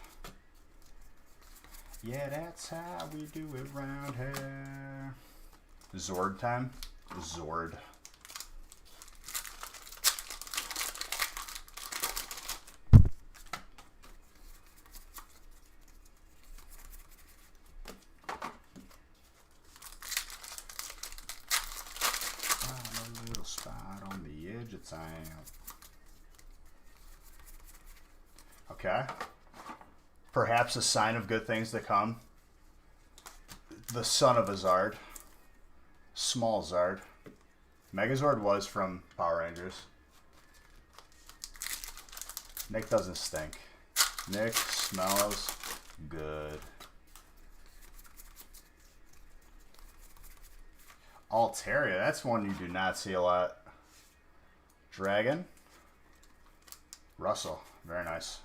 Yeah, that's how we do it around here. Zord time? Zord. A little spot on the edge of town. Okay. Perhaps a sign of good things to come. The son of a Zard. Small Zard. Megazord was from Power Rangers. Nick doesn't stink. Nick smells good. Altaria, that's one you do not see a lot. Dragon. Russell, very nice.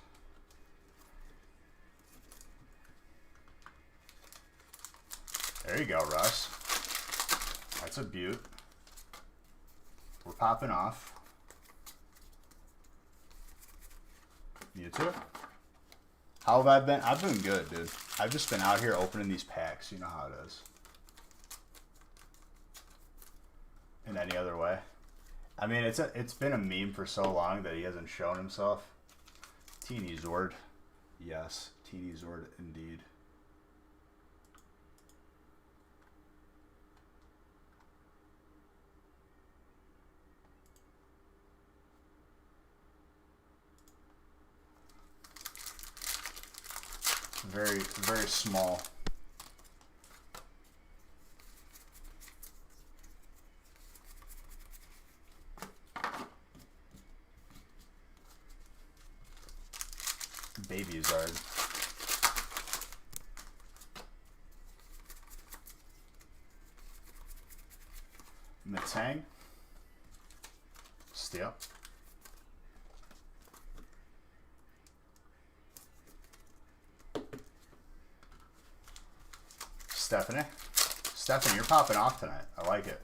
There you go, Russ. That's a beaut. We're popping off. You too? How have I been? I've been good, dude. I've just been out here opening these packs. You know how it is. In any other way. I mean, it's been a meme for so long that he hasn't shown himself. Teeny Zord. Yes, Teeny Zord indeed. Very, very small. Baby Zard. Matang. Steel. Stephanie, you're popping off tonight. I like it.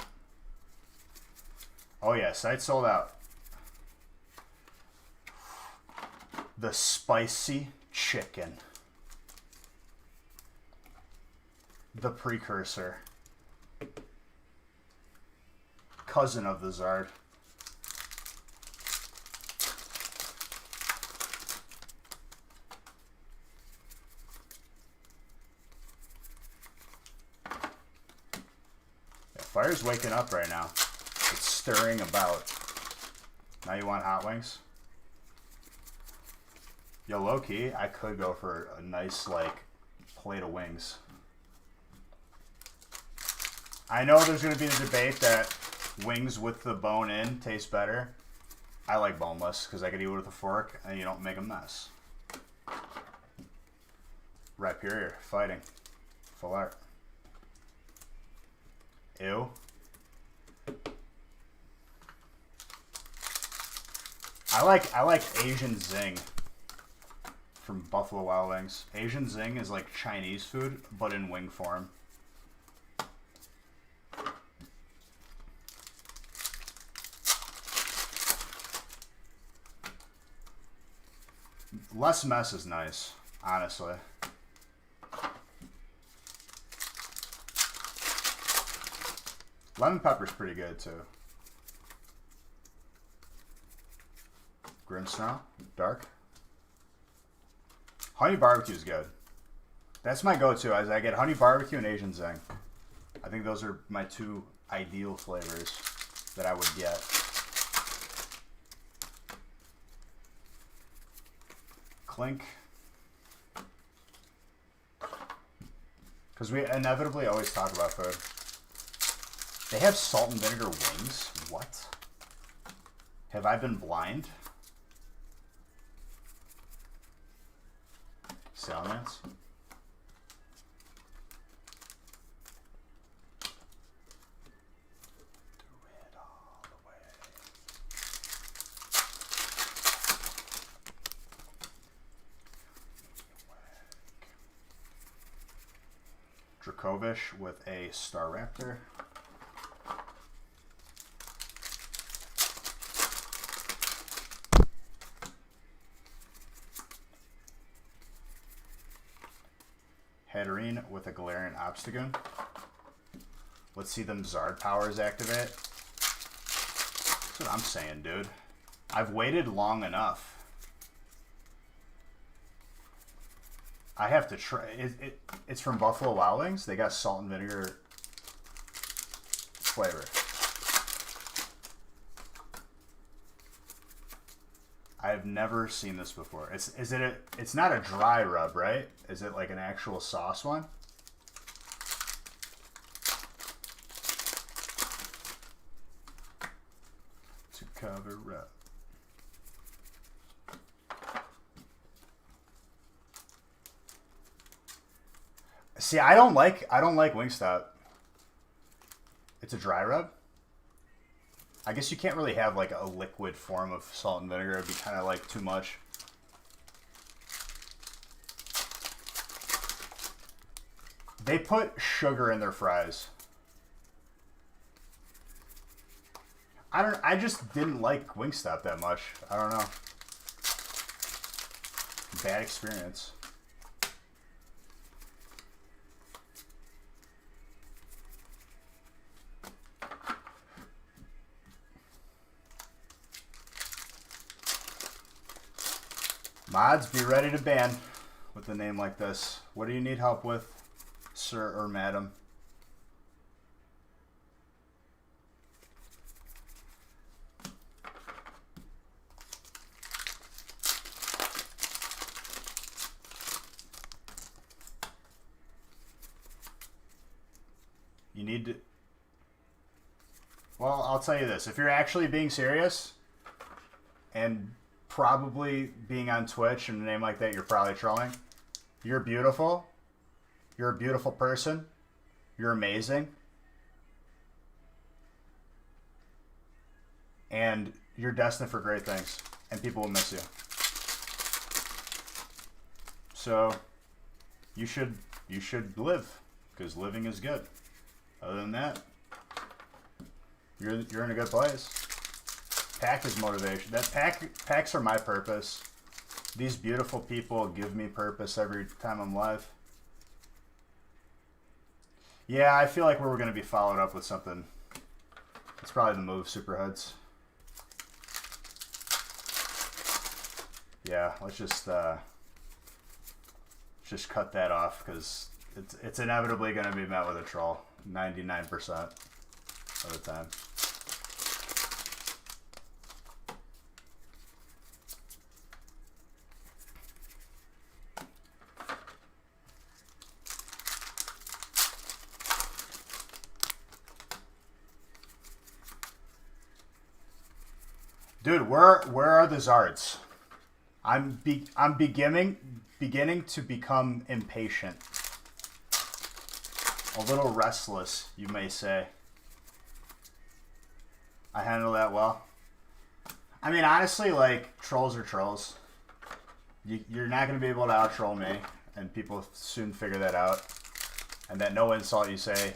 Oh yeah, site sold out. The spicy chicken. The precursor. Cousin of the Zard. Fire's waking up right now. It's stirring about. Now you want hot wings? Yo, low-key, I could go for a nice, like, plate of wings. I know there's going to be the debate that wings with the bone in taste better. I like boneless because I can eat it with a fork and you don't make a mess. Rhyperior, fighting. Full art. Ew. I like Asian Zing from Buffalo Wild Wings. Asian Zing is like Chinese food, but in wing form. Less mess is nice, honestly. Lemon pepper's pretty good too. Grim Snow, dark. Honey barbecue is good. That's my go-to. As I get honey barbecue and Asian Zing. I think those are my two ideal flavors that I would get. Clink. Because we inevitably always talk about food. They have salt and vinegar wings? What? Have I been blind? Salamence? Do it all the way. Dracovish with a Star Raptor. Hatterene with a Galarian Obstagoon. Let's see them Zard powers activate. That's what I'm saying, dude. I've waited long enough. I have to try. It's from Buffalo Wild Wings. They got salt and vinegar flavor. I have never seen this before. It's not a dry rub, right? Is it like an actual sauce one? To cover up. See, I don't like Wingstop. It's a dry rub. I guess you can't really have like a liquid form of salt and vinegar. It'd be kind of like too much. They put sugar in their fries. I just didn't like Wingstop that much. I don't know. Bad experience. Mods, be ready to ban with a name like this. What do you need help with, sir or madam? You need to... Well, I'll tell you this. If you're actually being serious and probably being on Twitch and a name like that, you're probably trolling. You're beautiful. You're a beautiful person. You're amazing. And you're destined for great things. And people will miss you. So you should live, because living is good. Other than that, you're in a good place. Pack is motivation. Packs are my purpose. These beautiful people give me purpose every time I'm live. Yeah, I feel like we're going to be followed up with something. It's probably the move, Superheads. Yeah, let's just cut that off, because it's inevitably going to be met with a troll 99% of the time. Dude, where are the Zards? I'm beginning to become impatient. A little restless, you may say. I handle that well. I mean, honestly, like, trolls are trolls. You're not going to be able to out-troll me, and people soon figure that out. And that no insult you say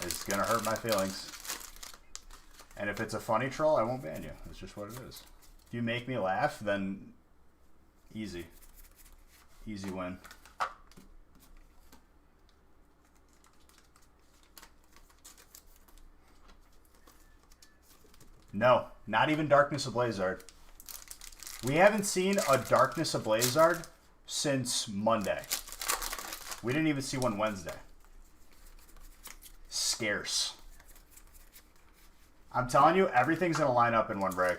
is going to hurt my feelings. And if it's a funny troll, I won't ban you. It's just what it is. If you make me laugh, then easy. Easy win. No, not even Darkness Ablazard. We haven't seen a Darkness Ablazard since Monday. We didn't even see one Wednesday. Scarce. I'm telling you, everything's going to line up in one break.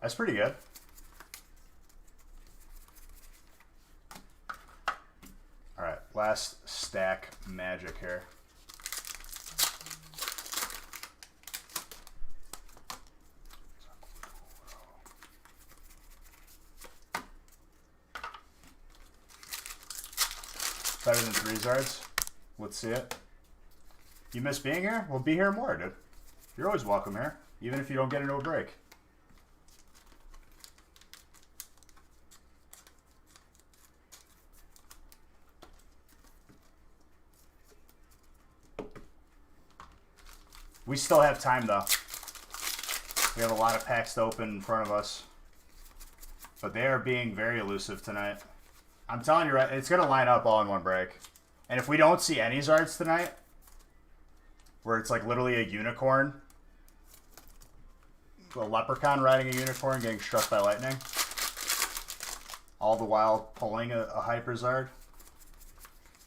That's pretty good. All right, last stack magic here. Better than 3 Zards. Let's see it. You miss being here? Well, be here more, dude. You're always welcome here, even if you don't get into a break. We still have time, though. We have a lot of packs to open in front of us. But they are being very elusive tonight. I'm telling you, right, it's going to line up all in one break. And if we don't see any Zards tonight, where it's like literally a unicorn, a leprechaun riding a unicorn getting struck by lightning, all the while pulling a hyper Zard,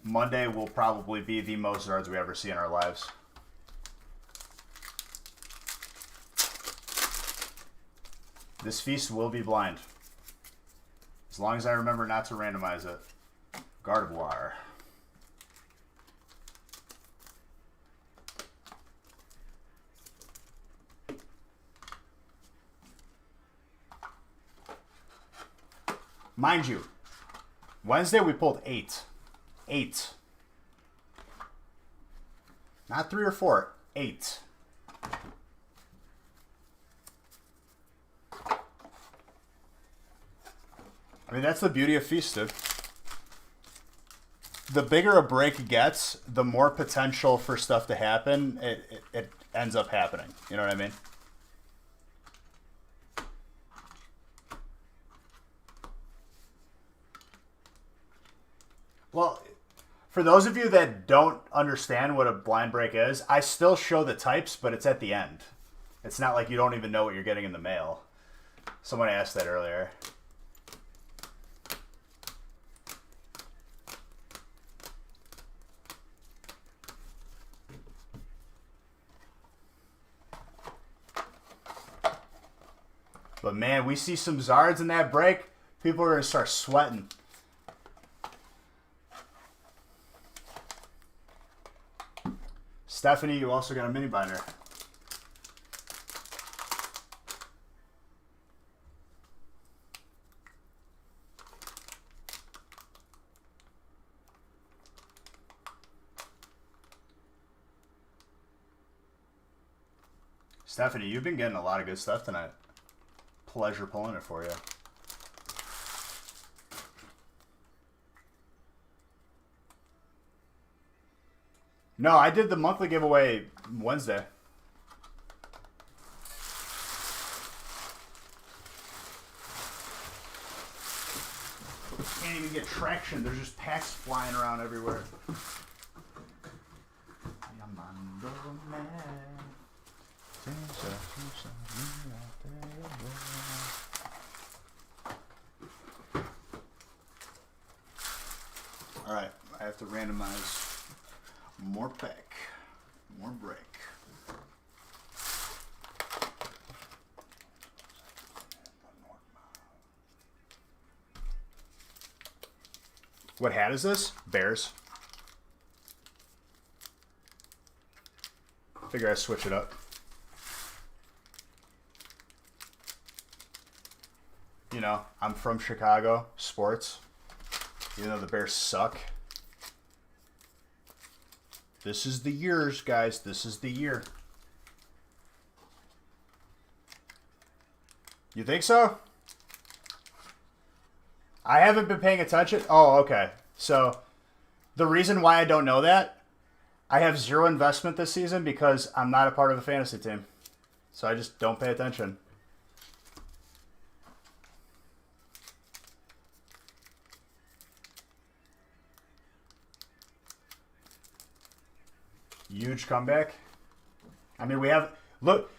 Monday will probably be the most Zards we ever see in our lives. This feast will be blind. As long as I remember not to randomize it. Gardevoir. Mind you, Wednesday we pulled 8. 8. Not 3 or 4. 8. I mean, that's the beauty of Feasted. The bigger a break gets, the more potential for stuff to happen it ends up happening. You know what I mean? Well, for those of you that don't understand what a blind break is, I still show the types, but it's at the end. It's not like you don't even know what you're getting in the mail. Someone asked that earlier. But man, we see some Zards in that break, people are going to start sweating. Stephanie, you also got a mini binder. Stephanie, you've been getting a lot of good stuff tonight. Pleasure pulling it for you. No, I did the monthly giveaway Wednesday. Can't even get traction. There's just packs flying around everywhere. All right, I have to randomize more pack, more break. What hat is this? Bears. Figure I'd switch it up. You know, I'm from Chicago, sports. Even though the Bears suck. This is the years, guys. This is the year. You think so? I haven't been paying attention. Oh, okay. So, the reason why I don't know that, I have zero investment this season because I'm not a part of a fantasy team. So I just don't pay attention. Huge comeback. I mean, we have look,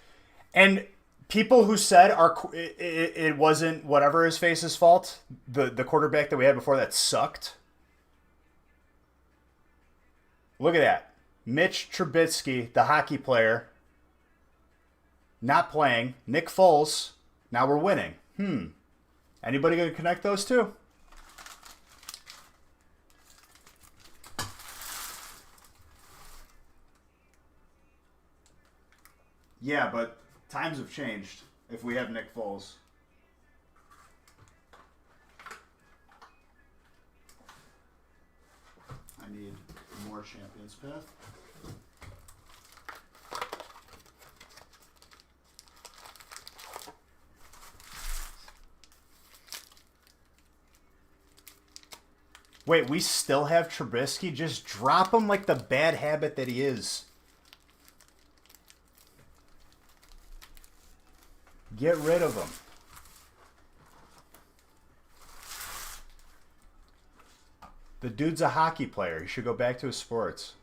and people who said it wasn't whatever his face's fault. The quarterback that we had before that sucked. Look at that, Mitch Trubisky, the hockey player, not playing. Nick Foles. Now we're winning. Anybody gonna connect those two? Yeah, but times have changed if we have Nick Foles. I need more Champions Path. Wait, we still have Trubisky? Just drop him like the bad habit that he is. Get rid of him. The dude's a hockey player. He should go back to his sports.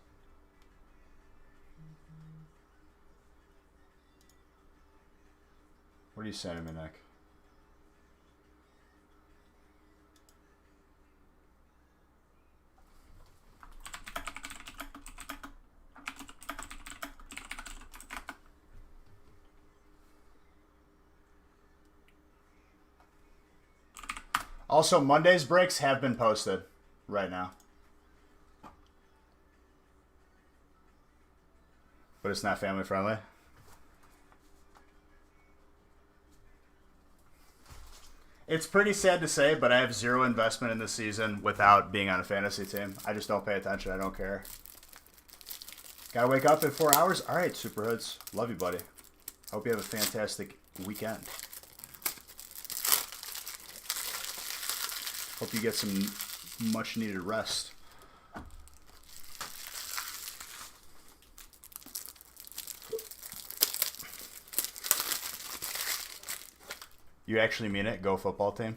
What are you sending me, Nick? Also, Monday's breaks have been posted right now. But it's not family friendly. It's pretty sad to say, but I have zero investment in this season without being on a fantasy team. I just don't pay attention. I don't care. Gotta wake up in 4 hours? All right, Superhoods. Love you, buddy. Hope you have a fantastic weekend. Hope you get some much needed rest. You actually mean it? Go football team?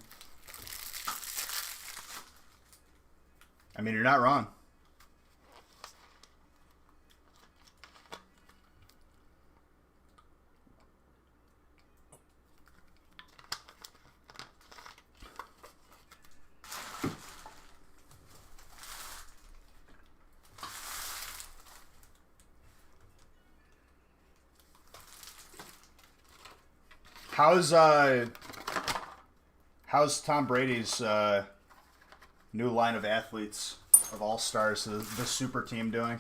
I mean, you're not wrong. How's Tom Brady's new line of athletes of all-stars, the super team, doing?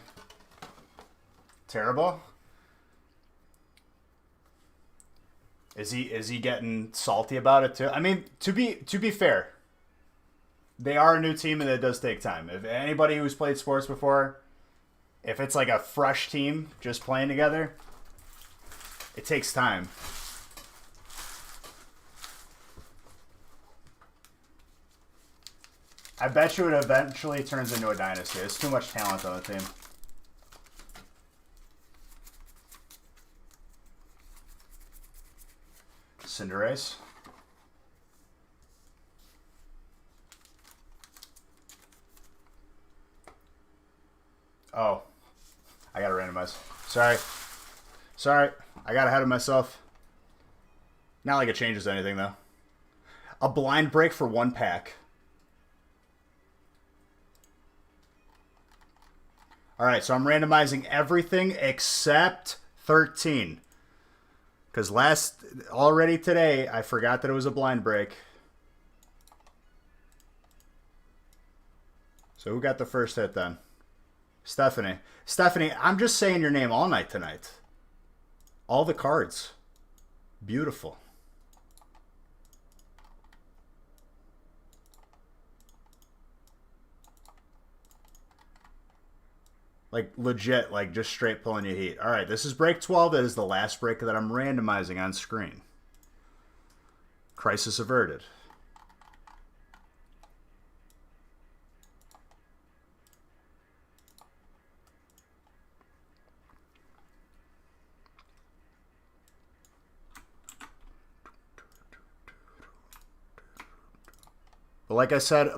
Terrible? Is he getting salty about it too? I mean, to be fair, they are a new team and it does take time. If anybody who's played sports before, if it's like a fresh team just playing together, it takes time. I bet you it eventually turns into a dynasty. There's too much talent on the team. Cinderace. Oh. I gotta randomize. Sorry. I got ahead of myself. Not like it changes anything, though. A blind break for 1 pack. Alright, so I'm randomizing everything except 13. Because already today, I forgot that it was a blind break. So who got the first hit then? Stephanie. Stephanie, I'm just saying your name all night tonight. All the cards. Beautiful. Like, legit, like, just straight pulling you heat. All right, this is break 12. That is the last break that I'm randomizing on screen. Crisis averted. But like I said,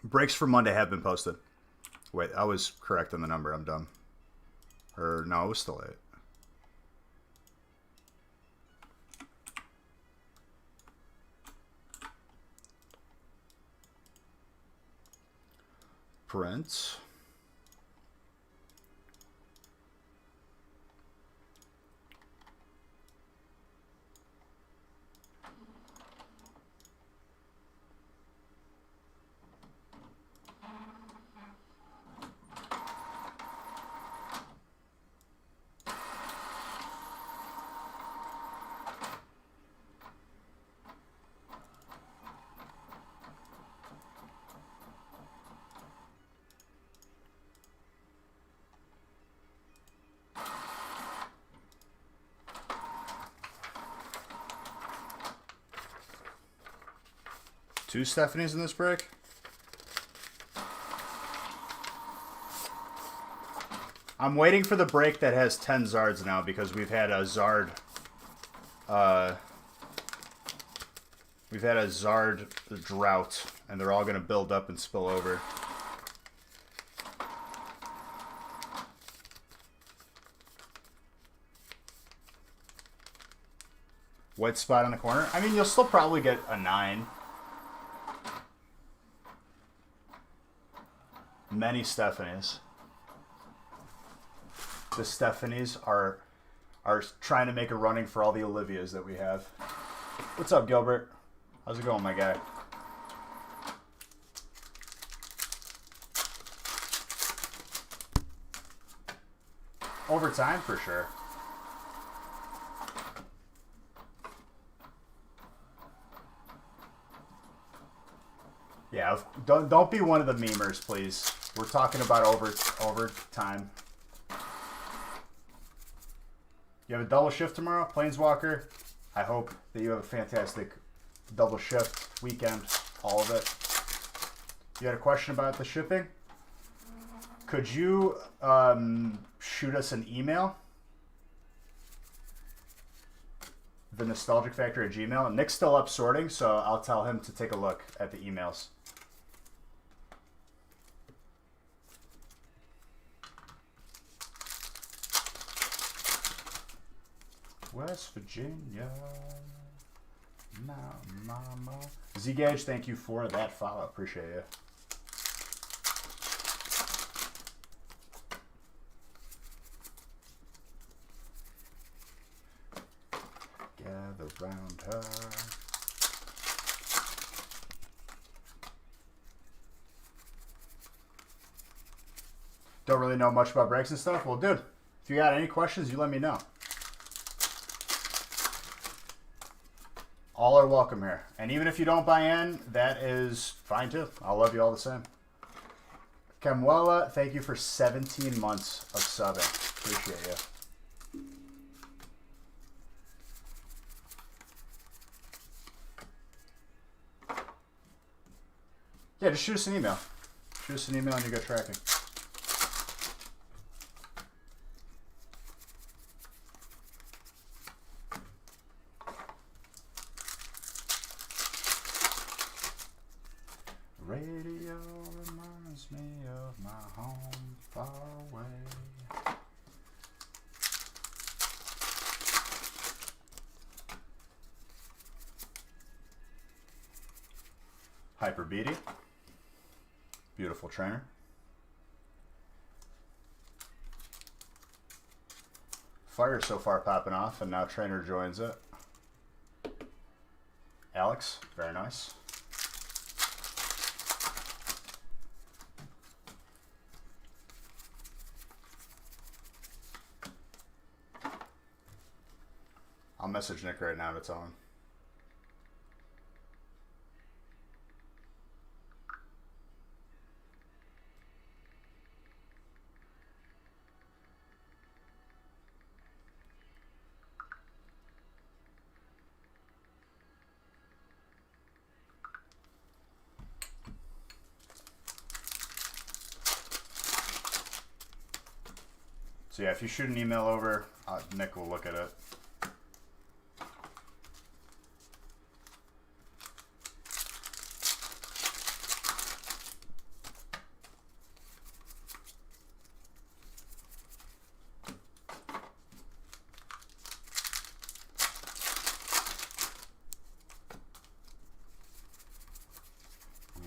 breaks for Monday have been posted. Wait, I was correct on the number. I'm dumb. Or, no, it was still 8. Print. Two Stephanies in this break? I'm waiting for the break that has 10 Zards now because we've had a Zard We've had a Zard drought, and they're all going to build up and spill over. White spot on the corner. I mean, you'll still probably get a 9. Many Stephanies. The Stephanies are trying to make a running for all the Olivias that we have. What's up, Gilbert? How's it going, my guy? Overtime, for sure. Yeah, don't be one of the memers, please. We're talking about overtime. You have a double shift tomorrow, Planeswalker. I hope that you have a fantastic double shift weekend, all of it. You had a question about the shipping? Could you shoot us an email? The Nostalgic Factory at Gmail. Nick's still up sorting, so I'll tell him to take a look at the emails. West Virginia, now mama. Z-Gage, thank you for that follow. Appreciate you. Gather round her. Don't really know much about breaks and stuff? Well, dude, if you got any questions, you let me know. All are welcome here. And even if you don't buy in, that is fine too. I'll love you all the same. Camuela, thank you for 17 months of subbing. Appreciate you. Yeah, just shoot us an email. Shoot us an email and you go tracking. Radio reminds me of my home far away. Hyper Beatty. Beautiful trainer. Fire so far popping off, and now trainer joins it. Alex, very nice. I'll message Nick right now to tell him. So yeah, if you shoot an email over, Nick will look at it.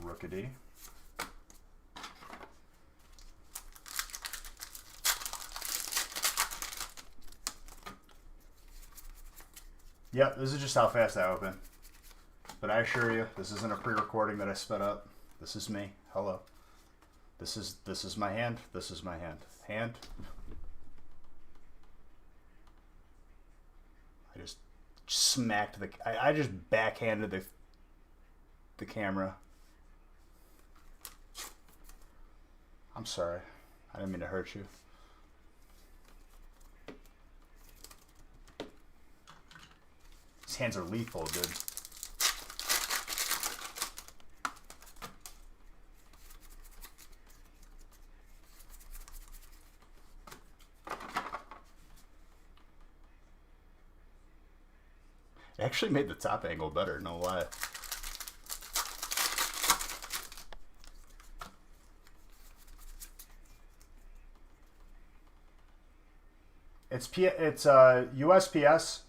Rookity. Yep, this is just how fast I open. But I assure you, this isn't a pre-recording that I sped up. This is me. Hello. This is my hand. This is my hand. Hand. I just smacked the. I just backhanded the camera. I'm sorry. I didn't mean to hurt you. His hands are lethal, dude. It actually made the top angle better, no lie. It's USPS.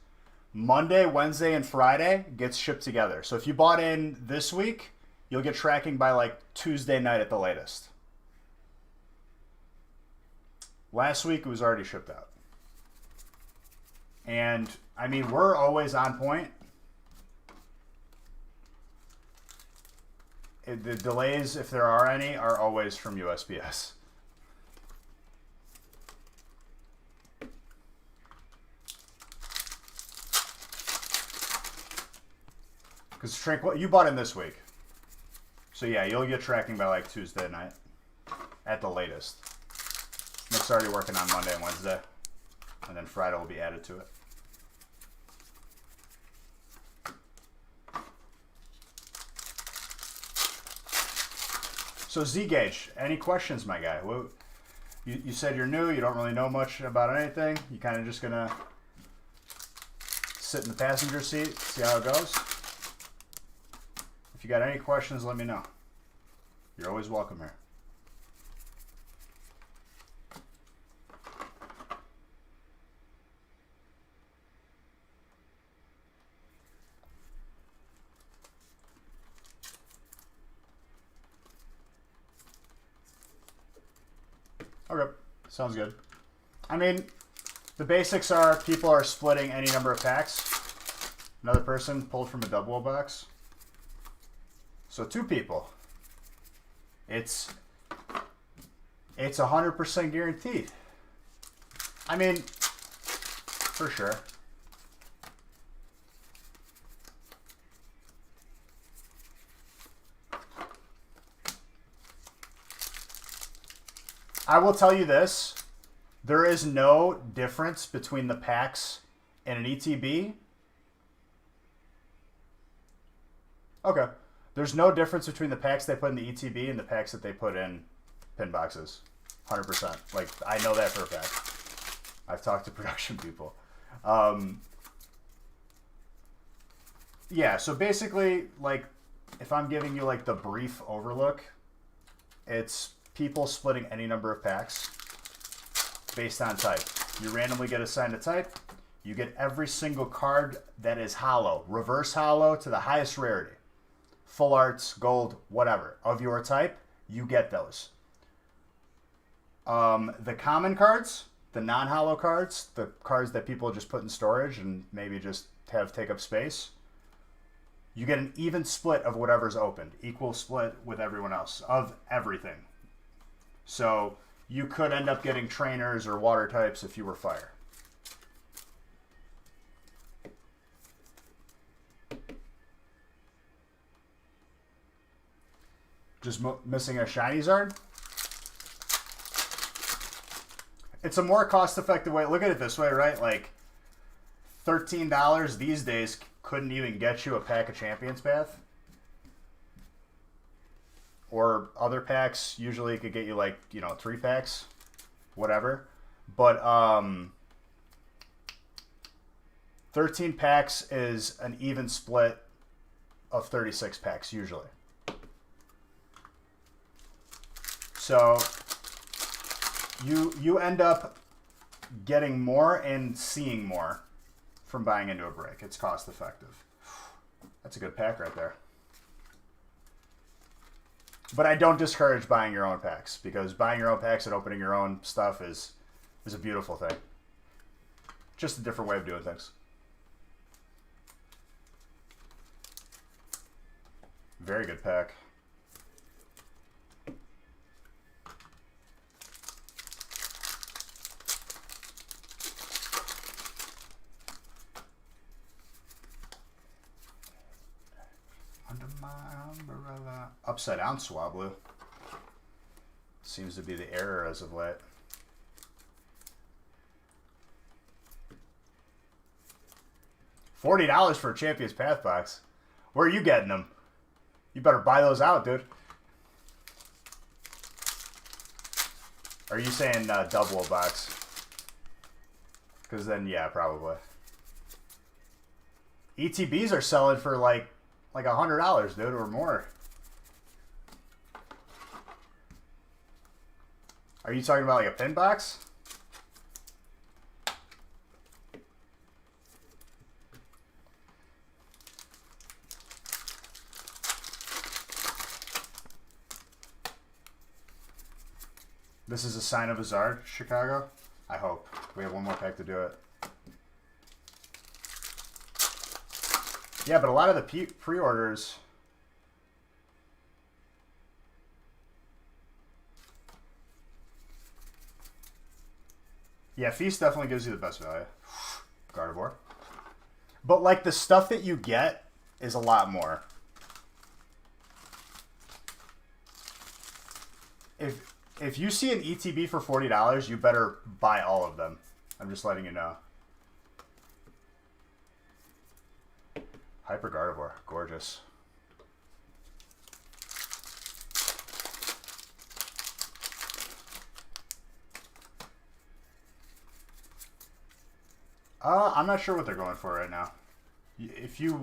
Monday, Wednesday, and Friday gets shipped together. So if you bought in this week, you'll get tracking by like Tuesday night at the latest. Last week it was already shipped out. And I mean, we're always on point. The delays, if there are any, are always from USPS. Because you bought in this week. So yeah, you'll get tracking by like Tuesday night at the latest. Nick's already working on Monday and Wednesday. And then Friday will be added to it. So Z-Gauge, any questions, my guy? Well, you said you're new, you don't really know much about anything. You kind of just gonna sit in the passenger seat, see how it goes. If you got any questions, let me know. You're always welcome here. Okay, sounds good. I mean, the basics are people are splitting any number of packs. Another person pulled from a double box. So 2 people. It's 100% guaranteed. I mean, for sure. I will tell you this. There is no difference between the packs and an ETB. Okay. There's no difference between the packs they put in the ETB and the packs that they put in pin boxes. 100%. Like, I know that for a fact. I've talked to production people. Yeah, so basically, like, if I'm giving you, like, the brief overlook, it's people splitting any number of packs based on type. You randomly get assigned a type. You get every single card that is hollow, reverse hollow to the highest rarity. Full arts, gold, whatever, of your type, you get those. The common cards, the non-hollow cards, the cards that people just put in storage and maybe just have take up space, you get an even split of whatever's opened, equal split with everyone else, of everything. So you could end up getting trainers or water types if you were fire. Just missing a shiny Zard? It's a more cost-effective way. Look at it this way, right? Like, $13 these days couldn't even get you a pack of Champions Path. Or other packs usually could get you, like, 3 packs. Whatever. But 13 packs is an even split of 36 packs usually. So you end up getting more and seeing more from buying into a break. It's cost effective. That's a good pack right there. But I don't discourage buying your own packs, because buying your own packs and opening your own stuff is a beautiful thing. Just a different way of doing things. Very good pack. Under my umbrella. Upside down Swablu. Seems to be the error as of late. $40 for a Champions Path box. Where are you getting them? You better buy those out, dude. Are you saying double a box? Because then, yeah, probably. ETBs are selling for like $100, dude, or more. Are you talking about like a pin box? This is a sign of a Zard, Chicago. I hope. We have one more pack to do it. Yeah, but a lot of the pre-orders... Yeah, Feast definitely gives you the best value. Gardevoir. But, like, the stuff that you get is a lot more. If you see an ETB for $40, you better buy all of them. I'm just letting you know. Hyper Gardevoir. Gorgeous. I'm not sure what they're going for right now. If you're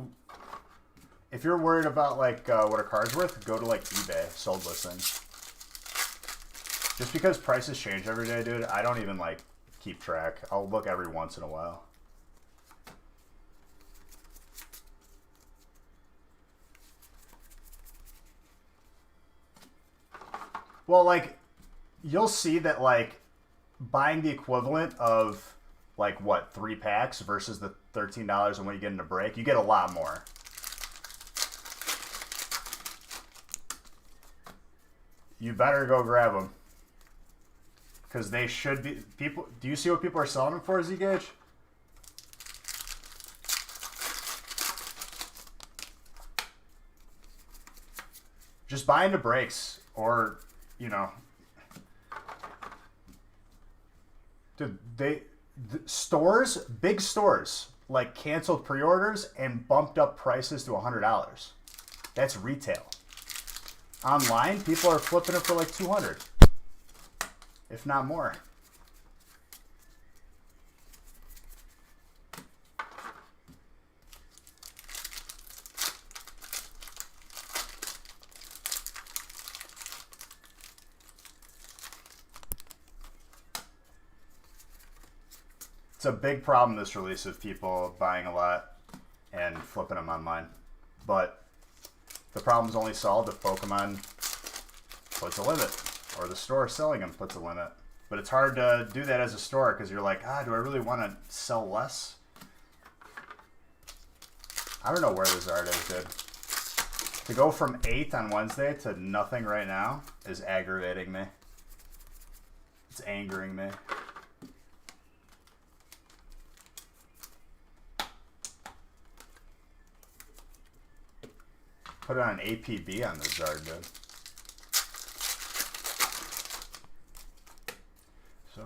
worried about like what a card's worth, go to like eBay sold listings. Just because prices change every day, dude, I don't even like keep track. I'll look every once in a while. Well, like you'll see that like buying the equivalent of like what 3 packs versus the $13 and when you get in a break, you get a lot more. You better go grab them because they should be people. Do you see what people are selling them for, Z-Gage? Just buy into breaks or you know, dude, stores, big stores, like canceled pre-orders and bumped up prices to $100. That's retail. Online, people are flipping it for like $200, if not more. It's a big problem, this release, of people buying a lot and flipping them online. But the problem's only solved if Pokemon puts a limit, or the store selling them puts a limit. But it's hard to do that as a store because you're like, do I really want to sell less? I don't know where this art is, dude. To go from 8 on Wednesday to nothing right now is aggravating me. It's angering me. Put it on an APB on the Zard, dude. So,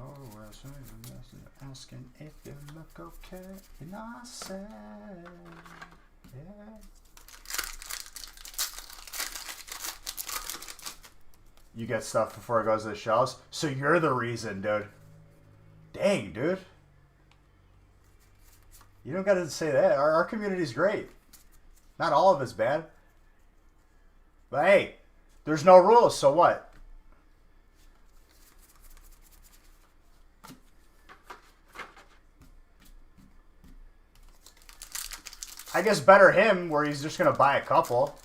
you're asking if you look okay. You know, I said, yeah. You get stuff before it goes to the shelves. So you're the reason, dude. Dang, dude. You don't got to say that. Our community's great. Not all of it's bad. But hey, there's no rules, so what? I guess better him where he's just going to buy a couple.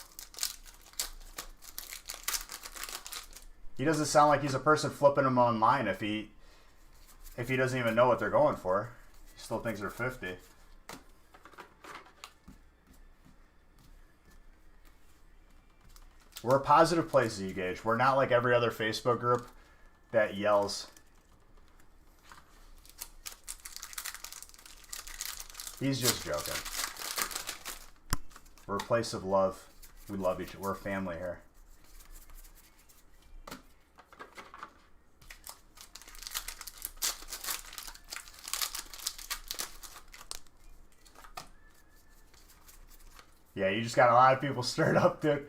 He doesn't sound like he's a person flipping them online if he doesn't even know what they're going for. He still thinks they're 50. We're a positive place, Z-Gage. We're not like every other Facebook group that yells. He's just joking. We're a place of love. We love each other. We're a family here. Yeah, you just got a lot of people stirred up, dude.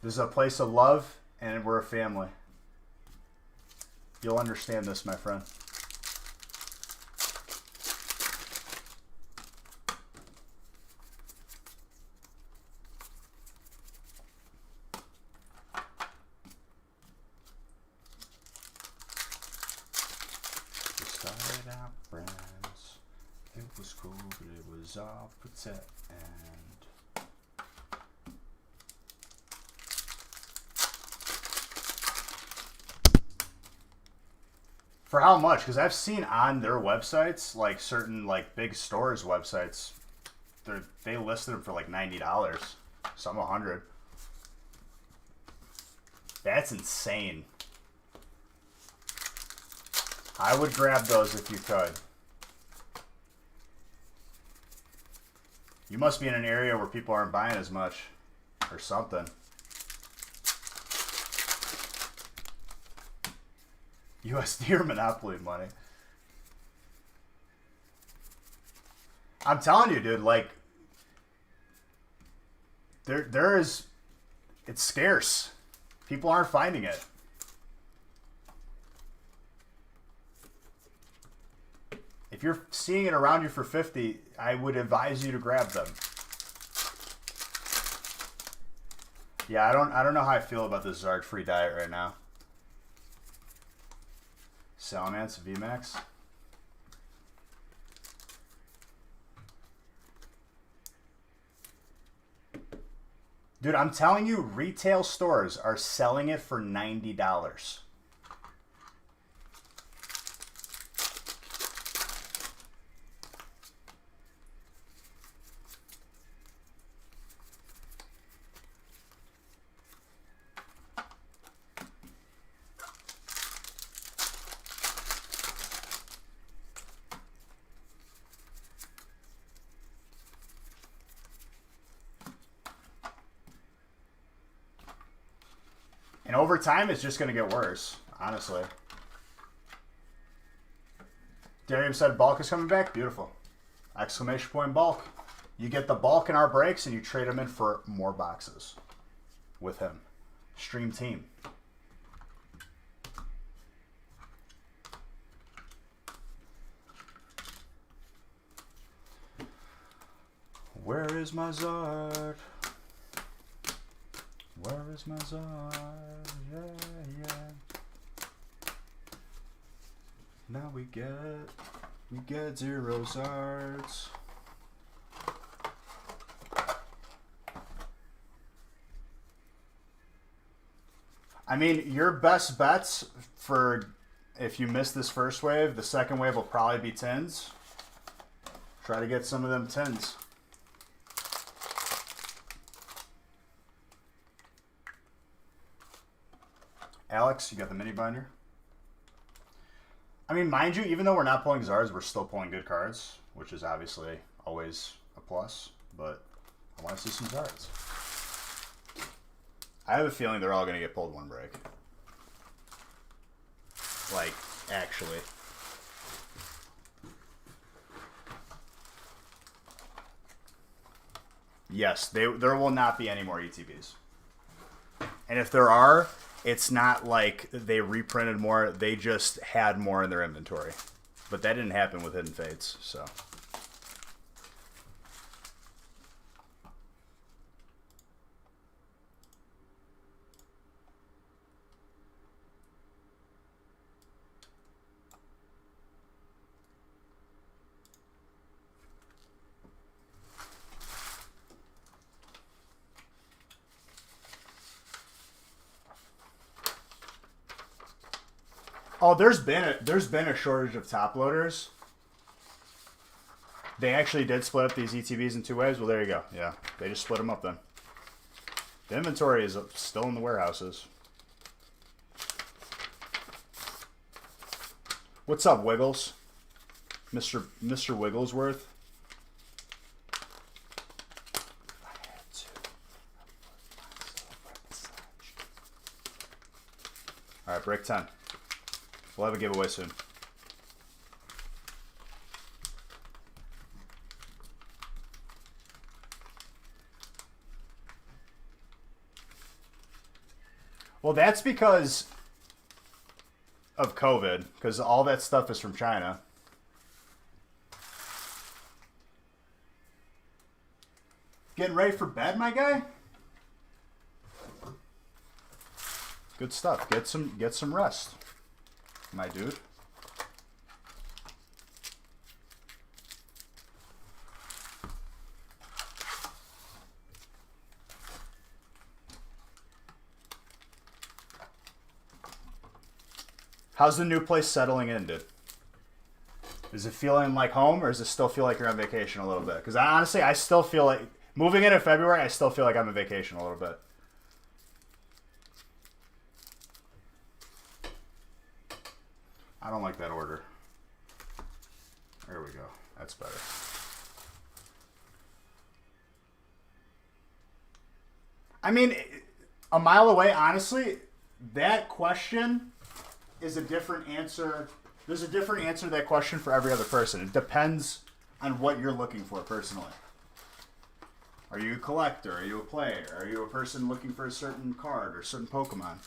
This is a place of love, and we're a family. You'll understand this, my friend. We started out friends, It was cool, but it was all pretend. For how much? Because I've seen on their websites, like certain like big stores' websites, they listed them for like $90, some $100. That's insane. I would grab those if you could. You must be in an area where people aren't buying as much, or something. USD or Monopoly money. I'm telling you, dude, like there is, it's scarce. People aren't finding it. If you're seeing it around you for 50, I would advise you to grab them. Yeah, I don't know how I feel about this Zard free diet right now. Salamence VMAX. Dude, I'm telling you, retail stores are selling it for $90. And over time, it's just going to get worse, honestly. Darium said bulk is coming back. Beautiful. Exclamation point bulk. You get the bulk in our breaks, and you trade them in for more boxes with him. Stream team. Where is my Zard? Where is my Zard? Yeah, yeah. Now we get 0 Zards. I mean, your best bets for if you miss this first wave, the second wave will probably be tins. Try to get some of them tins. Alex, you got the mini binder. I mean, mind you, even though we're not pulling Zards, we're still pulling good cards, which is obviously always a plus, but I want to see some Zards. I have a feeling they're all going to get pulled one break. Like, actually. Yes, there will not be any more ETBs. And if there are, it's not like they reprinted more. They just had more in their inventory. But that didn't happen with Hidden Fates, so. Oh, there's been a shortage of top loaders. They actually did split up these ETBs in 2 waves. Well, there you go. Yeah, they just split them up then. The inventory is still in the warehouses. What's up, Wiggles? Mr. Wigglesworth. All right, break 10. We'll have a giveaway soon. Well, that's because of COVID, because all that stuff is from China. Getting ready for bed, my guy? Good stuff. Get some rest, my dude. How's the new place settling in, dude? Is it feeling like home, or does it still feel like you're on vacation a little bit? Because honestly, I still feel like moving in February. I still feel like I'm on vacation a little bit. I don't like that order. There we go. That's better. I mean, a mile away, honestly, that question is a different answer. There's a different answer to that question for every other person. It depends on what you're looking for personally. Are you a collector? Are you a player? Are you a person looking for a certain card or certain Pokemon?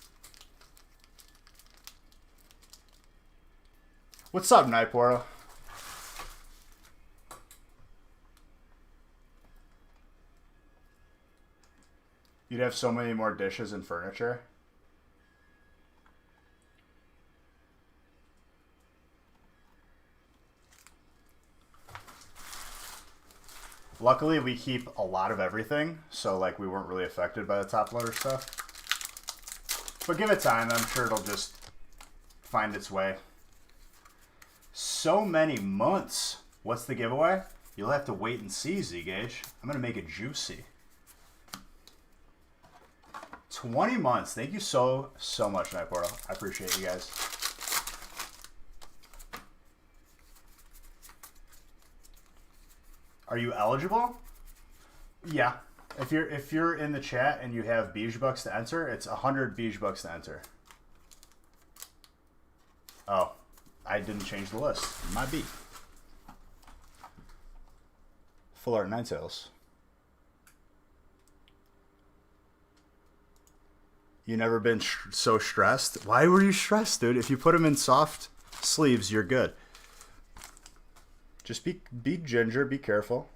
What's up, Night Portal? You'd have so many more dishes and furniture. Luckily, we keep a lot of everything, so like we weren't really affected by the top loader stuff. But give it time, I'm sure it'll just find its way. So many months. What's the giveaway? You'll have to wait and see, Z-Gage. I'm going to make it juicy. 20 months. Thank you so much, Night Portal. I appreciate you guys. Are you eligible? Yeah. If you're in the chat and you have Beige Bucks to enter, it's 100 Beige Bucks to enter. Oh, I didn't change the list. My beat. Full Art Ninetales. You never been so stressed? Why were you stressed, dude? If you put them in soft sleeves, you're good. Just be ginger, be careful.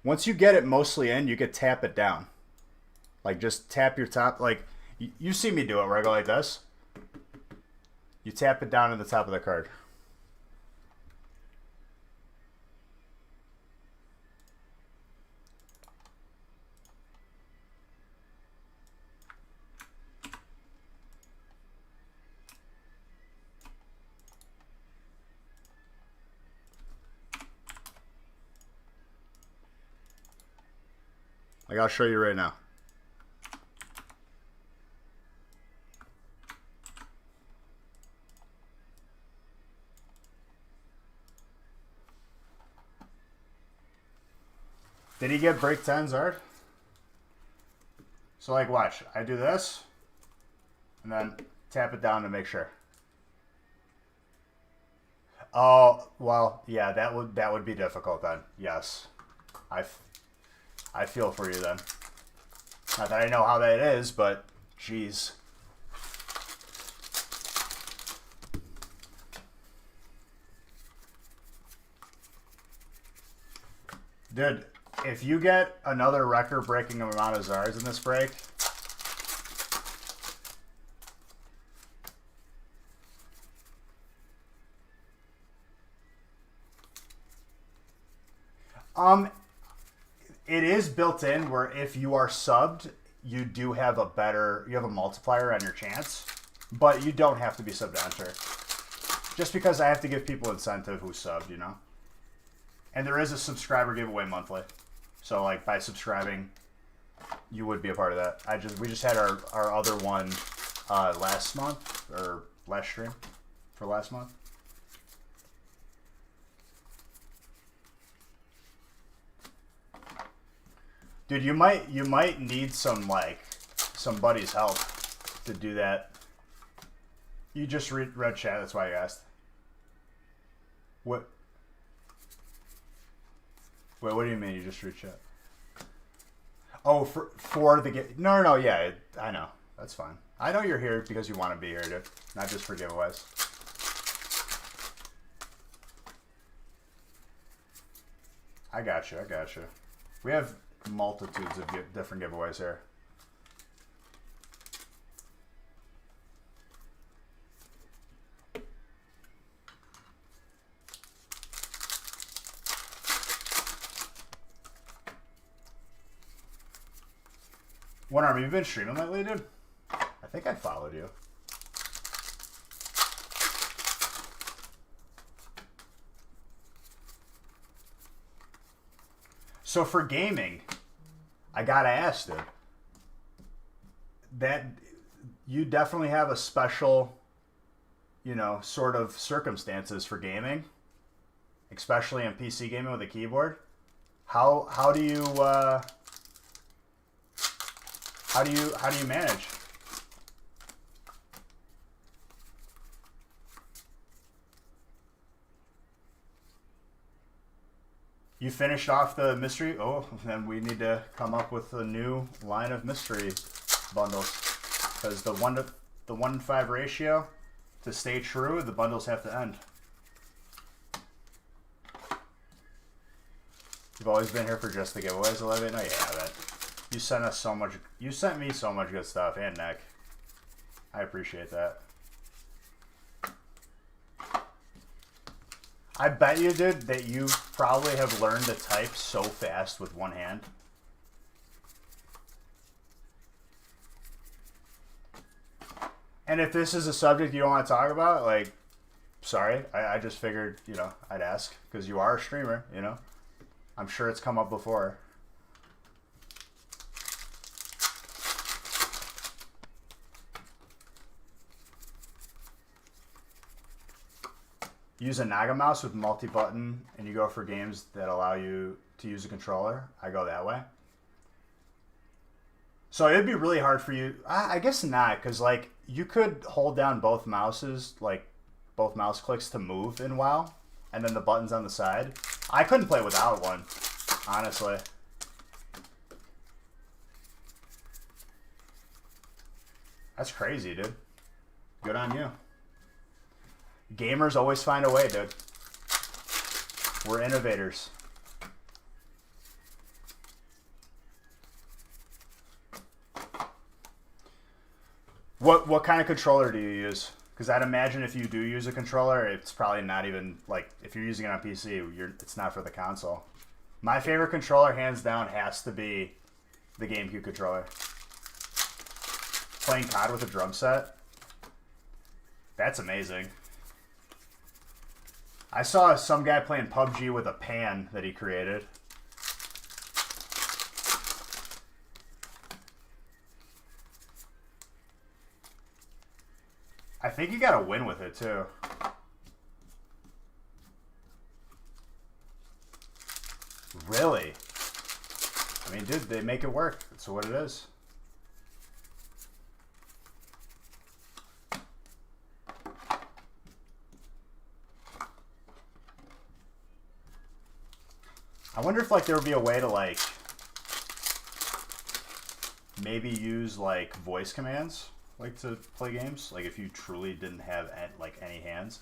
Once you get it mostly in, you could tap it down. Like just tap your top, like you see me do it where I go like this. You tap it down to the top of the card. Like I'll show you right now. Did he get break 10s, Art? So like watch, I do this and then tap it down to make sure. Oh, well, yeah, that would be difficult then. Yes. I feel for you then. Not that I know how that is, but jeez. Dude, if you get another record-breaking amount of Zars in this break, it is built in where if you are subbed, you do have you have a multiplier on your chance, but you don't have to be subbed to enter. Just because I have to give people incentive who subbed, you know? And there is a subscriber giveaway monthly. So like by subscribing, you would be a part of that. We just had our other one last month, or last stream for last month. Dude, you might need somebody's help to do that. You just read chat, that's why you asked. What? Wait, what do you mean you just read chat? Oh, for the game. No, yeah, I know. That's fine. I know you're here because you want to be here, dude. Not just for giveaways. I got you. We have multitudes of different giveaways here. One Arm, you've been streaming lately, dude? I think I followed you. So for gaming, I gotta ask, dude. That you definitely have a special, you know, sort of circumstances for gaming, especially in PC gaming with a keyboard. How do you manage? You finished off the mystery? Oh, then we need to come up with a new line of mystery bundles. Because the 1-to-5 ratio, to stay true, the bundles have to end. You've always been here for just the giveaways, Olivia? No, you haven't. You sent us so much. You sent me so much good stuff, and Nick. I appreciate that. I bet you, dude, that you probably have learned to type so fast with one hand. And if this is a subject you don't want to talk about, like, sorry, I just figured, you know, I'd ask, because you are a streamer, you know. I'm sure it's come up before. Use a Naga mouse with multi-button, and you go for games that allow you to use a controller. I go that way. So it'd be really hard for you. I guess not, because like you could hold down both mouses, like both mouse clicks to move in WoW, and then the buttons on the side. I couldn't play without one, honestly. That's crazy, dude. Good on you. Gamers always find a way, dude. We're innovators. What kind of controller do you use? Because I'd imagine if you do use a controller, it's probably not even, like, if you're using it on PC, it's not for the console. My favorite controller, hands down, has to be the GameCube controller. Playing COD with a drum set, that's amazing. I saw some guy playing PUBG with a pan that he created. I think you gotta win with it, too. Really? I mean, dude, they make it work. That's what it is. I wonder if, like, there would be a way to, like, maybe use, like, voice commands, like, to play games. Like, if you truly didn't have, like, any hands.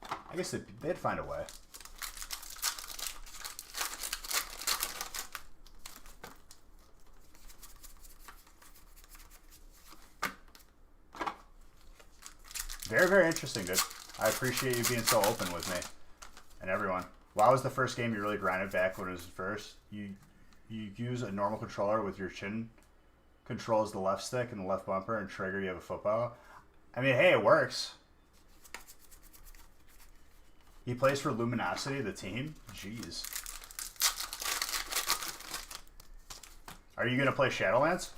I guess they'd find a way. Very, very interesting, dude. I appreciate you being so open with me and everyone. WoW was the first game you really grinded back when it was first. You use a normal controller with your chin controls the left stick and the left bumper, and trigger you have a football. I mean, hey, it works. He plays for Luminosity, the team. Jeez. Are you gonna play Shadowlands?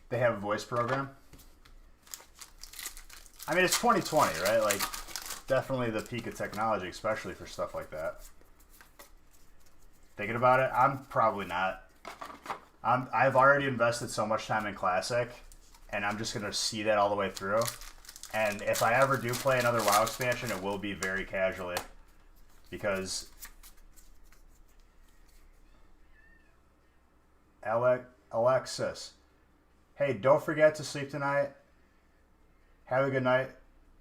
They have a voice program. I mean, it's 2020, right? Like, definitely the peak of technology, especially for stuff like that. Thinking about it, I'm probably not. I've already invested so much time in Classic, and I'm just going to see that all the way through. And if I ever do play another WoW expansion, it will be very casually. Because Alexis, hey, don't forget to sleep tonight. Have a good night.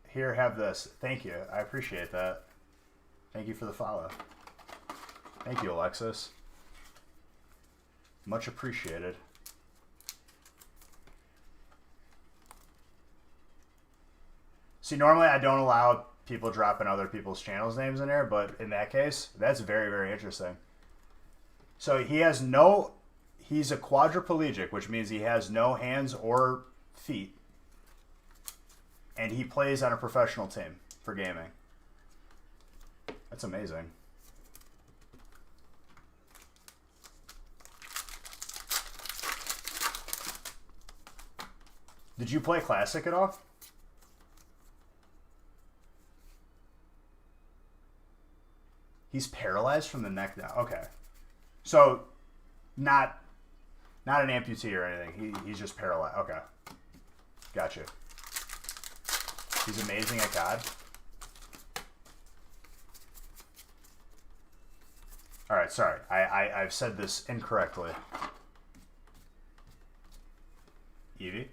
Here, have this. Thank you. I appreciate that. Thank you for the follow. Thank you, Alexis. Much appreciated. See, normally I don't allow people dropping other people's channels names in there, but in that case, that's very, very interesting. So he has no He's a quadriplegic, which means he has no hands or feet. And he plays on a professional team for gaming. That's amazing. Did you play Classic at all? He's paralyzed from the neck down. Okay. So, not an amputee or anything. He's just paralyzed. Okay. Gotcha. He's amazing at God. Alright, sorry. I've said this incorrectly. Evie?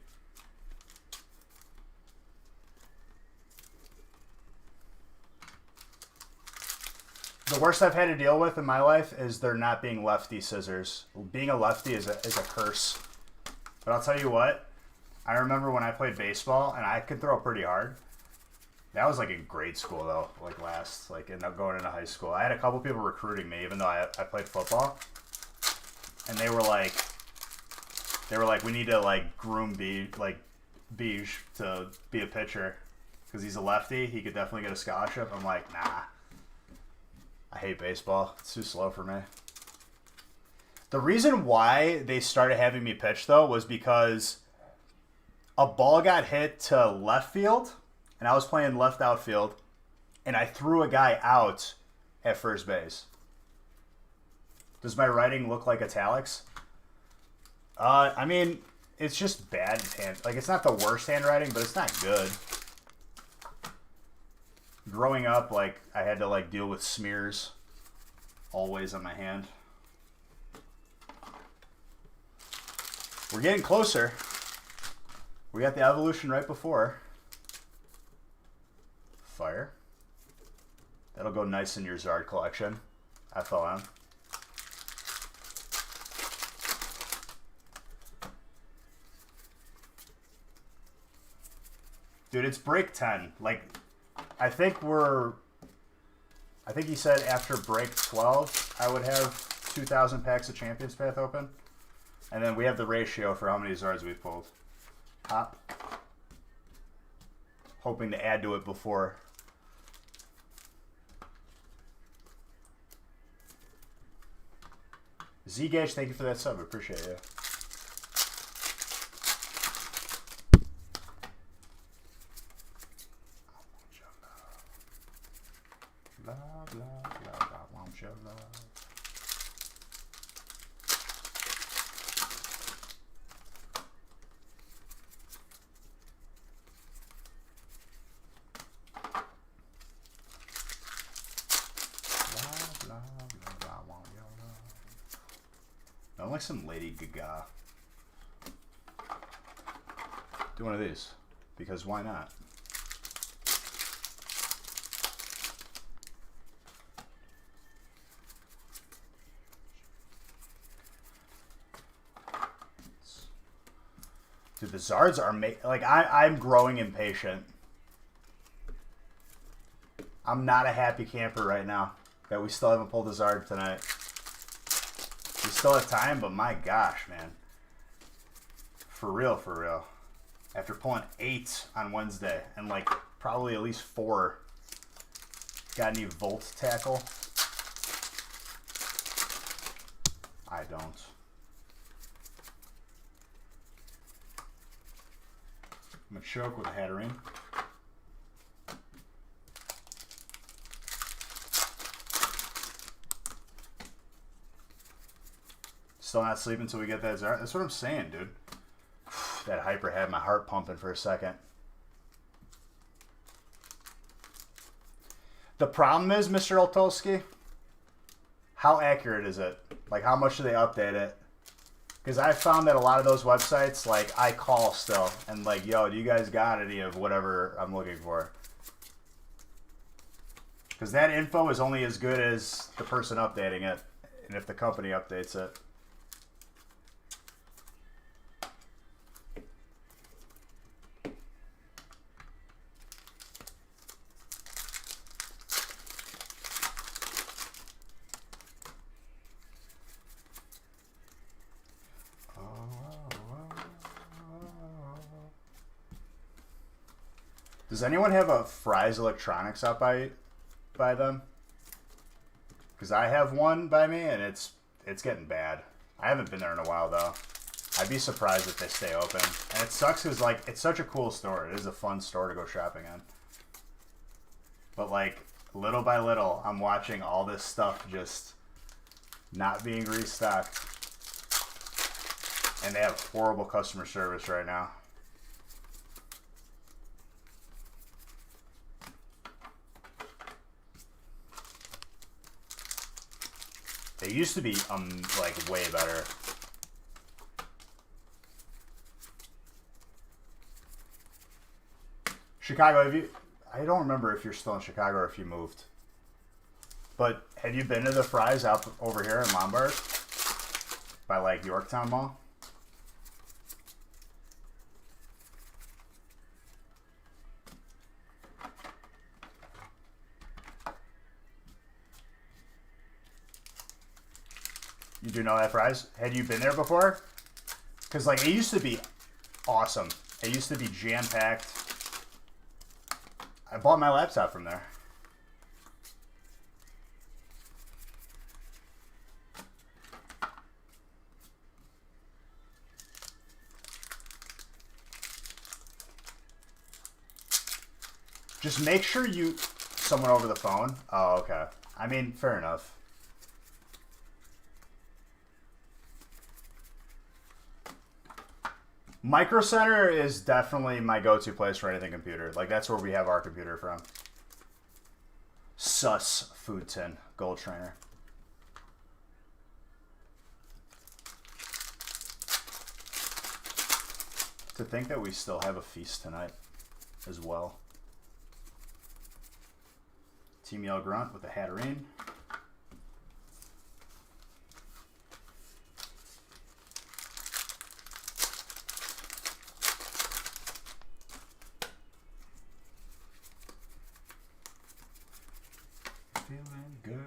The worst I've had to deal with in my life is there not being lefty scissors. Being a lefty is a curse. But I'll tell you what, I remember when I played baseball, and I could throw pretty hard. That was like in grade school though, going into high school. I had a couple people recruiting me, even though I played football. And they were like, we need to like groom Beige to be a pitcher. Because he's a lefty, he could definitely get a scholarship. I'm like, nah. I hate baseball. It's too slow for me. The reason why they started having me pitch, though, was because a ball got hit to left field, and I was playing left outfield, and I threw a guy out at first base. Does my writing look like italics? I mean, it's just bad hand. Like, it's not the worst handwriting, but it's not good. Growing up, like, I had to, like, deal with smears always on my hand. We're getting closer. We got the evolution right before. Fire. That'll go nice in your Zard collection. FLM. Dude, it's break 10. Like, I think he said after break 12, I would have 2,000 packs of Champions Path open. And then we have the ratio for how many Zards we've pulled. Hop. Hoping to add to it before. Z-Gage, thank you for that sub. I appreciate you. Blah, blah, blah, blah, won't you love? Blah, blah, blah, blah, won't you love? I like some Lady Gaga. Do one of these, because why not? Dude, the Zards are like I'm growing impatient. I'm not a happy camper right now that we still haven't pulled the Zard tonight. We still have time, but my gosh, man. For real, for real. After pulling 8 on Wednesday and like probably at least 4. Got any Volt tackle? I don't. Machoke with a Hatterene. Still not sleeping until we get that Zard. That's what I'm saying, dude. That hyper had my heart pumping for a second. The problem is, Mr. Oltolsky, how accurate is it? Like, how much do they update it? Because I found that a lot of those websites, like, I call still. And, like, yo, do you guys got any of whatever I'm looking for? Because that info is only as good as the person updating it. And if the company updates it. Does anyone have a Fry's Electronics out by them? Because I have one by me, and it's getting bad. I haven't been there in a while, though. I'd be surprised if they stay open. And it sucks because, like, it's such a cool store. It is a fun store to go shopping in. But, like, little by little, I'm watching all this stuff just not being restocked. And they have horrible customer service right now. They used to be, like, way better. Chicago, have you... I don't remember if you're still in Chicago or if you moved. But have you been to the Fry's out over here in Lombard? By, like, Yorktown Mall? You do know that Fry's? Had you been there before? Because, like, it used to be awesome. It used to be jam-packed. I bought my laptop from there. Just make sure you... Someone over the phone? Oh, okay. I mean, fair enough. Micro Center is definitely my go-to place for anything computer. Like, that's where we have our computer from. Sus Food Tin Gold Trainer. To think that we still have a feast tonight as well. Team Yell Grunt with a Hatterene. Feeling good,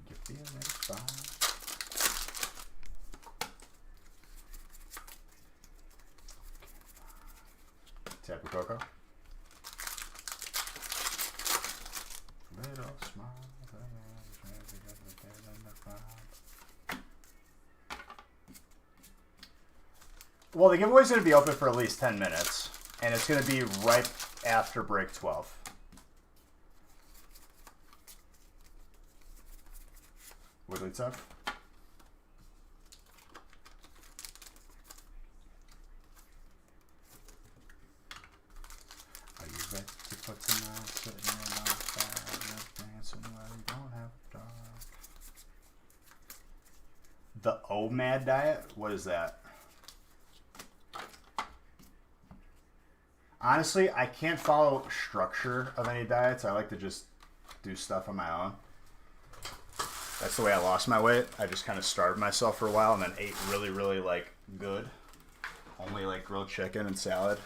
you're feeling fine. Tapu Koko. Little small. Well, the giveaway is going to be open for at least 10 minutes, and it's going to be right after break 12. Woodley Tuff. Are you ready to put some out sitting in my bag, dancing while you don't have a dog? The OMAD diet? What is that? Honestly, I can't follow structure of any diets. I like to just do stuff on my own. That's the way I lost my weight. I just kind of starved myself for a while and then ate really, really, like, good. Only, like, grilled chicken and salad.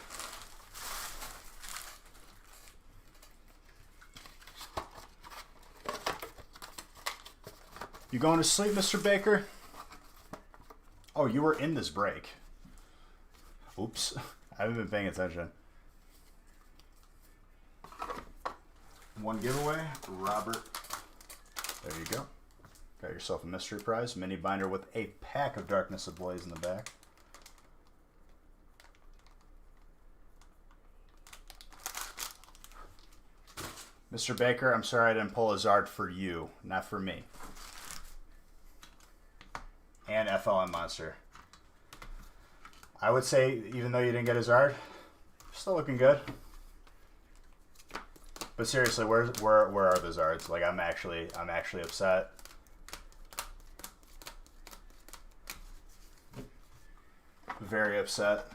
You going to sleep, Mr. Baker? Oh, you were in this break. Oops. I haven't been paying attention. One giveaway. Robert. There you go. Got yourself a mystery prize. Mini binder with a pack of Darkness Ablaze in the back. Mr. Baker, I'm sorry I didn't pull a Zard for you, not for me. And FLM Monster. I would say, even though you didn't get a Zard, still looking good. But seriously, where are the Zards? Like, I'm actually upset. Very upset.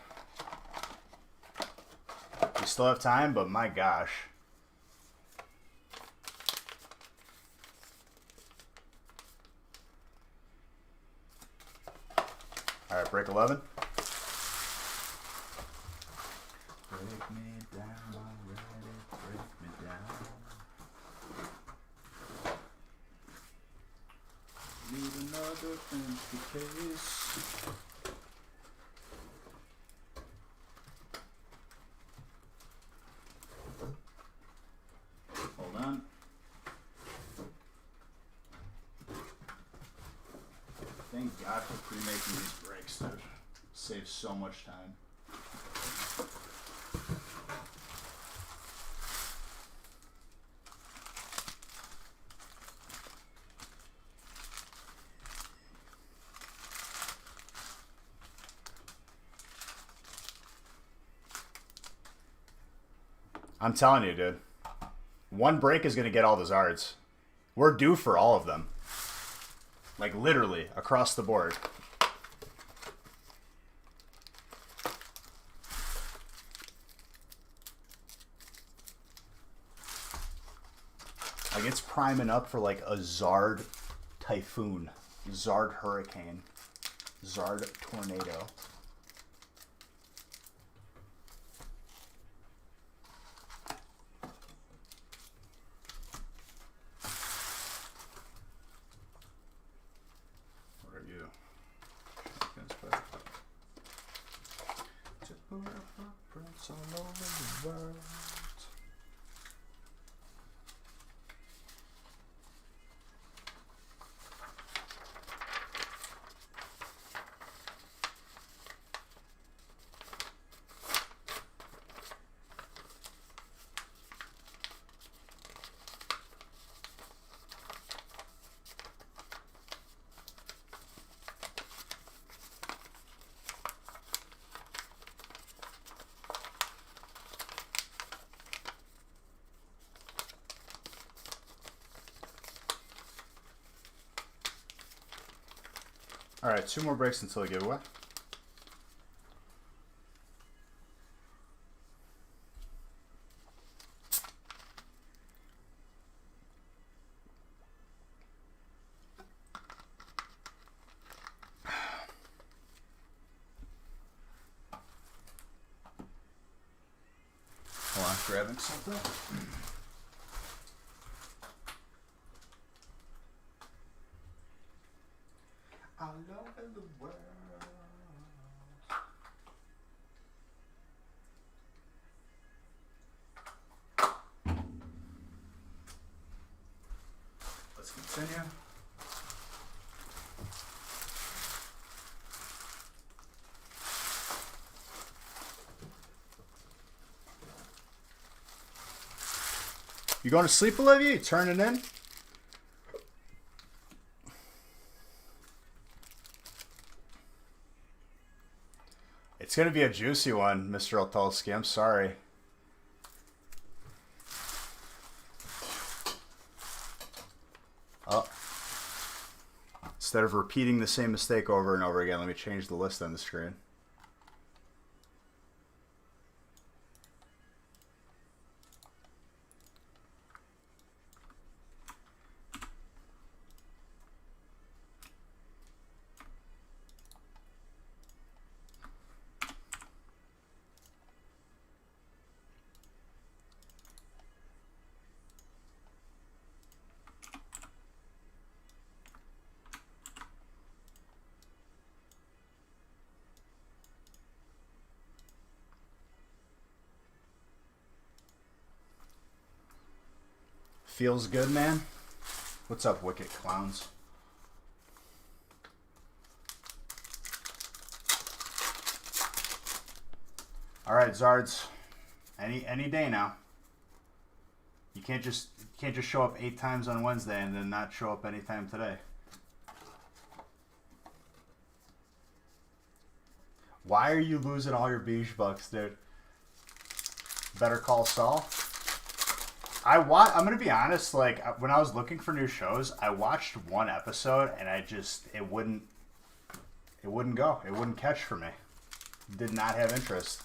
We still have time, but my gosh. All right, break 11. Break me down already, break me down. Need another empty case. God for pre-making these breaks, dude. Saves so much time. I'm telling you, dude. One break is going to get all the Zards. We're due for all of them. Like, literally, across the board. Like, it's priming up for, like, a Zard Typhoon. Zard Hurricane. Zard Tornado. All over the world. All right, 2 more breaks until the giveaway. Hold on, grabbing something. All over the world. Let's continue. You going to sleep, Olivia? You turning in? It's going to be a juicy one, Mr. Otolsky. I'm sorry. Oh. Instead of repeating the same mistake over and over again, let me change the list on the screen. Feels good, man. What's up, wicked clowns? All right, Zards. Any day now. You can't just show up 8 times on Wednesday and then not show up anytime today. Why are you losing all your beige bucks, dude? Better Call Saul. I'm gonna be honest. Like, when I was looking for new shows, I watched 1 episode and it wouldn't go. It wouldn't catch for me. Did not have interest.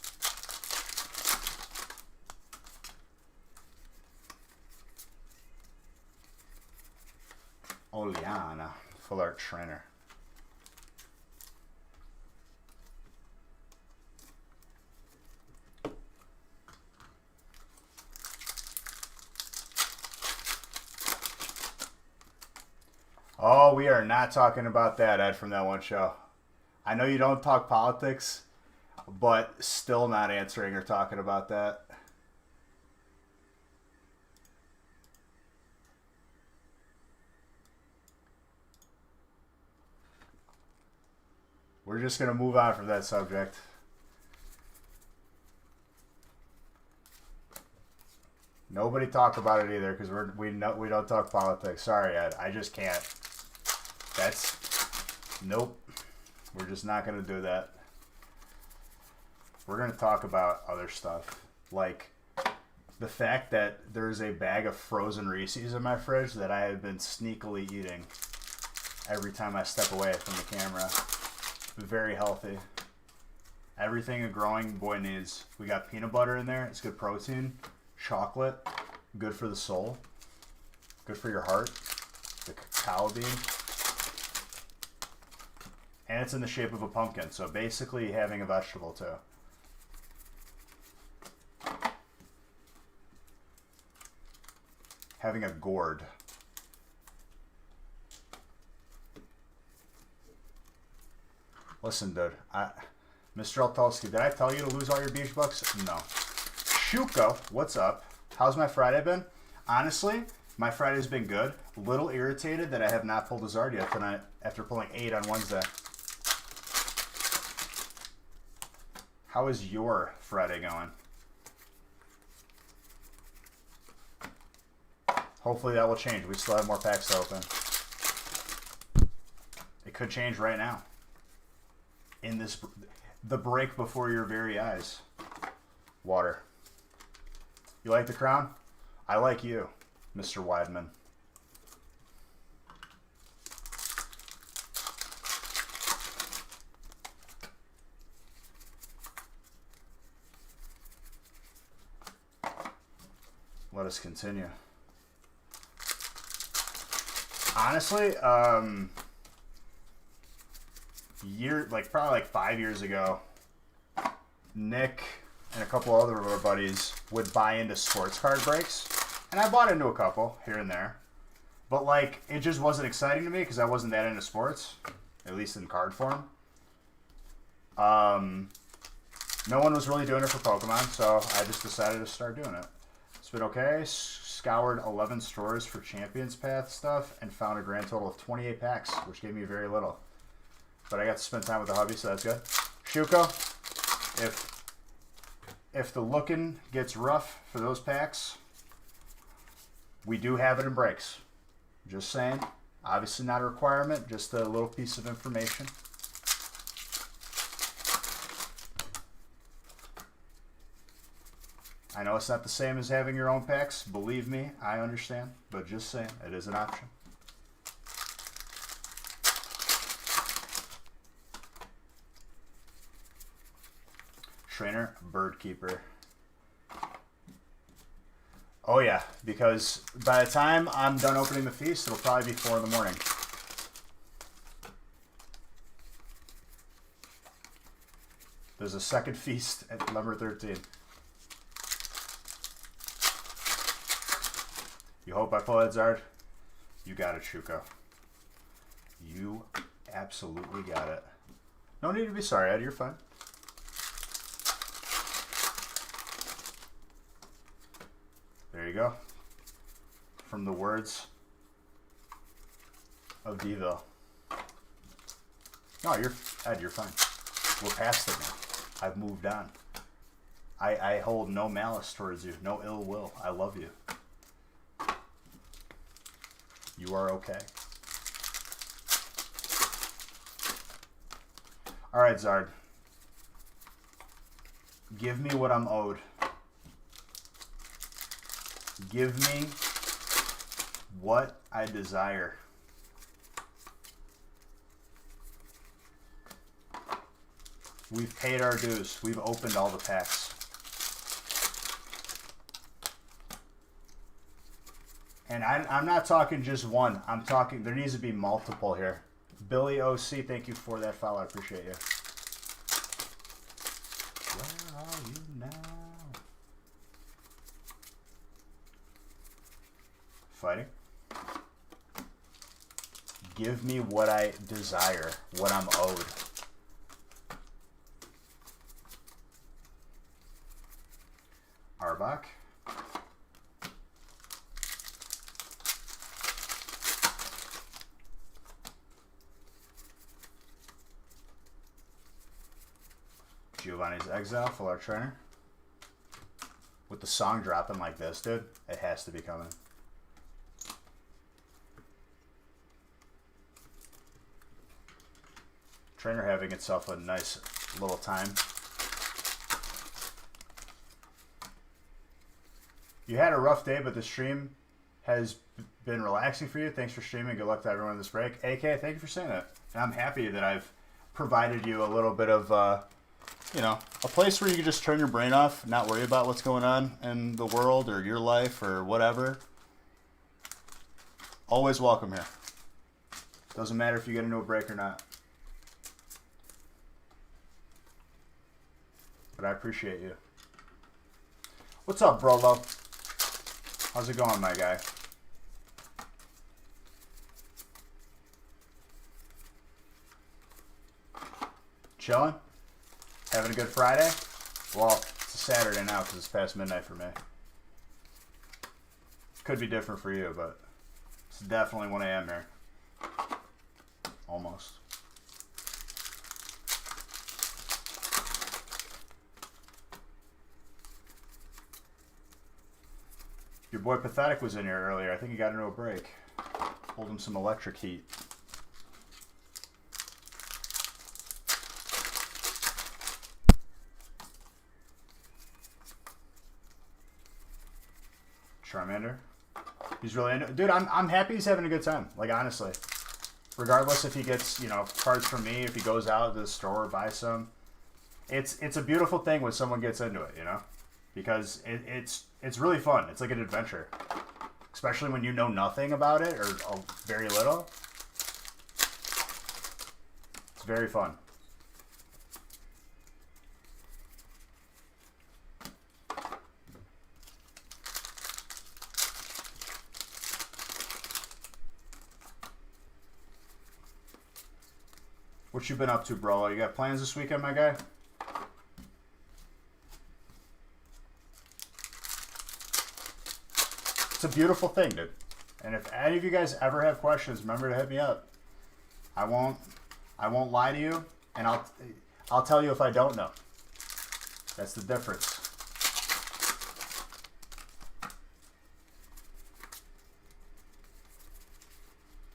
Oliana, full art trainer. Oh, we are not talking about that, Ed, from that one show. I know you don't talk politics, but still not answering or talking about that. We're just going to move on from that subject. Nobody talk about it either because we don't talk politics. Sorry, Ed. I just can't. Nope. We're just not going to do that. We're going to talk about other stuff. Like the fact that there's a bag of frozen Reese's in my fridge that I have been sneakily eating every time I step away from the camera. Very healthy. Everything a growing boy needs. We got peanut butter in there. It's good protein. Chocolate. Good for the soul. Good for your heart. The cacao bean. And it's in the shape of a pumpkin. So basically having a vegetable too. Having a gourd. Listen, dude. Mr. Altulski, did I tell you to lose all your beach bucks? No. Shuko, what's up? How's my Friday been? Honestly, my Friday's been good. A little irritated that I have not pulled a Zard yet tonight after pulling 8 on Wednesday. How is your Friday going? Hopefully that will change. We still have more packs to open. It could change right now. In the break before your very eyes. Water. You like the crown? I like you, Mr. Weidman. Let us continue. Honestly, probably 5 years ago, Nick and a couple other of our buddies would buy into sports card breaks, and I bought into a couple here and there, but like it just wasn't exciting to me because I wasn't that into sports, at least in card form. No one was really doing it for Pokemon, so I just decided to start doing it. It's been okay. Scoured 11 stores for Champions Path stuff and found a grand total of 28 packs, which gave me very little. But I got to spend time with the hubby, so that's good. Shuko, if the looking gets rough for those packs, we do have it in breaks. Just saying. Obviously not a requirement, just a little piece of information. I know it's not the same as having your own packs. Believe me, I understand. But just saying, it is an option. Trainer, bird keeper. Oh yeah, because by the time I'm done opening the feast, it'll probably be 4 in the morning. There's a second feast at number 13. You hope I pull that Zard? You got it, Shuko. You absolutely got it. No need to be sorry, Ed. You're fine. There you go. From the words of Deville. No, Ed, you're fine. We're past it now. I've moved on. I hold no malice towards you, no ill will. I love you. You are okay. All right, Zard. Give me what I'm owed. Give me what I desire. We've paid our dues. We've opened all the packs. And I'm not talking just one. I'm talking, there needs to be multiple here. Billy OC, thank you for that follow. I appreciate you. Where are you now? Fighting. Give me what I desire, what I'm owed. Arbok. Giovanni's Exile, full art trainer. With the song dropping like this, dude, it has to be coming. Trainer having itself a nice little time. You had a rough day, but the stream has been relaxing for you. Thanks for streaming. Good luck to everyone this break. AK, thank you for saying that. And I'm happy that I've provided you a little bit of, you know, a place where you can just turn your brain off, not worry about what's going on in the world or your life or whatever. Always welcome here. Doesn't matter if you get into a break or not. But I appreciate you. What's up, Brolo? How's it going, my guy? Chilling? Having a good Friday? Well, it's a Saturday now because it's past midnight for me. Could be different for you, but it's definitely 1 a.m. here. Almost. Your boy Pathetic was in here earlier. I think he got into a break. Hold him some electric heat. Charmander. He's really into it. Dude, I'm happy he's having a good time. Like, honestly. Regardless if he gets, you know, cards from me, if he goes out to the store, buy some. It's a beautiful thing when someone gets into it, you know? Because it's really fun. It's like an adventure. Especially when you know nothing about it, or very little. It's very fun. What you been up to, bro? You got plans this weekend, my guy? It's a beautiful thing, dude. And if any of you guys ever have questions, remember to hit me up. I won't lie to you, and I'll tell you if I don't know. That's the difference.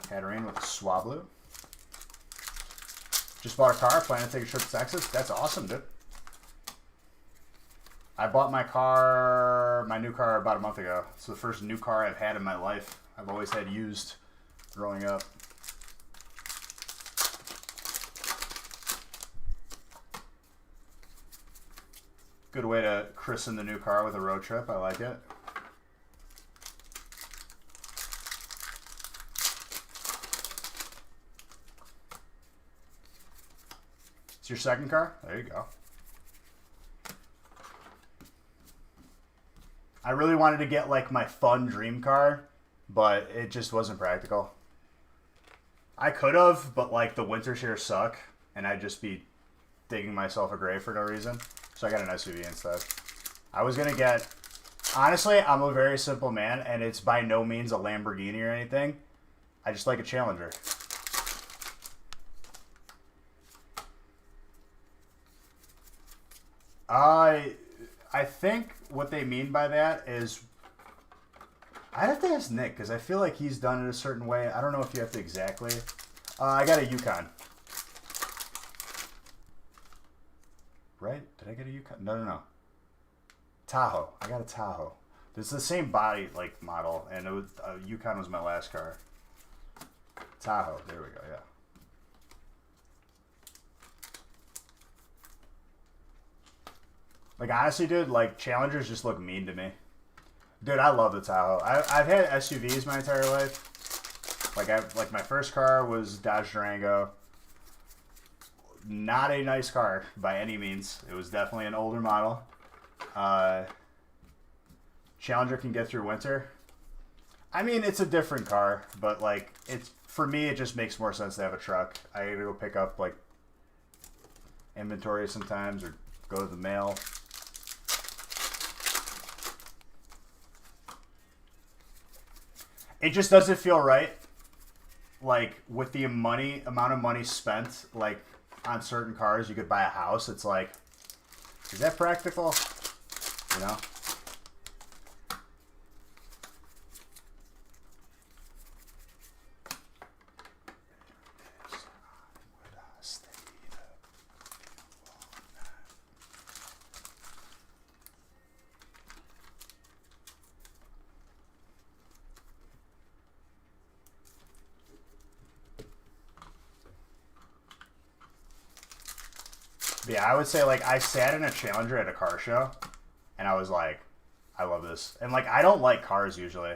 Katarine with the Swablu. Just bought a car, planning to take a trip to Texas. That's awesome, dude. I bought my new car about a month ago. It's the first new car I've had in my life. I've always had used growing up. Good way to christen the new car with a road trip. I like it. It's your second car? There you go. I really wanted to get like my fun dream car, but it just wasn't practical. I could have, but like the winters here suck, and I'd just be digging myself a grave for no reason. So I got an SUV instead. I was gonna get, honestly, I'm a very simple man, and it's by no means a Lamborghini or anything. I just like a Challenger. I think what they mean by that is, I'd have to ask Nick, because I feel like he's done it a certain way. I don't know if you have to exactly. I got a Yukon. Right? Did I get a Yukon? No. Tahoe. I got a Tahoe. It's the same body, like, model, and it was, Yukon was my last car. Tahoe. There we go, yeah. Like, honestly, dude, like, Challengers just look mean to me. Dude, I love the Tahoe. I've had SUVs my entire life. Like my first car was Dodge Durango. Not a nice car by any means. It was definitely an older model. Challenger can get through winter. I mean, it's a different car, but, like, it's, for me, it just makes more sense to have a truck. I gotta go pick up, like, inventory sometimes, or go to the mail. It just doesn't feel right, like, with the amount of money spent, like, on certain cars. You could buy a house. It's like, Is that practical? You know? Yeah, I would say, like, I sat in a Challenger at a car show, and I was like, I love this. And, like, I don't like cars usually.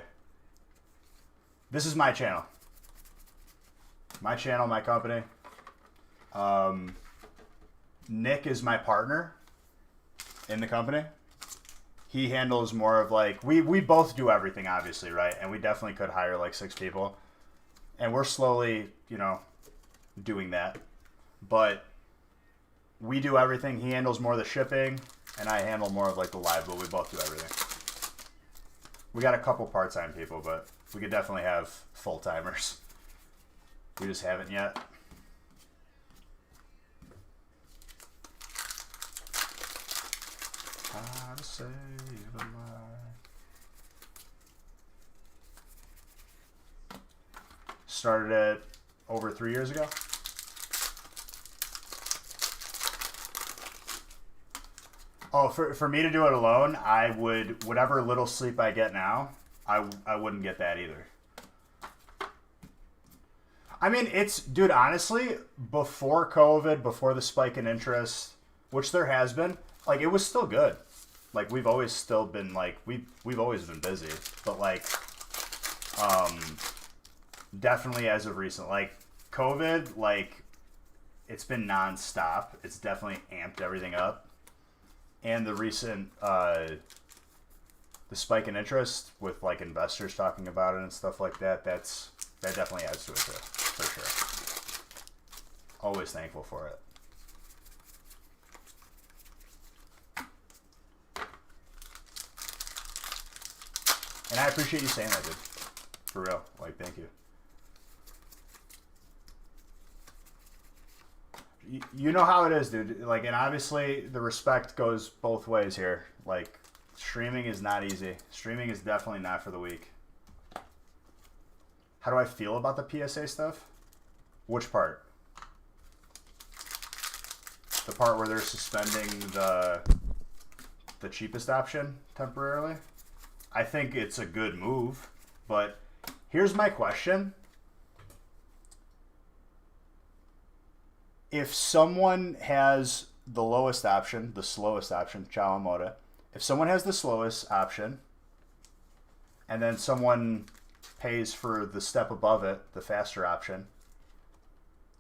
This is my channel. My channel, my company. Nick is my partner in the company. He handles more of, like, we both do everything, obviously, right? And we definitely could hire, like, 6 people. And we're slowly, you know, doing that. But we do everything. He handles more of the shipping, and I handle more of, like, the live, but we both do everything. We got a couple part-time people, but we could definitely have full-timers. We just haven't yet. How to save a life. Started it over 3 years ago. Oh, for me to do it alone, I would, whatever little sleep I get now, I wouldn't get that either. I mean, it's, dude, honestly, before COVID, before the spike in interest, which there has been, like, it was still good. Like, we've always still been, like, we've always been busy. But, like, definitely as of recent, like, COVID, like, it's been nonstop. It's definitely amped everything up. And the recent, the spike in interest with, like, investors talking about it and stuff like that, that definitely adds to it, too, for sure. Always thankful for it. And I appreciate you saying that, dude. For real. Like, thank you. You know how it is, dude. Like, and obviously the respect goes both ways here. Like, streaming is not easy. Streaming is definitely not for the weak. How do I feel about the PSA stuff? Which part? The part where they're suspending the cheapest option temporarily? I think it's a good move, but here's my question. If someone has the lowest option, the slowest option, Chawamoda, if someone has the slowest option, and then someone pays for the step above it, the faster option,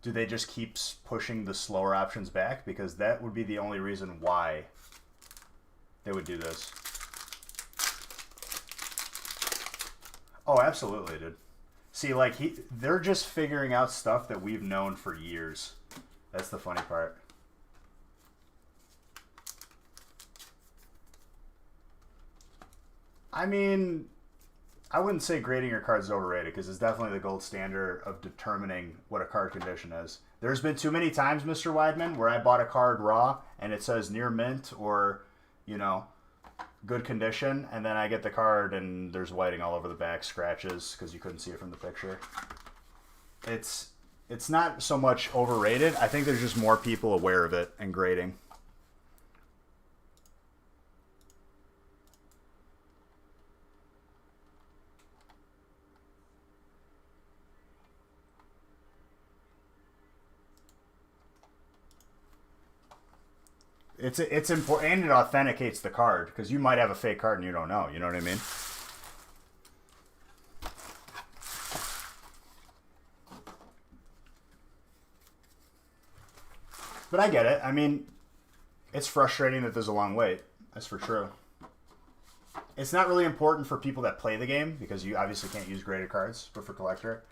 do they just keep pushing the slower options back? Because that would be the only reason why they would do this. Oh, absolutely, dude. See, like, they're just figuring out stuff that we've known for years. That's the funny part. I mean, I wouldn't say grading your cards is overrated, because it's definitely the gold standard of determining what a card condition is. There's been too many times, Mr. Weidman, where I bought a card raw and it says near mint or, you know, good condition, and then I get the card and there's whiting all over the back, scratches, because you couldn't see it from the picture. It's not so much overrated. I think there's just more people aware of it and grading. It's important, and it authenticates the card, because you might have a fake card and you don't know. You know what I mean? But I get it. I mean, it's frustrating that there's a long wait. That's for true. It's not really important for people that play the game, because you obviously can't use graded cards, but for collector.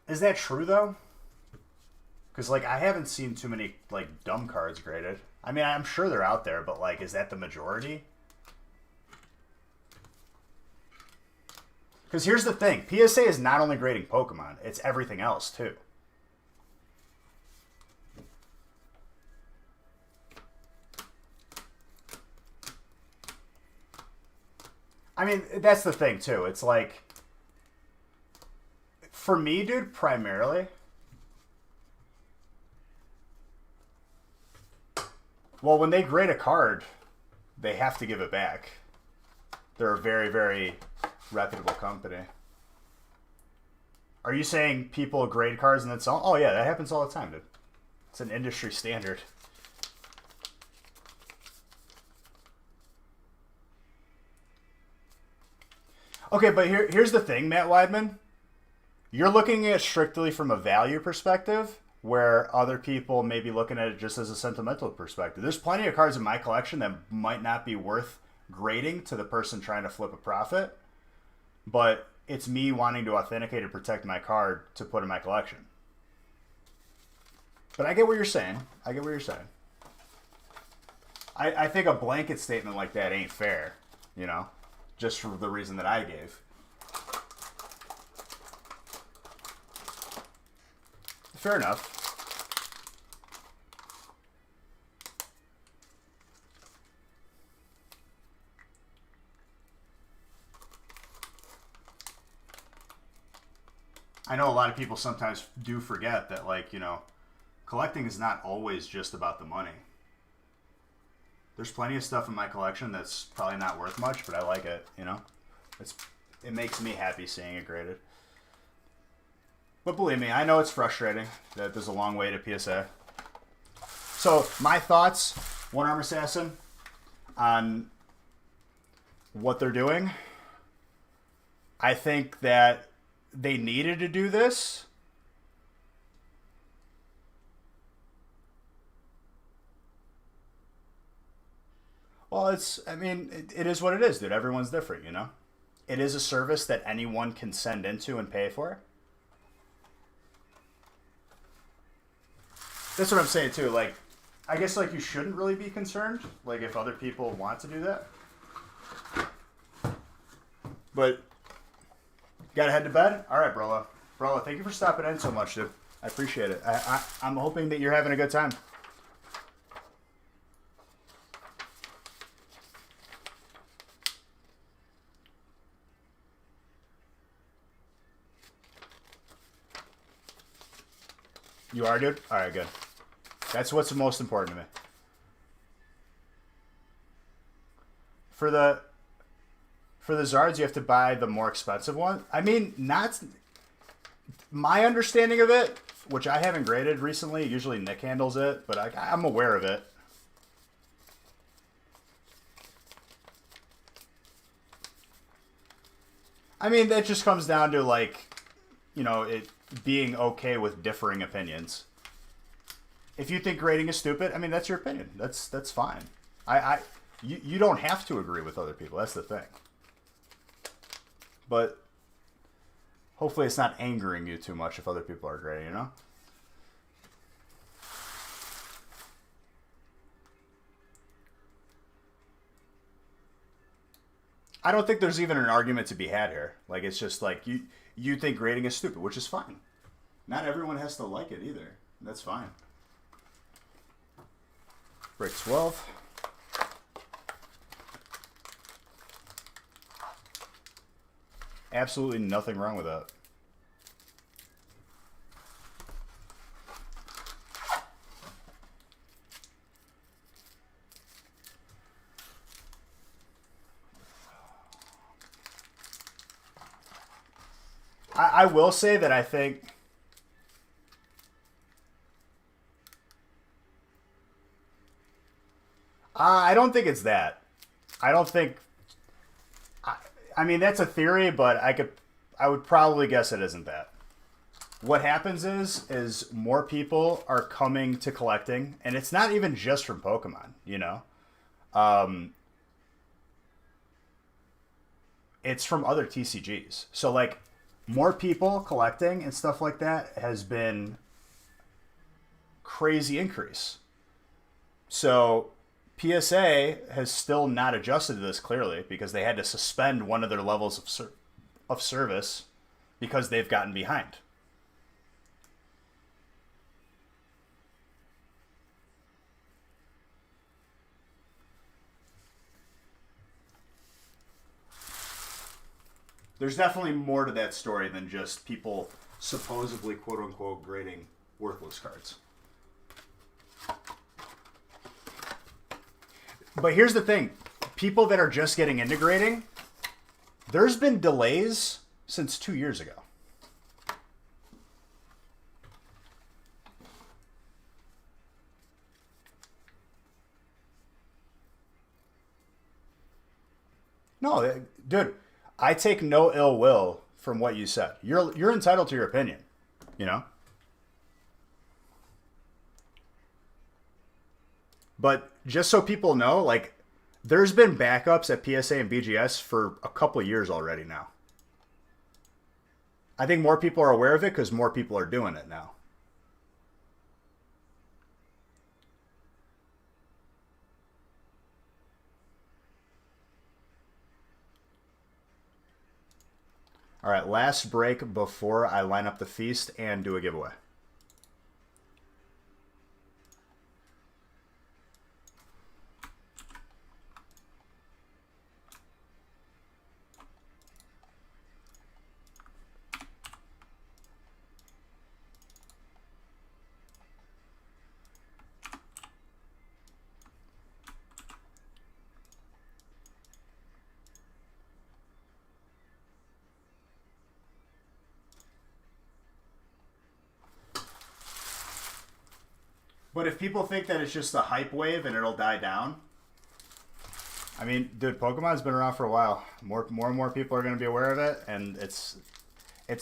Is that true, though? Because, like, I haven't seen too many, like, dumb cards graded. I mean, I'm sure they're out there, but, like, is that the majority? Because here's the thing. PSA is not only grading Pokemon. It's everything else, too. I mean, that's the thing too. It's like, for me, dude, primarily. Well, when they grade a card, they have to give it back. They're a very, very reputable company. Are you saying people grade cards and then sell? Oh yeah, that happens all the time, dude. It's an industry standard. Okay, but here's the thing, Matt Weidman. You're looking at it strictly from a value perspective, where other people may be looking at it just as a sentimental perspective. There's plenty of cards in my collection that might not be worth grading to the person trying to flip a profit, but it's me wanting to authenticate and protect my card to put in my collection. But I get what you're saying. I get what you're saying. I think a blanket statement like that ain't fair, you know, just for the reason that I gave. Fair enough. I know a lot of people sometimes do forget that, like, you know, collecting is not always just about the money. There's plenty of stuff in my collection that's probably not worth much, but I like it, you know? It makes me happy seeing it graded. But believe me, I know it's frustrating that there's a long way to PSA. So, my thoughts, One Arm Assassin, on what they're doing. I think that they needed to do this. Well, it is what it is, dude. Everyone's different, you know? It is a service that anyone can send into and pay for. That's what I'm saying, too. Like, I guess, like, you shouldn't really be concerned, like, if other people want to do that. But, gotta head to bed? All right, Brola. Brola, thank you for stopping in so much, dude. I appreciate it. I'm hoping that you're having a good time. You are, dude? All right, good. That's what's most important to me. For the Zards, you have to buy the more expensive one. I mean, not my understanding of it, which I haven't graded recently. Usually Nick handles it, but I'm aware of it. I mean, that just comes down to, like, you know, it being okay with differing opinions. If you think grading is stupid, I mean, that's your opinion. That's fine. You don't have to agree with other people. That's the thing. But hopefully it's not angering you too much if other people are grading, you know? I don't think there's even an argument to be had here. Like, it's just like, you think grading is stupid, which is fine. Not everyone has to like it either. That's fine. Break 12. Absolutely nothing wrong with that. I will say that I think I don't think it's that. I don't think. I mean, that's a theory, but I would probably guess it isn't that. What happens is more people are coming to collecting, and it's not even just from Pokemon. You know, it's from other TCGs. So like, more people collecting and stuff like that has been crazy increase. So PSA has still not adjusted to this clearly because they had to suspend one of their levels of service because they've gotten behind. There's definitely more to that story than just people supposedly quote unquote grading worthless cards. But here's the thing. People that are just getting into grading, there's been delays since 2 years ago. No, dude, I take no ill will from what you said. You're entitled to your opinion, you know? But just so people know, like, there's been backups at PSA and BGS for a couple of years already now. I think more people are aware of it because more people are doing it now. All right, last break before I line up the feast and do a giveaway. But if people think that it's just a hype wave and it'll die down, I mean, dude, Pokemon's been around for a while. More and more people are going to be aware of it, and it's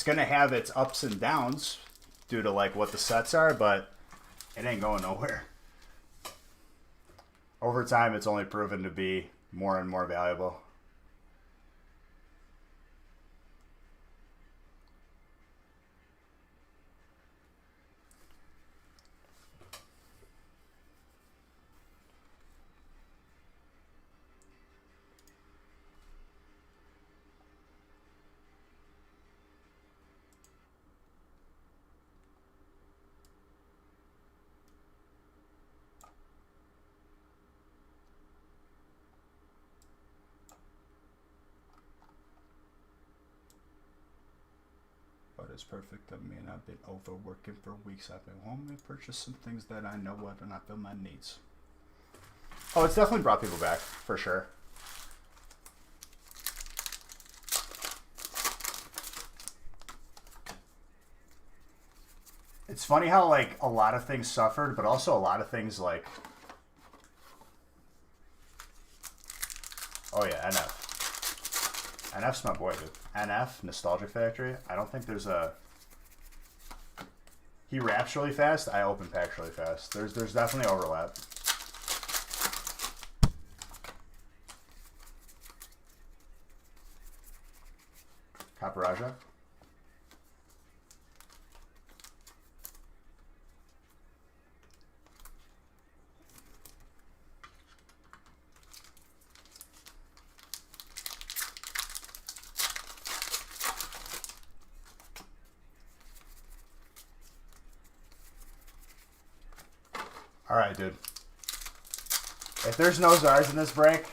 going to have its ups and downs due to like what the sets are, but it ain't going nowhere. Over time, it's only proven to be more and more valuable. It's perfect. I mean, I've been overworking for weeks. I've been home and purchased some things that I know what and I feel my needs. Oh, it's definitely brought people back, for sure. It's funny how, like, a lot of things suffered, but also a lot of things, like... Oh, yeah, NF. NF's my boy, dude. NF, Nostalgia Factory. I don't think there's a... He raps really fast. I open packs really fast. There's definitely overlap. Caparaja. Alright, dude. If there's no Zards in this break,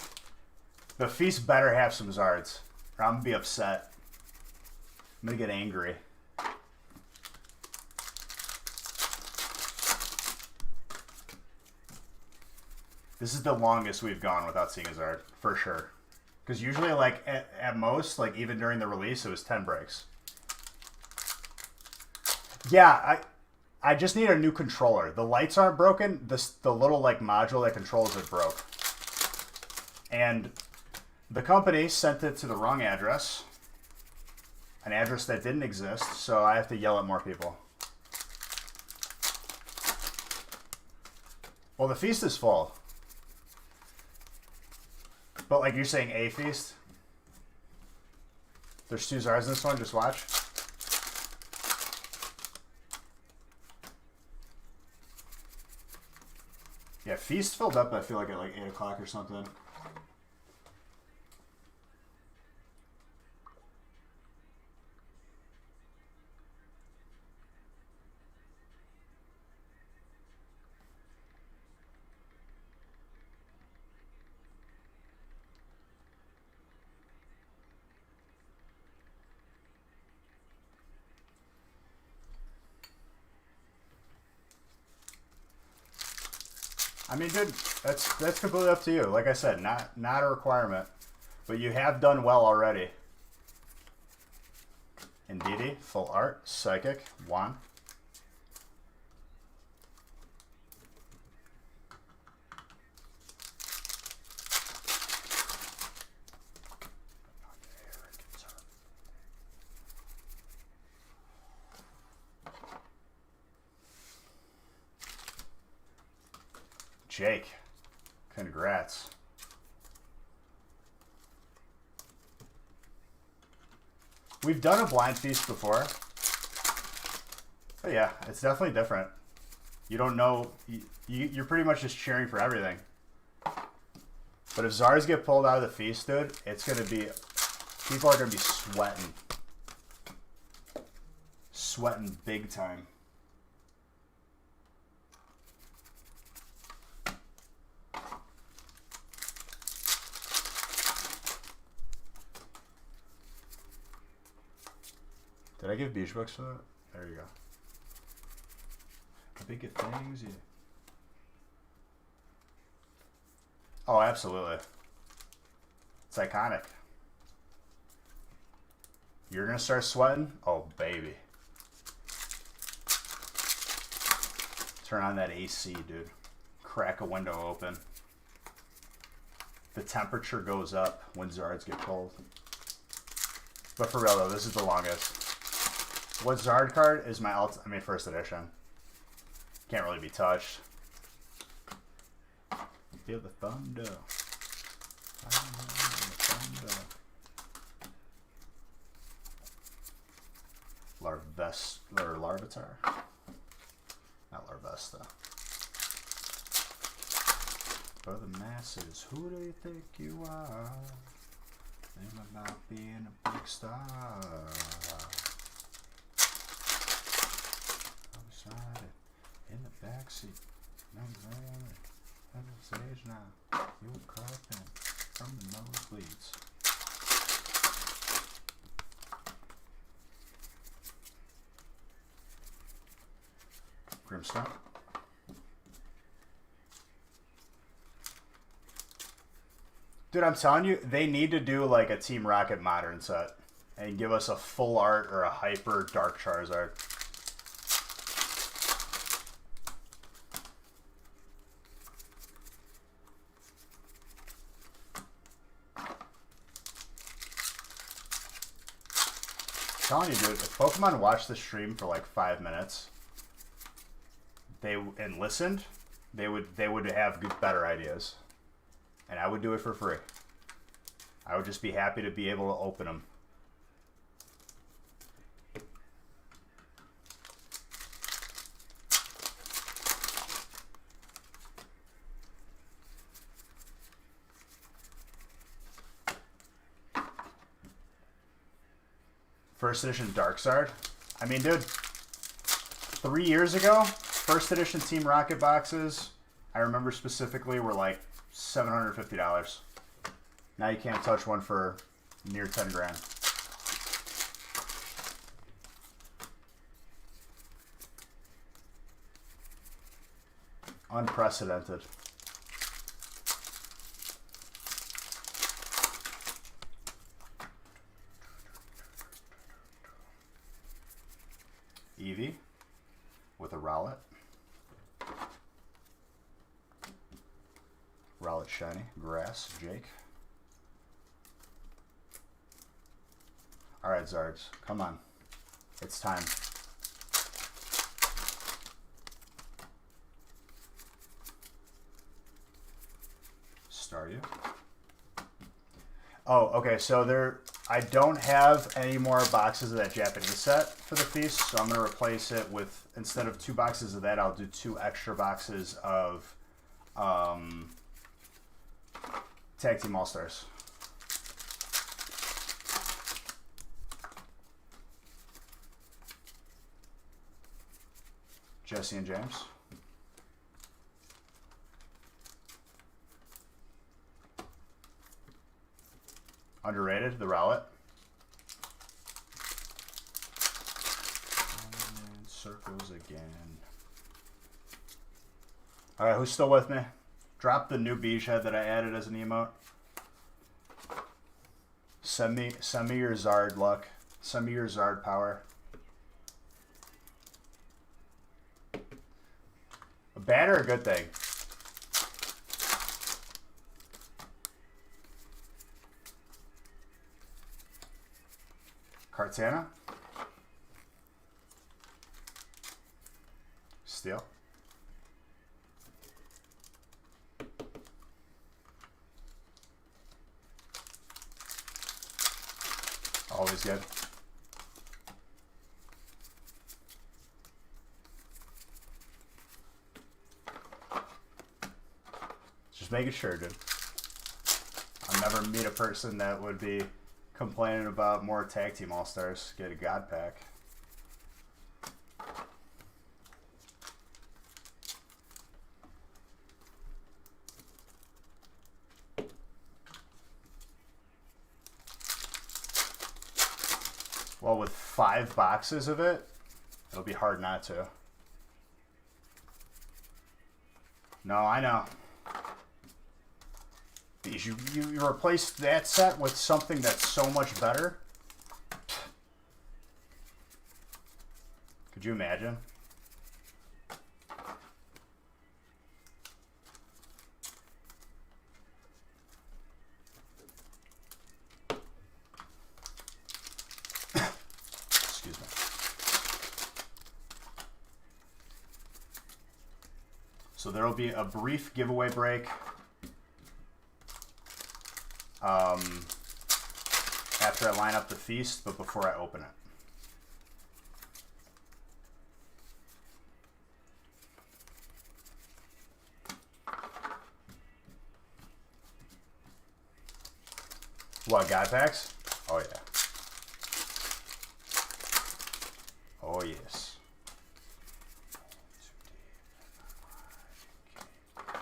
the feast better have some Zards, or I'm going to be upset. I'm going to get angry. This is the longest we've gone without seeing a Zard, for sure. Because usually, like, at most, like, even during the release, it was 10 breaks. Yeah, I just need a new controller. The lights aren't broken. The little, like, module that controls it broke. And the company sent it to the wrong address. An address that didn't exist, so I have to yell at more people. Well, the feast is full. But, like, you're saying a feast? There's 2 Zards in this one, just watch. Yeah, feast filled up, I feel like, at like 8 o'clock or something. I mean, dude, that's completely up to you. Like I said, not a requirement, but you have done well already. Indeedy, full art, psychic, Juan. Jake, congrats. We've done a blind feast before. But yeah, it's definitely different. You don't know, you're pretty much just cheering for everything. But if Zards get pulled out of the feast, dude, it's going to be, people are going to be sweating. Sweating big time. Did I give beach books for that? There you go. The big things, yeah. Oh, absolutely. It's iconic. You're gonna start sweating? Oh, baby. Turn on that AC, dude. Crack a window open. The temperature goes up when Zards get cold. But for real though, this is the longest. What Zard card is my first edition. Can't really be touched. Feel the thunder. Larvitar. Not Larvesta. For the masses, who do you think you are? Think about being a big star. In the backseat, no man, at this age now, you're coughing from the nosebleeds. Grimstone. Dude, I'm telling you, they need to do like a Team Rocket modern set and give us a full art or a hyper dark Charizard. I'm telling you, dude, if Pokemon watched the stream for like 5 minutes, and listened, they would have better ideas, and I would do it for free. I would just be happy to be able to open them. First edition Darkzard. I mean, dude, 3 years ago, first edition Team Rocket boxes, I remember specifically, were like $750. Now you can't touch one for near 10 grand. Unprecedented. Eevee with a Rowlet. Rowlet shiny. Grass. Jake. Alright, Zards. Come on. It's time. Staryu. Oh, okay, so I don't have any more boxes of that Japanese set for the feast, so I'm going to replace it with, instead of 2 boxes of that, I'll do 2 extra boxes of Tag Team All-Stars. Jesse and James. Underrated, the Rowlet. And circles again. Alright, who's still with me? Drop the new beige head that I added as an emote. Send me your Zard luck. Send me your Zard power. A bad or a good thing? Cartana? Steel? Always good. Just making sure, dude. I'll never meet a person that would be complaining about more tag team all-stars. Get a god pack. Well, with 5 boxes of it, it'll be hard not to. No, I know. You replace that set with something that's so much better. Could you imagine? Excuse me. So there will be a brief giveaway break. After I line up the feast, but before I open it. What, god packs? Oh yeah. Oh yes.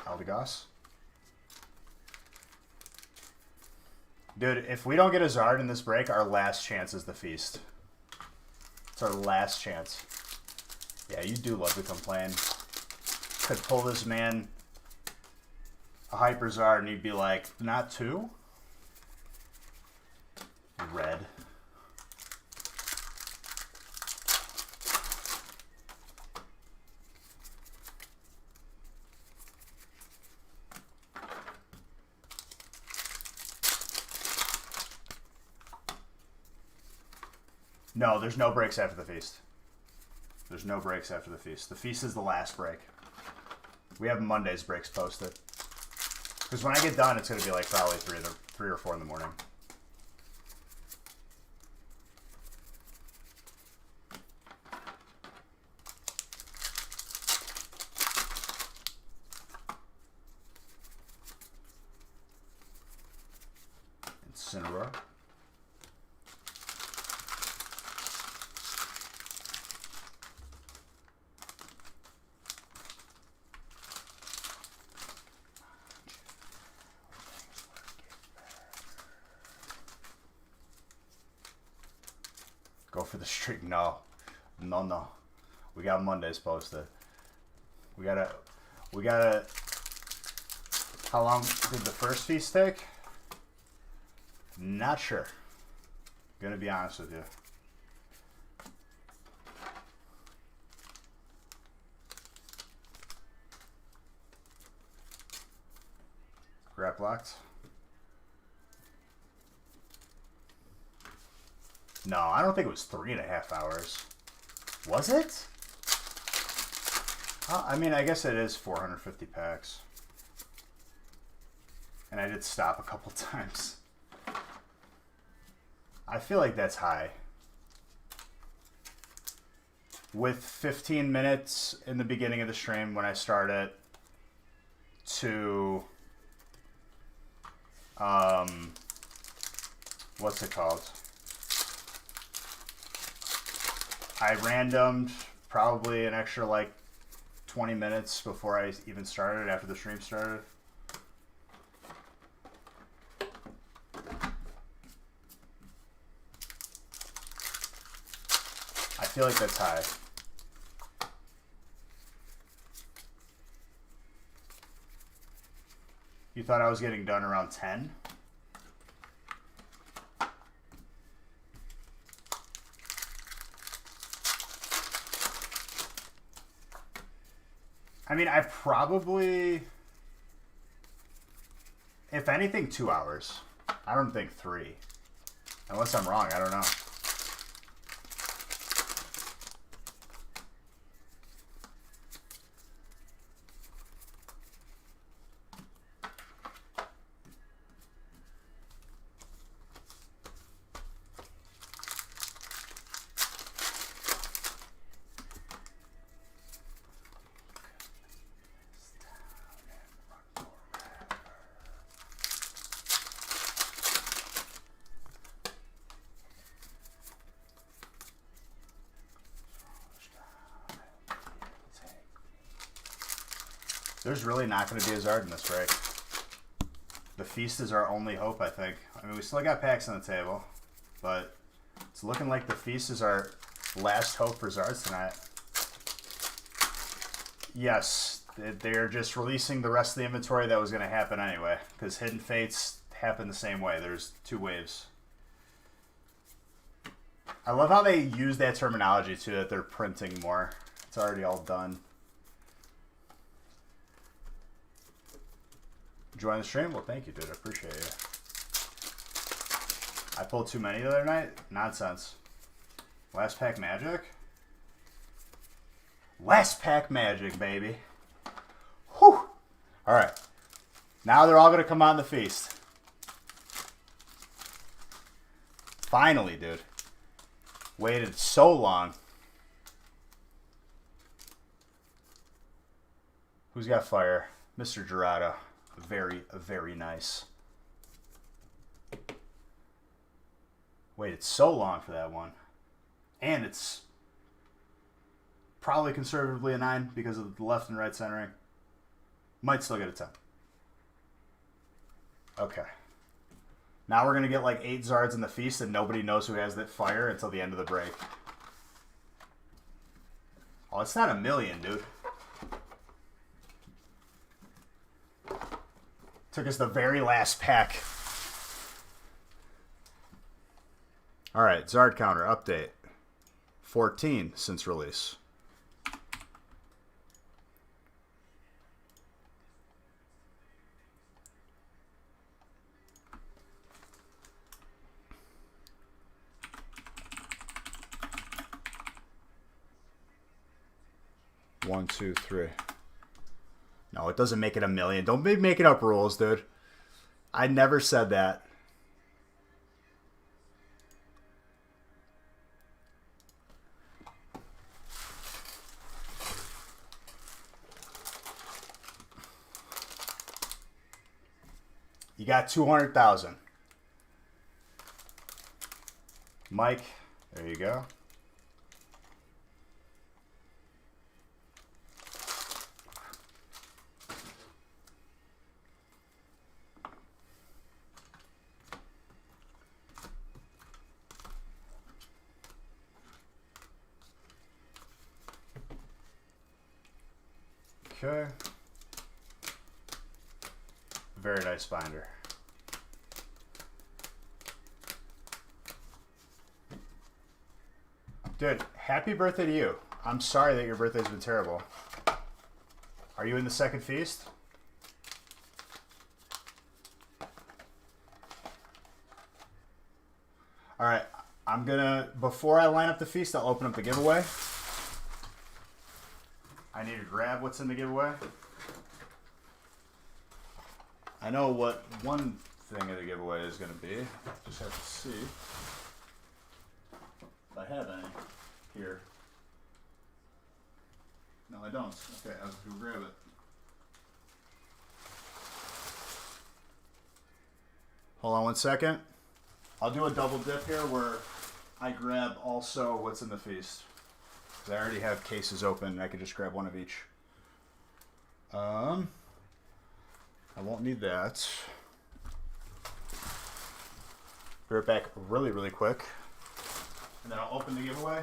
Eldegoss. Dude, if we don't get a Zard in this break, our last chance is the feast. It's our last chance. Yeah, you do love to complain. Could pull this man a Hyper Zard and he'd be like, not 2? Red. No, there's no breaks after the feast. There's no breaks after the feast. The feast is the last break. We have Monday's breaks posted. Because when I get done, it's going to be like probably 3 or 4 in the morning. Incineroar. Go for the streak. No. We got Mondays posted. We gotta how long did the first feast take? Not sure. Gonna be honest with you. Grab locked. No, I don't think it was 3.5 hours. Was it? I mean, I guess it is 450 packs. And I did stop a couple times. I feel like that's high. With 15 minutes in the beginning of the stream when I start it to what's it called? I randomed probably an extra like 20 minutes before I even started, after the stream started. I feel like that's high. You thought I was getting done around 10? I mean, I've probably, if anything, 2 hours. I don't think 3. Unless I'm wrong, I don't know. There's really not going to be a Zard in this break. The Feast is our only hope, I think. I mean, we still got packs on the table, but it's looking like the Feast is our last hope for Zards tonight. Yes, they're just releasing the rest of the inventory that was going to happen anyway, because Hidden Fates happen the same way. There's 2 waves. I love how they use that terminology, too, that they're printing more. It's already all done. Join the stream? Well, thank you, dude. I appreciate you. I pulled too many the other night? Nonsense. Last pack magic? Last pack magic, baby. Whew! Alright. Now they're all going to come on the Feast. Finally, dude. Waited so long. Who's got fire? Mr. Gerardo. Very, very nice. Waited so long for that one. And it's probably conservatively a 9 because of the left and right centering. Might still get a 10. Okay. Now we're going to get like 8 Zards in the Feast and nobody knows who has that fire until the end of the break. Oh, it's not a million, dude. Took us the very last pack. Alright, Zard counter update. 14 since release. One, two, three. No, it doesn't make it a million. Don't be making up rules, dude. I never said that. You got 200,000. Mike, there you go. Okay. Very nice binder. Dude, happy birthday to you. I'm sorry that your birthday's been terrible. Are you in the second Feast? Alright, I'm gonna, before I line up the Feast, I'll open up the giveaway. I need to grab what's in the giveaway. I know what one thing of the giveaway is going to be. Just have to see if I have any here. No, I don't. Okay, I'll have to grab it. Hold on one second. I'll do a double dip here where I grab also what's in the Feast. I already have cases open. I could just grab one of each. I won't need that. Be right back really, really quick. And then I'll open the giveaway.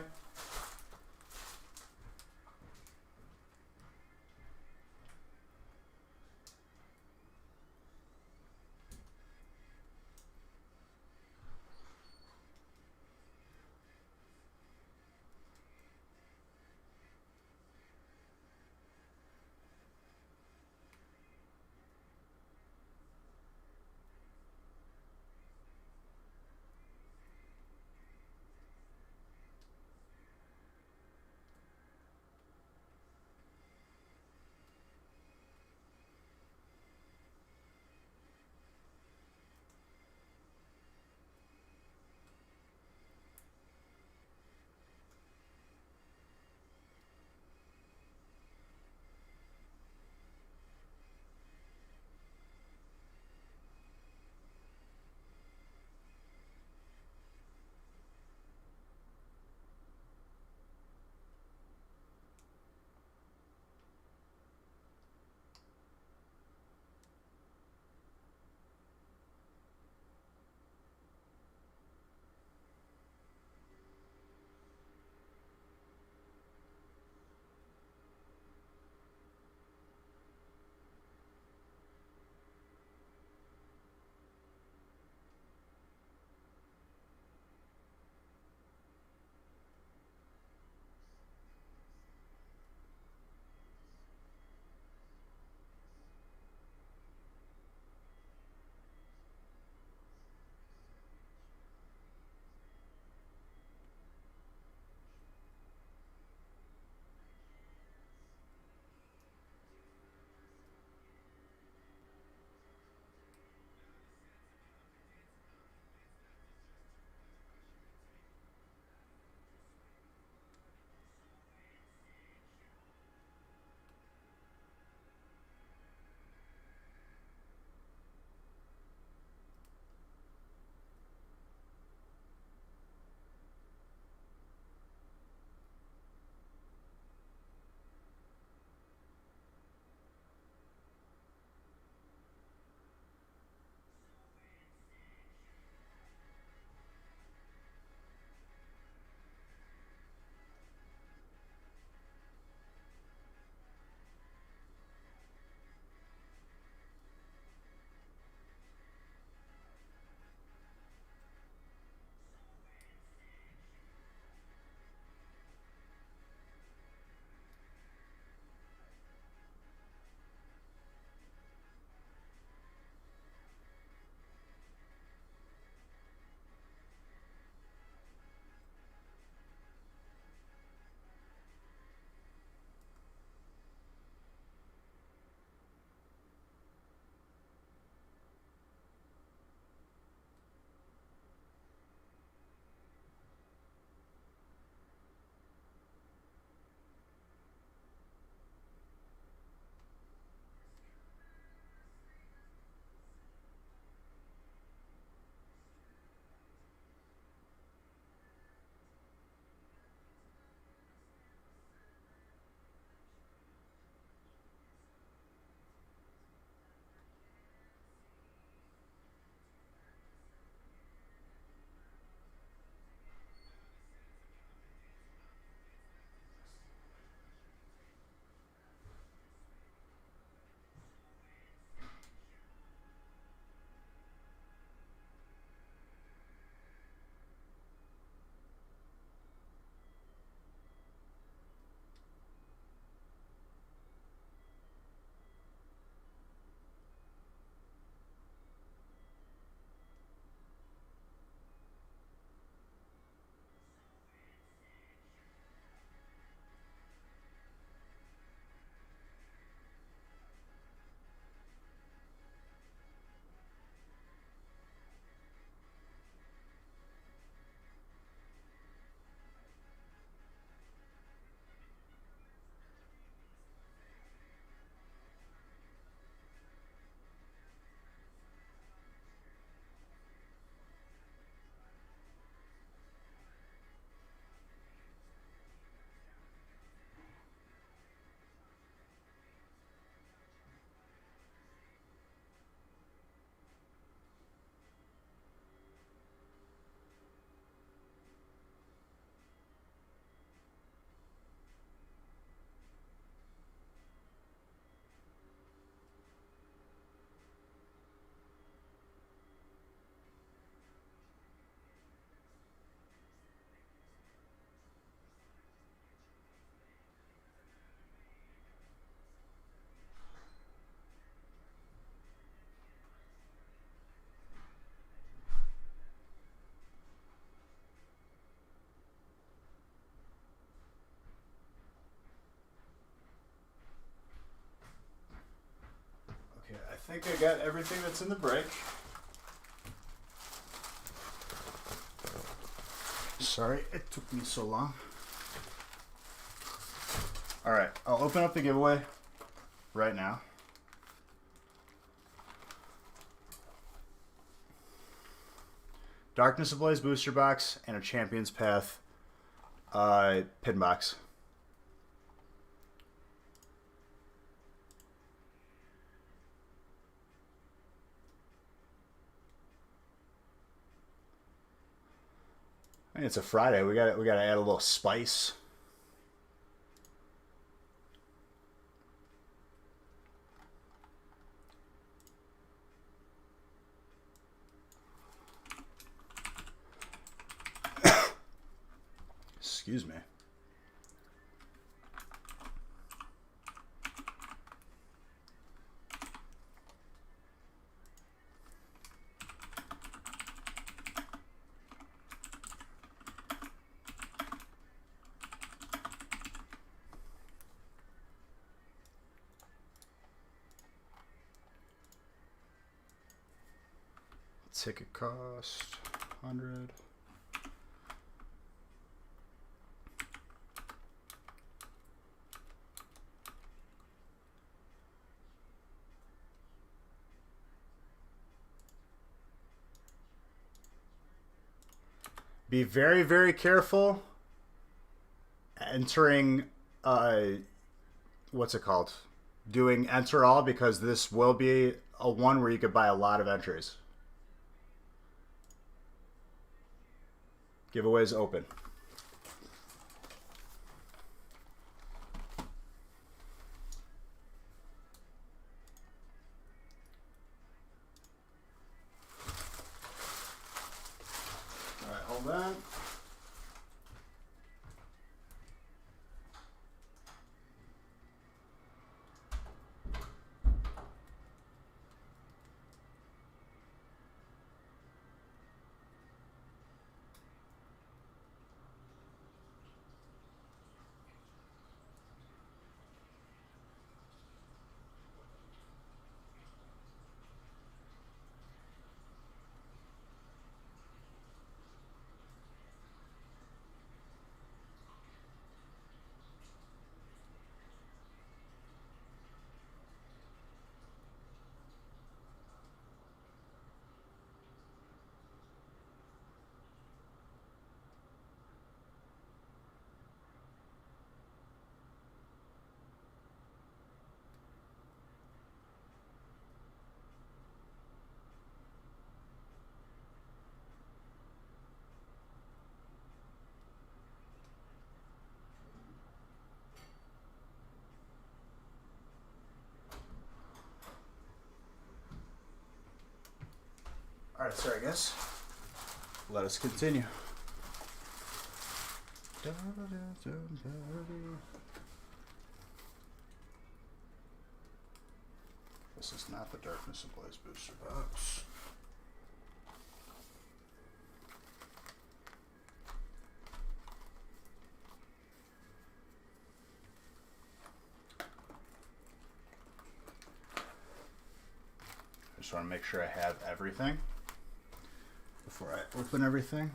think I got everything that's in the break. Sorry, it took me so long. Alright, I'll open up the giveaway right now. Darkness Ablaze booster box and a Champion's Path pin box. I mean, it's a Friday. We got to add a little spice. Excuse me. Ticket cost 100. Be very, very careful entering, what's it called? Doing enter all, because this will be a one where you could buy a lot of entries. Giveaways open. All right, hold on. All right, sorry guys. Let us continue. This is not the Darkness Ablaze booster box. I just want to make sure I have everything before I open everything.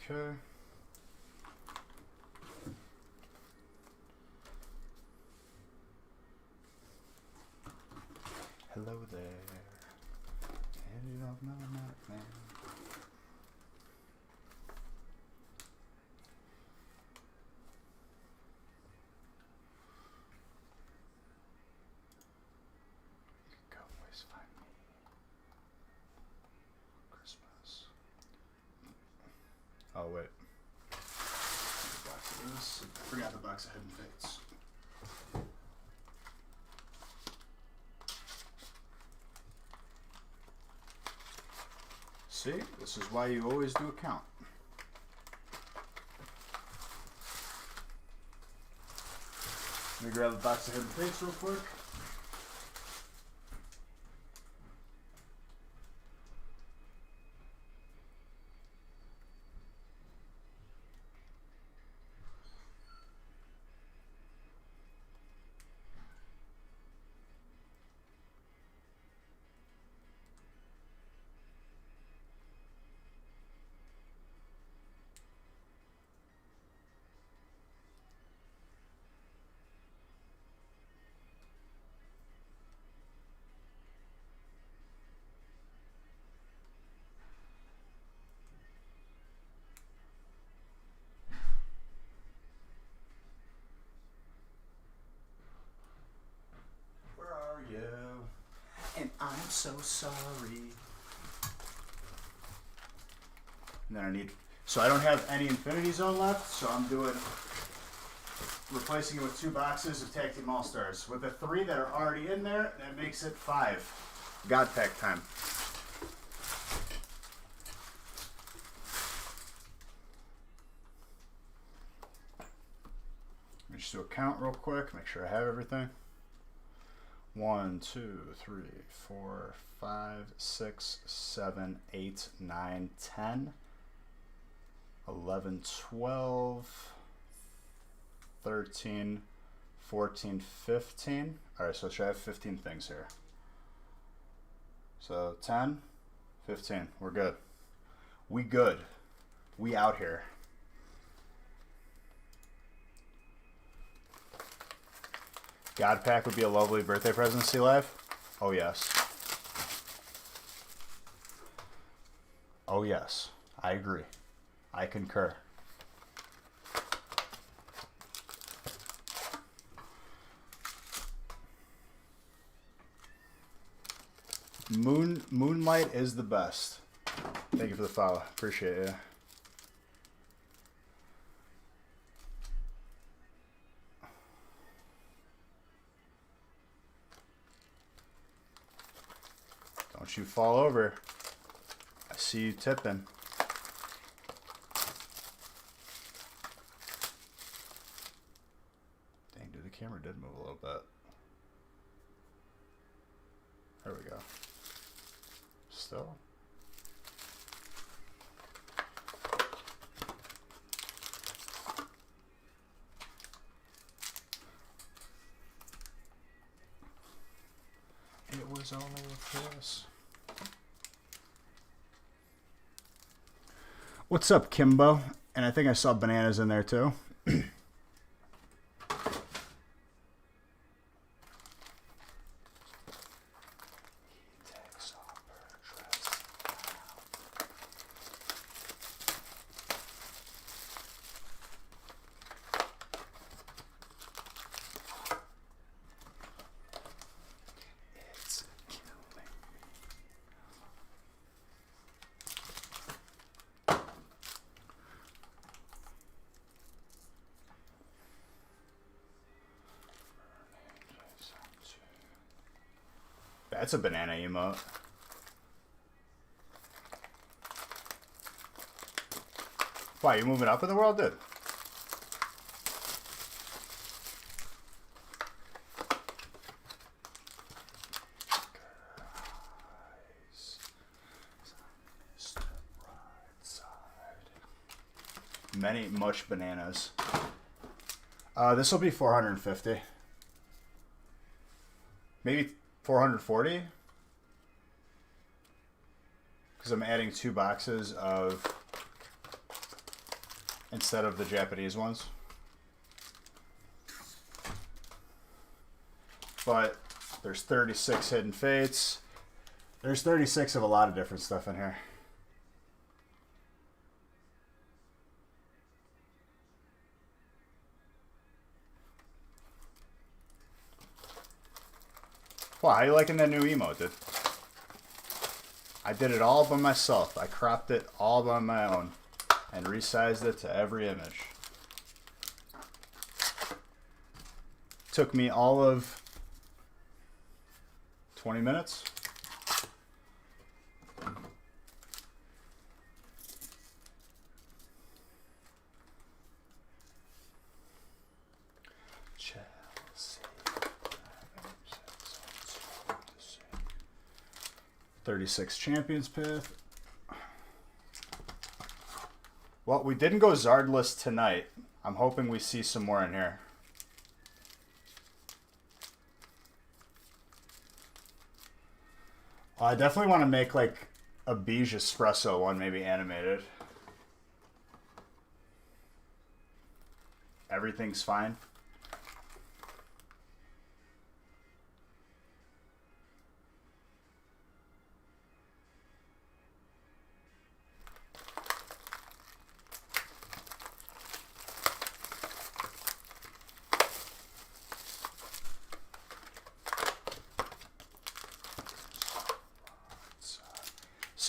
Okay. Hello there. And you don't know my man. Go always find me. Christmas. Oh wait. The box of this. I forgot the box of Hidden Fates. See, this is why you always do a count. Let me grab the box of Hidden Fates real quick. so sorry. And then I need, so I don't have any Infinity Zone left, so I'm doing, replacing it with 2 boxes of Tag Team All-Stars. With the 3 that are already in there, that makes it 5. God Pack time. Let me just do a count real quick, make sure I have everything. 1, 2, 3, 4, 5, 6, 7, 8, 9, 10, 11, 12, 13, 14, 15. Alright, so should I have 15 things here? So 10, 15. We're good. We good. We out here. God Pack would be a lovely birthday present to see live. Oh yes. Oh yes. I agree. I concur. Moonlight is the best. Thank you for the follow. Appreciate it. Don't you fall over. I see you tipping. Dang, dude, the camera did move a little bit. There we go. Still. It was only a kiss. What's up, Kimbo? And I think I saw bananas in there too. That's a banana emote. Why, you moving up in the world, dude? Much bananas. This will be 450. Maybe 440. Because I'm adding 2 boxes of, instead of the Japanese ones. But there's 36 hidden fates. There's 36 of a lot of different stuff in here. Wow, how you liking that new emote, dude? I did it all by myself. I cropped it all by my own and resized it to every image. Took me all of 20 minutes. Chelsea. 36 Champions Pith. Well, we didn't go Zardless tonight. I'm hoping we see some more in here. I definitely want to make like a beige espresso one, maybe animated. Everything's fine.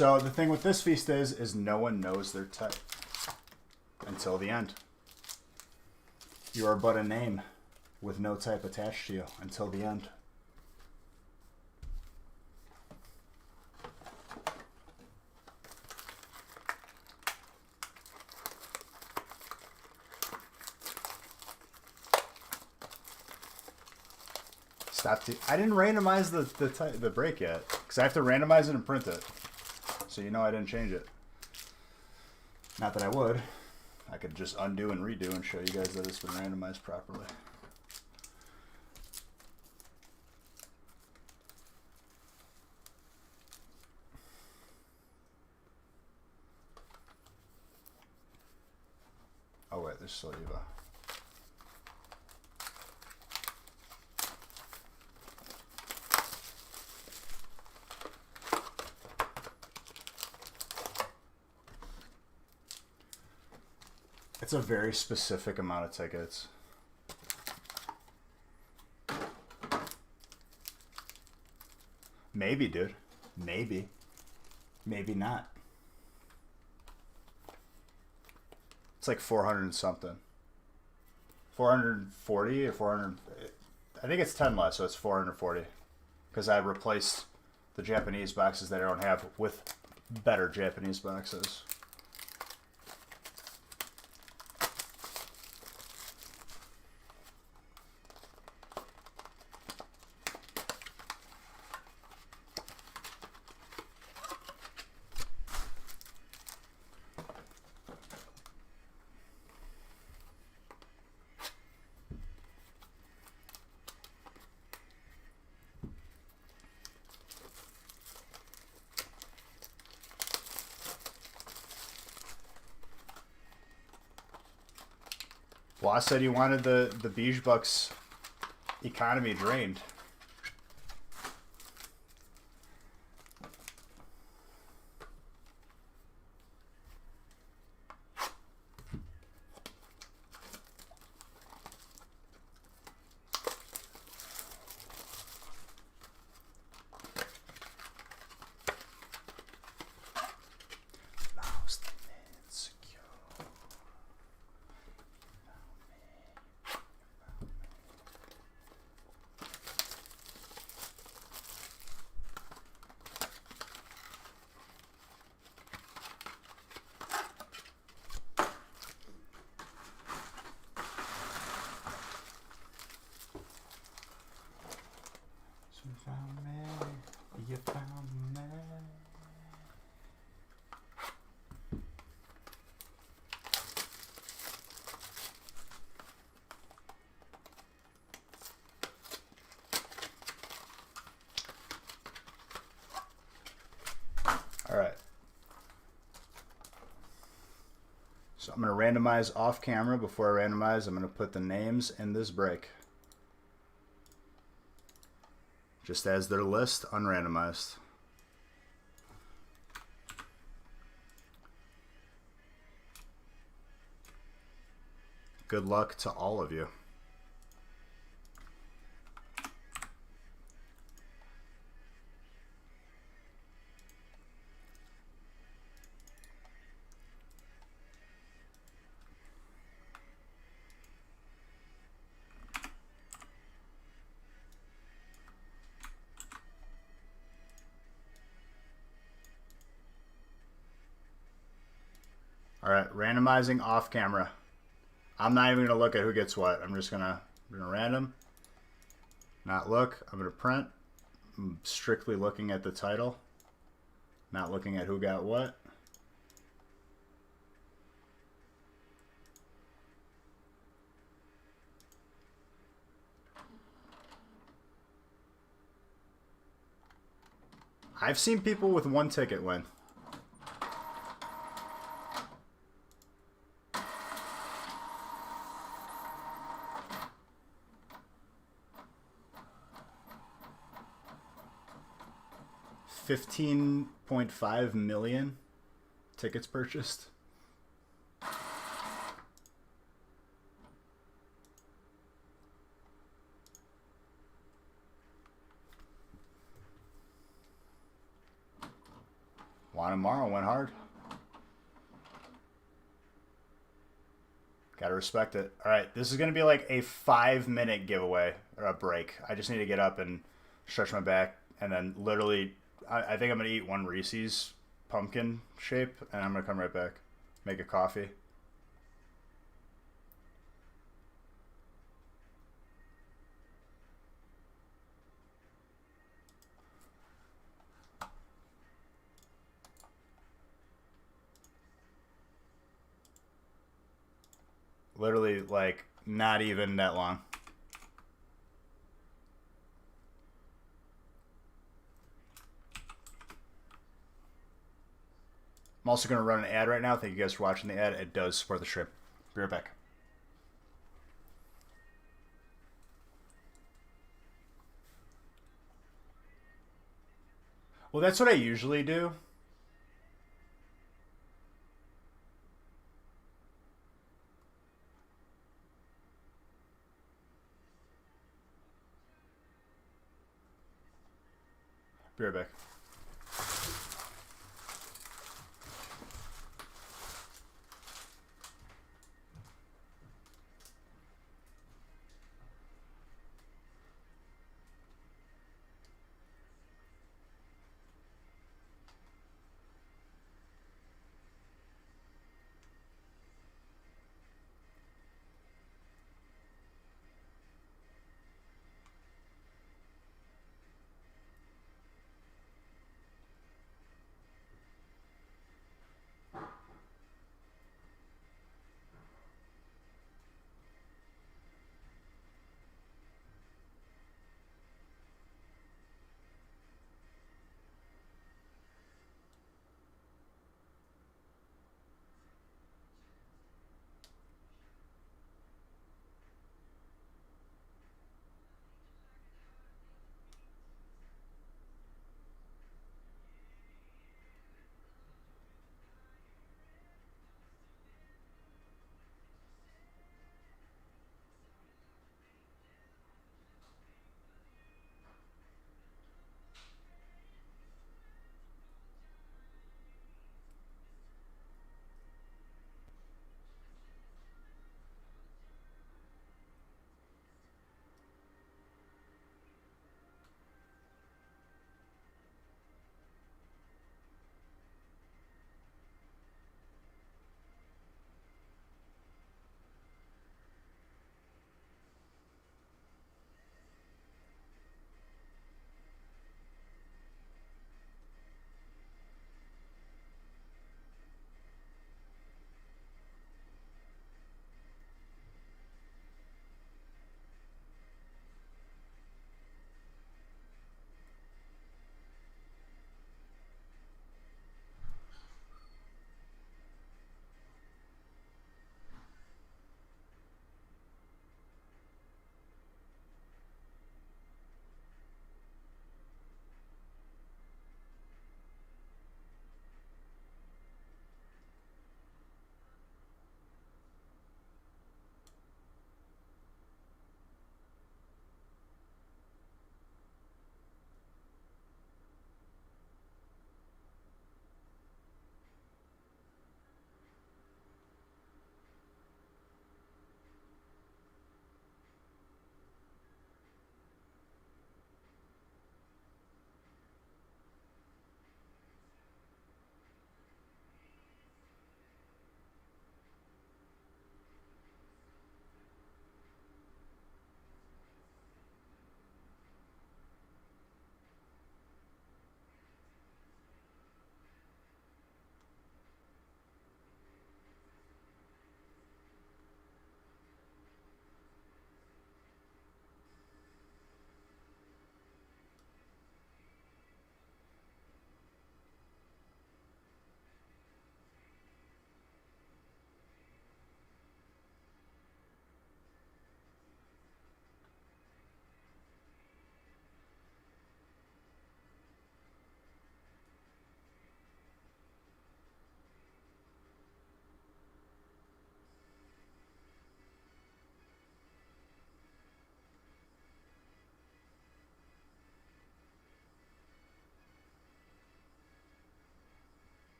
So the thing with this feast is no one knows their type until the end. You are but a name with no type attached to you until the end. I didn't randomize the break yet because I have to randomize it and print it. So you know I didn't change it. Not that I would. I could just undo and redo and show you guys that it's been randomized properly. Oh wait, there's still Eva. It's a very specific amount of tickets. Maybe, dude. Maybe. Maybe not. It's like 400 and something. 440 or 400. I think it's 10 less, so it's 440. Because I replaced the Japanese boxes that I don't have with better Japanese boxes. Boss said he wanted the Beige Bucks economy drained. You found me. All right. So I'm going to randomize off camera. Before I randomize, I'm going to put the names in this break. Just as their list, unrandomized. Good luck to all of you. All right, randomizing off camera. I'm not even gonna look at who gets what. I'm just gonna random, not look. I'm gonna print. I'm strictly looking at the title, not looking at who got what. I've seen people with one ticket win. $15.5 million tickets purchased. Juan Amaro went hard. Gotta respect it. All right, this is gonna be like a 5-minute giveaway or a break. I just need to get up and stretch my back, and then literally, I think I'm gonna eat one Reese's pumpkin shape, and I'm gonna come right back, make a coffee. Literally, like, not even that long. I'm also going to run an ad right now. Thank you guys for watching the ad. It does support the stream. Be right back. Well, that's what I usually do. Be right back.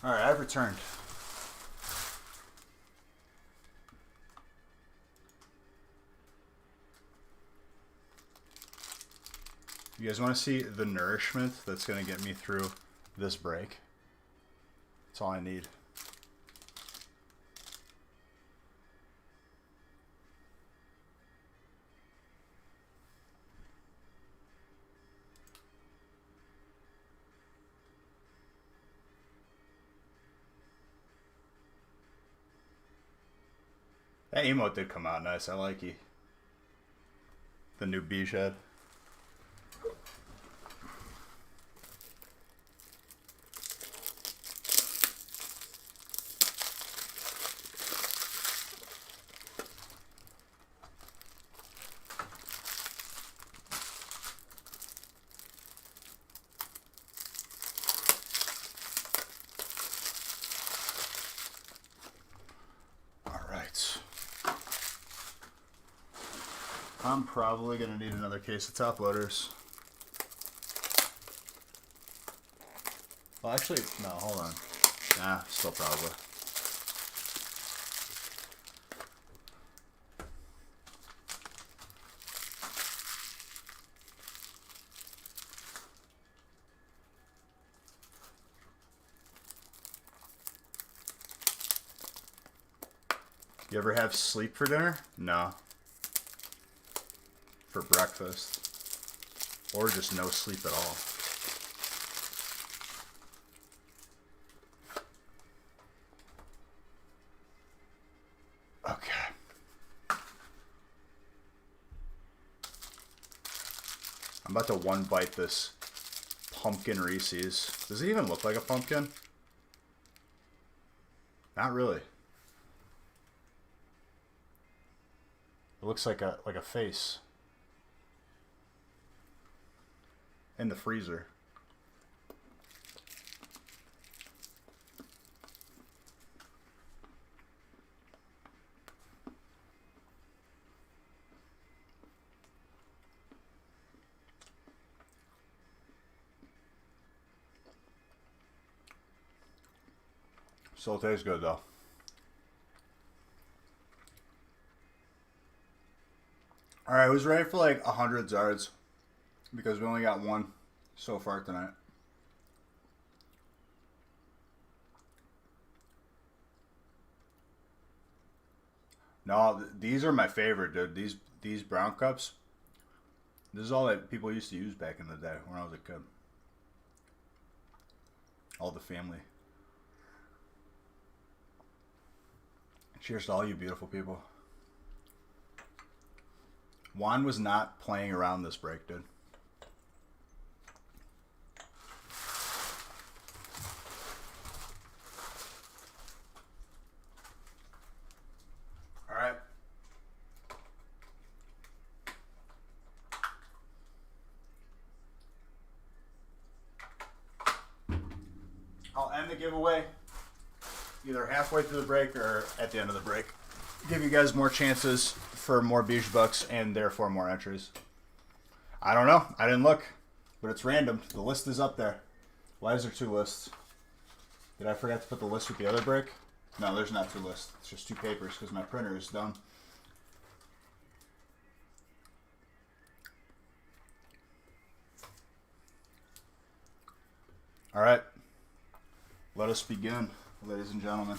Alright, I've returned. You guys want to see the nourishment that's going to get me through this break? That's all I need. That emote did come out nice. I like it. The new bee shed. I'm probably going to need another case of top loaders. Well, actually, no, hold on. Nah, still probably. You ever have sleep for dinner? No. For breakfast, or just no sleep at all. Okay. I'm about to one bite this pumpkin Reese's. Does it even look like a pumpkin? Not really. It looks like a face. In the freezer. Still tastes good though. Alright, who's ready for like 100 yards? Because we only got one so far tonight. No, these are my favorite, dude. These brown cups. This is all that people used to use back in the day when I was a kid. All the family. Cheers to all you beautiful people. Juan was not playing around this break, dude. Alright. I'll end the giveaway either halfway through the break or at the end of the break. Give you guys more chances for more Beach Bucks and therefore more entries. I don't know. I didn't look. But it's random. The list is up there. Why is there two lists? Did I forget to put the list with the other break? No, there's not two lists. It's just two papers because my printer is done. All right. Let us begin, ladies and gentlemen.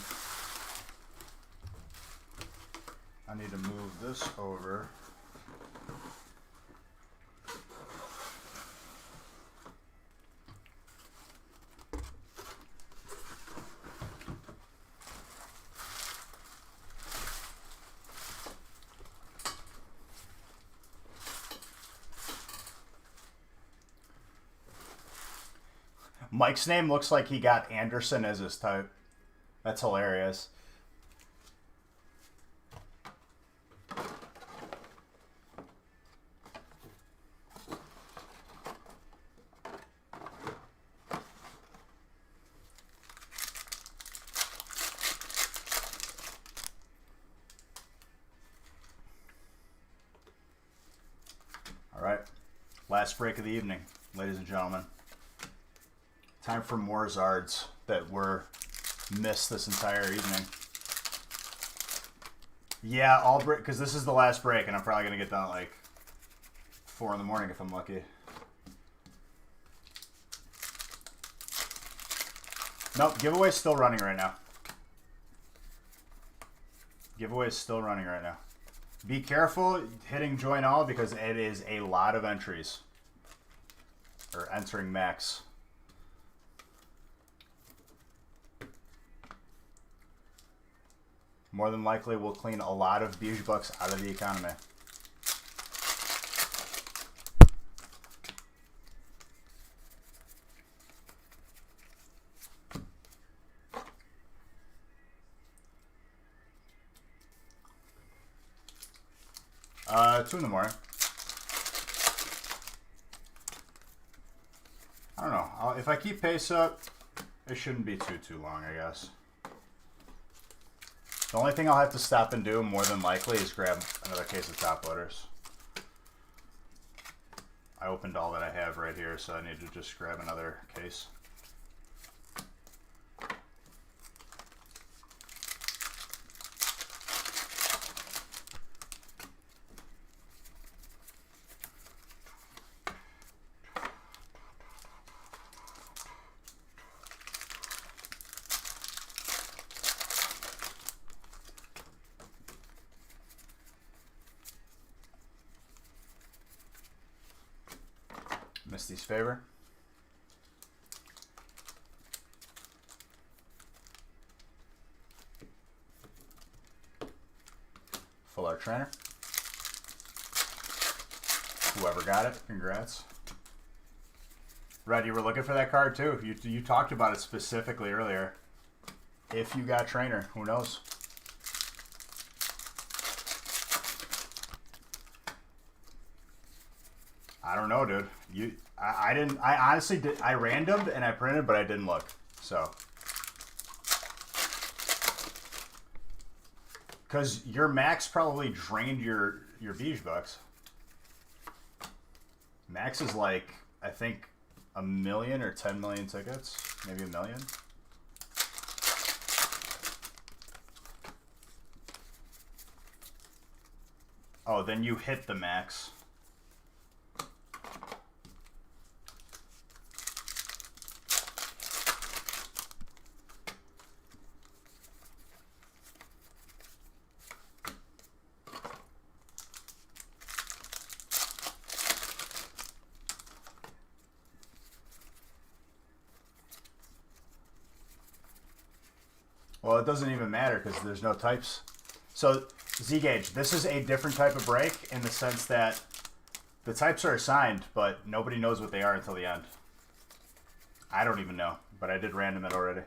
I need to move this over. Mike's name looks like he got Anderson as his type. That's hilarious. All right. Last break of the evening, ladies and gentlemen. Time for more Zards that were missed this entire evening. Yeah, all break, because this is the last break, and I'm probably going to get done at like 4 in the morning if I'm lucky. Nope, giveaway's still running right now. Giveaway is still running right now. Be careful hitting join all because it is a lot of entries. Or entering max. More than likely we'll clean a lot of Beige Bucks out of the economy. Two in the morning. I don't know. If I keep pace up, it shouldn't be too long, I guess. The only thing I'll have to stop and do, more than likely, is grab another case of top loaders. I opened all that I have right here, so I need to just grab another case. Misty's favor. Full art trainer. Whoever got it, congrats. Red, you were looking for that card too. You talked about it specifically earlier. If you got trainer, who knows? I don't know, dude. I didn't. I honestly did. I randomed and I printed, but I didn't look. So, because your max probably drained your Beige Bucks. Max is like, I think, 1 million or 10 million tickets, maybe 1 million. Oh, then you hit the max. Well, it doesn't even matter because there's no types. So, Z-Gauge, this is a different type of break in the sense that the types are assigned, but nobody knows what they are until the end. I don't even know, but I did random it already.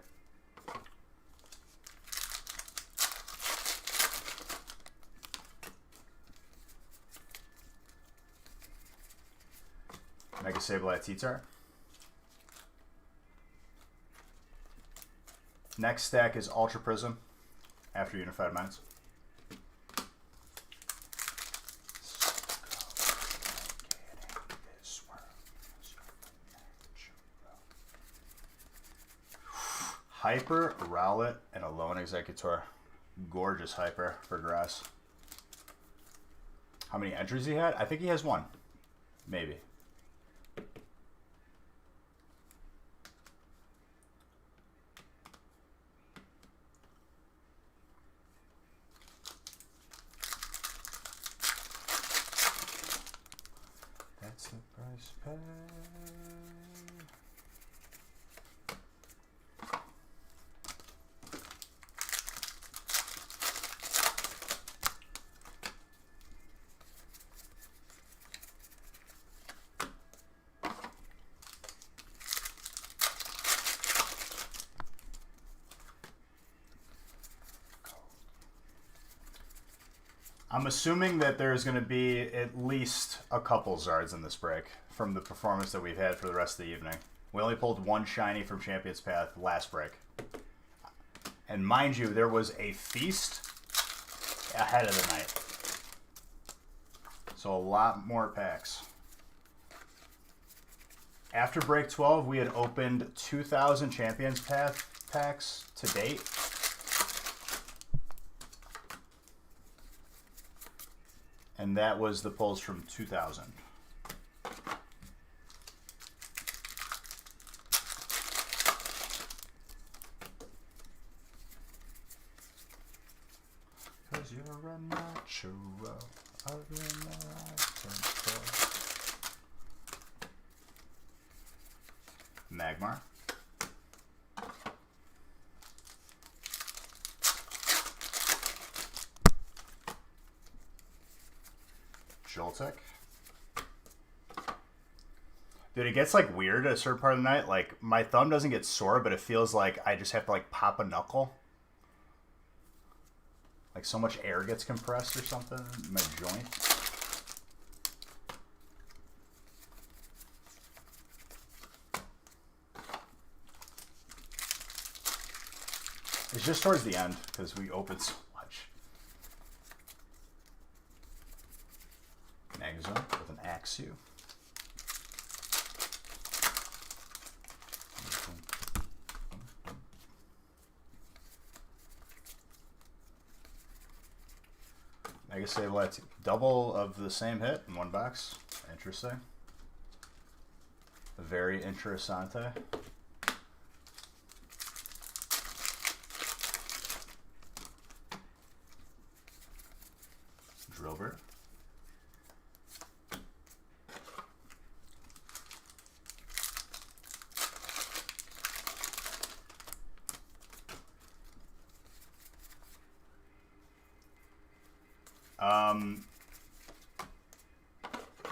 Mega Sableye T-Tar. Next stack is Ultra Prism after Unified Minds. Hyper, Rowlet, and a Lone Executor. Gorgeous Hyper for grass. How many entries he had? I think he has one. Maybe. That's the price paid. I'm assuming that there's going to be at least a couple Zards in this break from the performance that we've had for the rest of the evening. We only pulled one shiny from Champion's Path last break. And mind you, there was a feast ahead of the night. So a lot more packs. After break 12, we had opened 2,000 Champion's Path packs to date. And that was the pulls from 2000. Cause you're a natural, other than the right. Magmar. Joltik. Dude, it gets like weird at a certain part of the night. Like my thumb doesn't get sore, but it feels like I just have to like pop a knuckle. Like so much air gets compressed or something in my joint. It's just towards the end because we opened so much. Magazine with an Axew. I guess they let double of the same hit in one box. Interesting. Very interessante. Drillbert.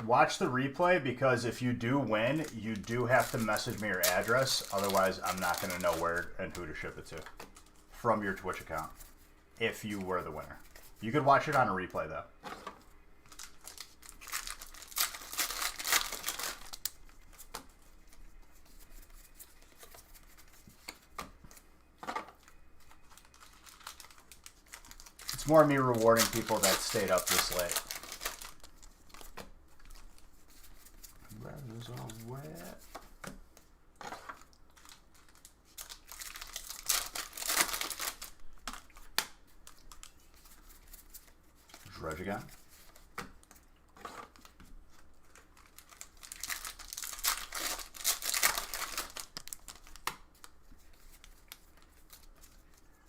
Watch the replay because if you do win, you do have to message me your address. Otherwise, I'm not going to know where and who to ship it to from your Twitch account if you were the winner. You could watch it on a replay, though. It's more me rewarding people that stayed up this late. Letters are wet. Dredge again.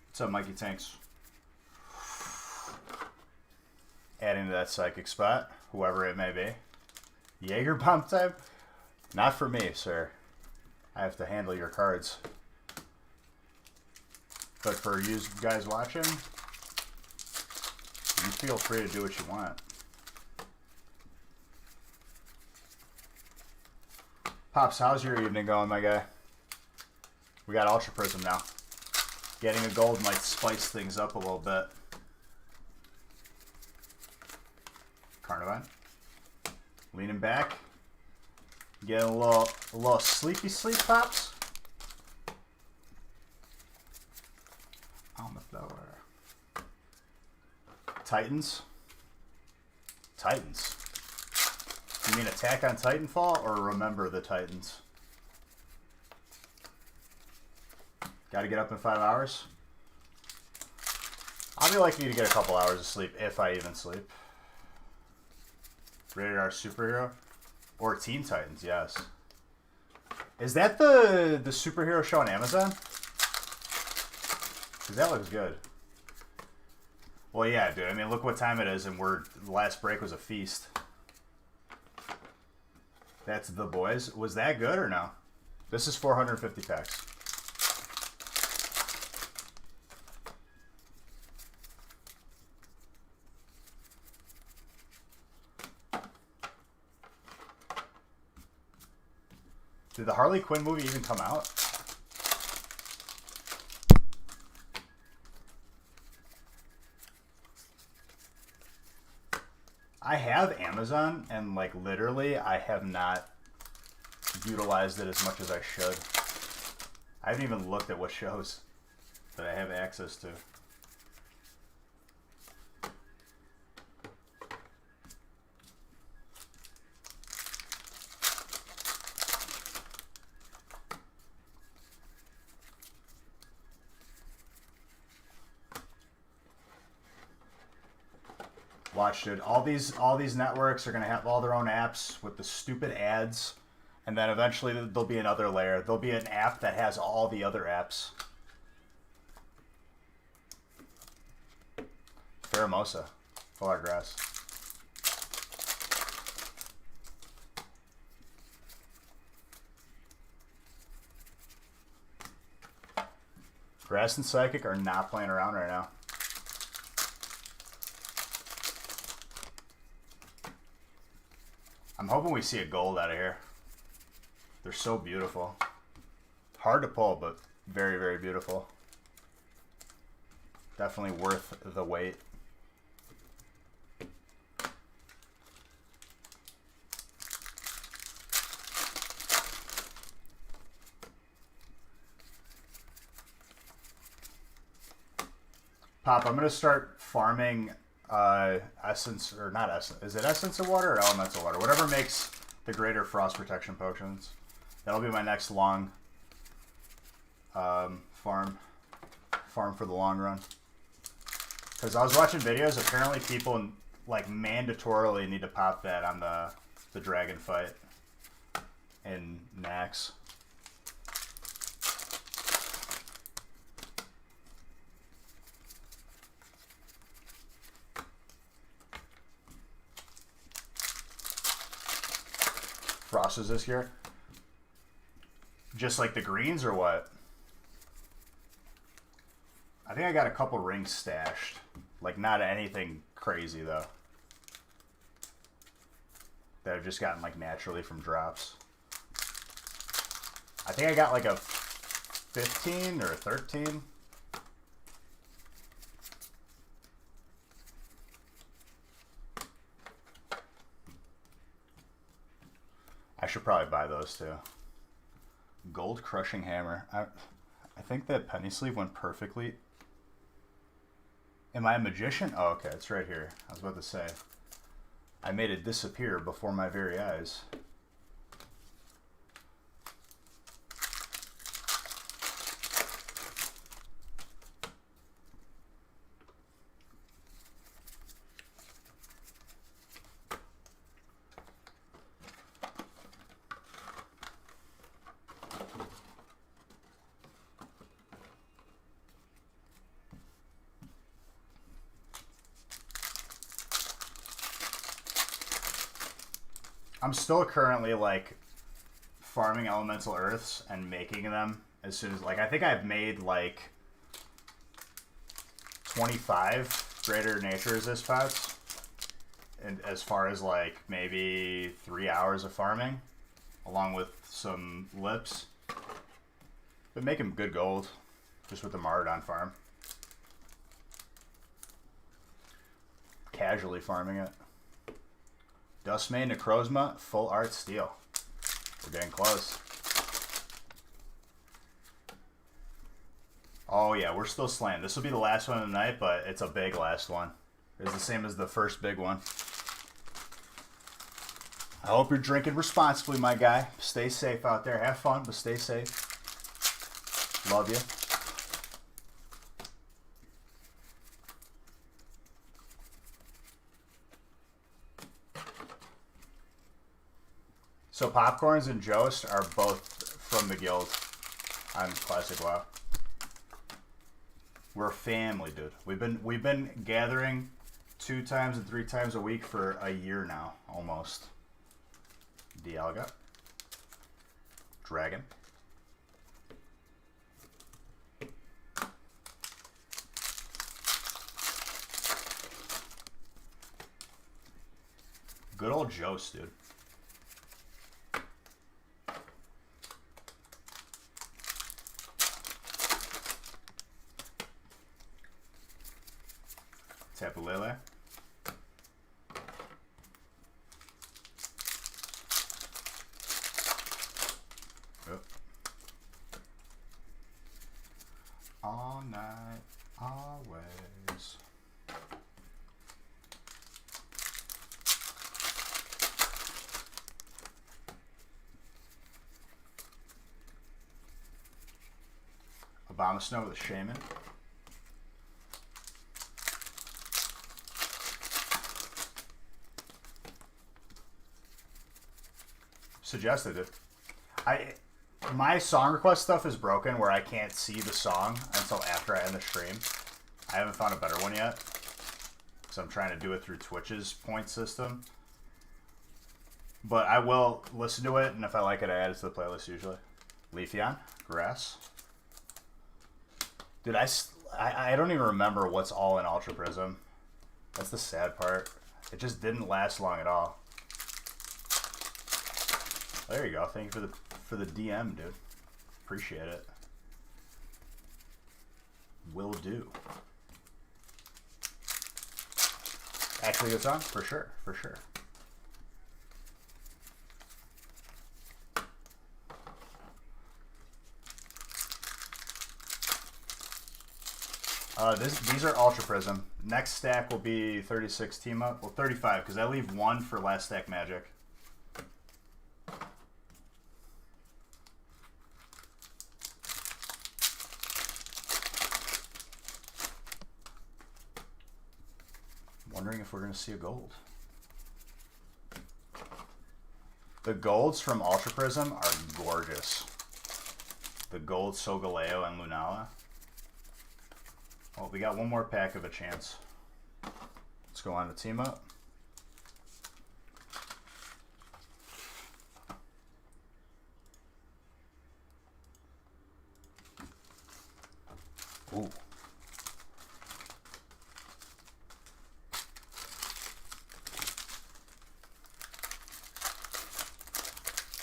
What's up, Mikey Tanks? Adding to that psychic spot, whoever it may be. Jaeger bomb type? Not for me, sir. I have to handle your cards. But for you guys watching, you feel free to do what you want. Pops, how's your evening going, my guy? We got Ultra Prism now. Getting a gold might spice things up a little bit. Carnivine. Leaning back. Getting a little sleepy sleep, Pops. On the floor. Titans. Titans. You mean Attack on Titanfall or Remember the Titans? Gotta get up in 5 hours? I'll be lucky to get a couple hours of sleep if I even sleep. Rated R Superhero? Or Teen Titans, yes. Is that the superhero show on Amazon? Because that looks good. Well, yeah, dude. I mean, look what time it is, and the last break was a feast. That's The Boys. Was that good or no? This is 450 packs. Did the Harley Quinn movie even come out? I have Amazon, and like literally I have not utilized it as much as I should. I haven't even looked at what shows that I have access to. Watch, dude. All these networks are gonna have all their own apps with the stupid ads, and then eventually there'll be another layer. There'll be an app that has all the other apps. Faramosa, full art grass. Grass and Psychic are not playing around right now. I'm hoping we see a gold out of here. They're so beautiful. Hard to pull, but very, very beautiful. Definitely worth the wait. Pop, I'm going to start farming essence, or not essence. Is it essence of water or elemental water? Whatever makes the greater frost protection potions. That'll be my next long farm for the long run. Because I was watching videos, apparently people like mandatorily need to pop that on the dragon fight in Nax. Frost is this year? Just like the greens or what? I think I got a couple rings stashed. Like not anything crazy though. That I've just gotten like naturally from drops. I think I got like a 15 or a 13. I should probably buy those too. Gold crushing hammer. I think that penny sleeve went perfectly. Am I a magician? Oh, okay, it's right here. I was about to say. I made it disappear before my very eyes. I'm still currently like farming elemental earths and making them as soon as like I think I've made like 25 greater nature resist pots, and as far as like maybe 3 hours of farming along with some lips. Been making good gold just with the Mardon farm. Casually farming it. Dustmane Necrozma, full art steel. We're getting close. Oh yeah, we're still slaying. This will be the last one of the night, but it's a big last one. It's the same as the first big one. I hope you're drinking responsibly, my guy. Stay safe out there. Have fun, but stay safe. Love you. So Popcorns and Jost are both from the guild on Classic WoW. We're a family, dude. We've been gathering 2 times and 3 times a week for a year now, almost. Dialga. Dragon. Good old Jost, dude. Tapu Lele. Oh. All night, always. Obama Snow with a Shaman. suggested it. My song request stuff is broken where I can't see the song until after I end the stream. I haven't found a better one yet. So I'm trying to do it through Twitch's point system. But I will listen to it, and if I like it, I add it to the playlist usually. Leafeon, grass. Dude, I don't even remember what's all in Ultra Prism. That's the sad part. It just didn't last long at all. There you go. Thank you for the DM, dude. Appreciate it. Will do. Actually, good song for sure. For sure. These are Ultra Prism. Next stack will be 36 team up. Well, 35, because I leave one for last stack magic. Wondering if we're going to see a gold. The golds from Ultra Prism are gorgeous. The gold Solgaleo and Lunala. Well, we got one more pack of a chance. Let's go on to team up. Ooh.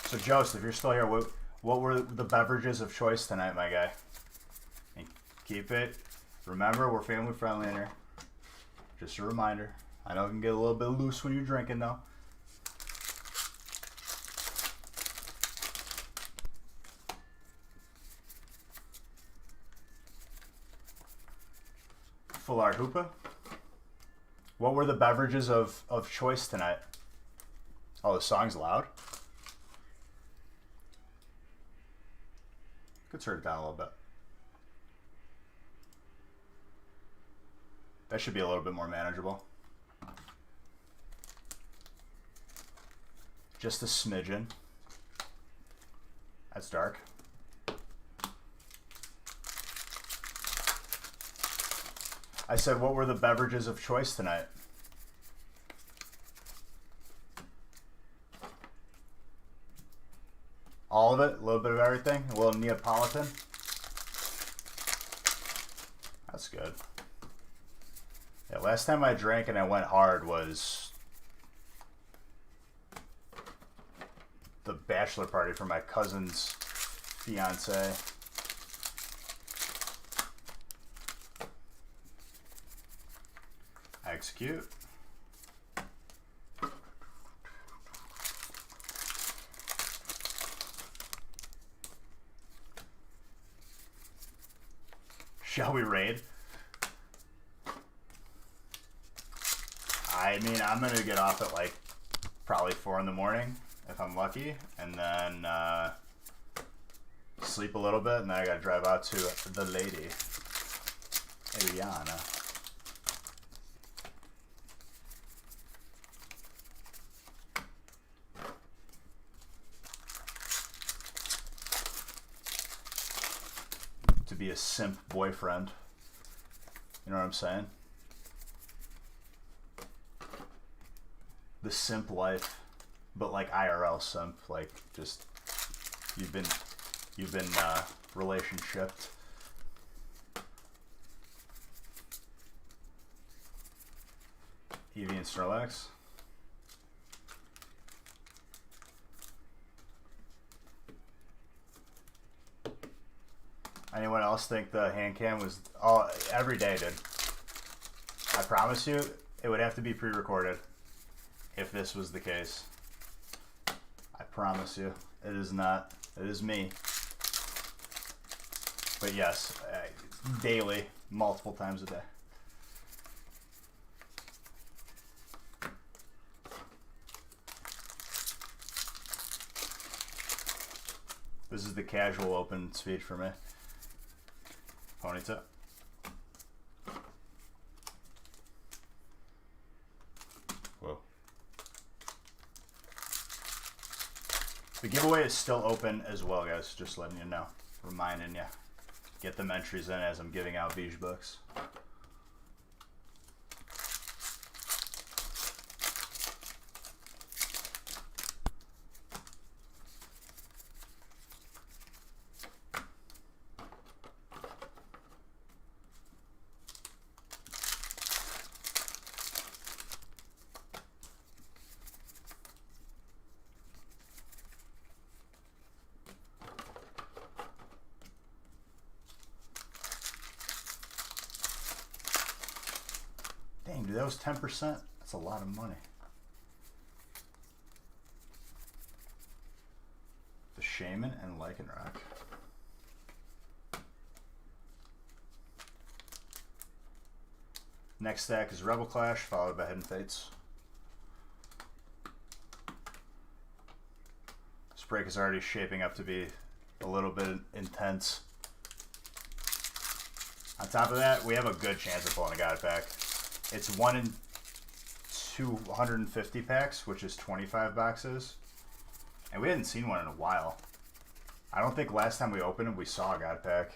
So, Joseph, if you're still here, what were the beverages of choice tonight, my guy? And keep it. Remember, we're family friendly in here. Just a reminder. I know it can get a little bit loose when you're drinking, though. Full art Hoopa. What were the beverages of choice tonight? Oh, the song's loud. Could turn it down a little bit. That should be a little bit more manageable. Just a smidgen. That's dark. I said, what were the beverages of choice tonight? All of it? A little bit of everything? A little Neapolitan? That's good. Yeah, last time I drank and I went hard was the bachelor party for my cousin's fiance. Execute. Shall we raid? I mean, I'm going to get off at like probably 4 in the morning if I'm lucky, and then sleep a little bit, and then I got to drive out to the lady, Eliana. To be a simp boyfriend. You know what I'm saying? The simp life, but like IRL simp, like just you've been relationshiped. Eevee and Snorlax. Anyone else think the hand cam was every day, dude? I promise you, it would have to be pre-recorded if this was the case. I promise you, it is not. It is me. But yes, daily, multiple times a day. This is the casual open speech for me. Ponyta. Whoa. The giveaway is still open as well, guys. Just letting you know. Reminding you. Get them entries in as I'm giving out Beige books. Dang, dude, that was 10%. That's a lot of money. The Shaman and Lycanroc. Next stack is Rebel Clash, followed by Hidden Fates. This break is already shaping up to be a little bit intense. On top of that, we have a good chance of pulling a God pack. It's 1 in 250 packs, which is 25 boxes. And we hadn't seen one in a while. I don't think last time we opened them, we saw a God pack.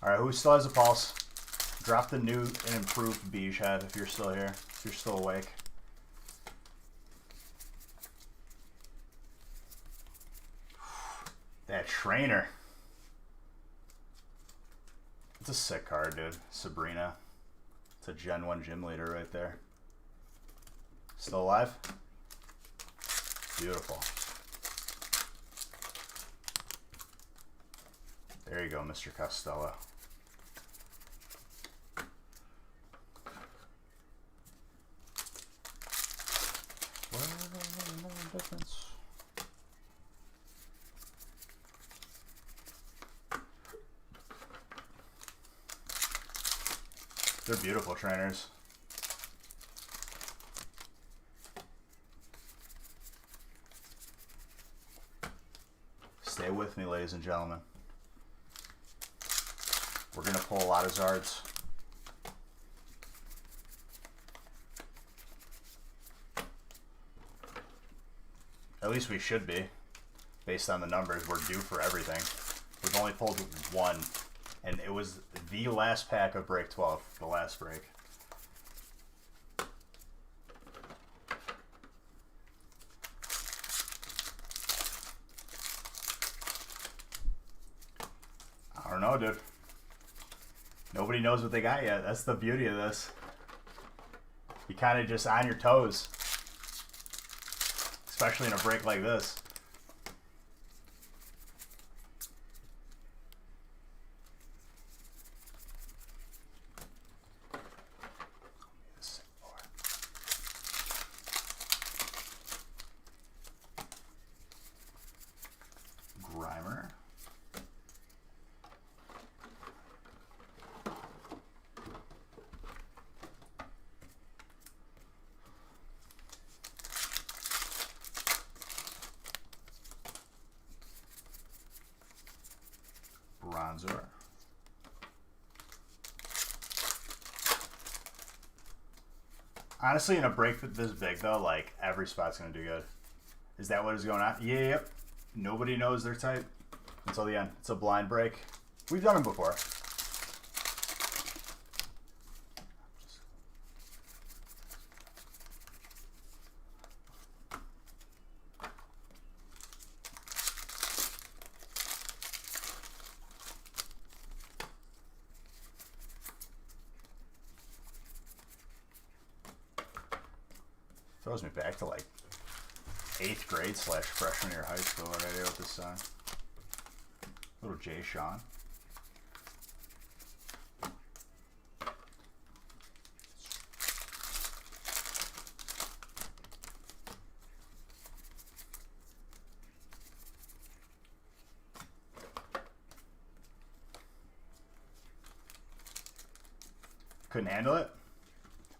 Alright, who still has a pulse? Drop the new and improved Beige head if you're still here, if you're still awake. That trainer. It's a sick card, dude. Sabrina. It's a Gen 1 gym leader right there. Still alive? Beautiful. There you go, Mr. Costello. Difference. They're beautiful trainers. Stay with me, ladies and gentlemen. We're going to pull a lot of Zards. At least we should be. Based on the numbers, we're due for everything. We've only pulled one. And it was the last pack of break 12. The last break. I don't know, dude. Nobody knows what they got yet. That's the beauty of this. You kind of just on your toes. Especially in a break like this. Grimer. Bronzer. Honestly, in a break this big though, like every spot's gonna do good. Is that what is going on? Yep. Nobody knows their type until the end. It's a blind break. We've done them before. Throws me back to like 8th grade / freshman year high school already with this song. Little Jay Sean. Couldn't handle it?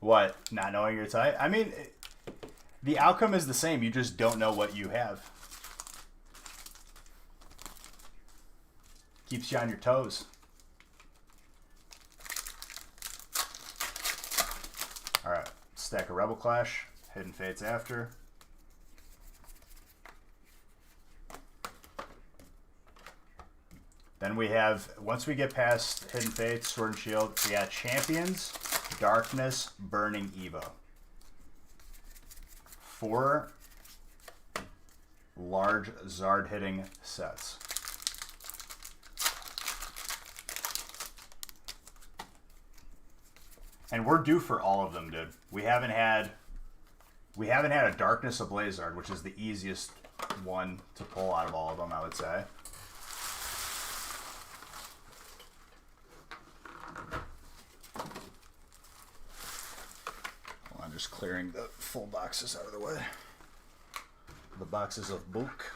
What? Not knowing your type? I mean, the outcome is the same. You just don't know what you have. Keeps you on your toes. Alright, stack of Rebel Clash. Hidden Fates after. Then we have, once we get past Hidden Fates, Sword and Shield, we got Champions, Darkness, Burning Evo. 4 large Zard hitting sets. And we're due for all of them, dude. We haven't had a Darkness Ablaze Zard, which is the easiest one to pull out of all of them, I would say. I'm just clearing the full boxes out of the way. The boxes of book.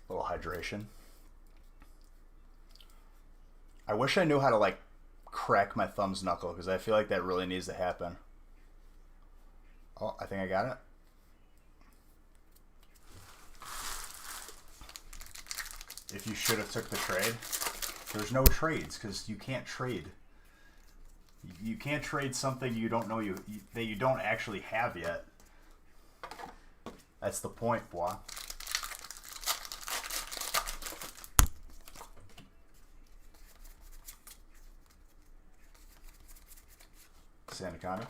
A little hydration. I wish I knew how to like crack my thumb's knuckle, because I feel like that really needs to happen. Oh, I think I got it. If you should have took the trade. There's no trades, because you can't trade. You can't trade something you don't know that you don't actually have yet. That's the point, boy. Sanaconic.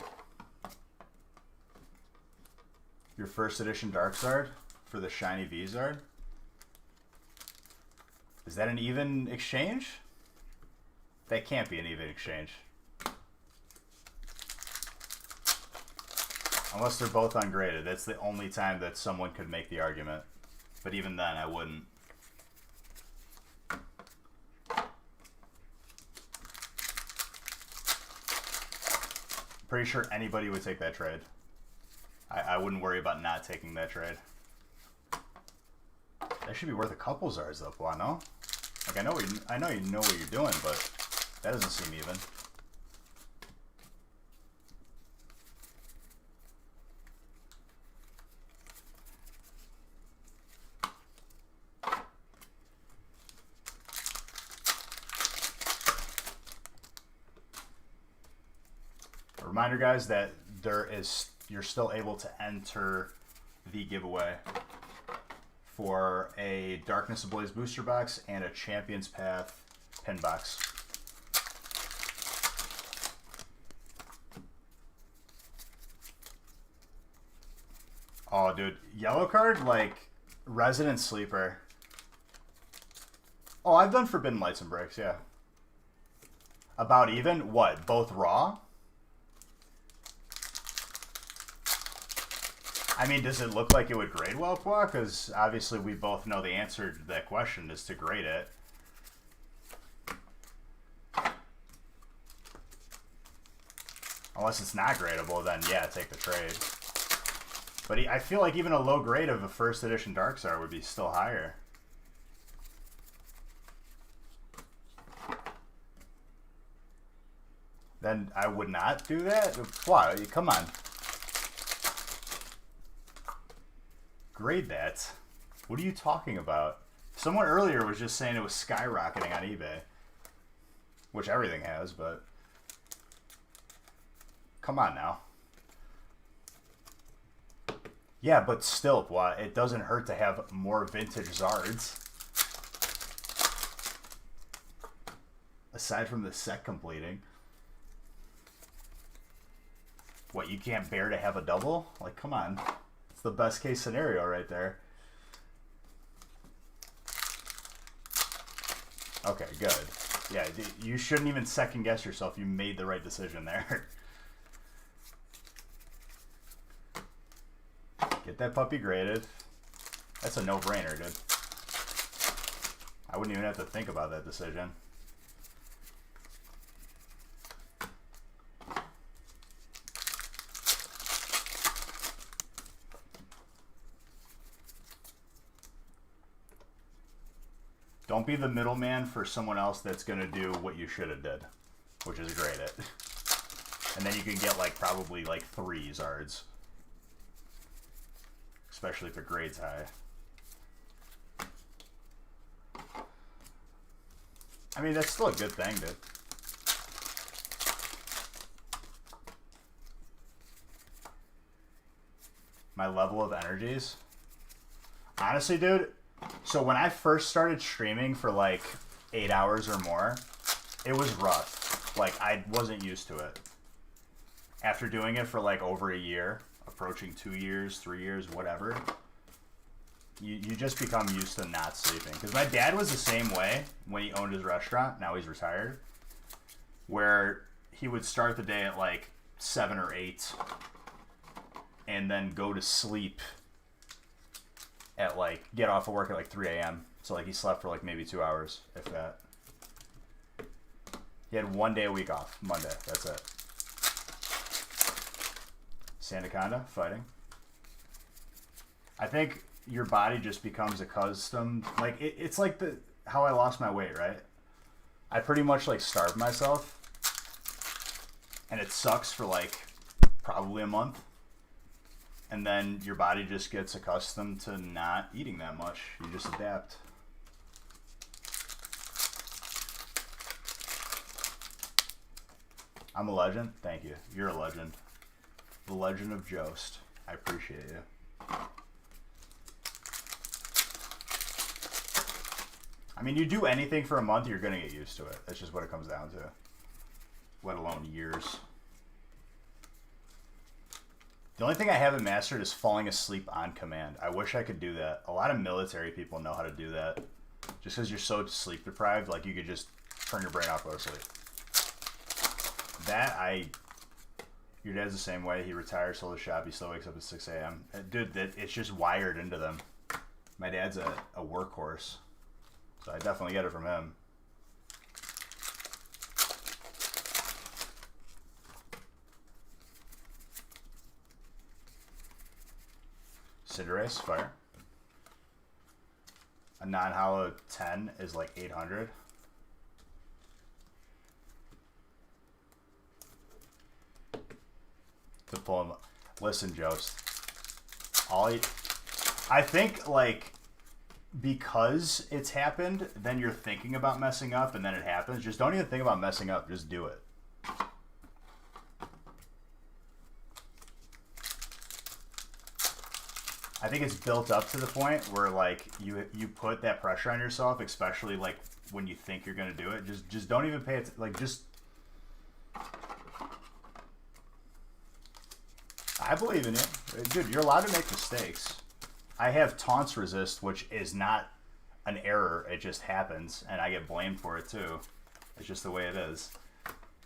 Your first edition Dark Zard for the shiny V Zard. Is that an even exchange? That can't be an even exchange. Unless they're both ungraded. That's the only time that someone could make the argument. But even then, I wouldn't. Pretty sure anybody would take that trade. I wouldn't worry about not taking that trade. That should be worth a couple Zards though, well, no? Like I know you know what you're doing, but that doesn't seem even. Reminder, guys, that you're still able to enter the giveaway for a Darkness Ablaze booster box and a Champions Path pin box. Oh, dude, yellow card, like Resident Sleeper. Oh, I've done Forbidden Lights and Breaks, yeah. About even? What? Both raw? I mean, does it look like it would grade well, Qua? Because obviously we both know the answer to that question is to grade it. Unless it's not gradable, then yeah, take the trade. But I feel like even a low grade of a first edition Darkstar would be still higher. Then I would not do that? Why? Come on. Grade that. What are you talking about? Someone earlier was just saying it was skyrocketing on eBay. Which everything has, but... Come on now. Yeah, but still, it doesn't hurt to have more vintage Zards. Aside from the set completing. What, you can't bear to have a double? Like, come on. It's the best case scenario right there. Okay, good. Yeah, you shouldn't even second guess yourself. You made the right decision there. Get that puppy graded. That's a no-brainer, dude. I wouldn't even have to think about that decision. Don't be the middleman for someone else that's going to do what you should have did, which is great at. And then you can get like probably like 3 Zards. Especially if it grades high. I mean, that's still a good thing, dude. My level of energies. Honestly, dude, so when I first started streaming for like 8 hours or more, it was rough. Like, I wasn't used to it. After doing it for like over a year, approaching 2 years, 3 years, whatever, you just become used to not sleeping. Because my dad was the same way when he owned his restaurant. Now he's retired. Where he would start the day at like 7 or 8 and then go to sleep at like, get off of work at like 3 a.m. So like he slept for like maybe 2 hours, if that. He had 1 day a week off, Monday, that's it. Sandaconda, fighting. I think your body just becomes accustomed, like it's like how I lost my weight, right? I pretty much like starved myself, and it sucks for like probably a month, and then your body just gets accustomed to not eating that much. You just adapt. I'm a legend. Thank you. You're a legend. The Legend of Jost. I appreciate you. I mean, you do anything for a month, you're going to get used to it. That's just what it comes down to. Let alone years. The only thing I haven't mastered is falling asleep on command. I wish I could do that. A lot of military people know how to do that. Just because you're so sleep deprived, like you could just turn your brain off, go to sleep. Your dad's the same way. He retires, sold his shop. He still wakes up at 6 a.m. Dude, it's just wired into them. My dad's a workhorse. So I definitely get it from him. Cinderace, fire. A non-hollow 10 is like 800. To pull him. Listen, Jost. I think like because it's happened, then you're thinking about messing up, and then it happens. Just don't even think about messing up. Just do it. I think it's built up to the point where like you put that pressure on yourself, especially like when you think you're gonna do it. Just don't even pay it. Like just. I believe in you. Dude, you're allowed to make mistakes. I have taunts resist, which is not an error. It just happens, and I get blamed for it, too. It's just the way it is.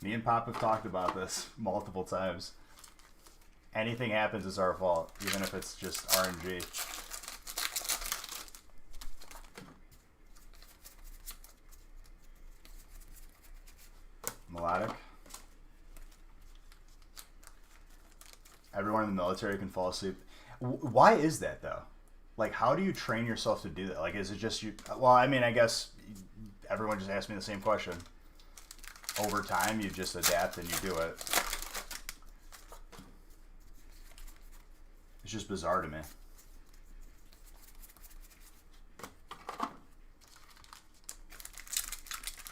Me and Pop have talked about this multiple times. Anything happens is our fault, even if it's just RNG. Melodic. Everyone in the military can fall asleep. Why is that, though? Like, how do you train yourself to do that? Like, is it just you? Well, I mean, I guess everyone just asked me the same question. Over time, you just adapt and you do it. It's just bizarre to me.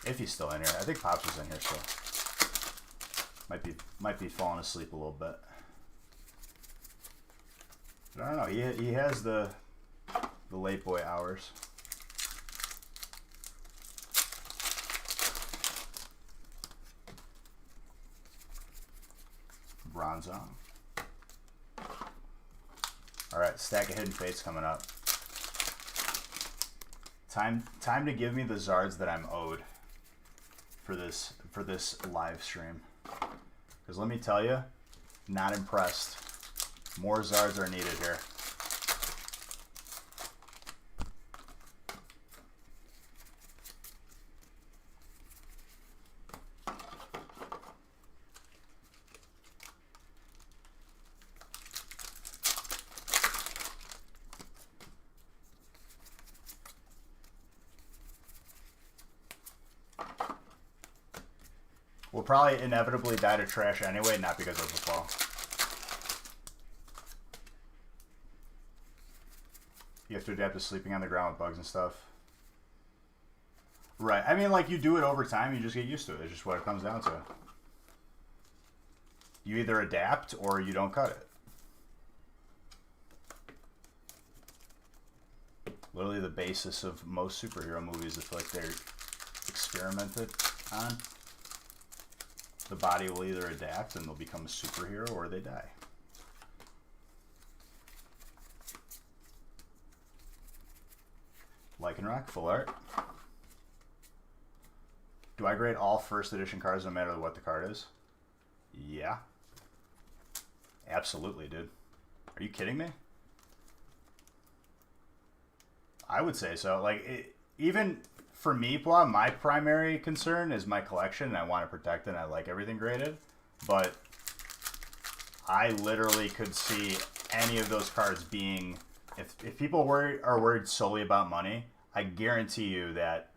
If he's still in here. I think Pops is in here still. Might be falling asleep a little bit. But I don't know. He has the late boy hours. Bronzong. All right, stack of hidden fates coming up. Time to give me the Zards that I'm owed for this live stream. Because let me tell you, not impressed. More Zards are needed here. probably inevitably die to trash anyway, not because of the fall. You have to adapt to sleeping on the ground with bugs and stuff. Right. I mean, like, you do it over time, you just get used to it. It's just what it comes down to. You either adapt or you don't cut it. Literally the basis of most superhero movies, if like they're experimented on. The body will either adapt and they'll become a superhero or they die. Lycanroc, full art. Do I grade all first edition cards no matter what the card is? Yeah. Absolutely, dude. Are you kidding me? I would say so. Like, even for me, my primary concern is my collection, and I want to protect it, and I like everything graded. But I literally could see any of those cards being... If people are worried solely about money, I guarantee you that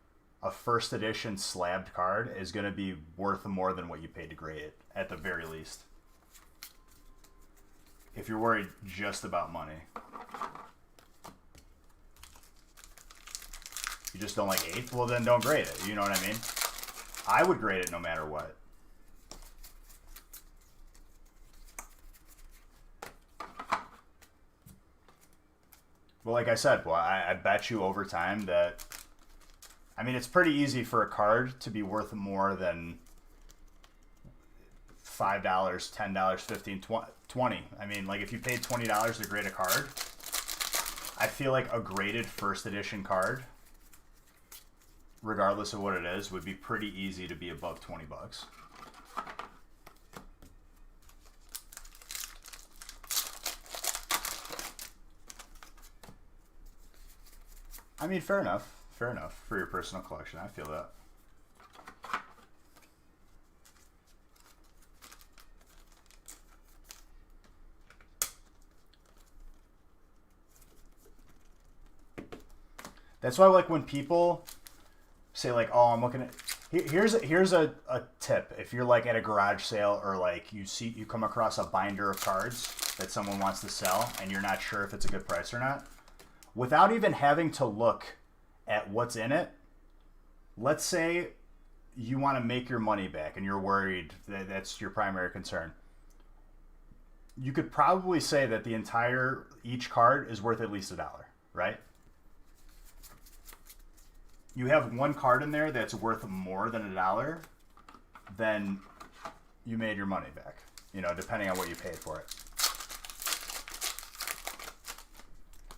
a first edition slabbed card is going to be worth more than what you paid to grade it, at the very least. If you're worried just about money. You just don't like 8th? Well, then don't grade it. You know what I mean? I would grade it no matter what. Well, like I said, well, I bet you over time that... I mean, it's pretty easy for a card to be worth more than $5, $10, $15, $20. I mean, like, if you paid $20 to grade a card, I feel like a graded first edition card, regardless of what it is, would be pretty easy to be above 20 bucks. I mean, fair enough. Fair enough for your personal collection. I feel that. That's why, like, when people say, like, oh, I'm looking at... Here's a tip. If you're, like, at a garage sale or, like, you come across a binder of cards that someone wants to sell and you're not sure if it's a good price or not, without even having to look at what's in it, let's say you want to make your money back and you're worried that that's your primary concern. You could probably say that each card is worth at least $1, right? You have one card in there that's worth more than $1, then you made your money back, you know, depending on what you paid for it.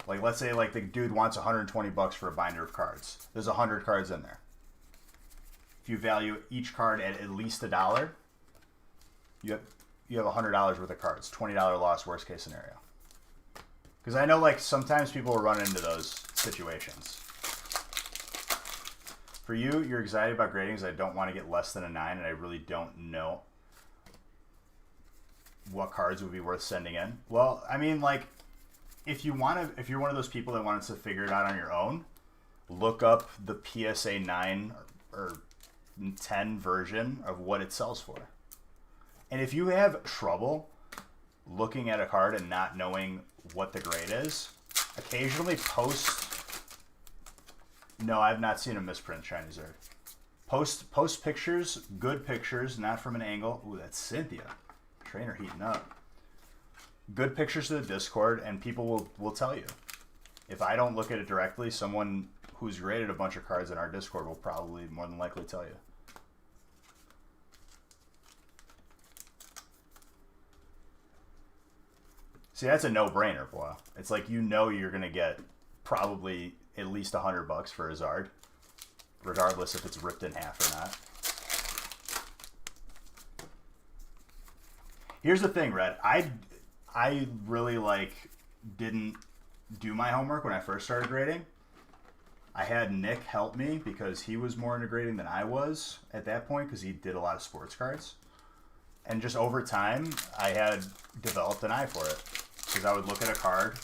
Like, let's say, like, the dude wants 120 bucks for a binder of cards. There's 100 cards in there. If you value each card at least $1, you have $100 worth of cards. $20 loss, worst case scenario. Because I know, like, sometimes people run into those situations. For you, you're excited about grading because I don't want to get less than a 9, and I really don't know what cards would be worth sending in. Well, I mean, like... If you're one of those people that wants to figure it out on your own, look up the PSA 9 or 10 version of what it sells for. And if you have trouble looking at a card and not knowing what the grade is, occasionally post... No, I've not seen a misprint Shiny Zerd. Post pictures, good pictures, not from an angle. Ooh, that's Cynthia. Trainer heating up. Good pictures to the Discord, and people will tell you. If I don't look at it directly, someone who's graded a bunch of cards in our Discord will probably more than likely tell you. See, that's a no-brainer, boy. It's like, you know, you're going to get probably at least $100 for a Zard, regardless if it's ripped in half or not. Here's the thing, Red. I really, like, didn't do my homework when I first started grading. I had Nick help me because he was more into grading than I was at that point because he did a lot of sports cards. And just over time, I had developed an eye for it. Because I would look at a card,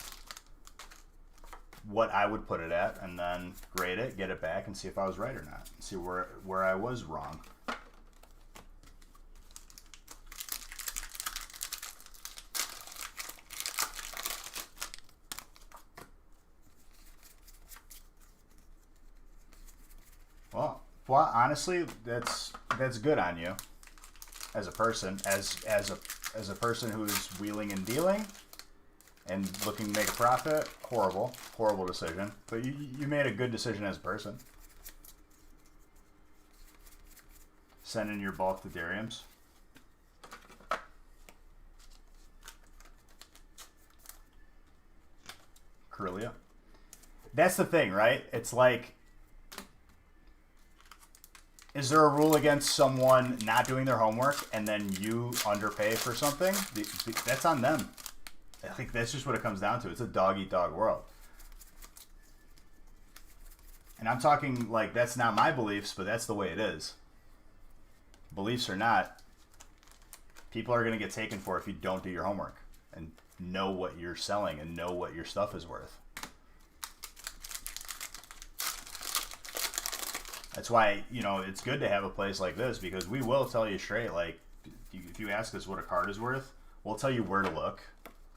what I would put it at, and then grade it, get it back, and see if I was right or not. See where I was wrong. Well, honestly, that's good on you as a person, as a person who's wheeling and dealing and looking to make a profit. Horrible decision. But you made a good decision as a person. Sending your bulk to Darium's. Corellia. That's the thing, right? It's like, is there a rule against someone not doing their homework and then you underpay for something? That's on them. I think that's just what it comes down to. It's a dog-eat-dog world. And I'm talking like that's not my beliefs, but that's the way it is. Beliefs or not, people are going to get taken for if you don't do your homework and know what you're selling and know what your stuff is worth. That's why, you know, it's good to have a place like this because we will tell you straight, like, if you ask us what a card is worth, we'll tell you where to look.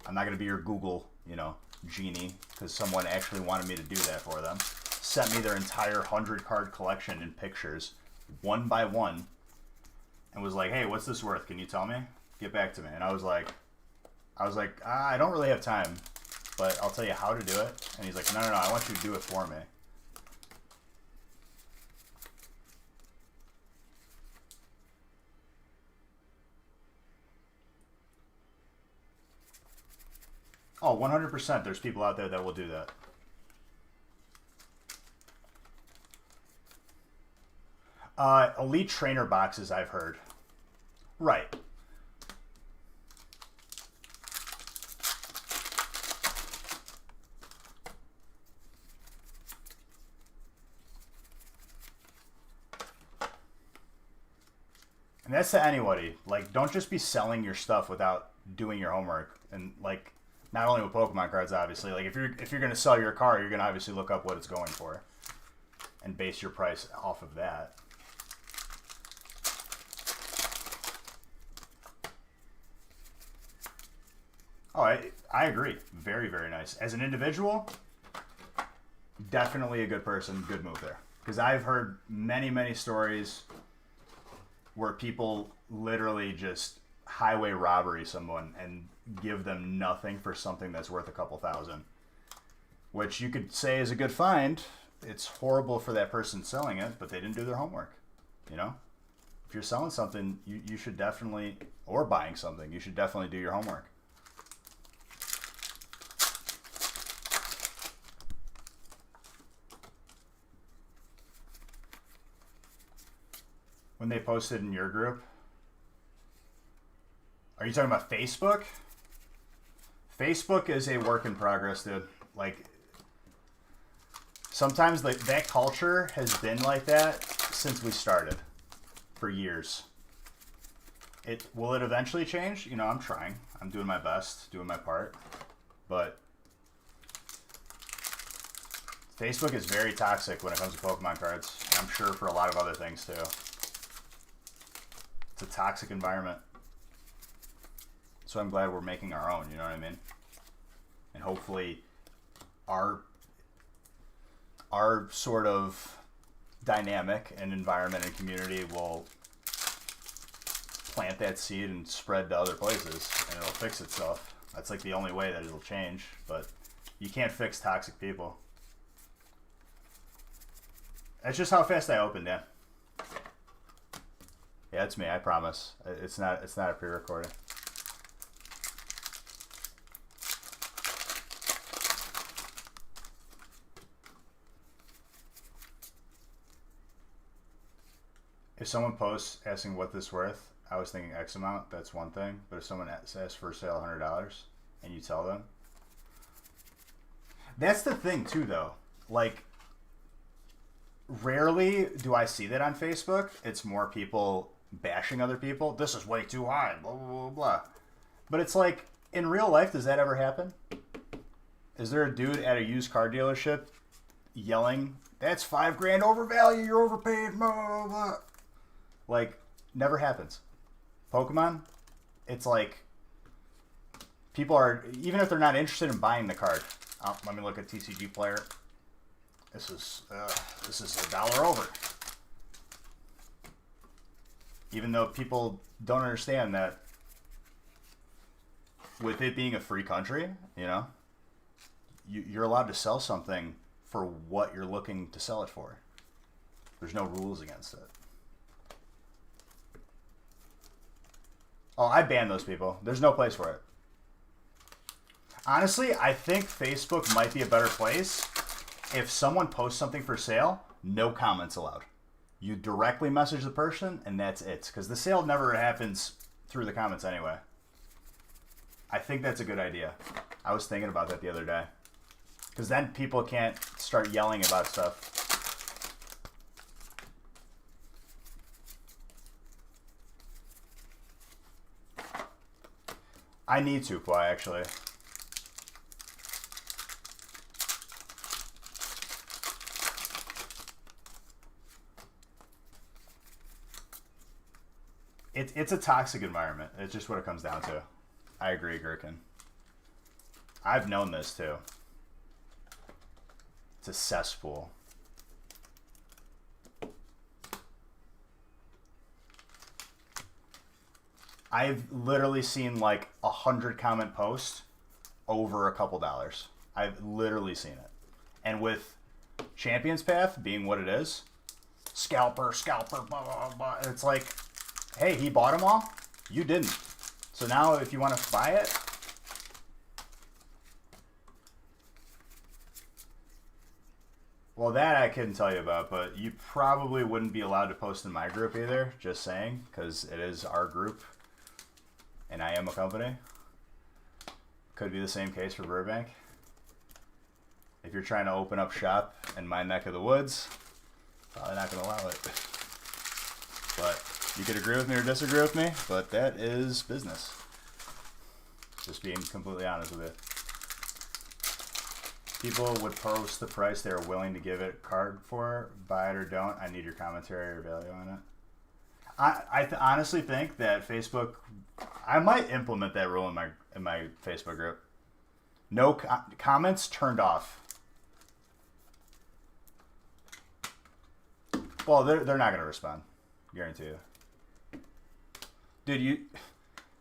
I'm not going to be your Google, you know, genie because someone actually wanted me to do that for them. Sent me their entire 100-card collection in pictures, one by one, and was like, hey, what's this worth? Can you tell me? Get back to me. And I was like, I don't really have time, but I'll tell you how to do it. And he's like, no, I want you to do it for me. Oh, 100%. There's people out there that will do that. Elite trainer boxes, I've heard. Right. And that's to anybody. Like, don't just be selling your stuff without doing your homework. And, like, not only with Pokemon cards, obviously. Like, if you're going to sell your car, you're going to obviously look up what it's going for. And base your price off of that. Oh, I agree. Very, very nice. As an individual, definitely a good person. Good move there. Because I've heard many, many stories where people literally just highway robbery someone and give them nothing for something that's worth a couple thousand. Which you could say is a good find. It's horrible for that person selling it, but they didn't do their homework. You know? If you're selling something, you should definitely, or buying something, you should definitely do your homework. When they posted in your group? Are you talking about Facebook? Facebook is a work in progress, dude. Like, sometimes that culture has been like that since we started for years. Will it eventually change? You know, I'm trying. I'm doing my best, doing my part. But Facebook is very toxic when it comes to Pokemon cards. And I'm sure for a lot of other things too. It's a toxic environment. So I'm glad we're making our own, you know what I mean? And hopefully our sort of dynamic and environment and community will plant that seed and spread to other places and it'll fix itself. That's like the only way that it'll change, but you can't fix toxic people. That's just how fast I opened, Dan. Yeah, it's me, I promise. It's not a pre-recording. If someone posts asking what this worth, I was thinking X amount, that's one thing. But if someone says for sale $100 and you tell them, that's the thing too though. Like, rarely do I see that on Facebook. It's more people bashing other people. This is way too high, blah, blah, blah, blah. But it's like, in real life, does that ever happen? Is there a dude at a used car dealership yelling, that's $5,000 over value, you're overpaid, blah, blah, blah. Like, never happens. Pokemon, it's like, people are, even if they're not interested in buying the card, let me look at TCG Player. This is $1 over. Even though people don't understand that with it being a free country, you know, you're allowed to sell something for what you're looking to sell it for. There's no rules against it. Oh, I banned those people. There's no place for it. Honestly, I think Facebook might be a better place if someone posts something for sale, no comments allowed. You directly message the person, and that's it. Because the sale never happens through the comments anyway. I think that's a good idea. I was thinking about that the other day. Because then people can't start yelling about stuff. I need to, Kwai, actually. It's a toxic environment. It's just what it comes down to. I agree, Gherkin. I've known this too. It's a cesspool. I've literally seen like 100 comment posts over a couple dollars. I've literally seen it. And with Champion's Path being what it is, scalper, blah, blah, blah, it's like, hey, he bought them all? You didn't. So now if you want to buy it, well, that I couldn't tell you about, but you probably wouldn't be allowed to post in my group either, just saying, because it is our group, and I am a company. Could be the same case for Burbank. If you're trying to open up shop in my neck of the woods, probably not going to allow it. But you could agree with me or disagree with me, but that is business. Just being completely honest with you. People would post the price they're willing to give it card for. Buy it or don't. I need your commentary or value on it. I honestly think that Facebook, I might implement that rule in my Facebook group. No comments turned off. Well, they're not going to respond. Guarantee you. Dude,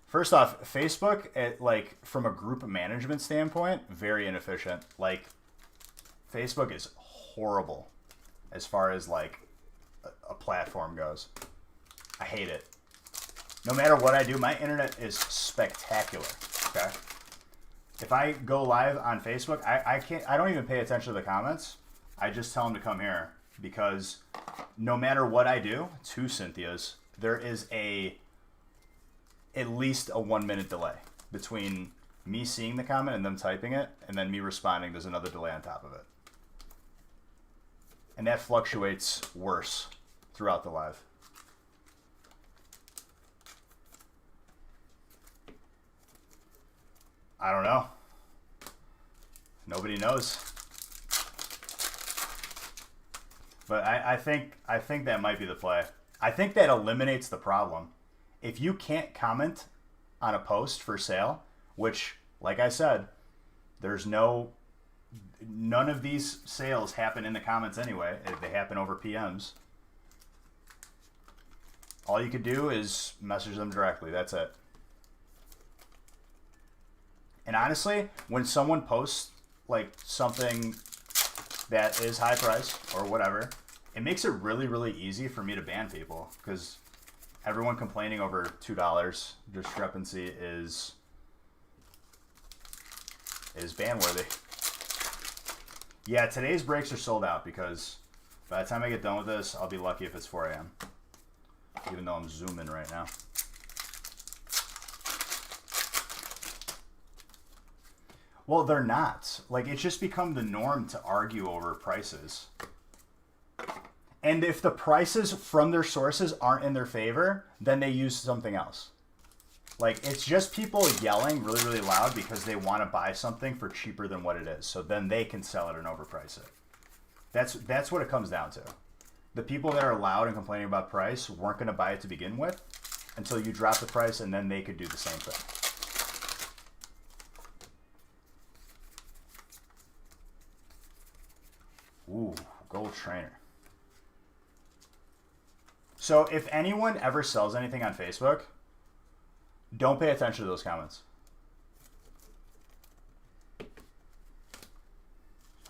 first off, Facebook, like from a group management standpoint, very inefficient. Like, Facebook is horrible as far as like a platform goes. I hate it. No matter what I do, my internet is spectacular. Okay. If I go live on Facebook, I don't even pay attention to the comments. I just tell them to come here because no matter what I do, to Cynthia's, there is at least a 1 minute delay between me seeing the comment and them typing it, and then me responding. There's another delay on top of it. And that fluctuates worse throughout the live. I don't know. Nobody knows. But I think that might be the play. I think that eliminates the problem. If you can't comment on a post for sale, which, like I said, none of these sales happen in the comments anyway. They happen over PMs. All you could do is message them directly. That's it. And honestly, when someone posts like something that is high price or whatever, it makes it really, really easy for me to ban people because everyone complaining over $2 discrepancy is ban-worthy. Yeah, today's breaks are sold out because by the time I get done with this, I'll be lucky if it's 4 a.m. Even though I'm zooming right now. Well, they're not. Like, it's just become the norm to argue over prices. And if the prices from their sources aren't in their favor, then they use something else. Like, it's just people yelling really, really loud because they want to buy something for cheaper than what it is. So then they can sell it and overprice it. That's what it comes down to. The people that are loud and complaining about price weren't going to buy it to begin with until you drop the price, and then they could do the same thing. Ooh, gold trainer. So if anyone ever sells anything on Facebook, don't pay attention to those comments.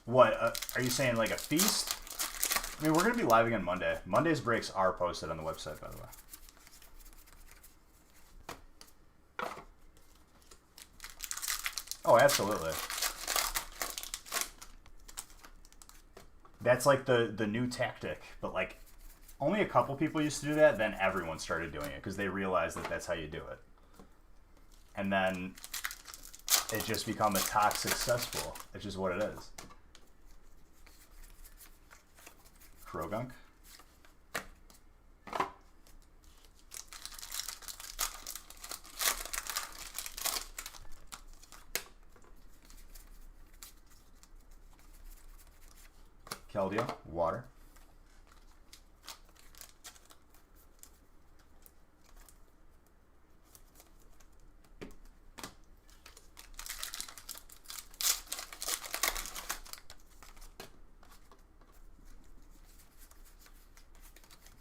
What? Are you saying like a feast? I mean, we're going to be live again Monday. Monday's breaks are posted on the website, by the way. Oh, absolutely. That's like the new tactic. But like only a couple people used to do that. Then everyone started doing it because they realized that that's how you do it. And then it just become a toxic cesspool. It's just what it is. Krogunk. Keldeo, water.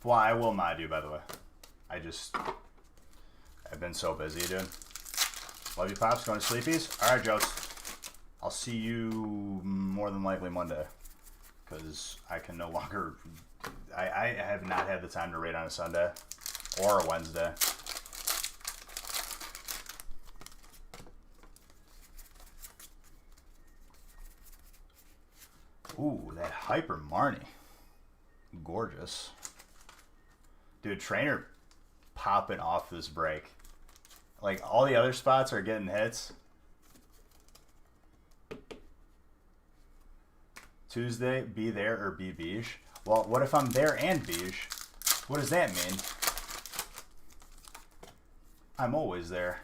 Well, I will mod you, by the way. I've been so busy, dude. Love you, Pops. Going to sleepies? All right, Jost. I'll see you more than likely Monday. Because I can no longer... I have not had the time to raid on a Sunday. Or a Wednesday. Ooh, that Hyper Marnie. Gorgeous. Dude, trainer popping off this break. Like, all the other spots are getting hits. Tuesday, be there or be beige. Well, what if I'm there and beige? What does that mean? I'm always there.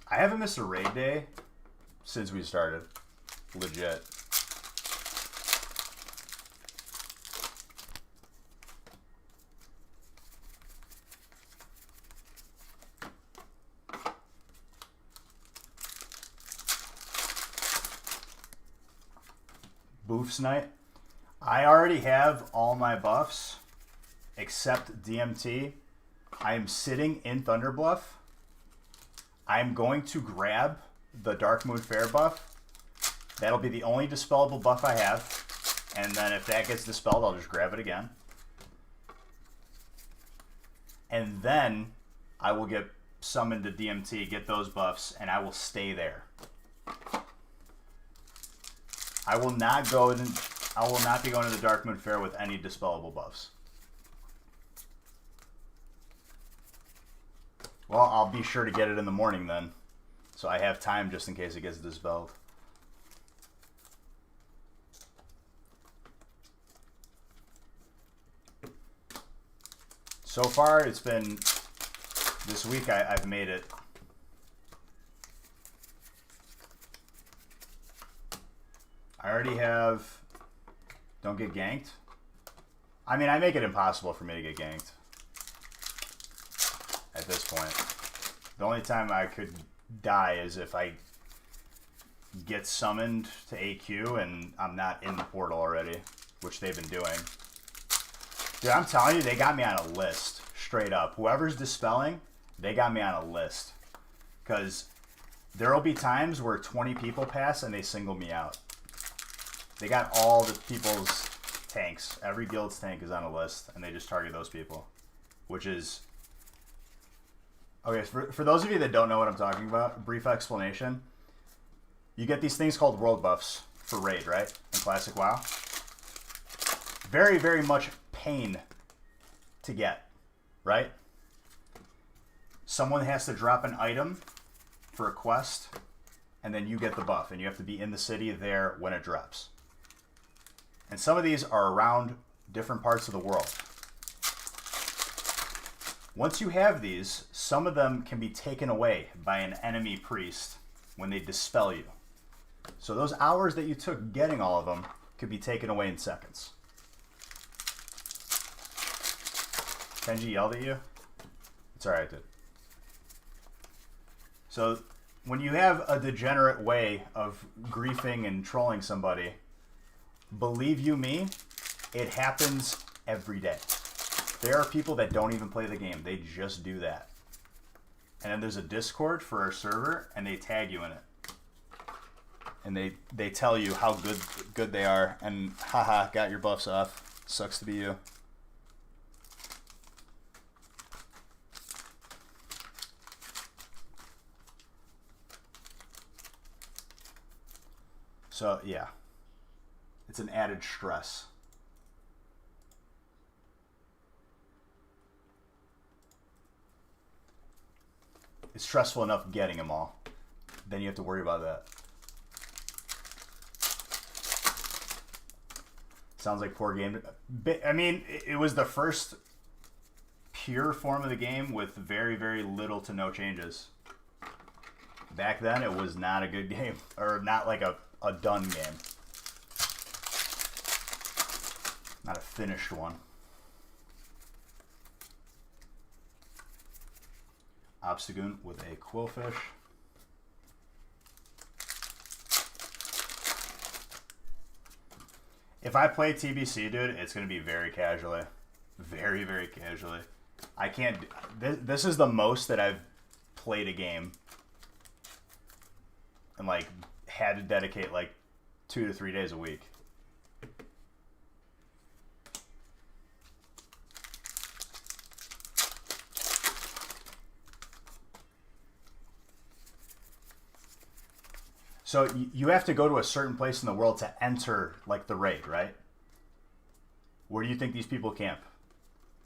I haven't missed a raid day since we started. Legit. Boofs night. I already have all my buffs except DMT. I am sitting in Thunderbluff. I'm going to grab the Dark Moon Fair buff. That'll be the only dispellable buff I have. And then if that gets dispelled, I'll just grab it again. And then I will get summoned to DMT, get those buffs, and I will stay there. I will not be going to the Dark Moon Fair with any dispellable buffs. Well, I'll be sure to get it in the morning then. So I have time just in case it gets dispelled. So far, it's been... This week, I've made it. I already have... Don't get ganked. I mean, I make it impossible for me to get ganked. At this point. The only time I could die is if I get summoned to AQ and I'm not in the portal already. Which they've been doing. Dude, I'm telling you, they got me on a list. Straight up. Whoever's dispelling, they got me on a list. Because there will be times where 20 people pass and they single me out. They got all the people's tanks. Every guild's tank is on a list, and they just target those people. Which is... Okay, for those of you that don't know what I'm talking about, brief explanation. You get these things called world buffs for raid, right? In Classic WoW. Very, very much pain to get, right? Someone has to drop an item for a quest, and then you get the buff, and you have to be in the city there when it drops. And some of these are around different parts of the world. Once you have these, some of them can be taken away by an enemy priest when they dispel you. So those hours that you took getting all of them could be taken away in seconds. Kenji yelled at you? It's alright, dude. So when you have a degenerate way of griefing and trolling somebody, believe you me, it happens every day. There are people that don't even play the game. They just do that. And then there's a Discord for our server, and they tag you in it. And they tell you how good they are, and haha, got your buffs off. Sucks to be you. So, yeah. It's an added stress. It's stressful enough getting them all. Then you have to worry about that. Sounds like poor game. I mean, it was the first pure form of the game with very, very little to no changes. Back then, it was not a good game. Or not like a done game. Not a finished one. Obstagoon with a quillfish. If I play TBC, dude, it's going to be very casually. Very, very casually. I can't... This is the most that I've played a game. And, like, had to dedicate, like, 2 to 3 days a week. So you have to go to a certain place in the world to enter, like, the raid, right? Where do you think these people camp?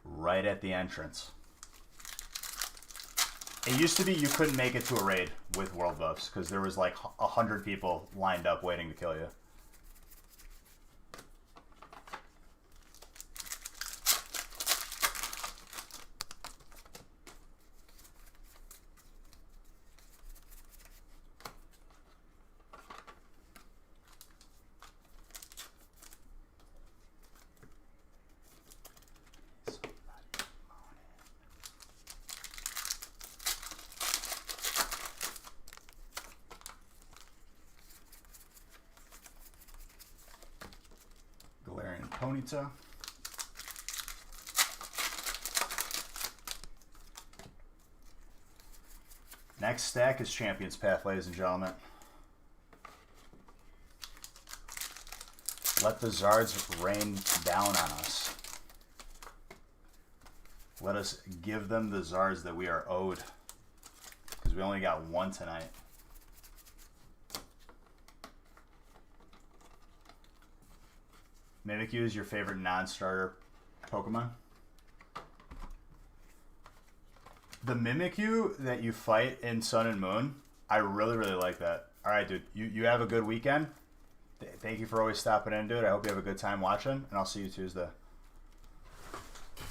Right at the entrance. It used to be you couldn't make it to a raid with world buffs because there was like 100 people lined up waiting to kill you. Ponyta. Next stack is Champion's Path, ladies and gentlemen. Let the Zards rain down on us. Let us give them the Zards that we are owed. Because we only got one tonight. Mimikyu is your favorite non-starter Pokemon? The Mimikyu that you fight in Sun and Moon, I really, really like that. Alright, dude. You have a good weekend. Thank you for always stopping in, dude. I hope you have a good time watching, and I'll see you Tuesday.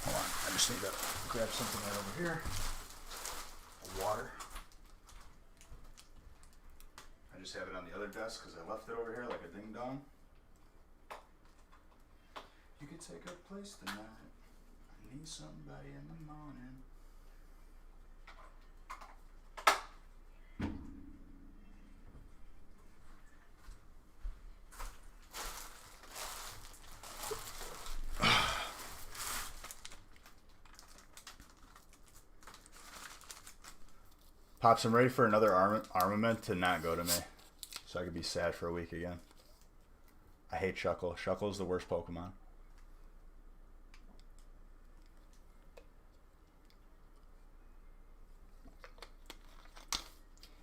Hold on. I just need to grab something right over here. Water. I just have it on the other desk because I left it over here like a ding-dong. You could take a place tonight. I need somebody in the morning. Pops, I'm ready for another armament to not go to me. So I could be sad for a week again. I hate Shuckle. Shuckle is the worst Pokemon.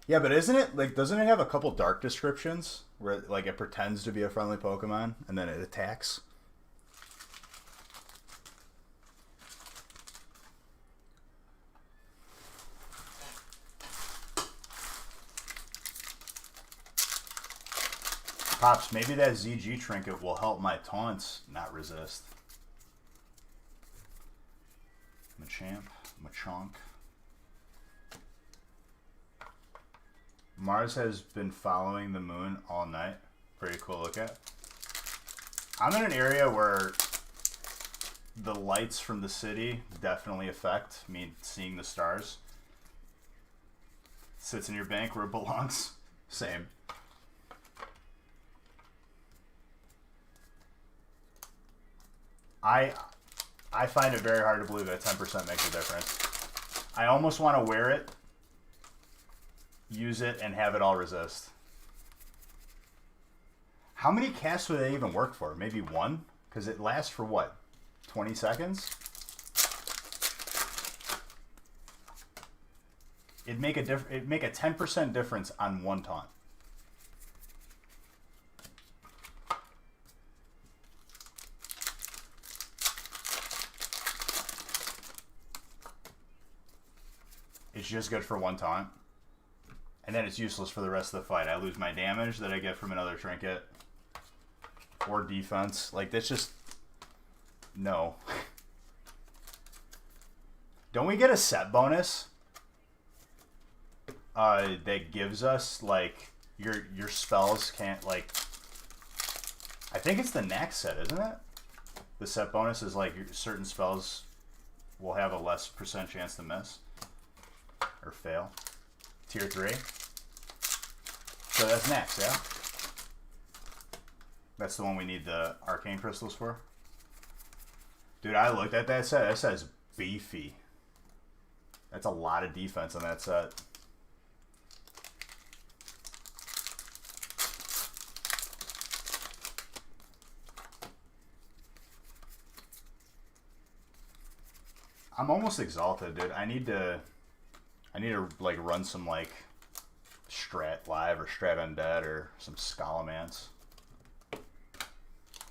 Yeah, but isn't it, like, doesn't it have a couple dark descriptions where, like, it pretends to be a friendly Pokemon and then it attacks? Pops, maybe that ZG trinket will help my taunts not resist. Machamp, Machonk. Mars has been following the moon all night. Pretty cool to look at. I'm in an area where the lights from the city definitely affect me seeing the stars. Sits in your bank where it belongs. Same. I find it very hard to believe that 10% makes a difference. I almost want to wear it, use it, and have it all resist. How many casts would they even work for? Maybe one? Because it lasts for what? 20 seconds? It'd make a 10% difference on one taunt. It's just good for one taunt. And then it's useless for the rest of the fight. I lose my damage that I get from another trinket. Or defense. Like, that's just... No. Don't we get a set bonus? That gives us, like, your spells can't, like... I think it's the next set, isn't it? The set bonus is, like, certain spells will have a less % chance to miss. Or fail. Tier 3. So that's next, yeah? That's the one we need the arcane crystals for. Dude, I looked at that set. That set's beefy. That's a lot of defense on that set. I'm almost exalted, dude. I need to like run some like Strat Live or Strat Undead or some Scalamance.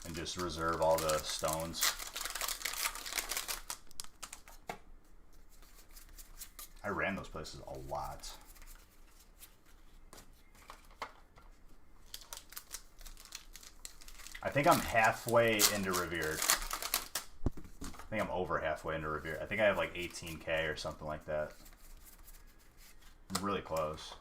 And just reserve all the stones. I ran those places a lot. I think I'm halfway into Revered. I think I'm over halfway into Revered. I think I have like 18k or something like that. I'm really close.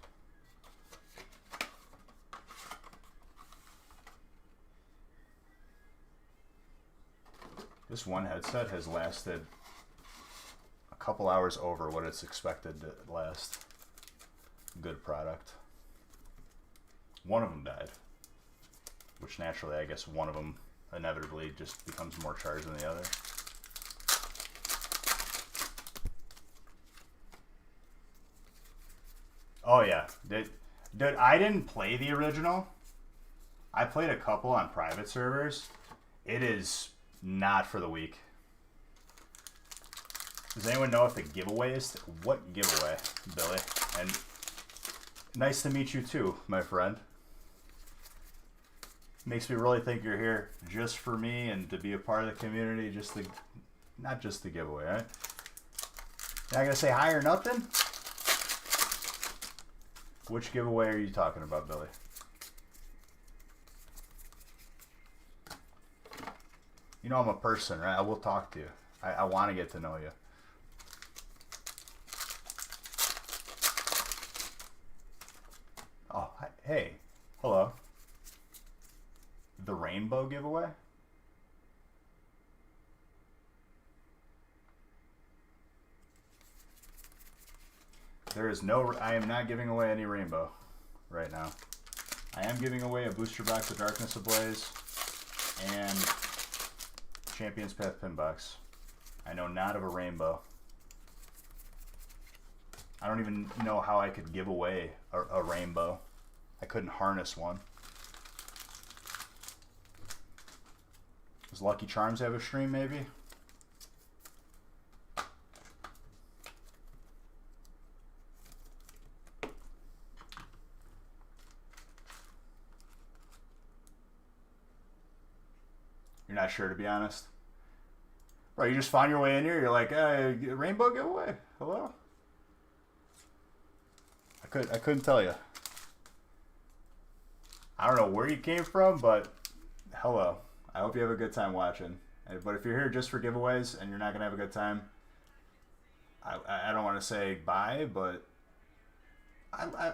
This one headset has lasted a couple hours over what it's expected to last. Good product. One of them died. Which naturally, I guess one of them inevitably just becomes more charged than the other. Oh yeah. Dude, I didn't play the original. I played a couple on private servers. It is... not for the weak. Does anyone know if the giveaway is... What giveaway, Billy? And nice to meet you too, my friend. Makes me really think you're here just for me and to be a part of the community. Just the... Not just the giveaway, right? Not gonna say hi or nothing? Which giveaway are you talking about, Billy? You know I'm a person, right? I will talk to you. I want to get to know you. Oh, hey. Hello. The rainbow giveaway? There is no... I am not giving away any rainbow right now. I am giving away a booster box of Darkness Ablaze and... Champion's Path pin box. I know not of a rainbow. I don't even know how I could give away a rainbow. I couldn't harness one. Does Lucky Charms have a stream, maybe? You're not sure, to be honest? Bro, you just found your way in here. You're like, rainbow giveaway. Hello? I couldn't tell you. I don't know where you came from, but hello. I hope you have a good time watching. But if you're here just for giveaways and you're not going to have a good time, I don't want to say bye, but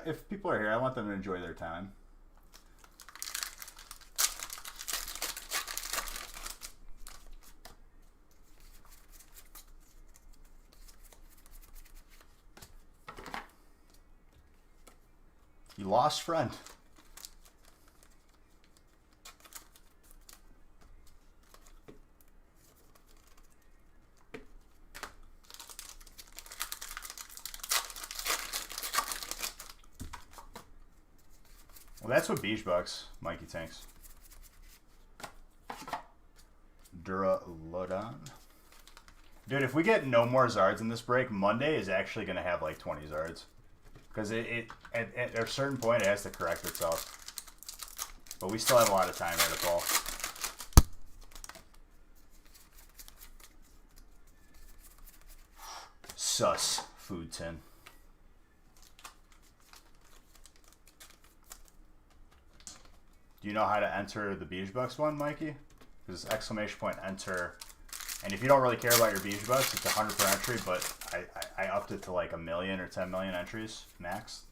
if people are here, I want them to enjoy their time. You lost friend. Well, that's what Beach Bucks, Mikey thinks. Duraludon. Dude, if we get no more Zards in this break, Monday is actually going to have like 20 Zards. Because at a certain point, it has to correct itself. But we still have a lot of time here to pull. Sus food tin. Do you know how to enter the Beach Bucks one, Mikey? Because exclamation point enter. And if you don't really care about your Beach Bucks, it's 100 per entry, but I upped it to like 1 million or 10 million entries max.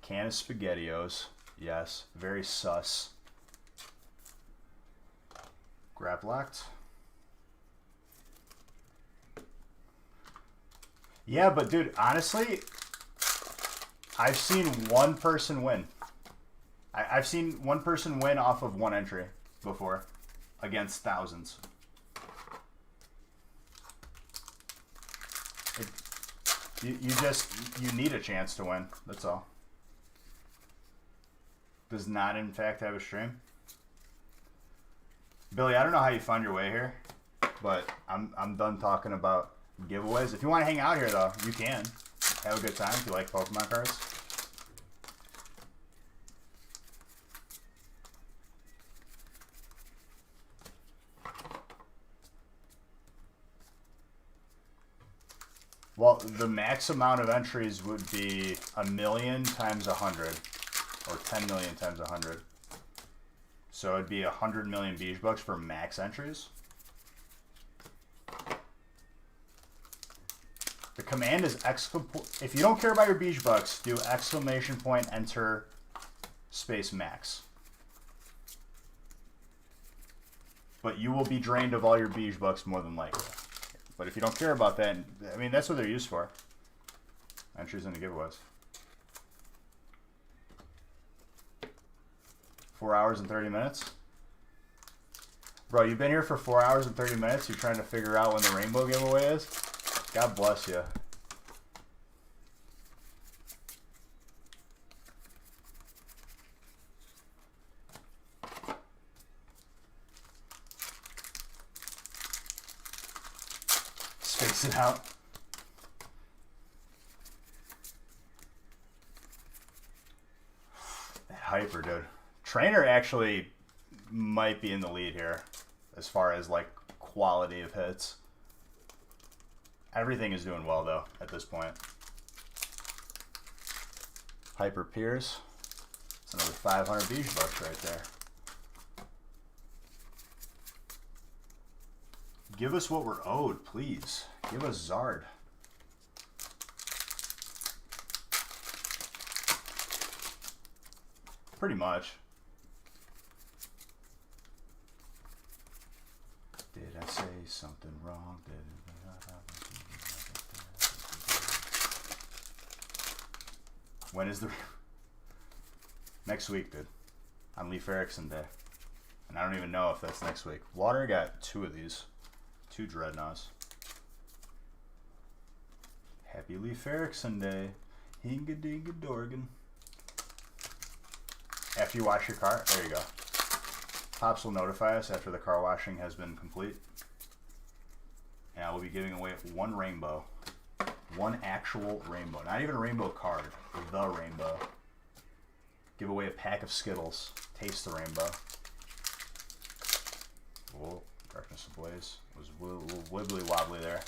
Can of SpaghettiOs. Yes. Very sus. Grab locked. Yeah, but dude, honestly, I've seen one person win. I've seen one person win off of one entry before against thousands. You need a chance to win. That's all. Does not, in fact, have a stream. Billy, I don't know how you found your way here, but I'm done talking about giveaways. If you want to hang out here, though, you can. Have a good time if you like Pokemon cards. Well, the max amount of entries would be 1 million times 100, or 10 million times 100. So it'd be 100 million Beach Bucks for max entries. The command is if you don't care about your Beach Bucks, do exclamation point enter space max. But you will be drained of all your Beach Bucks more than likely. But if you don't care about that, I mean, that's what they're used for. Entries into giveaways. 4 hours and 30 minutes? Bro, you've been here for 4 hours and 30 minutes. You're trying to figure out when the rainbow giveaway is? God bless you. Space it out. Hyper, dude. Trainer actually might be in the lead here as far as like quality of hits. Everything is doing well though at this point. Hyper Pierce. It's another 500 Beach Bucks right there. Give us what we're owed, please. Give us Zard. Pretty much. Did I say something wrong? When is the... Next week, dude. On Leif Erikson Day. And I don't even know if that's next week. Water got 2 of these. 2 Dreadnoughts. Happy Leif Erikson Day. Hinga dinga dorgan. After you wash your car, there you go. Pops will notify us after the car washing has been complete. And I will be giving away 1 rainbow. 1 actual rainbow. Not even a rainbow card. The rainbow. Give away a pack of Skittles. Taste the rainbow. Whoa, Darkness Ablaze. It was a little wibbly wobbly there.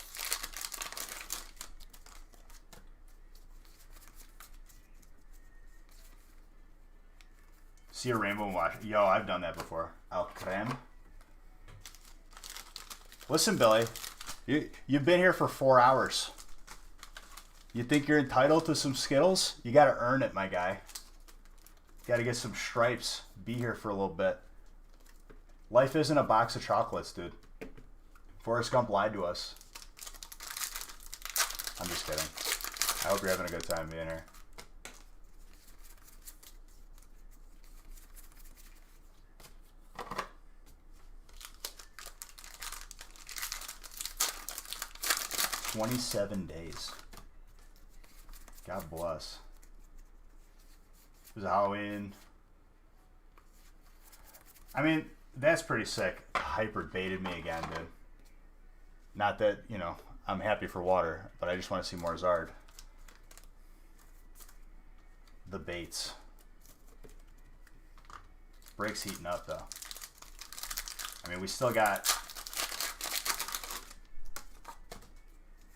See a rainbow and watch. Yo, I've done that before. Al creme. Listen, Billy. You've been here for 4 hours. You think you're entitled to some Skittles? You gotta earn it, my guy. Gotta get some stripes. Be here for a little bit. Life isn't a box of chocolates, dude. Forrest Gump lied to us. I'm just kidding. I hope you're having a good time being here. "27 days. God bless. It was Halloween. I mean, that's pretty sick. Hyper baited me again, dude. Not that, you know, I'm happy for water, but I just want to see more Zard. The baits. Break's heating up, though. I mean, we still got...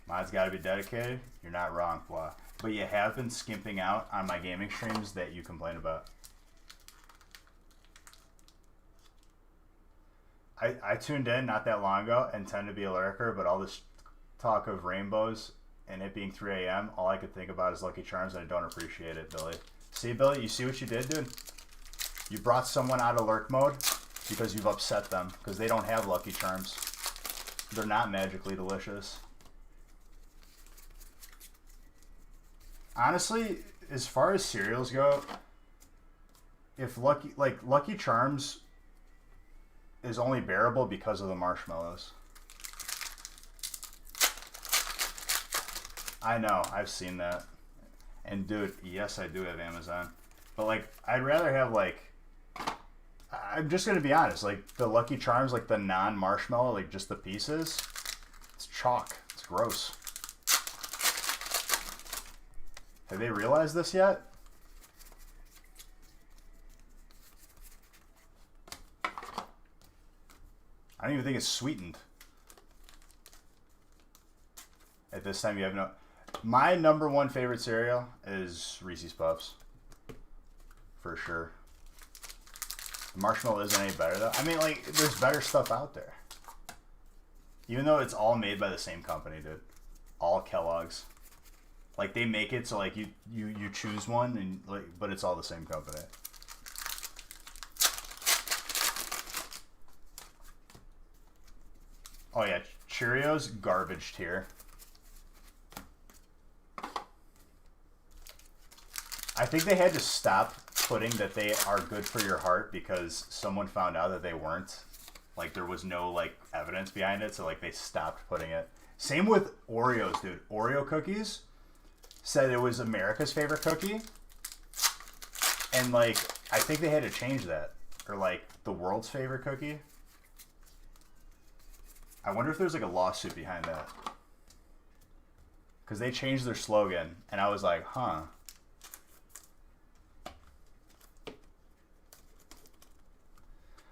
Mod's got to be dedicated. You're not wrong, Blah. But you have been skimping out on my gaming streams that you complain about. I tuned in not that long ago and tend to be a lurker, but all this talk of rainbows and it being 3 a.m., all I could think about is Lucky Charms, and I don't appreciate it, Billy. See, Billy, you see what you did, dude? You brought someone out of lurk mode because you've upset them, because they don't have Lucky Charms. They're not magically delicious. Honestly, as far as cereals go, if Lucky Charms is only bearable because of the marshmallows. I know, I've seen that. And dude, yes, I do have Amazon. But like, I'd rather have like, I'm just gonna be honest, like the Lucky Charms, like the non-marshmallow, like just the pieces, it's chalk. It's gross. Have they realized this yet? I don't even think it's sweetened. At this time, you have no... My number one favorite cereal is Reese's Puffs. For sure. The marshmallow isn't any better, though. I mean, like, there's better stuff out there. Even though it's all made by the same company, dude. All Kellogg's. Like, they make it so, like, you choose one, and like, but it's all the same company. Oh, yeah. Cheerios, garbage tier. I think they had to stop putting that they are good for your heart because someone found out that they weren't. Like, there was no, like, evidence behind it, so, like, they stopped putting it. Same with Oreos, dude. Oreo cookies said it was America's favorite cookie. And, like, I think they had to change that. Or, like, the world's favorite cookie. I wonder if there's, like, a lawsuit behind that. Because they changed their slogan, and I was like, huh.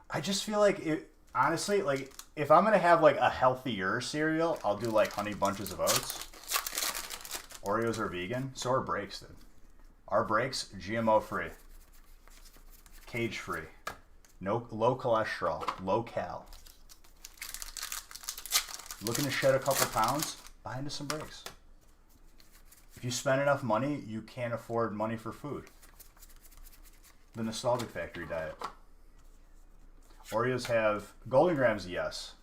I just feel like it, honestly, like, if I'm going to have, like, a healthier cereal, I'll do, like, Honey Bunches of Oats. Oreos are vegan. So are Breaks, dude. Our Breaks, GMO-free. Cage-free. No, low cholesterol. Low cal. Looking to shed a couple pounds? Buy into some Breaks. If you spend enough money, you can't afford money for food. The Nostalgic Factory diet. Oreos have Golden Grams, yes.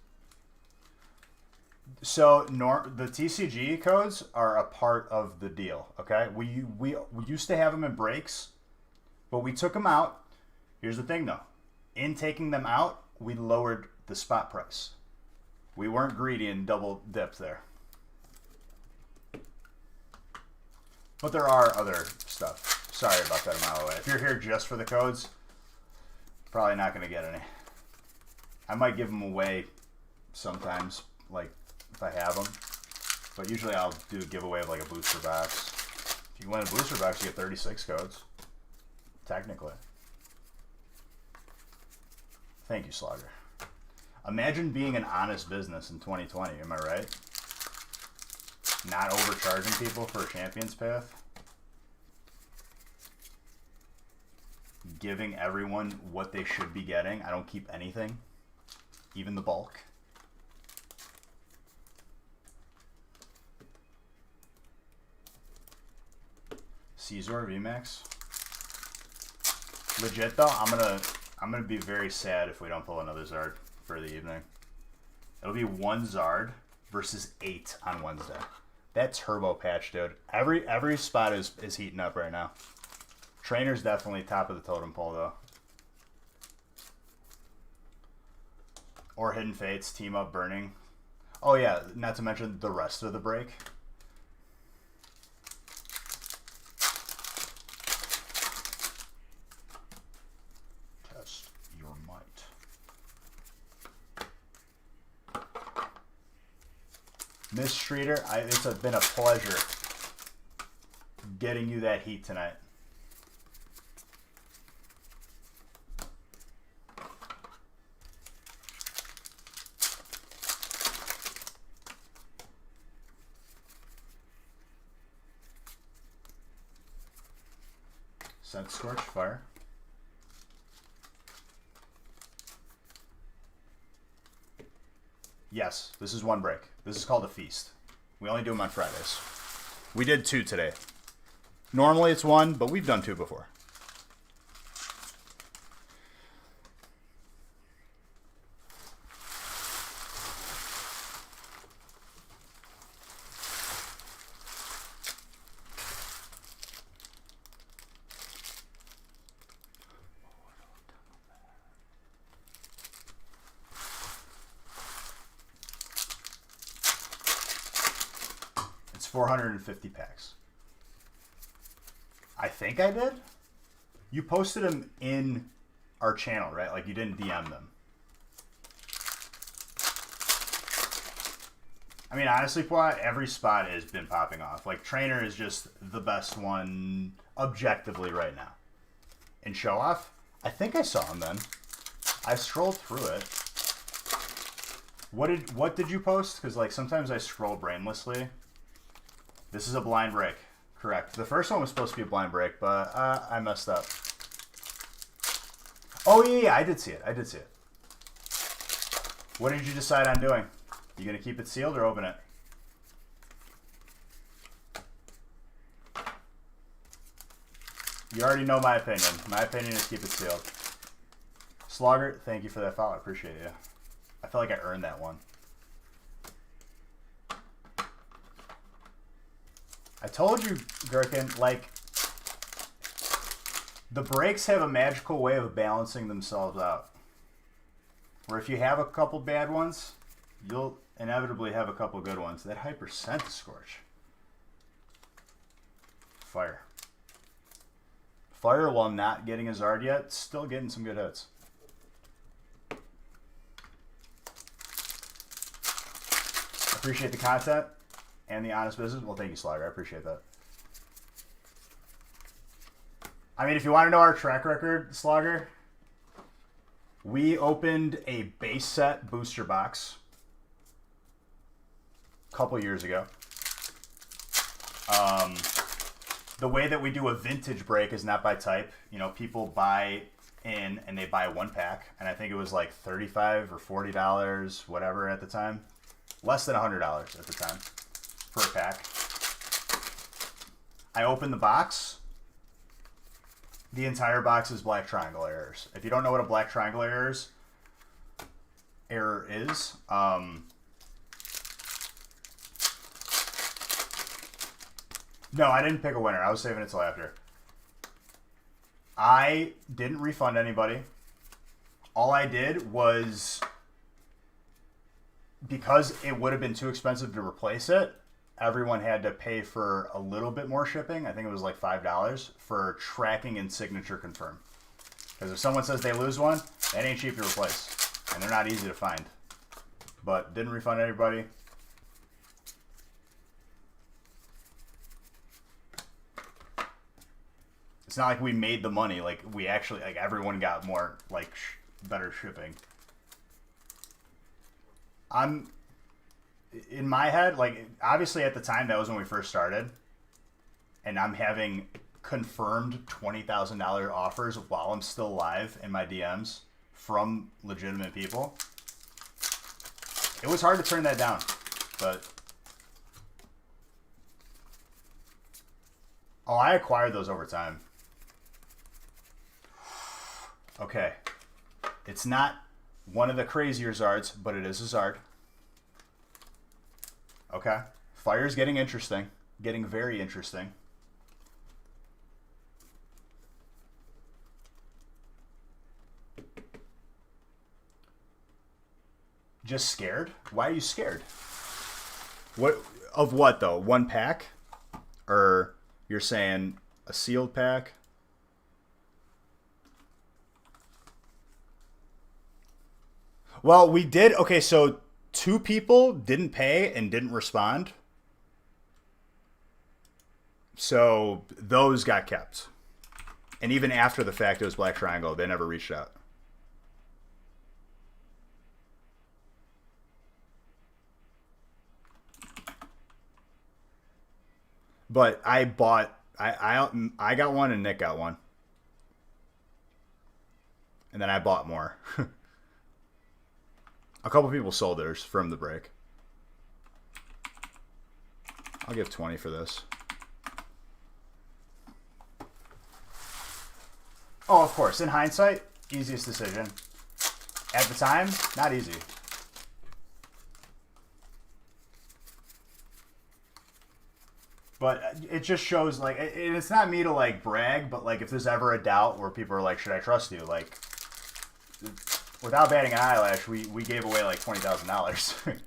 So the TCG codes are a part of the deal, okay? We used to have them in Breaks, but we took them out. Here's the thing, though. In taking them out, we lowered the spot price. We weren't greedy and double dipped there. But there are other stuff. Sorry about that a mile away. If you're here just for the codes, probably not going to get any. I might give them away sometimes, like if I have them. But usually I'll do a giveaway of like a booster box. If you win a booster box, you get 36 codes. Technically. Thank you, Slugger. Imagine being an honest business in 2020, am I right? Not overcharging people for a Champion's Path. Giving everyone what they should be getting. I don't keep anything. Even the bulk. Caesar VMAX. Legit though, I'm gonna be very sad if we don't pull another Zard for the evening. It'll be 1 Zard versus 8 on Wednesday. That turbo patch, dude. Every spot is heating up right now. Trainer's definitely top of the totem pole though. Or Hidden Fates, Team Up, Burning. Oh yeah, not to mention the rest of the break. Miss Streeter, it's been a pleasure getting you that heat tonight. Scent Scorch, fire. Yes, this is one break. This is called a feast. We only do them on Fridays. We did 2 today. Normally it's 1, but we've done 2 before. It's 450 packs. I think I did. You posted them in our channel, right? Like you didn't DM them. I mean, honestly, Pua, every spot has been popping off. Like Trainer is just the best one objectively right now. In Show Off, I think I saw him then. I scrolled through it. What did you post? Because like sometimes I scroll brainlessly. This is a blind break. Correct. The first one was supposed to be a blind break, but I messed up. Oh, yeah, I did see it. I did see it. What did you decide on doing? You going to keep it sealed or open it? You already know my opinion. My opinion is keep it sealed. Slogger, thank you for that follow. I appreciate you. I feel like I earned that one. I told you, Gherkin, like, the breaks have a magical way of balancing themselves out. Where if you have a couple bad ones, you'll inevitably have a couple good ones. That Hyper Scent Scorch. Fire. Fire while not getting a Zard yet, still getting some good hits. Appreciate the content. And the honest business. Well, thank you, Slugger. I appreciate that. I mean, if you want to know our track record, Slugger, we opened a base set booster box a couple years ago. The way that we do a vintage break is not by type. You know, people buy in and they buy 1 pack. And I think it was like $35 or $40, whatever at the time. Less than $100 at the time. Per pack. I open the box. The entire box is black triangle errors. If you don't know what a black triangle error is, no, I didn't pick a winner. I was saving it till after. I didn't refund anybody. All I did was, because it would have been too expensive to replace it, everyone had to pay for a little bit more shipping. I think it was like $5 for tracking and signature confirm. Because if someone says they lose one, that ain't cheap to replace. And they're not easy to find. But didn't refund anybody. It's not like we made the money. Like we actually, like everyone got more, like better shipping. In my head, like, obviously at the time, that was when we first started. And I'm having confirmed $20,000 offers while I'm still live in my DMs from legitimate people. It was hard to turn that down, but... Oh, I acquired those over time. Okay. It's not one of the crazier Zards, but it is a Zard. Okay. Fire's getting interesting. Getting very interesting. Just scared? Why are you scared? What of what though? 1 pack? Or you're saying a sealed pack? Well, we did. Okay, so 2 people didn't pay and didn't respond. So those got kept. And even after the fact it was Black Triangle, they never reached out. But I bought I got one and Nick got one. And then I bought more. A couple people sold theirs from the break. I'll give 20 for this. Oh, of course. In hindsight, easiest decision. At the time, not easy. But it just shows, like, and it's not me to, like, brag, but, like, if there's ever a doubt where people are like, should I trust you? Like, without batting an eyelash, we gave away, like, $20,000.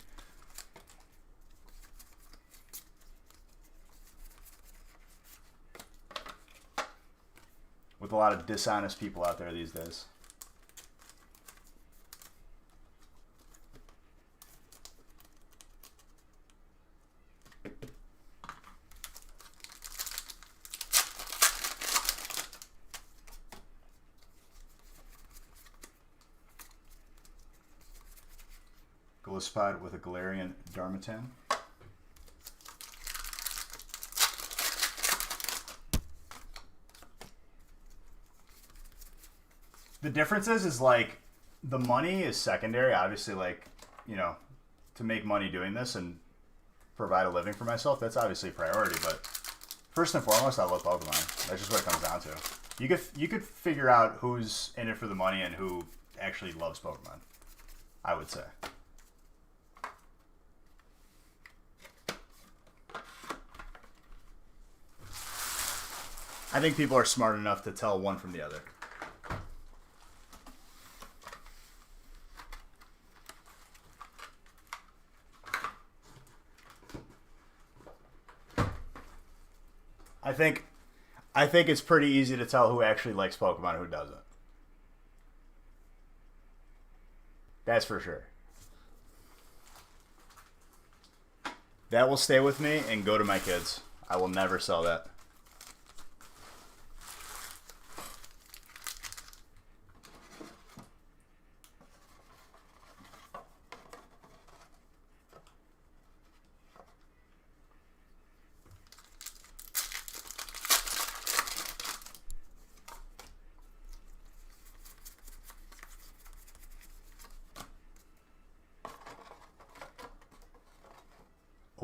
With a lot of dishonest people out there these days. Glisspot with a Galarian Darmanitan. The difference is like the money is secondary. Obviously, like, you know, to make money doing this and provide a living for myself, that's obviously a priority. But first and foremost, I love Pokemon. That's just what it comes down to. You could figure out who's in it for the money and who actually loves Pokemon, I would say. I think people are smart enough to tell one from the other. I think it's pretty easy to tell who actually likes Pokemon and who doesn't. That's for sure. That will stay with me and go to my kids. I will never sell that.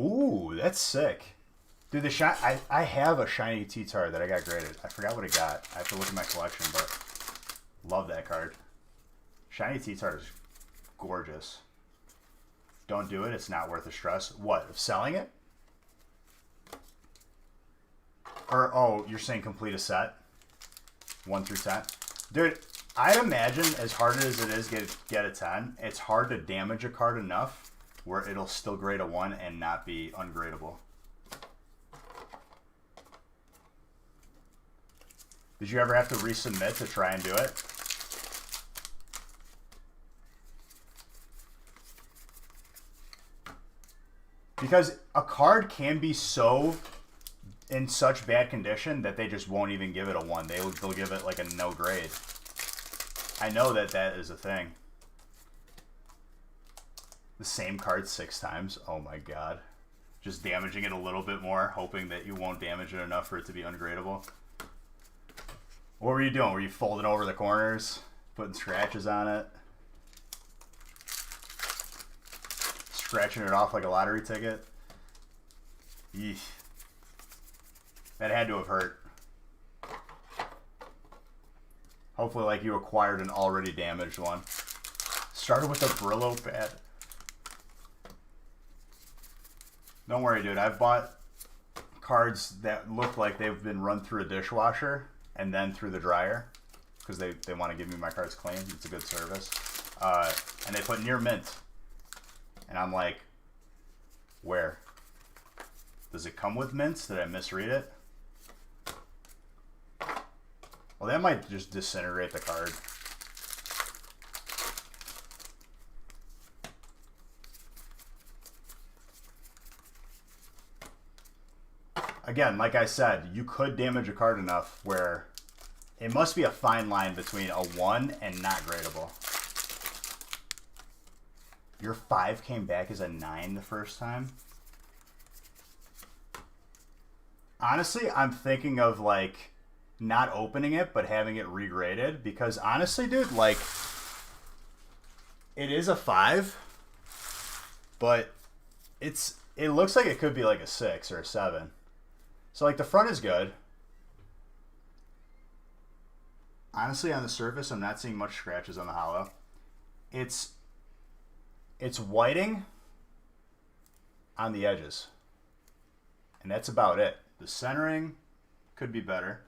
Ooh, that's sick. Dude, I have a shiny T-Tar that I got graded. I forgot what it got. I have to look at my collection, but love that card. Shiny T-Tar is gorgeous. Don't do it. It's not worth the stress. What, of selling it? Or, oh, you're saying complete a set? 1 through 10? Dude, I'd imagine as hard as it is get a 10, it's hard to damage a card enough where it'll still grade a 1 and not be ungradable. Did you ever have to resubmit to try and do it? Because a card can be so in such bad condition that they just won't even give it a 1. They'll give it like a no grade. I know that is a thing. The same card 6 times. Oh my god. Just damaging it a little bit more, hoping that you won't damage it enough for it to be ungradable. What were you doing? Were you folding over the corners? Putting scratches on it? Scratching it off like a lottery ticket? Eesh. That had to have hurt. Hopefully like you acquired an already damaged one. Started with a Brillo pad. Don't worry, dude. I've bought cards that look like they've been run through a dishwasher and then through the dryer because they want to give me my cards clean. It's a good service. And they put near mint. And I'm like, where? Does it come with mints? Did I misread it? Well, that might just disintegrate the card. again, like I said, you could damage a card enough where it must be a fine line between a 1 and not gradable. Your 5 came back as a 9 the first time. Honestly, I'm thinking of like not opening it, but having it regraded, because honestly, dude, like it is a 5, but it looks like it could be like a 6 or a 7. So like the front is good. Honestly, on the surface, I'm not seeing much scratches on the hollow. It's whiting on the edges, and that's about it. The centering could be better.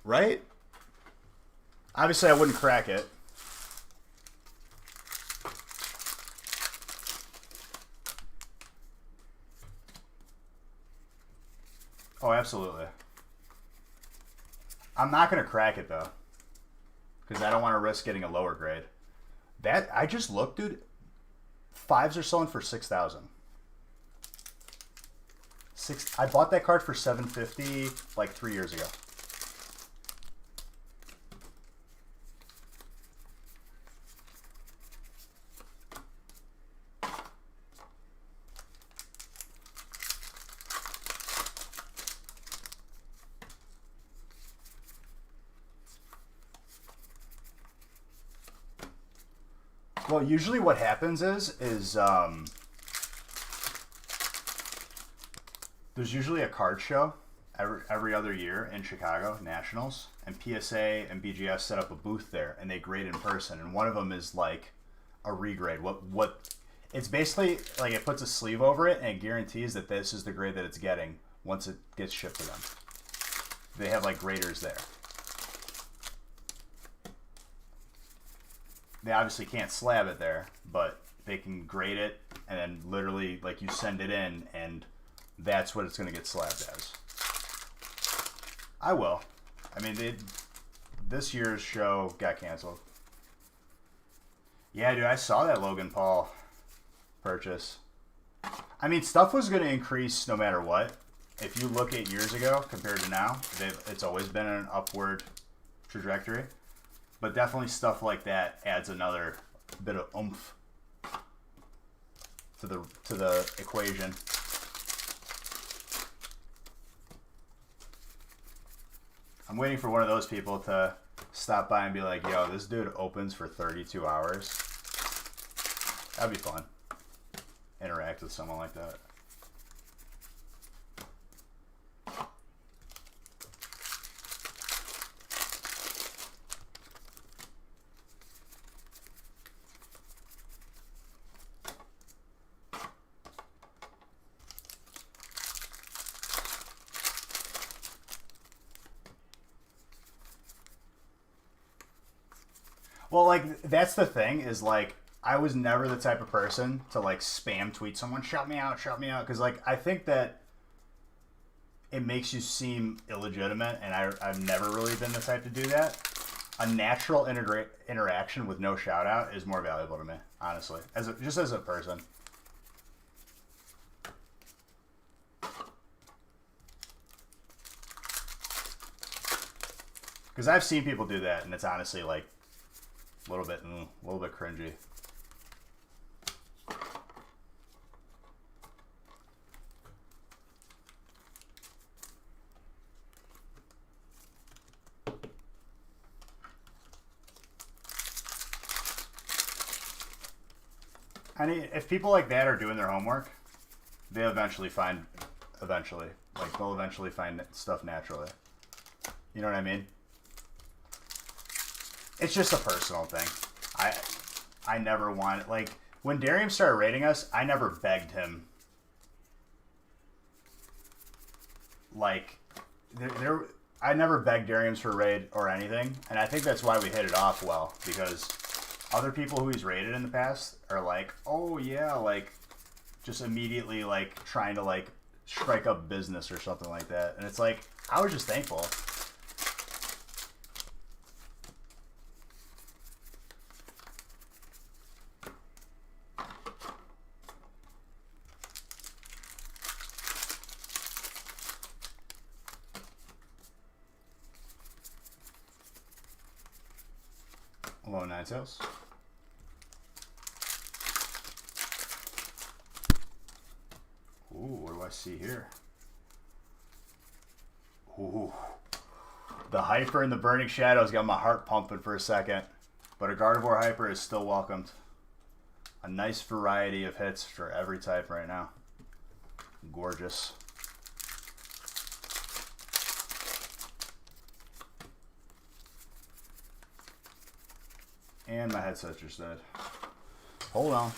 Right? Obviously, I wouldn't crack it. Oh, absolutely. I'm not going to crack it, though, because I don't want to risk getting a lower grade. That, I just looked, dude. 5s are selling for 6,000. I bought that card for $750 like 3 years ago. Well, usually what happens is there's usually a card show every other year in Chicago, Nationals, and PSA and BGS set up a booth there, and they grade in person, and one of them is like a regrade. What it's basically like, it puts a sleeve over it, and it guarantees that this is the grade that it's getting once it gets shipped to them. They have like graders there. They obviously can't slab it there, but they can grade it, and then literally, like, you send it in, and that's what it's going to get slabbed as. I will. I mean, this year's show got canceled. Yeah, dude, I saw that Logan Paul purchase. I mean, stuff was going to increase no matter what. If you look at years ago compared to now, it's always been an upward trajectory. But definitely stuff like that adds another bit of oomph to the equation. I'm waiting for one of those people to stop by and be like, yo, this dude opens for 32 hours. That'd be fun. Interact with someone like that. Well, like, that's the thing, is, like, I was never the type of person to, like, spam tweet someone, shout me out, because, like, I think that it makes you seem illegitimate, and I've never really been the type to do that. A natural interaction with no shout-out is more valuable to me, honestly, just as a person. Because I've seen people do that, and it's honestly, like, a little bit cringy. I mean, if people like that are doing their homework, they'll eventually find stuff naturally. You know what I mean? It's just a personal thing. I never wanted, like, when Darium started rating us, I never begged him. Like, I never begged Dariums for raid or anything, and I think that's why we hit it off well, because other people who he's raided in the past are like, oh yeah, like, just immediately, like, trying to, like, strike up business or something like that. And it's like, I was just thankful. Hello, Nine Tails. Ooh, what do I see here? Ooh. The Hyper and the Burning Shadows got my heart pumping for a second. But a Gardevoir Hyper is still welcomed. A nice variety of hits for every type right now. Gorgeous. And my headset just died. Hold on.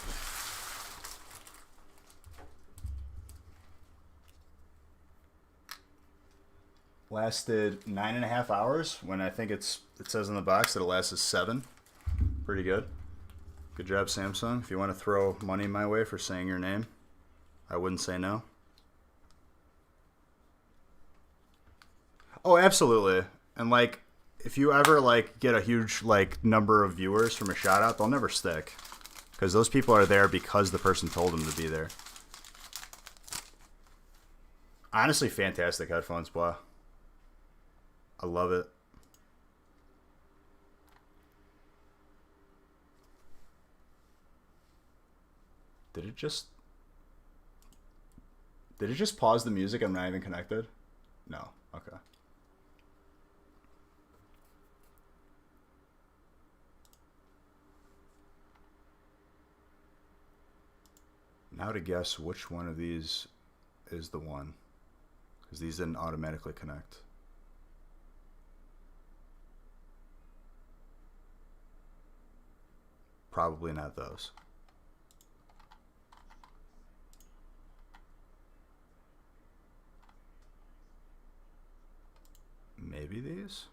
Lasted 9.5 hours when I think it says in the box that it lasted 7. Pretty good. Good job, Samsung. If you want to throw money my way for saying your name, I wouldn't say no. Oh, absolutely. And like, if you ever like get a huge like number of viewers from a shout out, they'll never stick. Because those people are there because the person told them to be there. Honestly, fantastic headphones, blah. I love it. Did it just pause the music? I'm not even connected? No. Okay. Now to guess which one of these is the one. Because these didn't automatically connect. Probably not those. Maybe these?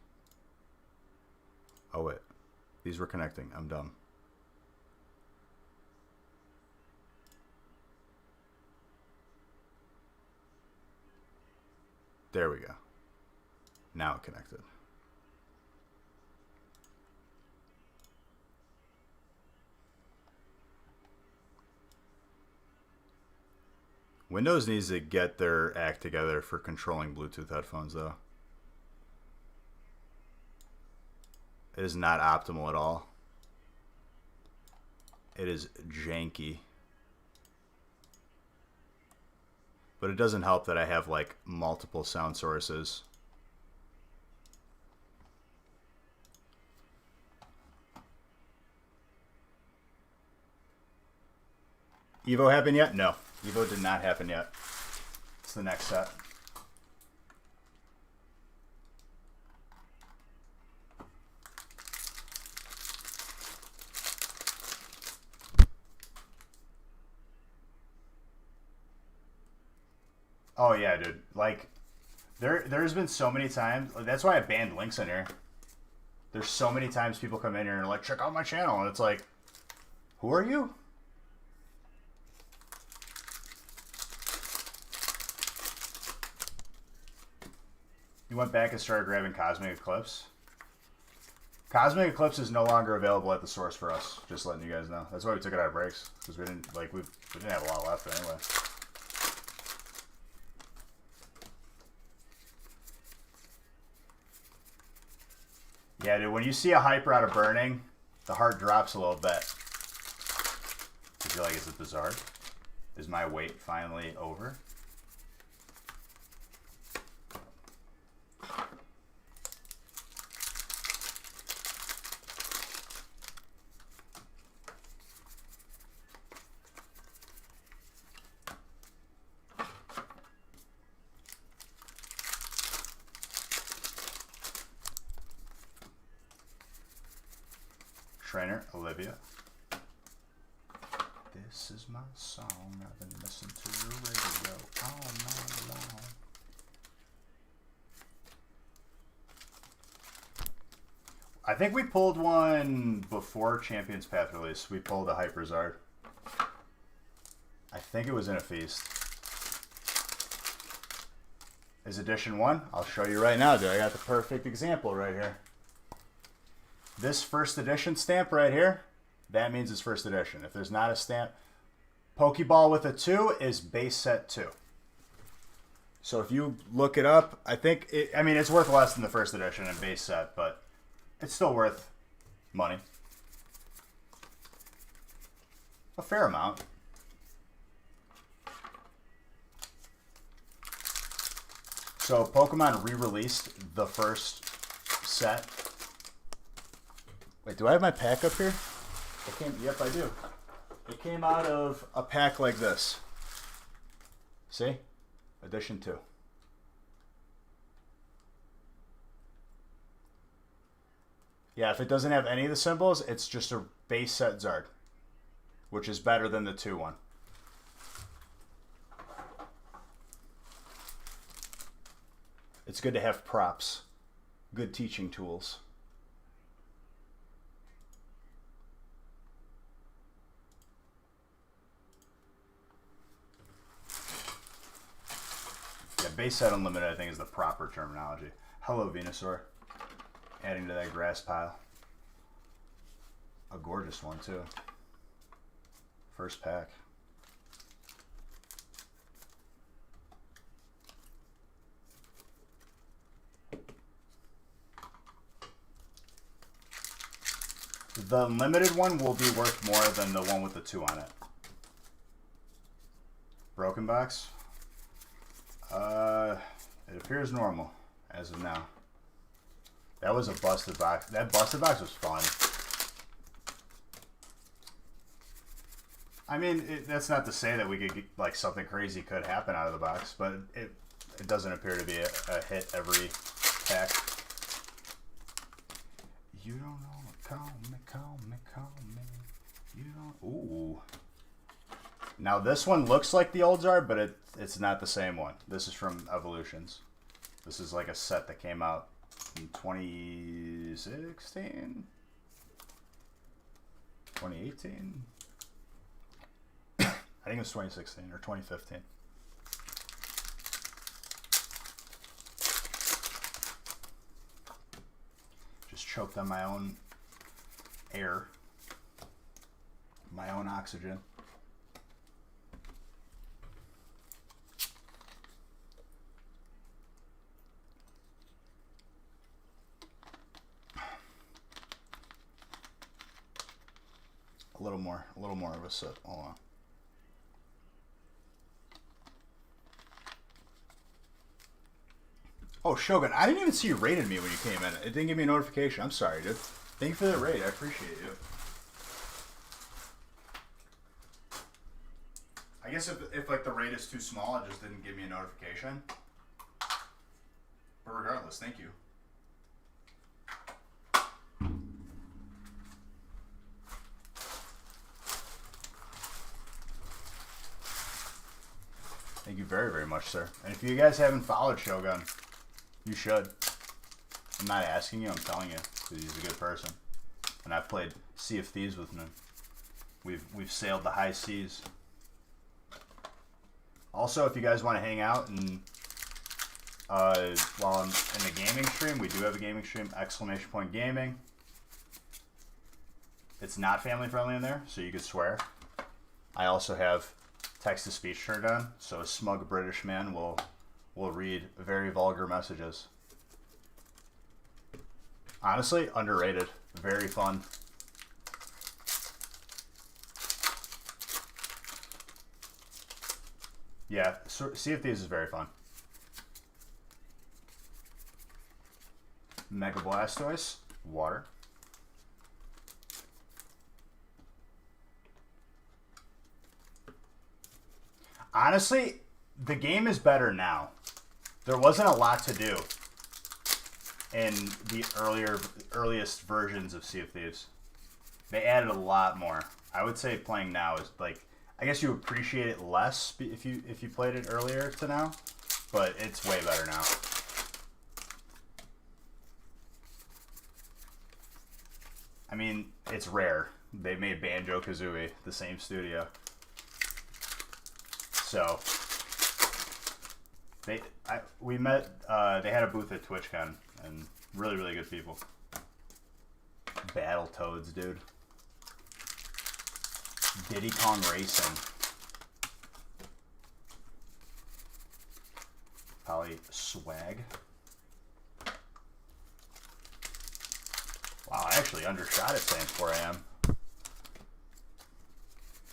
Oh wait. These were connecting. I'm dumb. There we go. Now it connected. Windows needs to get their act together for controlling Bluetooth headphones, though. It is not optimal at all. It is janky. But it doesn't help that I have like multiple sound sources. Evo happened yet? No. Evo did not happen yet. It's the next set. Oh yeah, dude. Like, there's been so many times. That's why I banned links in here. There's so many times people come in here and are like, check out my channel, and it's like, who are you? You went back and started grabbing Cosmic Eclipse. Cosmic Eclipse is no longer available at the source for us. Just letting you guys know. That's why we took it out of breaks, because we didn't like we didn't have a lot left anyway. Yeah, dude. When you see a Hyper out of Burning, the heart drops a little bit. You're like, is it bizarre? Is my wait finally over? Trainer, Olivia. This is my song. I've been listening to the radio all night long. I think we pulled one before Champions Path release. We pulled a Hyperzard. I think it was in a feast. Is edition 1? I'll show you right now, dude. I got the perfect example right here. This first edition stamp right here, that means it's first edition. If there's not a stamp, Pokeball with a 2 is base set 2. So if you look it up, I think, I mean, it's worth less than the first edition and base set, but it's still worth money. A fair amount. So Pokemon re-released the first set. Wait, do I have my pack up here? Yep, I do. It came out of a pack like this. See? Edition 2. Yeah, if it doesn't have any of the symbols, it's just a base set Zard, which is better than the 2 one. It's good to have props. Good teaching tools. Yeah, base set unlimited, I think, is the proper terminology. Hello, Venusaur. Adding to that grass pile. A gorgeous one, too. First pack. The limited one will be worth more than the one with the 2 on it. Broken box? It appears normal as of now. That was a busted box. That busted box was fun. I mean, that's not to say that we could get, like, something crazy could happen out of the box, but it doesn't appear to be a hit every pack. You don't know. Call me. You don't. Ooh. Now this one looks like the old Zard, but it's not the same one. This is from Evolutions. This is like a set that came out in 2016? 2018? I think it was 2016 or 2015. Just choked on my own air, my own oxygen. A little more of a sip. Hold on. Oh, Shogun, I didn't even see you rated me when you came in. It didn't give me a notification. I'm sorry, dude. Thank you for the raid. I appreciate you. I guess if like the raid is too small, it just didn't give me a notification. But regardless, thank you. Thank you very, very much, sir. And if you guys haven't followed Shogun, you should. I'm not asking you, I'm telling you, because he's a good person. And I've played Sea of Thieves with him. We've sailed the high seas. Also, if you guys want to hang out and while I'm in the gaming stream, we do have a gaming stream, !gaming. It's not family friendly in there, so you could swear. I also have text-to-speech turned on, so a smug British man will read very vulgar messages. Honestly, underrated. Very fun. Yeah, Sea of Thieves is very fun. Mega Blastoise, water. Honestly, the game is better now. There wasn't a lot to do in the earliest versions of Sea of Thieves. They added a lot more. I would say playing now is like, I guess you appreciate it less if you played it earlier to now, but it's way better now. I mean, it's rare. They made Banjo-Kazooie, the same studio. So we met. They had a booth at TwitchCon, and really, really good people. Battletoads, dude. Diddy Kong Racing. Probably swag. Wow, I actually undershot it saying 4 a.m.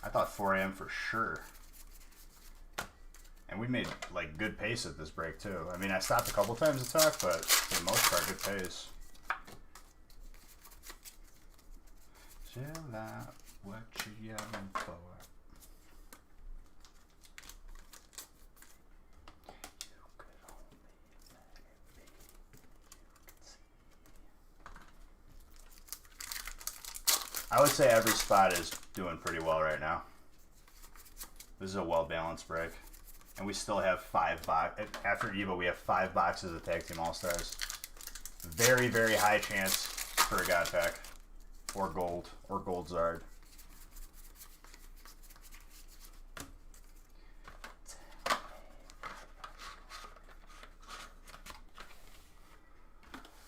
I thought 4 a.m. for sure. And we made like good pace at this break too. I mean, I stopped a couple times to talk, but for the most part, good pace. Chill out, what you yelling for? I would say every spot is doing pretty well right now. This is a well-balanced break. And we still have 5 boxes. After EVO, we have 5 boxes of Tag Team All-Stars. Very, very high chance for a God Pack. Or Gold. Or Gold Zard.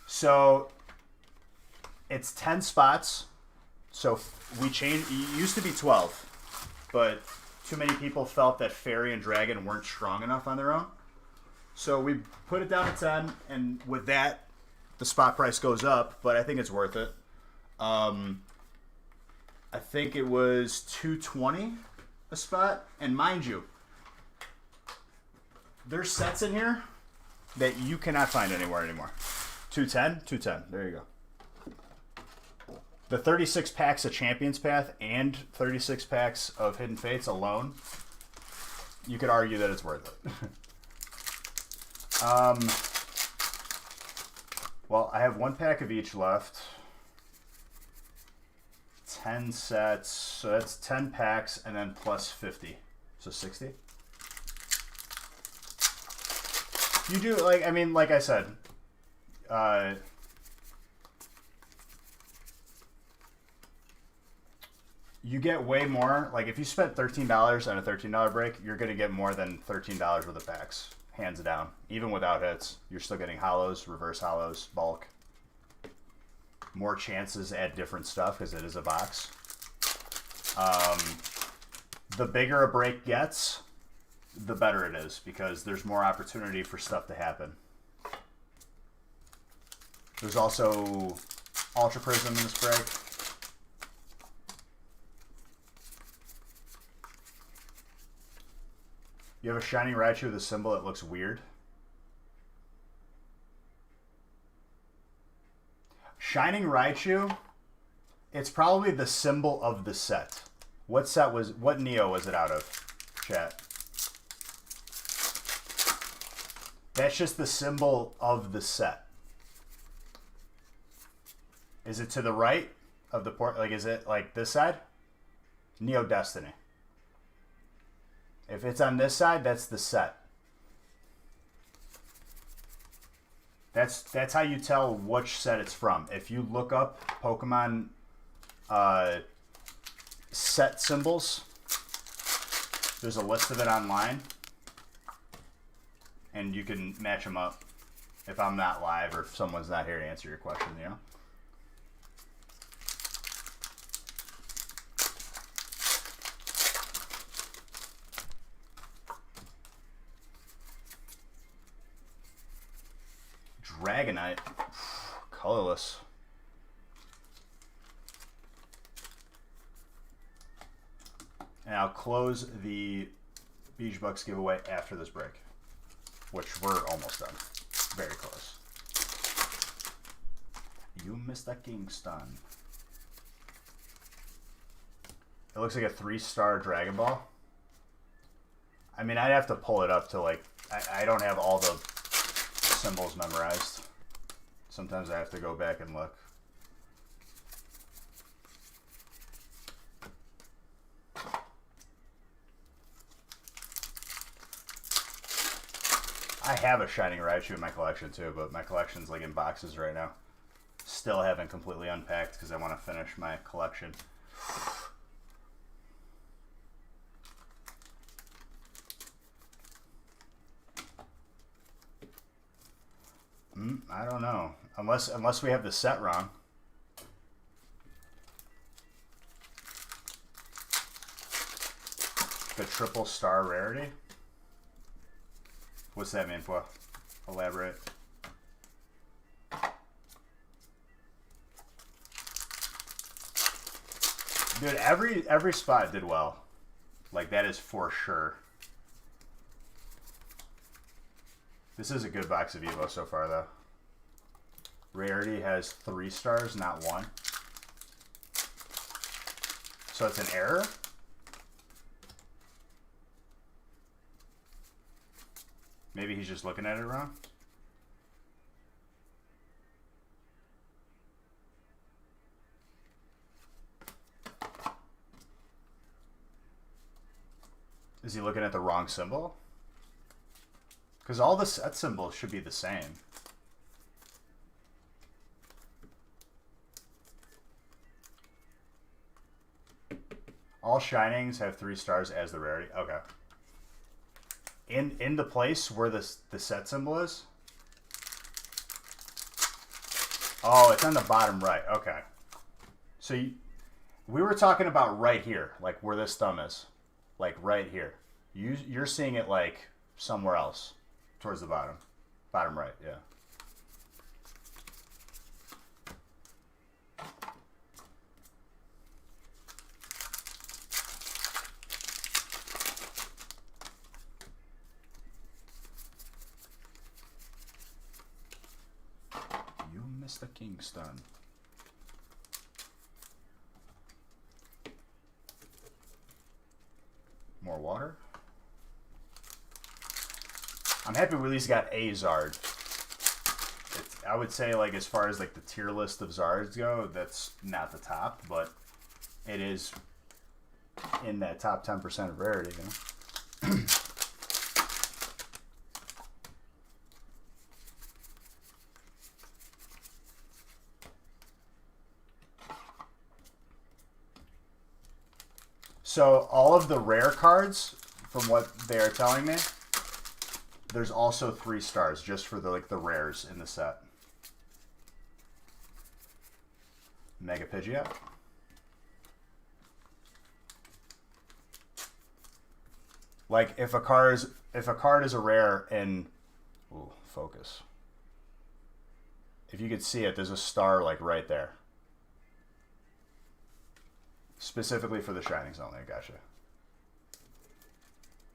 So, it's 10 spots. So, we changed. It used to be 12. But too many people felt that Fairy and Dragon weren't strong enough on their own. So we put it down to 10, and with that, the spot price goes up, but I think it's worth it. I think it was $220 a spot, and mind you, there's sets in here that you cannot find anywhere anymore. $210, there you go. The 36 packs of Champions Path and 36 packs of Hidden Fates alone, you could argue that it's worth it. Well, I have 1 pack of each left. 10 sets, so that's 10 packs and then plus 50. So 60. You do, like, I mean, like I said, you get way more. Like, if you spent $13 on a $13 break, you're going to get more than $13 worth of packs. Hands down. Even without hits, you're still getting hollows, reverse hollows, bulk. More chances at different stuff because it is a box. The bigger a break gets, the better it is because there's more opportunity for stuff to happen. There's also Ultra Prism in this break. You have a Shining Raichu with a symbol that looks weird. Shining Raichu, it's probably the symbol of the set. What Neo was it out of, chat? That's just the symbol of the set. Is it to the right of the port? Like, is it like this side? Neo Destiny. If it's on this side, that's the set. That's how you tell which set it's from. If you look up Pokemon set symbols, there's a list of it online, and you can match them up if I'm not live or if someone's not here to answer your question, you know? Dragonite. Colorless. And I'll close the Beach Bucks giveaway after this break, which we're almost done. Very close. You Mr. Kingston. It looks like a 3-star Dragon Ball. I mean, I'd have to pull it up to, like, I don't have all the symbols memorized. Sometimes I have to go back and look. I have a Shining Raichu in my collection too, but my collection's like in boxes right now. Still haven't completely unpacked because I want to finish my collection. I don't know. Unless we have the set wrong. The triple star rarity? What's that mean for? Elaborate. Dude, every spot did well. Like, that is for sure. This is a good box of Evo so far, though. Rarity has 3 stars, not 1. So it's an error? Maybe he's just looking at it wrong? Is he looking at the wrong symbol? Because all the set symbols should be the same. All shinings have 3 stars as the rarity. Okay. In the place where the set symbol is? Oh, it's on the bottom right. Okay. So we were talking about right here, like where this thumb is. Like right here. You're seeing it like somewhere else. Towards the bottom. Bottom right, yeah. You missed the Kingston. More water. I'm happy we at least got a Zard. I would say, like, as far as like the tier list of Zards go, that's not the top, but it is in that top 10% of rarity, you know. So all of the rare cards, from what they are telling me, there's also 3 stars just for the rares in the set. Mega Pidgeot. Like if a card is a rare in, ooh, focus. If you could see it, there's a star like right there. Specifically for the shinings only. Gotcha.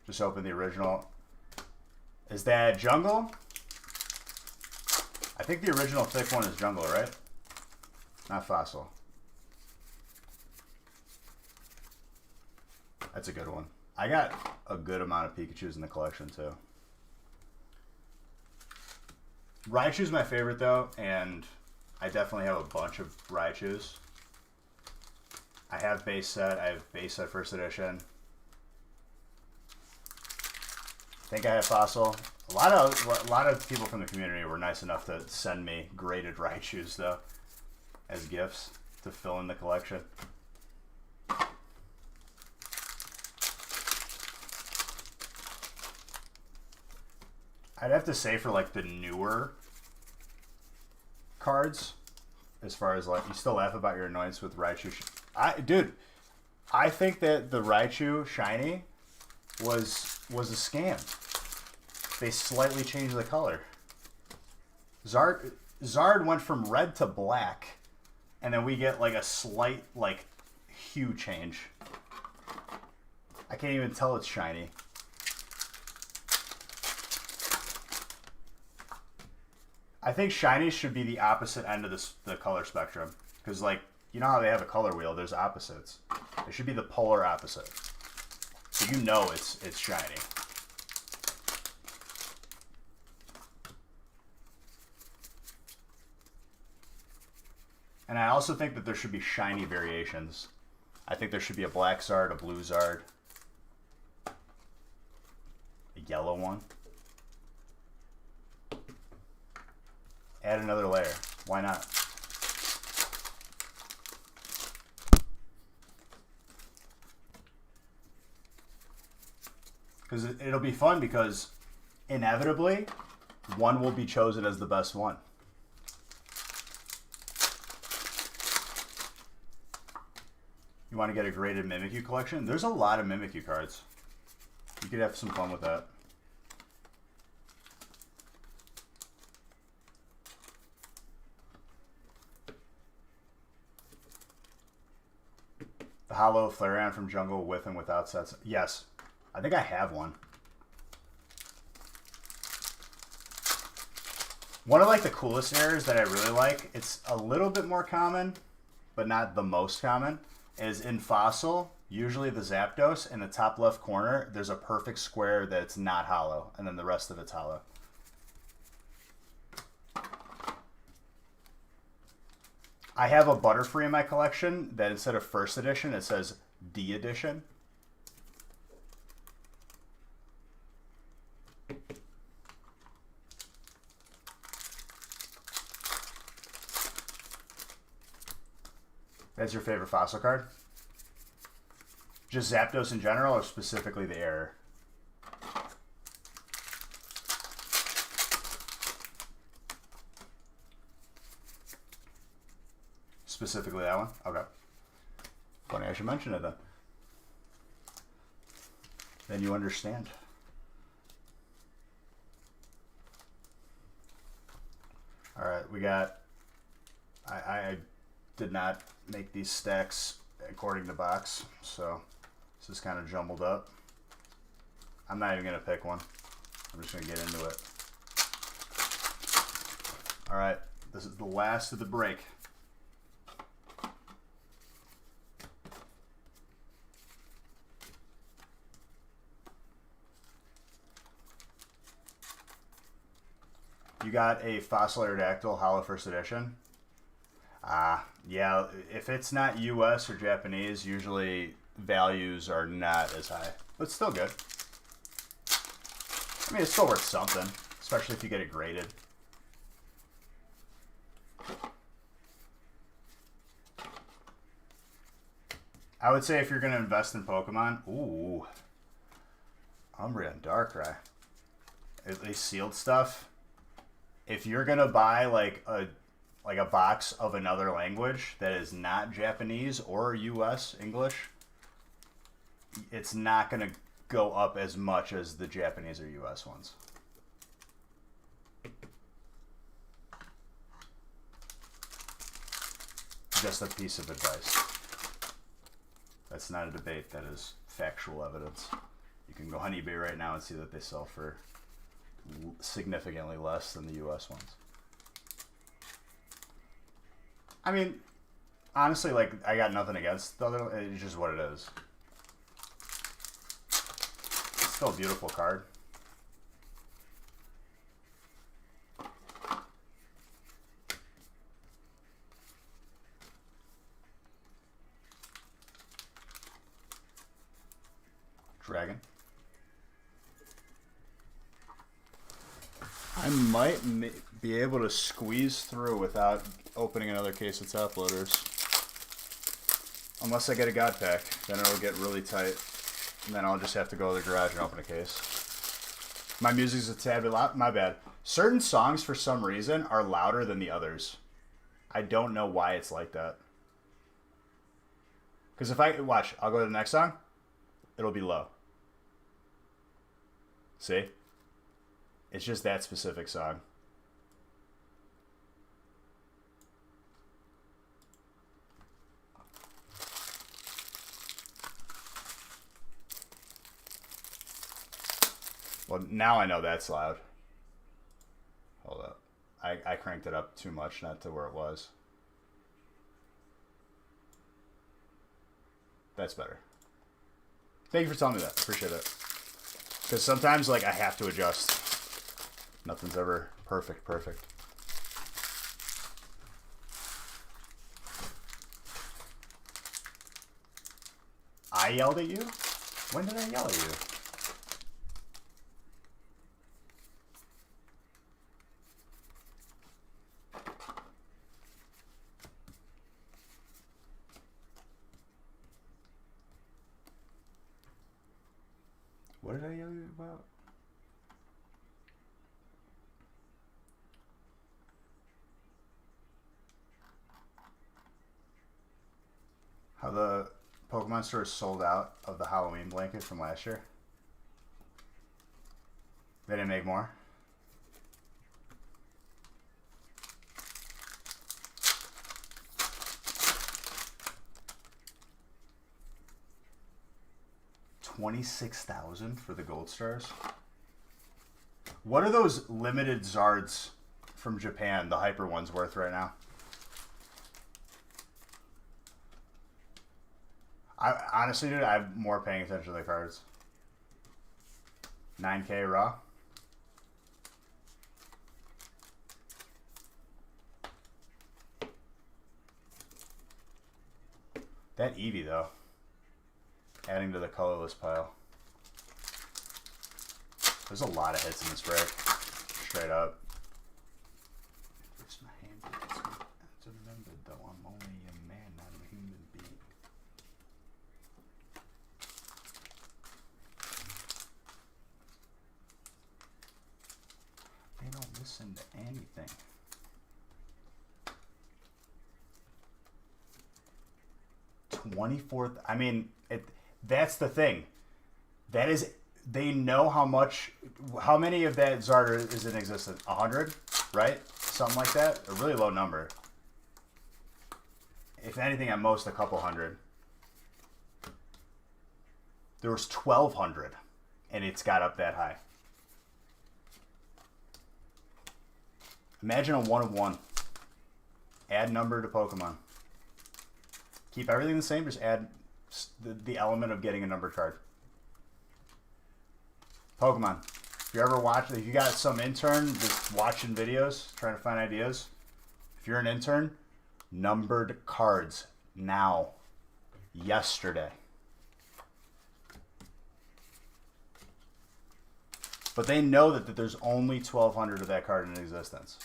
Just open the original. Is that jungle? I think the original thick one is jungle, right? Not fossil. That's a good one. I got a good amount of Pikachus in the collection too. Raichu's my favorite though, and I definitely have a bunch of Raichus. I have base set. I have base set first edition. I think I have fossil. A lot of people from the community were nice enough to send me graded Raichus though, as gifts to fill in the collection. I'd have to say for like the newer cards, as far as like, you still laugh about your annoyance with Raichu. Dude, I think that the Raichu shiny was a scam. They slightly changed the color. Zard went from red to black, and then we get like a slight like hue change. I can't even tell it's shiny. I think shinies should be the opposite end of the color spectrum, because like, you know how they have a color wheel, there's opposites. It should be the polar opposite, so you know it's shiny. And I also think that there should be shiny variations. I think there should be a black Zard, a blue Zard, a yellow one. Add another layer. Why not? Because it'll be fun, because inevitably one will be chosen as the best one. You want to get a graded Mimikyu collection? There's a lot of Mimikyu cards. You could have some fun with that. The hollow Flareon from Jungle with and without sets. Yes. I think I have one. One of like the coolest errors that I really like, it's a little bit more common, but not the most common, is in Fossil, usually the Zapdos, in the top left corner, there's a perfect square that's not hollow, and then the rest of it's hollow. I have a Butterfree in my collection that instead of first edition, it says D edition. That's your favorite Fossil card? Just Zapdos in general, or specifically the error? Specifically that one? Okay. Funny I should mention it then. Then you understand. Alright, we got... I did not make these stacks according to box, so this is kind of jumbled up. I'm not even going to pick one. I'm just going to get into it. Alright, this is the last of the break. You got a Fossil Aerodactyl Hollow First Edition. Yeah, if it's not US or Japanese, usually values are not as high. But still good. I mean, it's still worth something, especially if you get it graded. I would say if you're going to invest in Pokemon, ooh, Umbreon Darkrai, at least sealed stuff. If you're going to buy like a box of another language that is not Japanese or US English, it's not going to go up as much as the Japanese or US ones. Just a piece of advice. That's not a debate, that is factual evidence. You can go on eBay right now and see that they sell for significantly less than the US ones. I mean, honestly, like, I got nothing against the other. It's just what it is. It's still a beautiful card. Dragon. I might be able to squeeze through without opening another case of top loaders. Unless I get a God Pack, then it'll get really tight. And then I'll just have to go to the garage and open a case. My music's a tad bit loud. My bad. Certain songs, for some reason, are louder than the others. I don't know why it's like that. Because if I... Watch, I'll go to the next song. It'll be low. See? It's just that specific song. Well, now I know that's loud. Hold up. I cranked it up too much, not to where it was. That's better. Thank you for telling me that. Appreciate it. Because sometimes, like, I have to adjust. Nothing's ever perfect. I yelled at you? When did I yell at you? What did I yell at you about? How the Pokemon store is sold out of the Halloween blanket from last year. They didn't make more? 26,000 for the gold stars. What are those limited Zards from Japan, the hyper ones, worth right now? Honestly, dude, I'm more paying attention to the cards. 9K raw. That Eevee, though. Adding to the colorless pile. There's a lot of hits in this break. Straight up. It's my hand. It's remembered, though. I'm only a man, not a human being. They don't listen to anything. $24,000. I mean, that's the thing. That is, they know how many of that Zarder is in existence. 100, right? Something like that. A really low number. If anything, at most a couple hundred. There was 1,200, and it's got up that high. Imagine a 1 of 1. Add number to Pokemon. Keep everything the same, just add the element of getting a numbered card. Pokemon. If you ever watch, if you got some intern just watching videos, trying to find ideas, if you're an intern, numbered cards now. Yesterday. But they know that there's only 1,200 of that card in existence.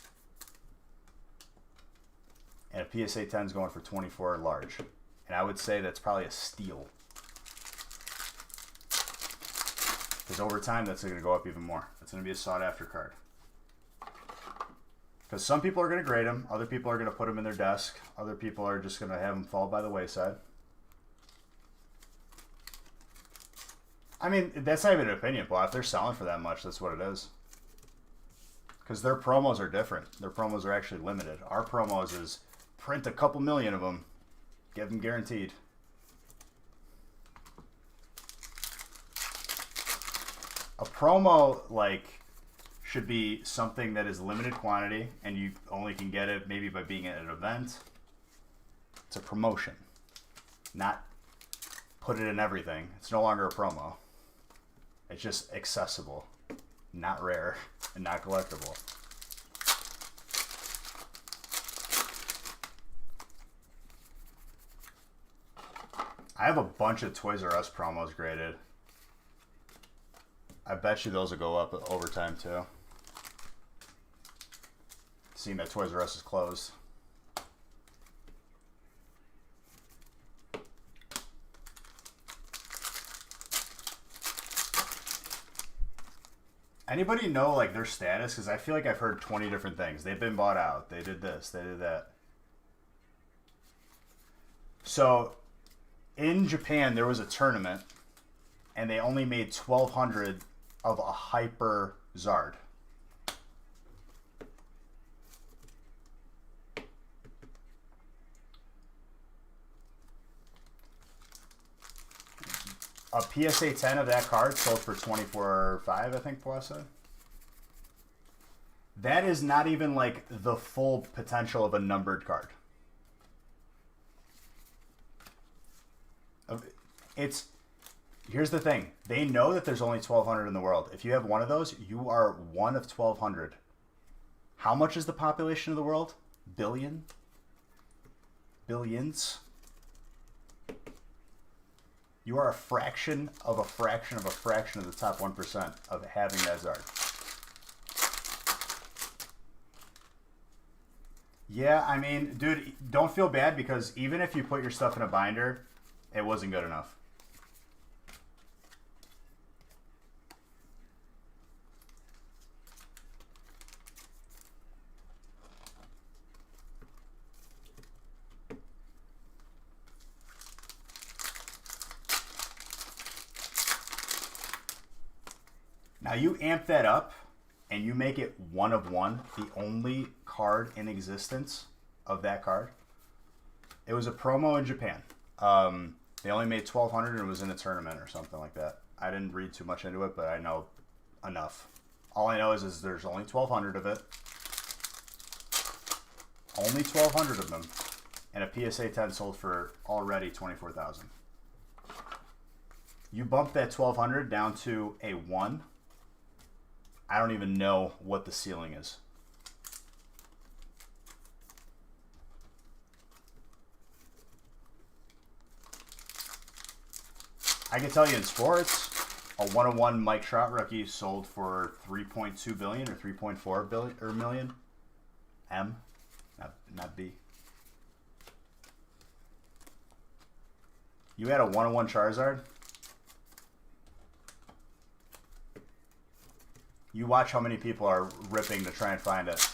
And a PSA 10 is going for 24 large. And I would say that's probably a steal. Because over time, that's going to go up even more. That's going to be a sought-after card. Because some people are going to grade them. Other people are going to put them in their desk. Other people are just going to have them fall by the wayside. I mean, that's not even an opinion, but if they're selling for that much, that's what it is. Because their promos are different. Their promos are actually limited. Our promos is print a couple million of them. Get them guaranteed. A promo, like, should be something that is limited quantity, and you only can get it maybe by being at an event. It's a promotion. Not put it in everything. It's no longer a promo. It's just accessible. Not rare, and not collectible. I have a bunch of Toys R Us promos graded. I bet you those will go up over time too. Seeing that Toys R Us is closed. Anybody know like their status? Because I feel like I've heard 20 different things. They've been bought out. They did this. They did that. So in Japan, there was a tournament, and they only made 1,200 of a Hyper Zard. A PSA 10 of that card sold for $24.5, I think Plus said. That is not even like the full potential of a numbered card. It's, here's the thing. They know that there's only 1,200 in the world. If you have one of those, you are one of 1,200. How much is the population of the world? Billion? Billions? You are a fraction of a fraction of a fraction of the top 1% of having that Zard. Yeah, I mean, dude, don't feel bad because even if you put your stuff in a binder, it wasn't good enough. Now you amp that up and you make it 1 of 1, the only card in existence of that card. It was a promo in Japan. They only made 1,200 and it was in a tournament or something like that. I didn't read too much into it, but I know enough. All I know is there's only 1,200 of it. Only 1,200 of them. And a PSA 10 sold for already 24,000. You bump that 1,200 down to a 1. I don't even know what the ceiling is. I can tell you in sports, a 101 Mike Trout rookie sold for 3.2 billion or 3.4 billion or million. M, not B. You had a 101 Charizard. You watch how many people are ripping to try and find it.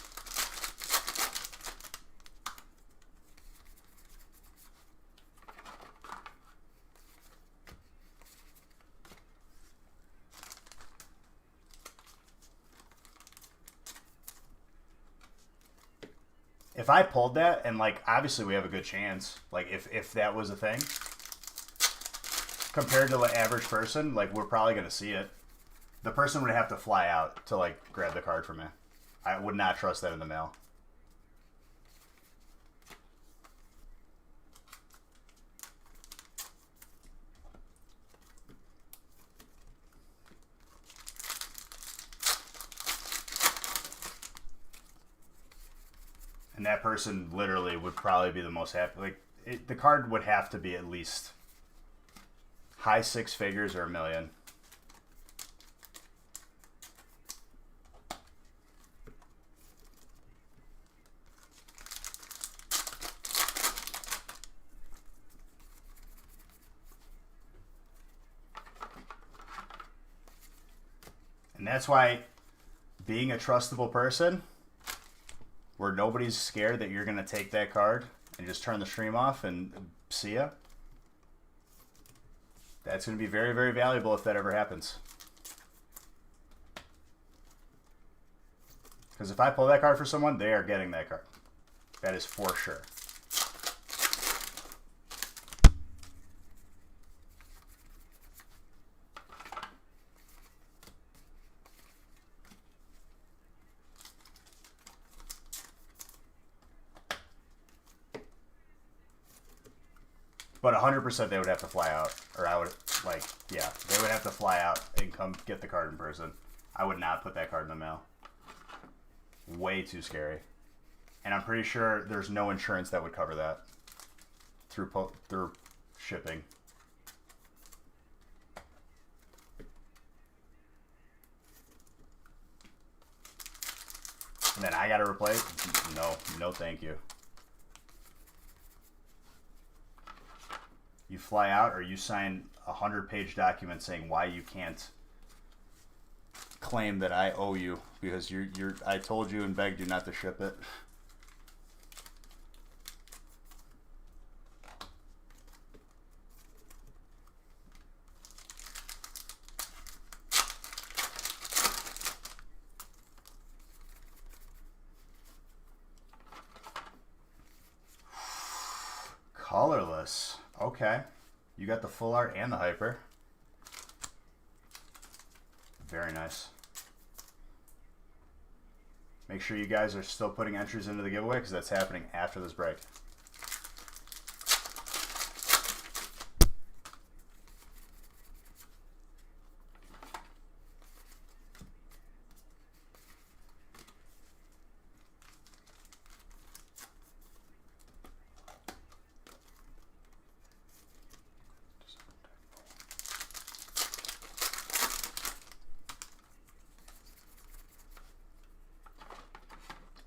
If I pulled that, and like obviously we have a good chance, like if that was a thing, compared to the average person, like we're probably gonna see it. The person would have to fly out to like grab the card from me. I would not trust that in the mail. And that person literally would probably be the most happy. Like the card would have to be at least high 6 figures or $1 million. And that's why being a trustable person where nobody's scared that you're going to take that card and just turn the stream off and see ya, that's going to be very, very valuable if that ever happens. Because if I pull that card for someone, they are getting that card. That is for sure. But 100% they would have to fly out. Or I would, like, yeah, they would have to fly out and come get the card in person. I would not put that card in the mail. Way too scary. And I'm pretty sure there's no insurance that would cover that through shipping. And then I got to replace? No thank you. You fly out or you sign a 100-page document saying why you can't claim that I owe you because I told you and begged you not to ship it. Colorless. Okay. You got the full art and the hyper. Very nice. Make sure you guys are still putting entries into the giveaway because that's happening after this break.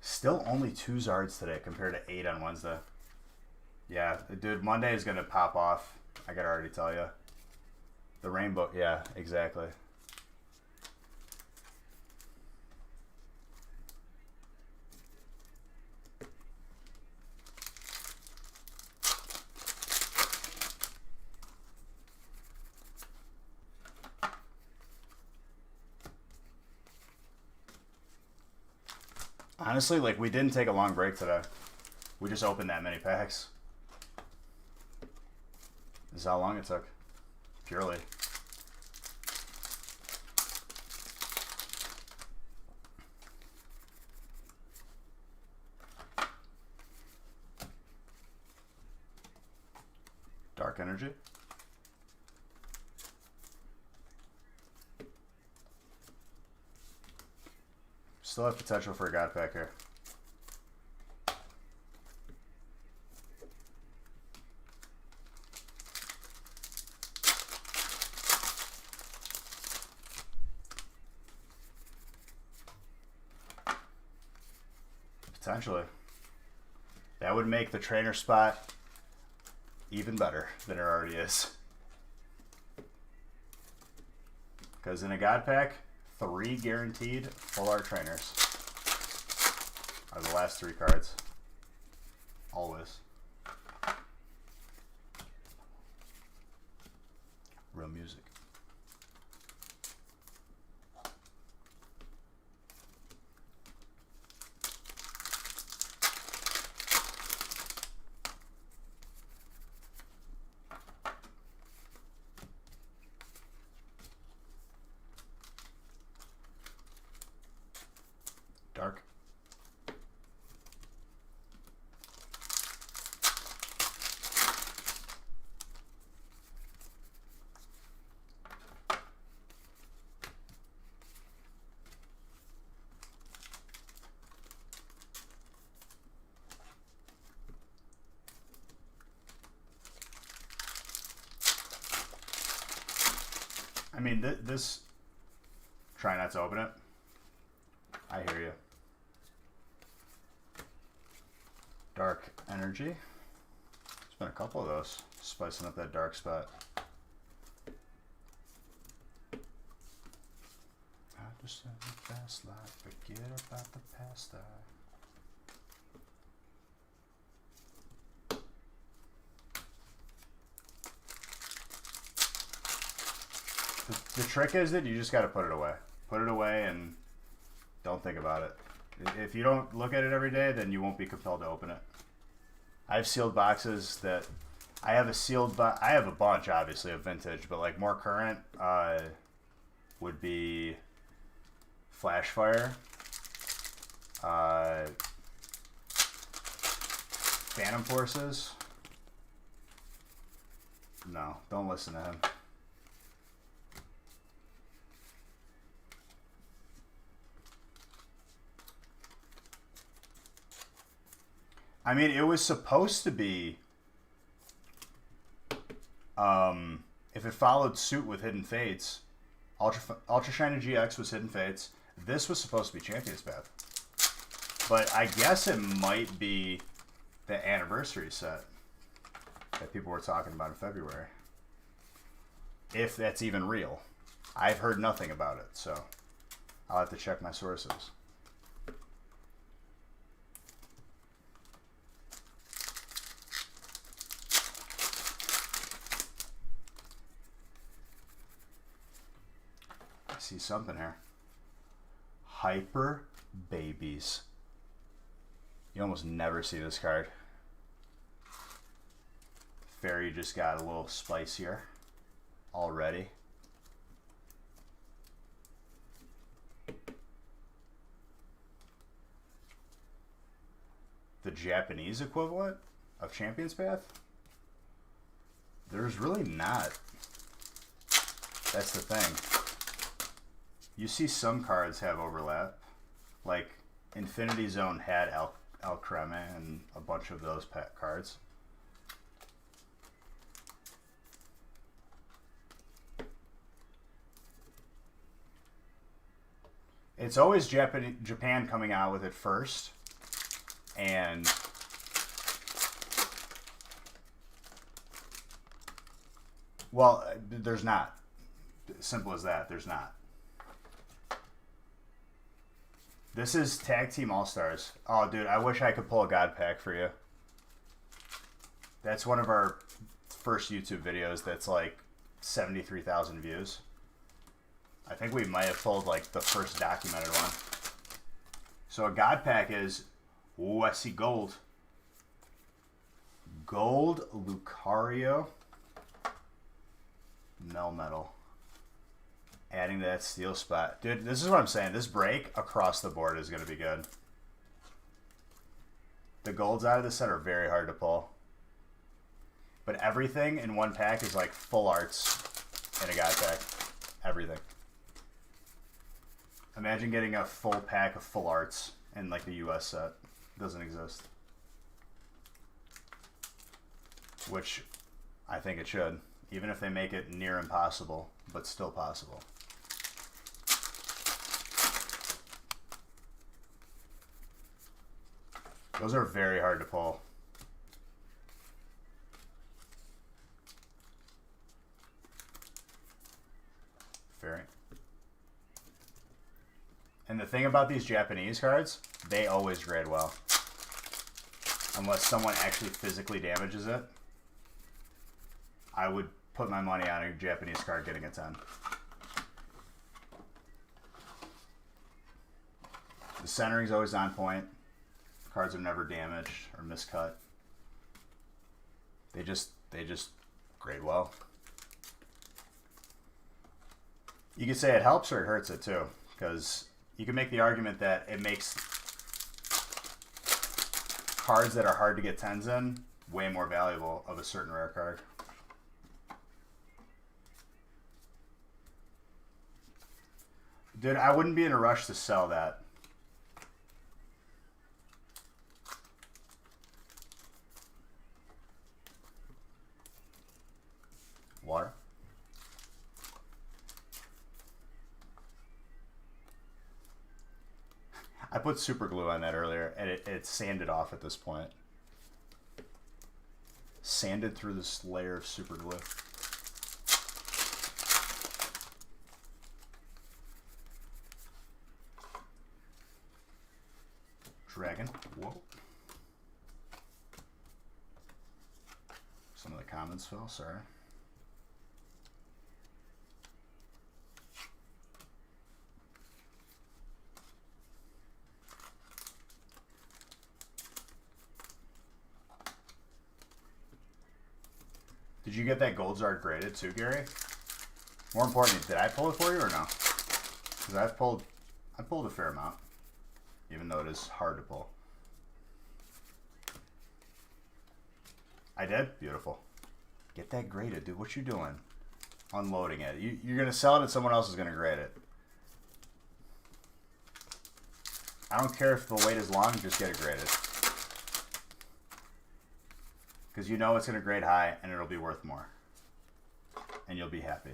Still only 2 Zards today compared to 8 on Wednesday. Yeah, dude, Monday is going to pop off. I got to already tell you. The rainbow, yeah, exactly. Honestly, like, we didn't take a long break today. We just opened that many packs. This is how long it took. Purely. Dark energy. Still have potential for a God pack here. Potentially. That would make the trainer spot even better than it already is. Because in a God pack, 3 guaranteed full art trainers are the last 3 cards. Always. Real music. Dark. I mean, this... Try not to open it. I hear you. Dark energy. There's been a couple of those. Spicing up that dark spot. I just have the fast life. Forget about the past life. The trick is that you just got to put it away. Put it away and don't think about it. If you don't look at it every day, then you won't be compelled to open it. I have sealed boxes that... I have a sealed box... I have a bunch, obviously, of vintage, but like more current would be Flashfire, Phantom Forces. No, don't listen to him. I mean, it was supposed to be, if it followed suit with Hidden Fates, Ultra Shiny GX was Hidden Fates. This was supposed to be Champion's Path. But I guess it might be the anniversary set that people were talking about in February. If that's even real. I've heard nothing about it, so I'll have to check my sources. See something here. Hyper Babies. You almost never see this card. Fairy just got a little spicier already. The Japanese equivalent of Champion's Path? There's really not. That's the thing. You see some cards have overlap. Like Infinity Zone had Al Creme and a bunch of those cards. It's always Japan coming out with it first. And well, there's not. Simple as that. There's not. This is Tag Team All-Stars. Oh, dude, I wish I could pull a God pack for you. That's one of our first YouTube videos that's like 73,000 views. I think we might have pulled like the first documented one. So a God pack is... Ooh, I see gold. Gold Lucario. Melmetal. Adding to that steel spot. Dude, this is what I'm saying. This break across the board is going to be good. The golds out of this set are very hard to pull. But everything in one pack is like full arts in a guy pack. Everything. Imagine getting a full pack of full arts in like the US set. It doesn't exist. Which I think it should. Even if they make it near impossible, but still possible. Those are very hard to pull. Very. And the thing about these Japanese cards, they always grade well. Unless someone actually physically damages it. I would put my money on a Japanese card getting a 10. The centering's always on point. Cards are never damaged or miscut. They just grade well. You could say it helps or it hurts it too, because you can make the argument that it makes cards that are hard to get 10s in way more valuable of a certain rare card. Dude, I wouldn't be in a rush to sell that. Water. I put super glue on that earlier, and it sanded off at this point. Sanded through this layer of super glue. Dragon. Whoa. Some of the comments fell, sorry. Did you get that gold Zard graded too, Gary? More importantly, did I pull it for you or no? Because I pulled a fair amount, even though it is hard to pull. I did? Beautiful. Get that graded, dude. What you doing? Unloading it. You're going to sell it and someone else is going to grade it. I don't care if the wait is long, just get it graded. Because you know it's going to grade high and it'll be worth more. And you'll be happy.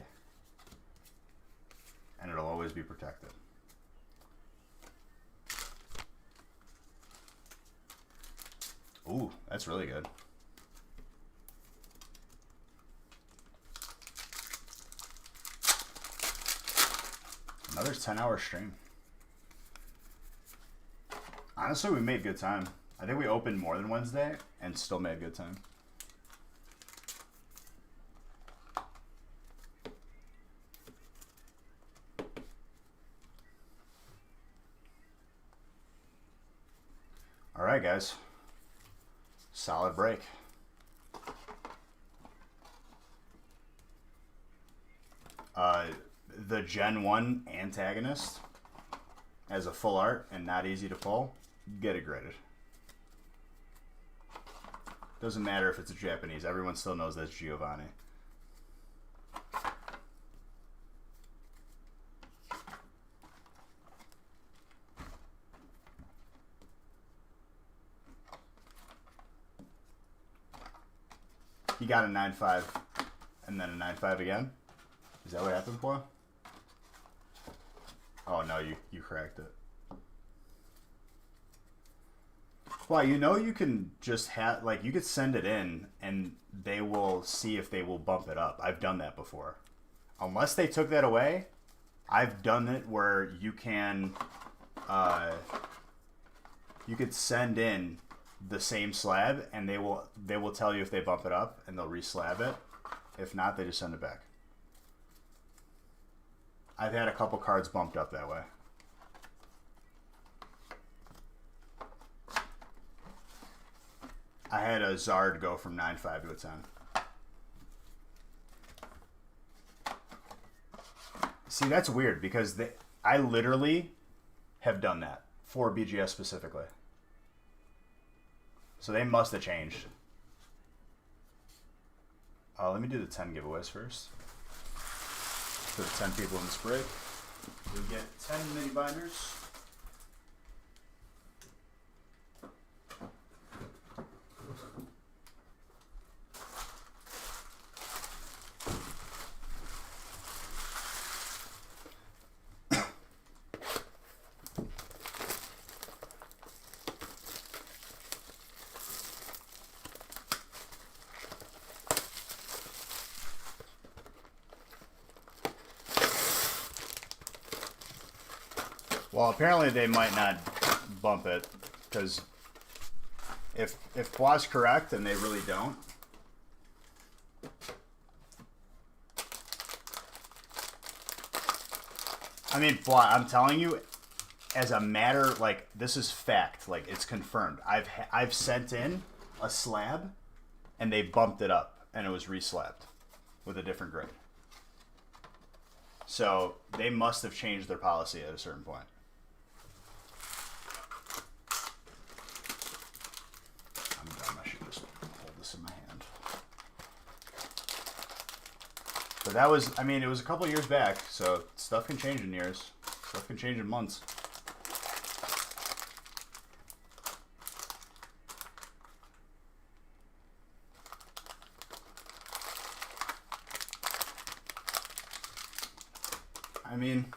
And it'll always be protected. Ooh, that's really good. Another 10-hour stream. Honestly, we made good time. I think we opened more than Wednesday and still made good time. All right, guys. Solid break. The Gen 1 antagonist as a full art and not easy to pull, get it graded. Doesn't matter if it's a Japanese, everyone still knows that's Giovanni. He got a 9.5 and then a 9.5 again? Is that what happened for him? Oh no, you cracked it. Well, you know you can just have, like, you could send it in and they will see if they will bump it up. I've done that before. Unless they took that away, I've done it where you can, you could send in the same slab and they will tell you if they bump it up and they'll re-slab it. If not, they just send it back. I've had a couple cards bumped up that way. I had a Zard go from 9.5 to a 10. See, that's weird because I literally have done that for BGS specifically. So they must have changed. Let me do the 10 giveaways first. For the 10 people in this break, you'll get 10 mini binders. Well, apparently they might not bump it, because if Poi's correct and they really don't, I mean, Poi, I'm telling you, as a matter, like, this is fact, like, it's confirmed. I've sent in a slab, and they bumped it up, and it was reslabbed with a different grade. So they must have changed their policy at a certain point. In my hand. But that was, I mean, it was a couple years back, so stuff can change in years. Stuff can change in months. I mean,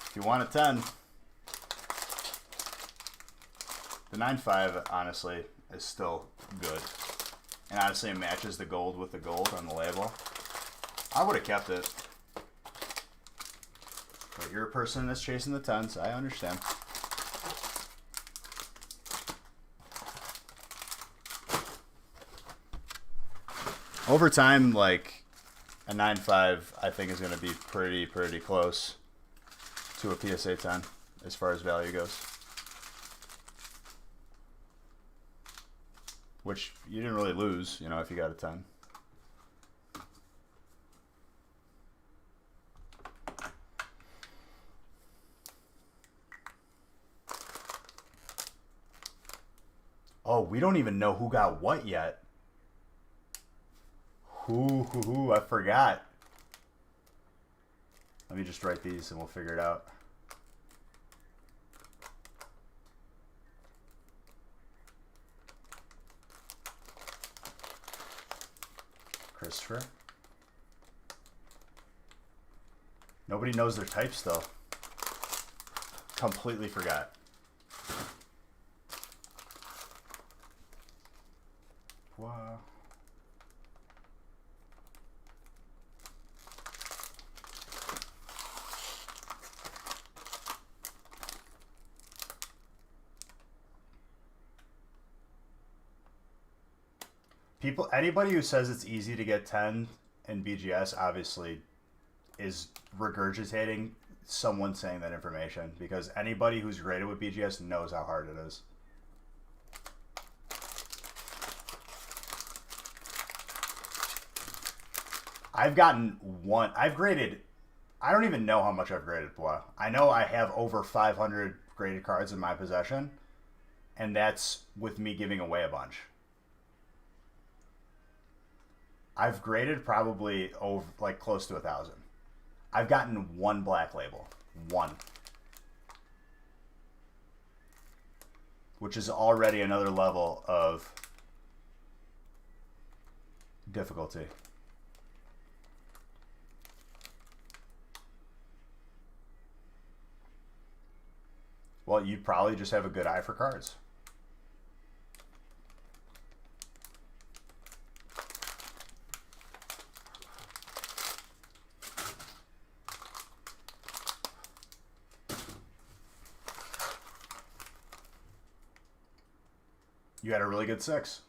if you want a 10, the 9.5 honestly is still good. And honestly, it matches the gold with the gold on the label. I would have kept it. But you're a person that's chasing the 10s. I understand. Over time, like, a 9.5, I think, is going to be pretty close to a PSA 10 as far as value goes. Which you didn't really lose, you know, if you got a 10. Oh, we don't even know who got what yet. Who, I forgot. Let me just write these and we'll figure it out. Christopher. Nobody knows their types though. Completely forgot. Wow. Anybody who says it's easy to get 10 in BGS obviously is regurgitating someone saying that information, because anybody who's graded with BGS knows how hard it is. I've gotten one. I've graded. I don't even know how much I've graded, boy. I know I have over 500 graded cards in my possession, and that's with me giving away a bunch. I've graded probably over, like, close to 1,000. I've gotten one black label. One. Which is already another level of difficulty. Well, you probably just have a good eye for cards. You had a really good 6.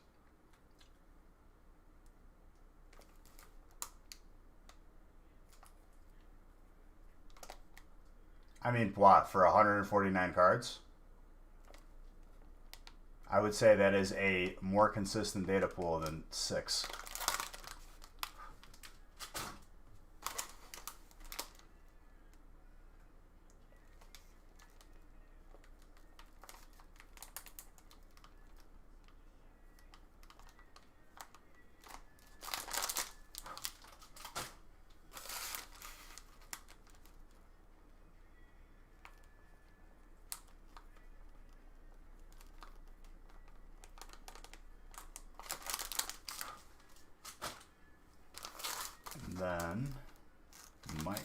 I mean, what, for 149 cards? I would say that is a more consistent data pool than 6. one. Mike.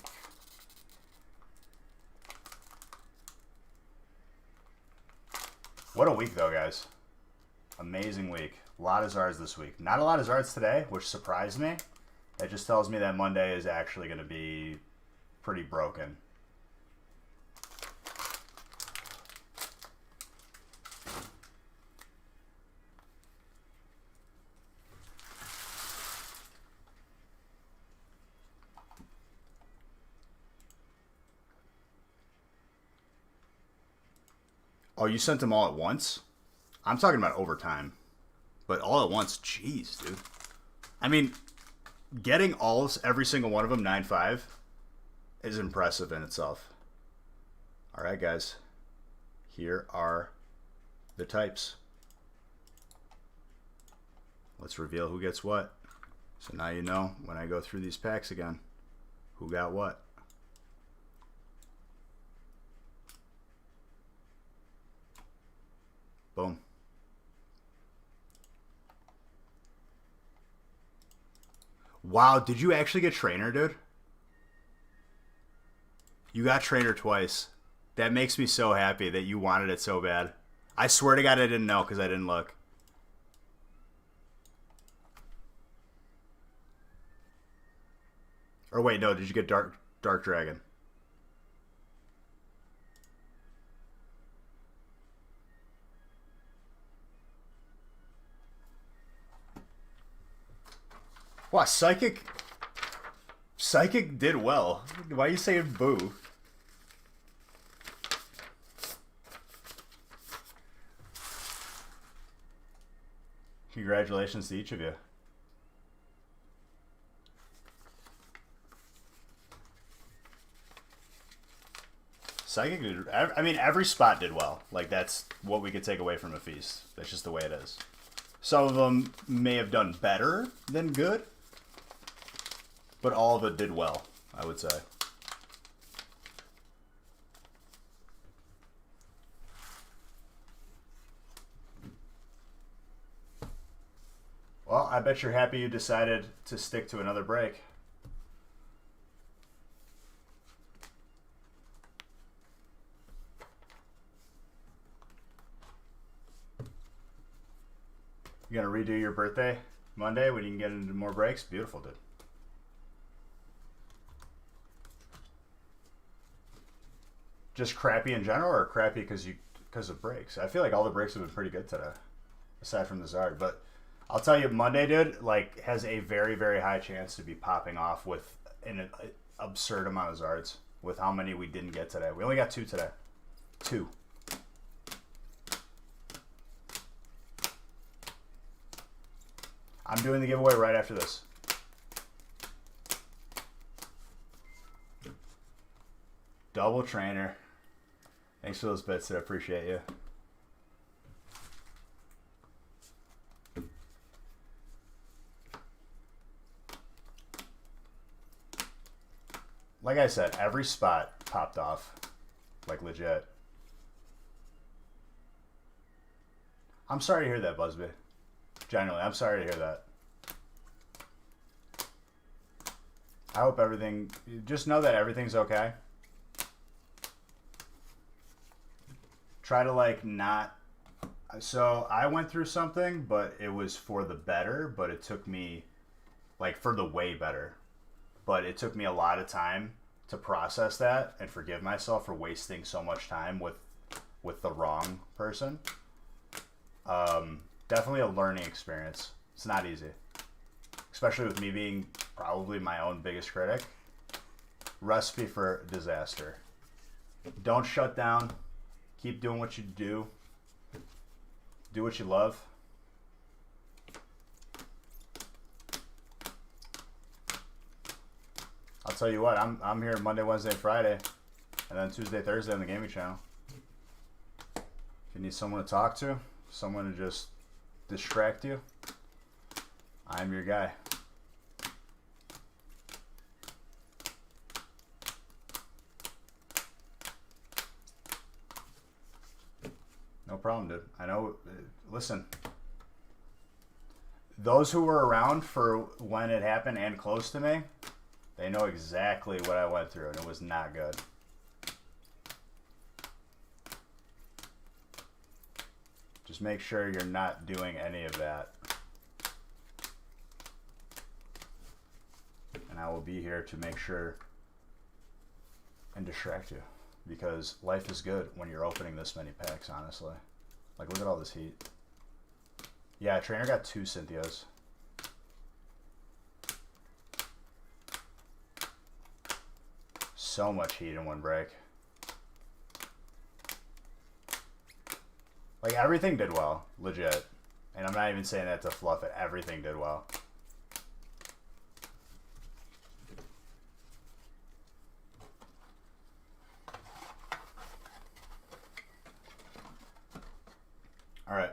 What a week, though, guys. Amazing week. A lot of Zards this week. Not a lot of Zards today, which surprised me. That just tells me that Monday is actually going to be pretty broken. Oh, you sent them all at once? I'm talking about overtime. But all at once, jeez, dude. I mean, getting every single one of them 9.5 is impressive in itself. All right, guys. Here are the types. Let's reveal who gets what. So now you know when I go through these packs again, who got what. Boom. Wow, did you actually get Trainer, dude? You got Trainer twice. That makes me so happy that you wanted it so bad. I swear to God I didn't know because I didn't look. Or wait, no, did you get Dark Dragon? Wow, Psychic did well. Why are you saying boo? Congratulations to each of you. Psychic did, I mean, every spot did well. Like, that's what we could take away from a feast. That's just the way it is. Some of them may have done better than good, but all of it did well, I would say. Well, I bet you're happy you decided to stick to another break. You gonna redo your birthday Monday when you can get into more breaks? Beautiful, dude. Just crappy in general, or crappy because of breaks? I feel like all the breaks have been pretty good today, aside from the Zard. But I'll tell you, Monday, dude, like, has a very, very high chance to be popping off with an absurd amount of Zards with how many we didn't get today. We only got 2 today. 2. I'm doing the giveaway right after this. Double Trainer. Thanks for those bits, I appreciate you. Like I said, every spot popped off. Like, legit. I'm sorry to hear that, Busby. Genuinely, I'm sorry to hear that. I hope everything... Just know that everything's okay. Try to, like, not... So, I went through something, but it was for the better, but it took me... Like, for the way better. But it took me a lot of time to process that and forgive myself for wasting so much time with the wrong person. Definitely a learning experience. It's not easy. Especially with me being probably my own biggest critic. Recipe for disaster. Don't shut down. Keep doing what you do. Do what you love. I'll tell you what, I'm here Monday, Wednesday, Friday, and then Tuesday, Thursday on the gaming channel. If you need someone to talk to, someone to just distract you, I'm your guy. No problem, dude. I know. Listen, those who were around for when it happened and close to me, They know exactly what I went through, and it was not good. Just make sure you're not doing any of that. And I will be here to make sure and distract you. Because life is good when you're opening this many packs, honestly. Like, look at all this heat. Yeah, Trainer got 2 Cynthias. So much heat in one break. Like, everything did well, legit. And I'm not even saying that to fluff it. Everything did well. All right.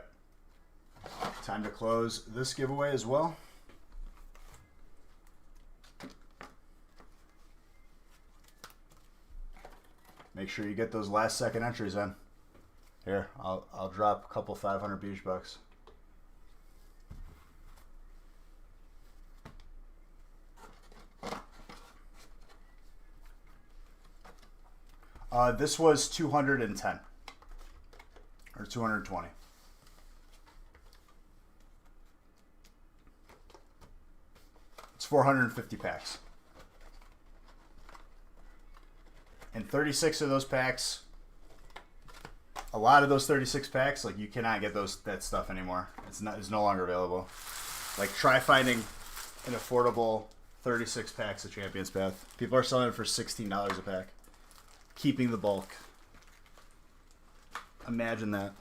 Time to close this giveaway as well. Make sure you get those last second entries in. Here, I'll drop a couple 500 beach bucks. This was 210 or 220. It's 450 packs. And 36 of those packs, a lot of those 36 packs, like, you cannot get that stuff anymore. It's no longer available. Like, try finding an affordable 36 packs of Champion's Path. People are selling it for $16 a pack. Keeping the bulk. Imagine that.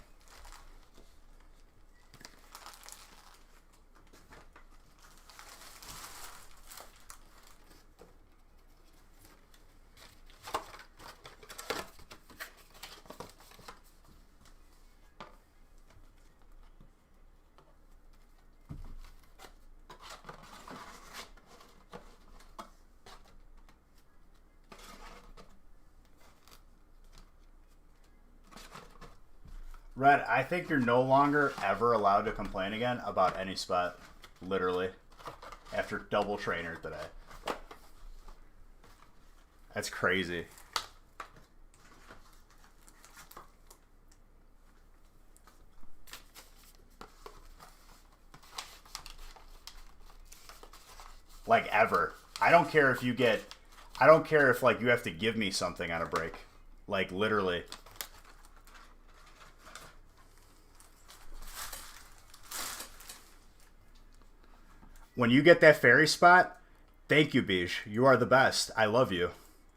Red, I think you're no longer ever allowed to complain again about any spot, literally, after double Trainer today. That's crazy. Like, ever. I don't care if you get... I don't care if, like, you have to give me something on a break. Like, literally. When you get that fairy spot, thank you, Bish. You are the best. I love you.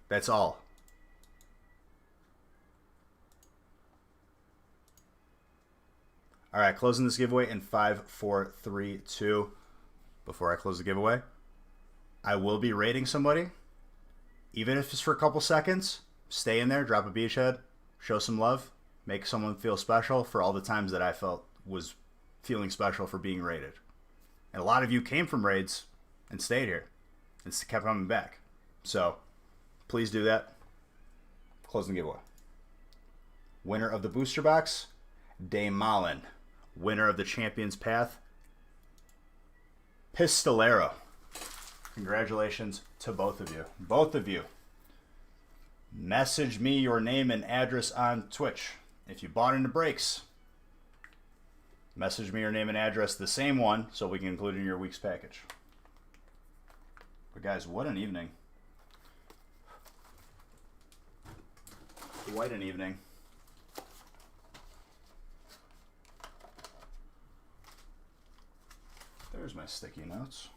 That's all. All right, closing this giveaway in 5, 4, 3, 2. Before I close the giveaway, I will be rating somebody. Even if it's for a couple seconds, stay in there, drop a beachhead, show some love, make someone feel special for all the times that I felt was feeling special for being rated. And a lot of you came from raids and stayed here and kept coming back. So please do that. Closing the giveaway. Winner of the booster box, Dame Malin. Winner of the Champion's Path, Pistolero. Congratulations to both of you. Both of you. Message me your name and address on Twitch. If you bought into breaks, message me your name and address, the same one, so we can include it in your week's package. But guys, what an evening. Quite an evening. There's my sticky notes.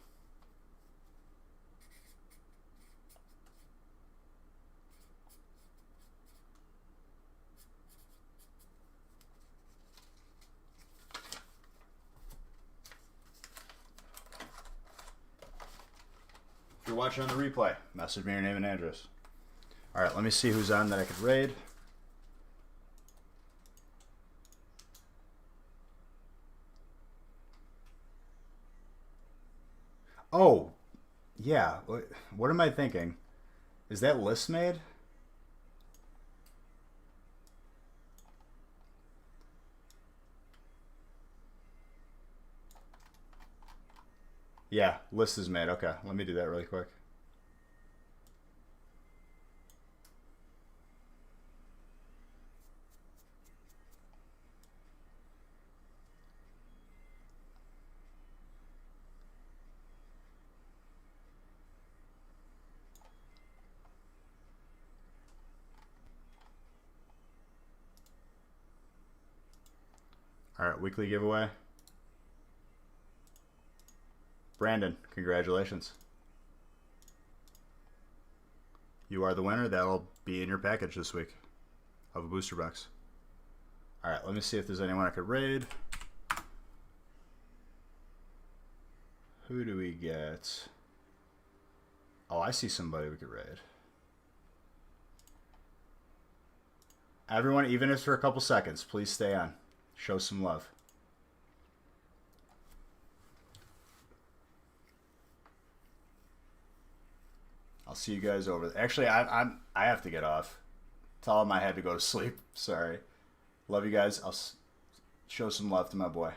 If you're watching on the replay, message me your name and address. All right, let me see who's on that I could raid. Oh, yeah. What am I thinking? Is that list made? Yeah, list is made. Okay, let me do that really quick. All right, weekly giveaway. Brandon, congratulations. You are the winner. That'll be in your package this week of a booster box. All right, let me see if there's anyone I could raid. Who do we get? Oh, I see somebody we could raid. Everyone, even if it's for a couple seconds, please stay on. Show some love. I'll see you guys over there. Actually, I have to get off. Tell them I had to go to sleep. Sorry. Love you guys. I'll show some love to my boy.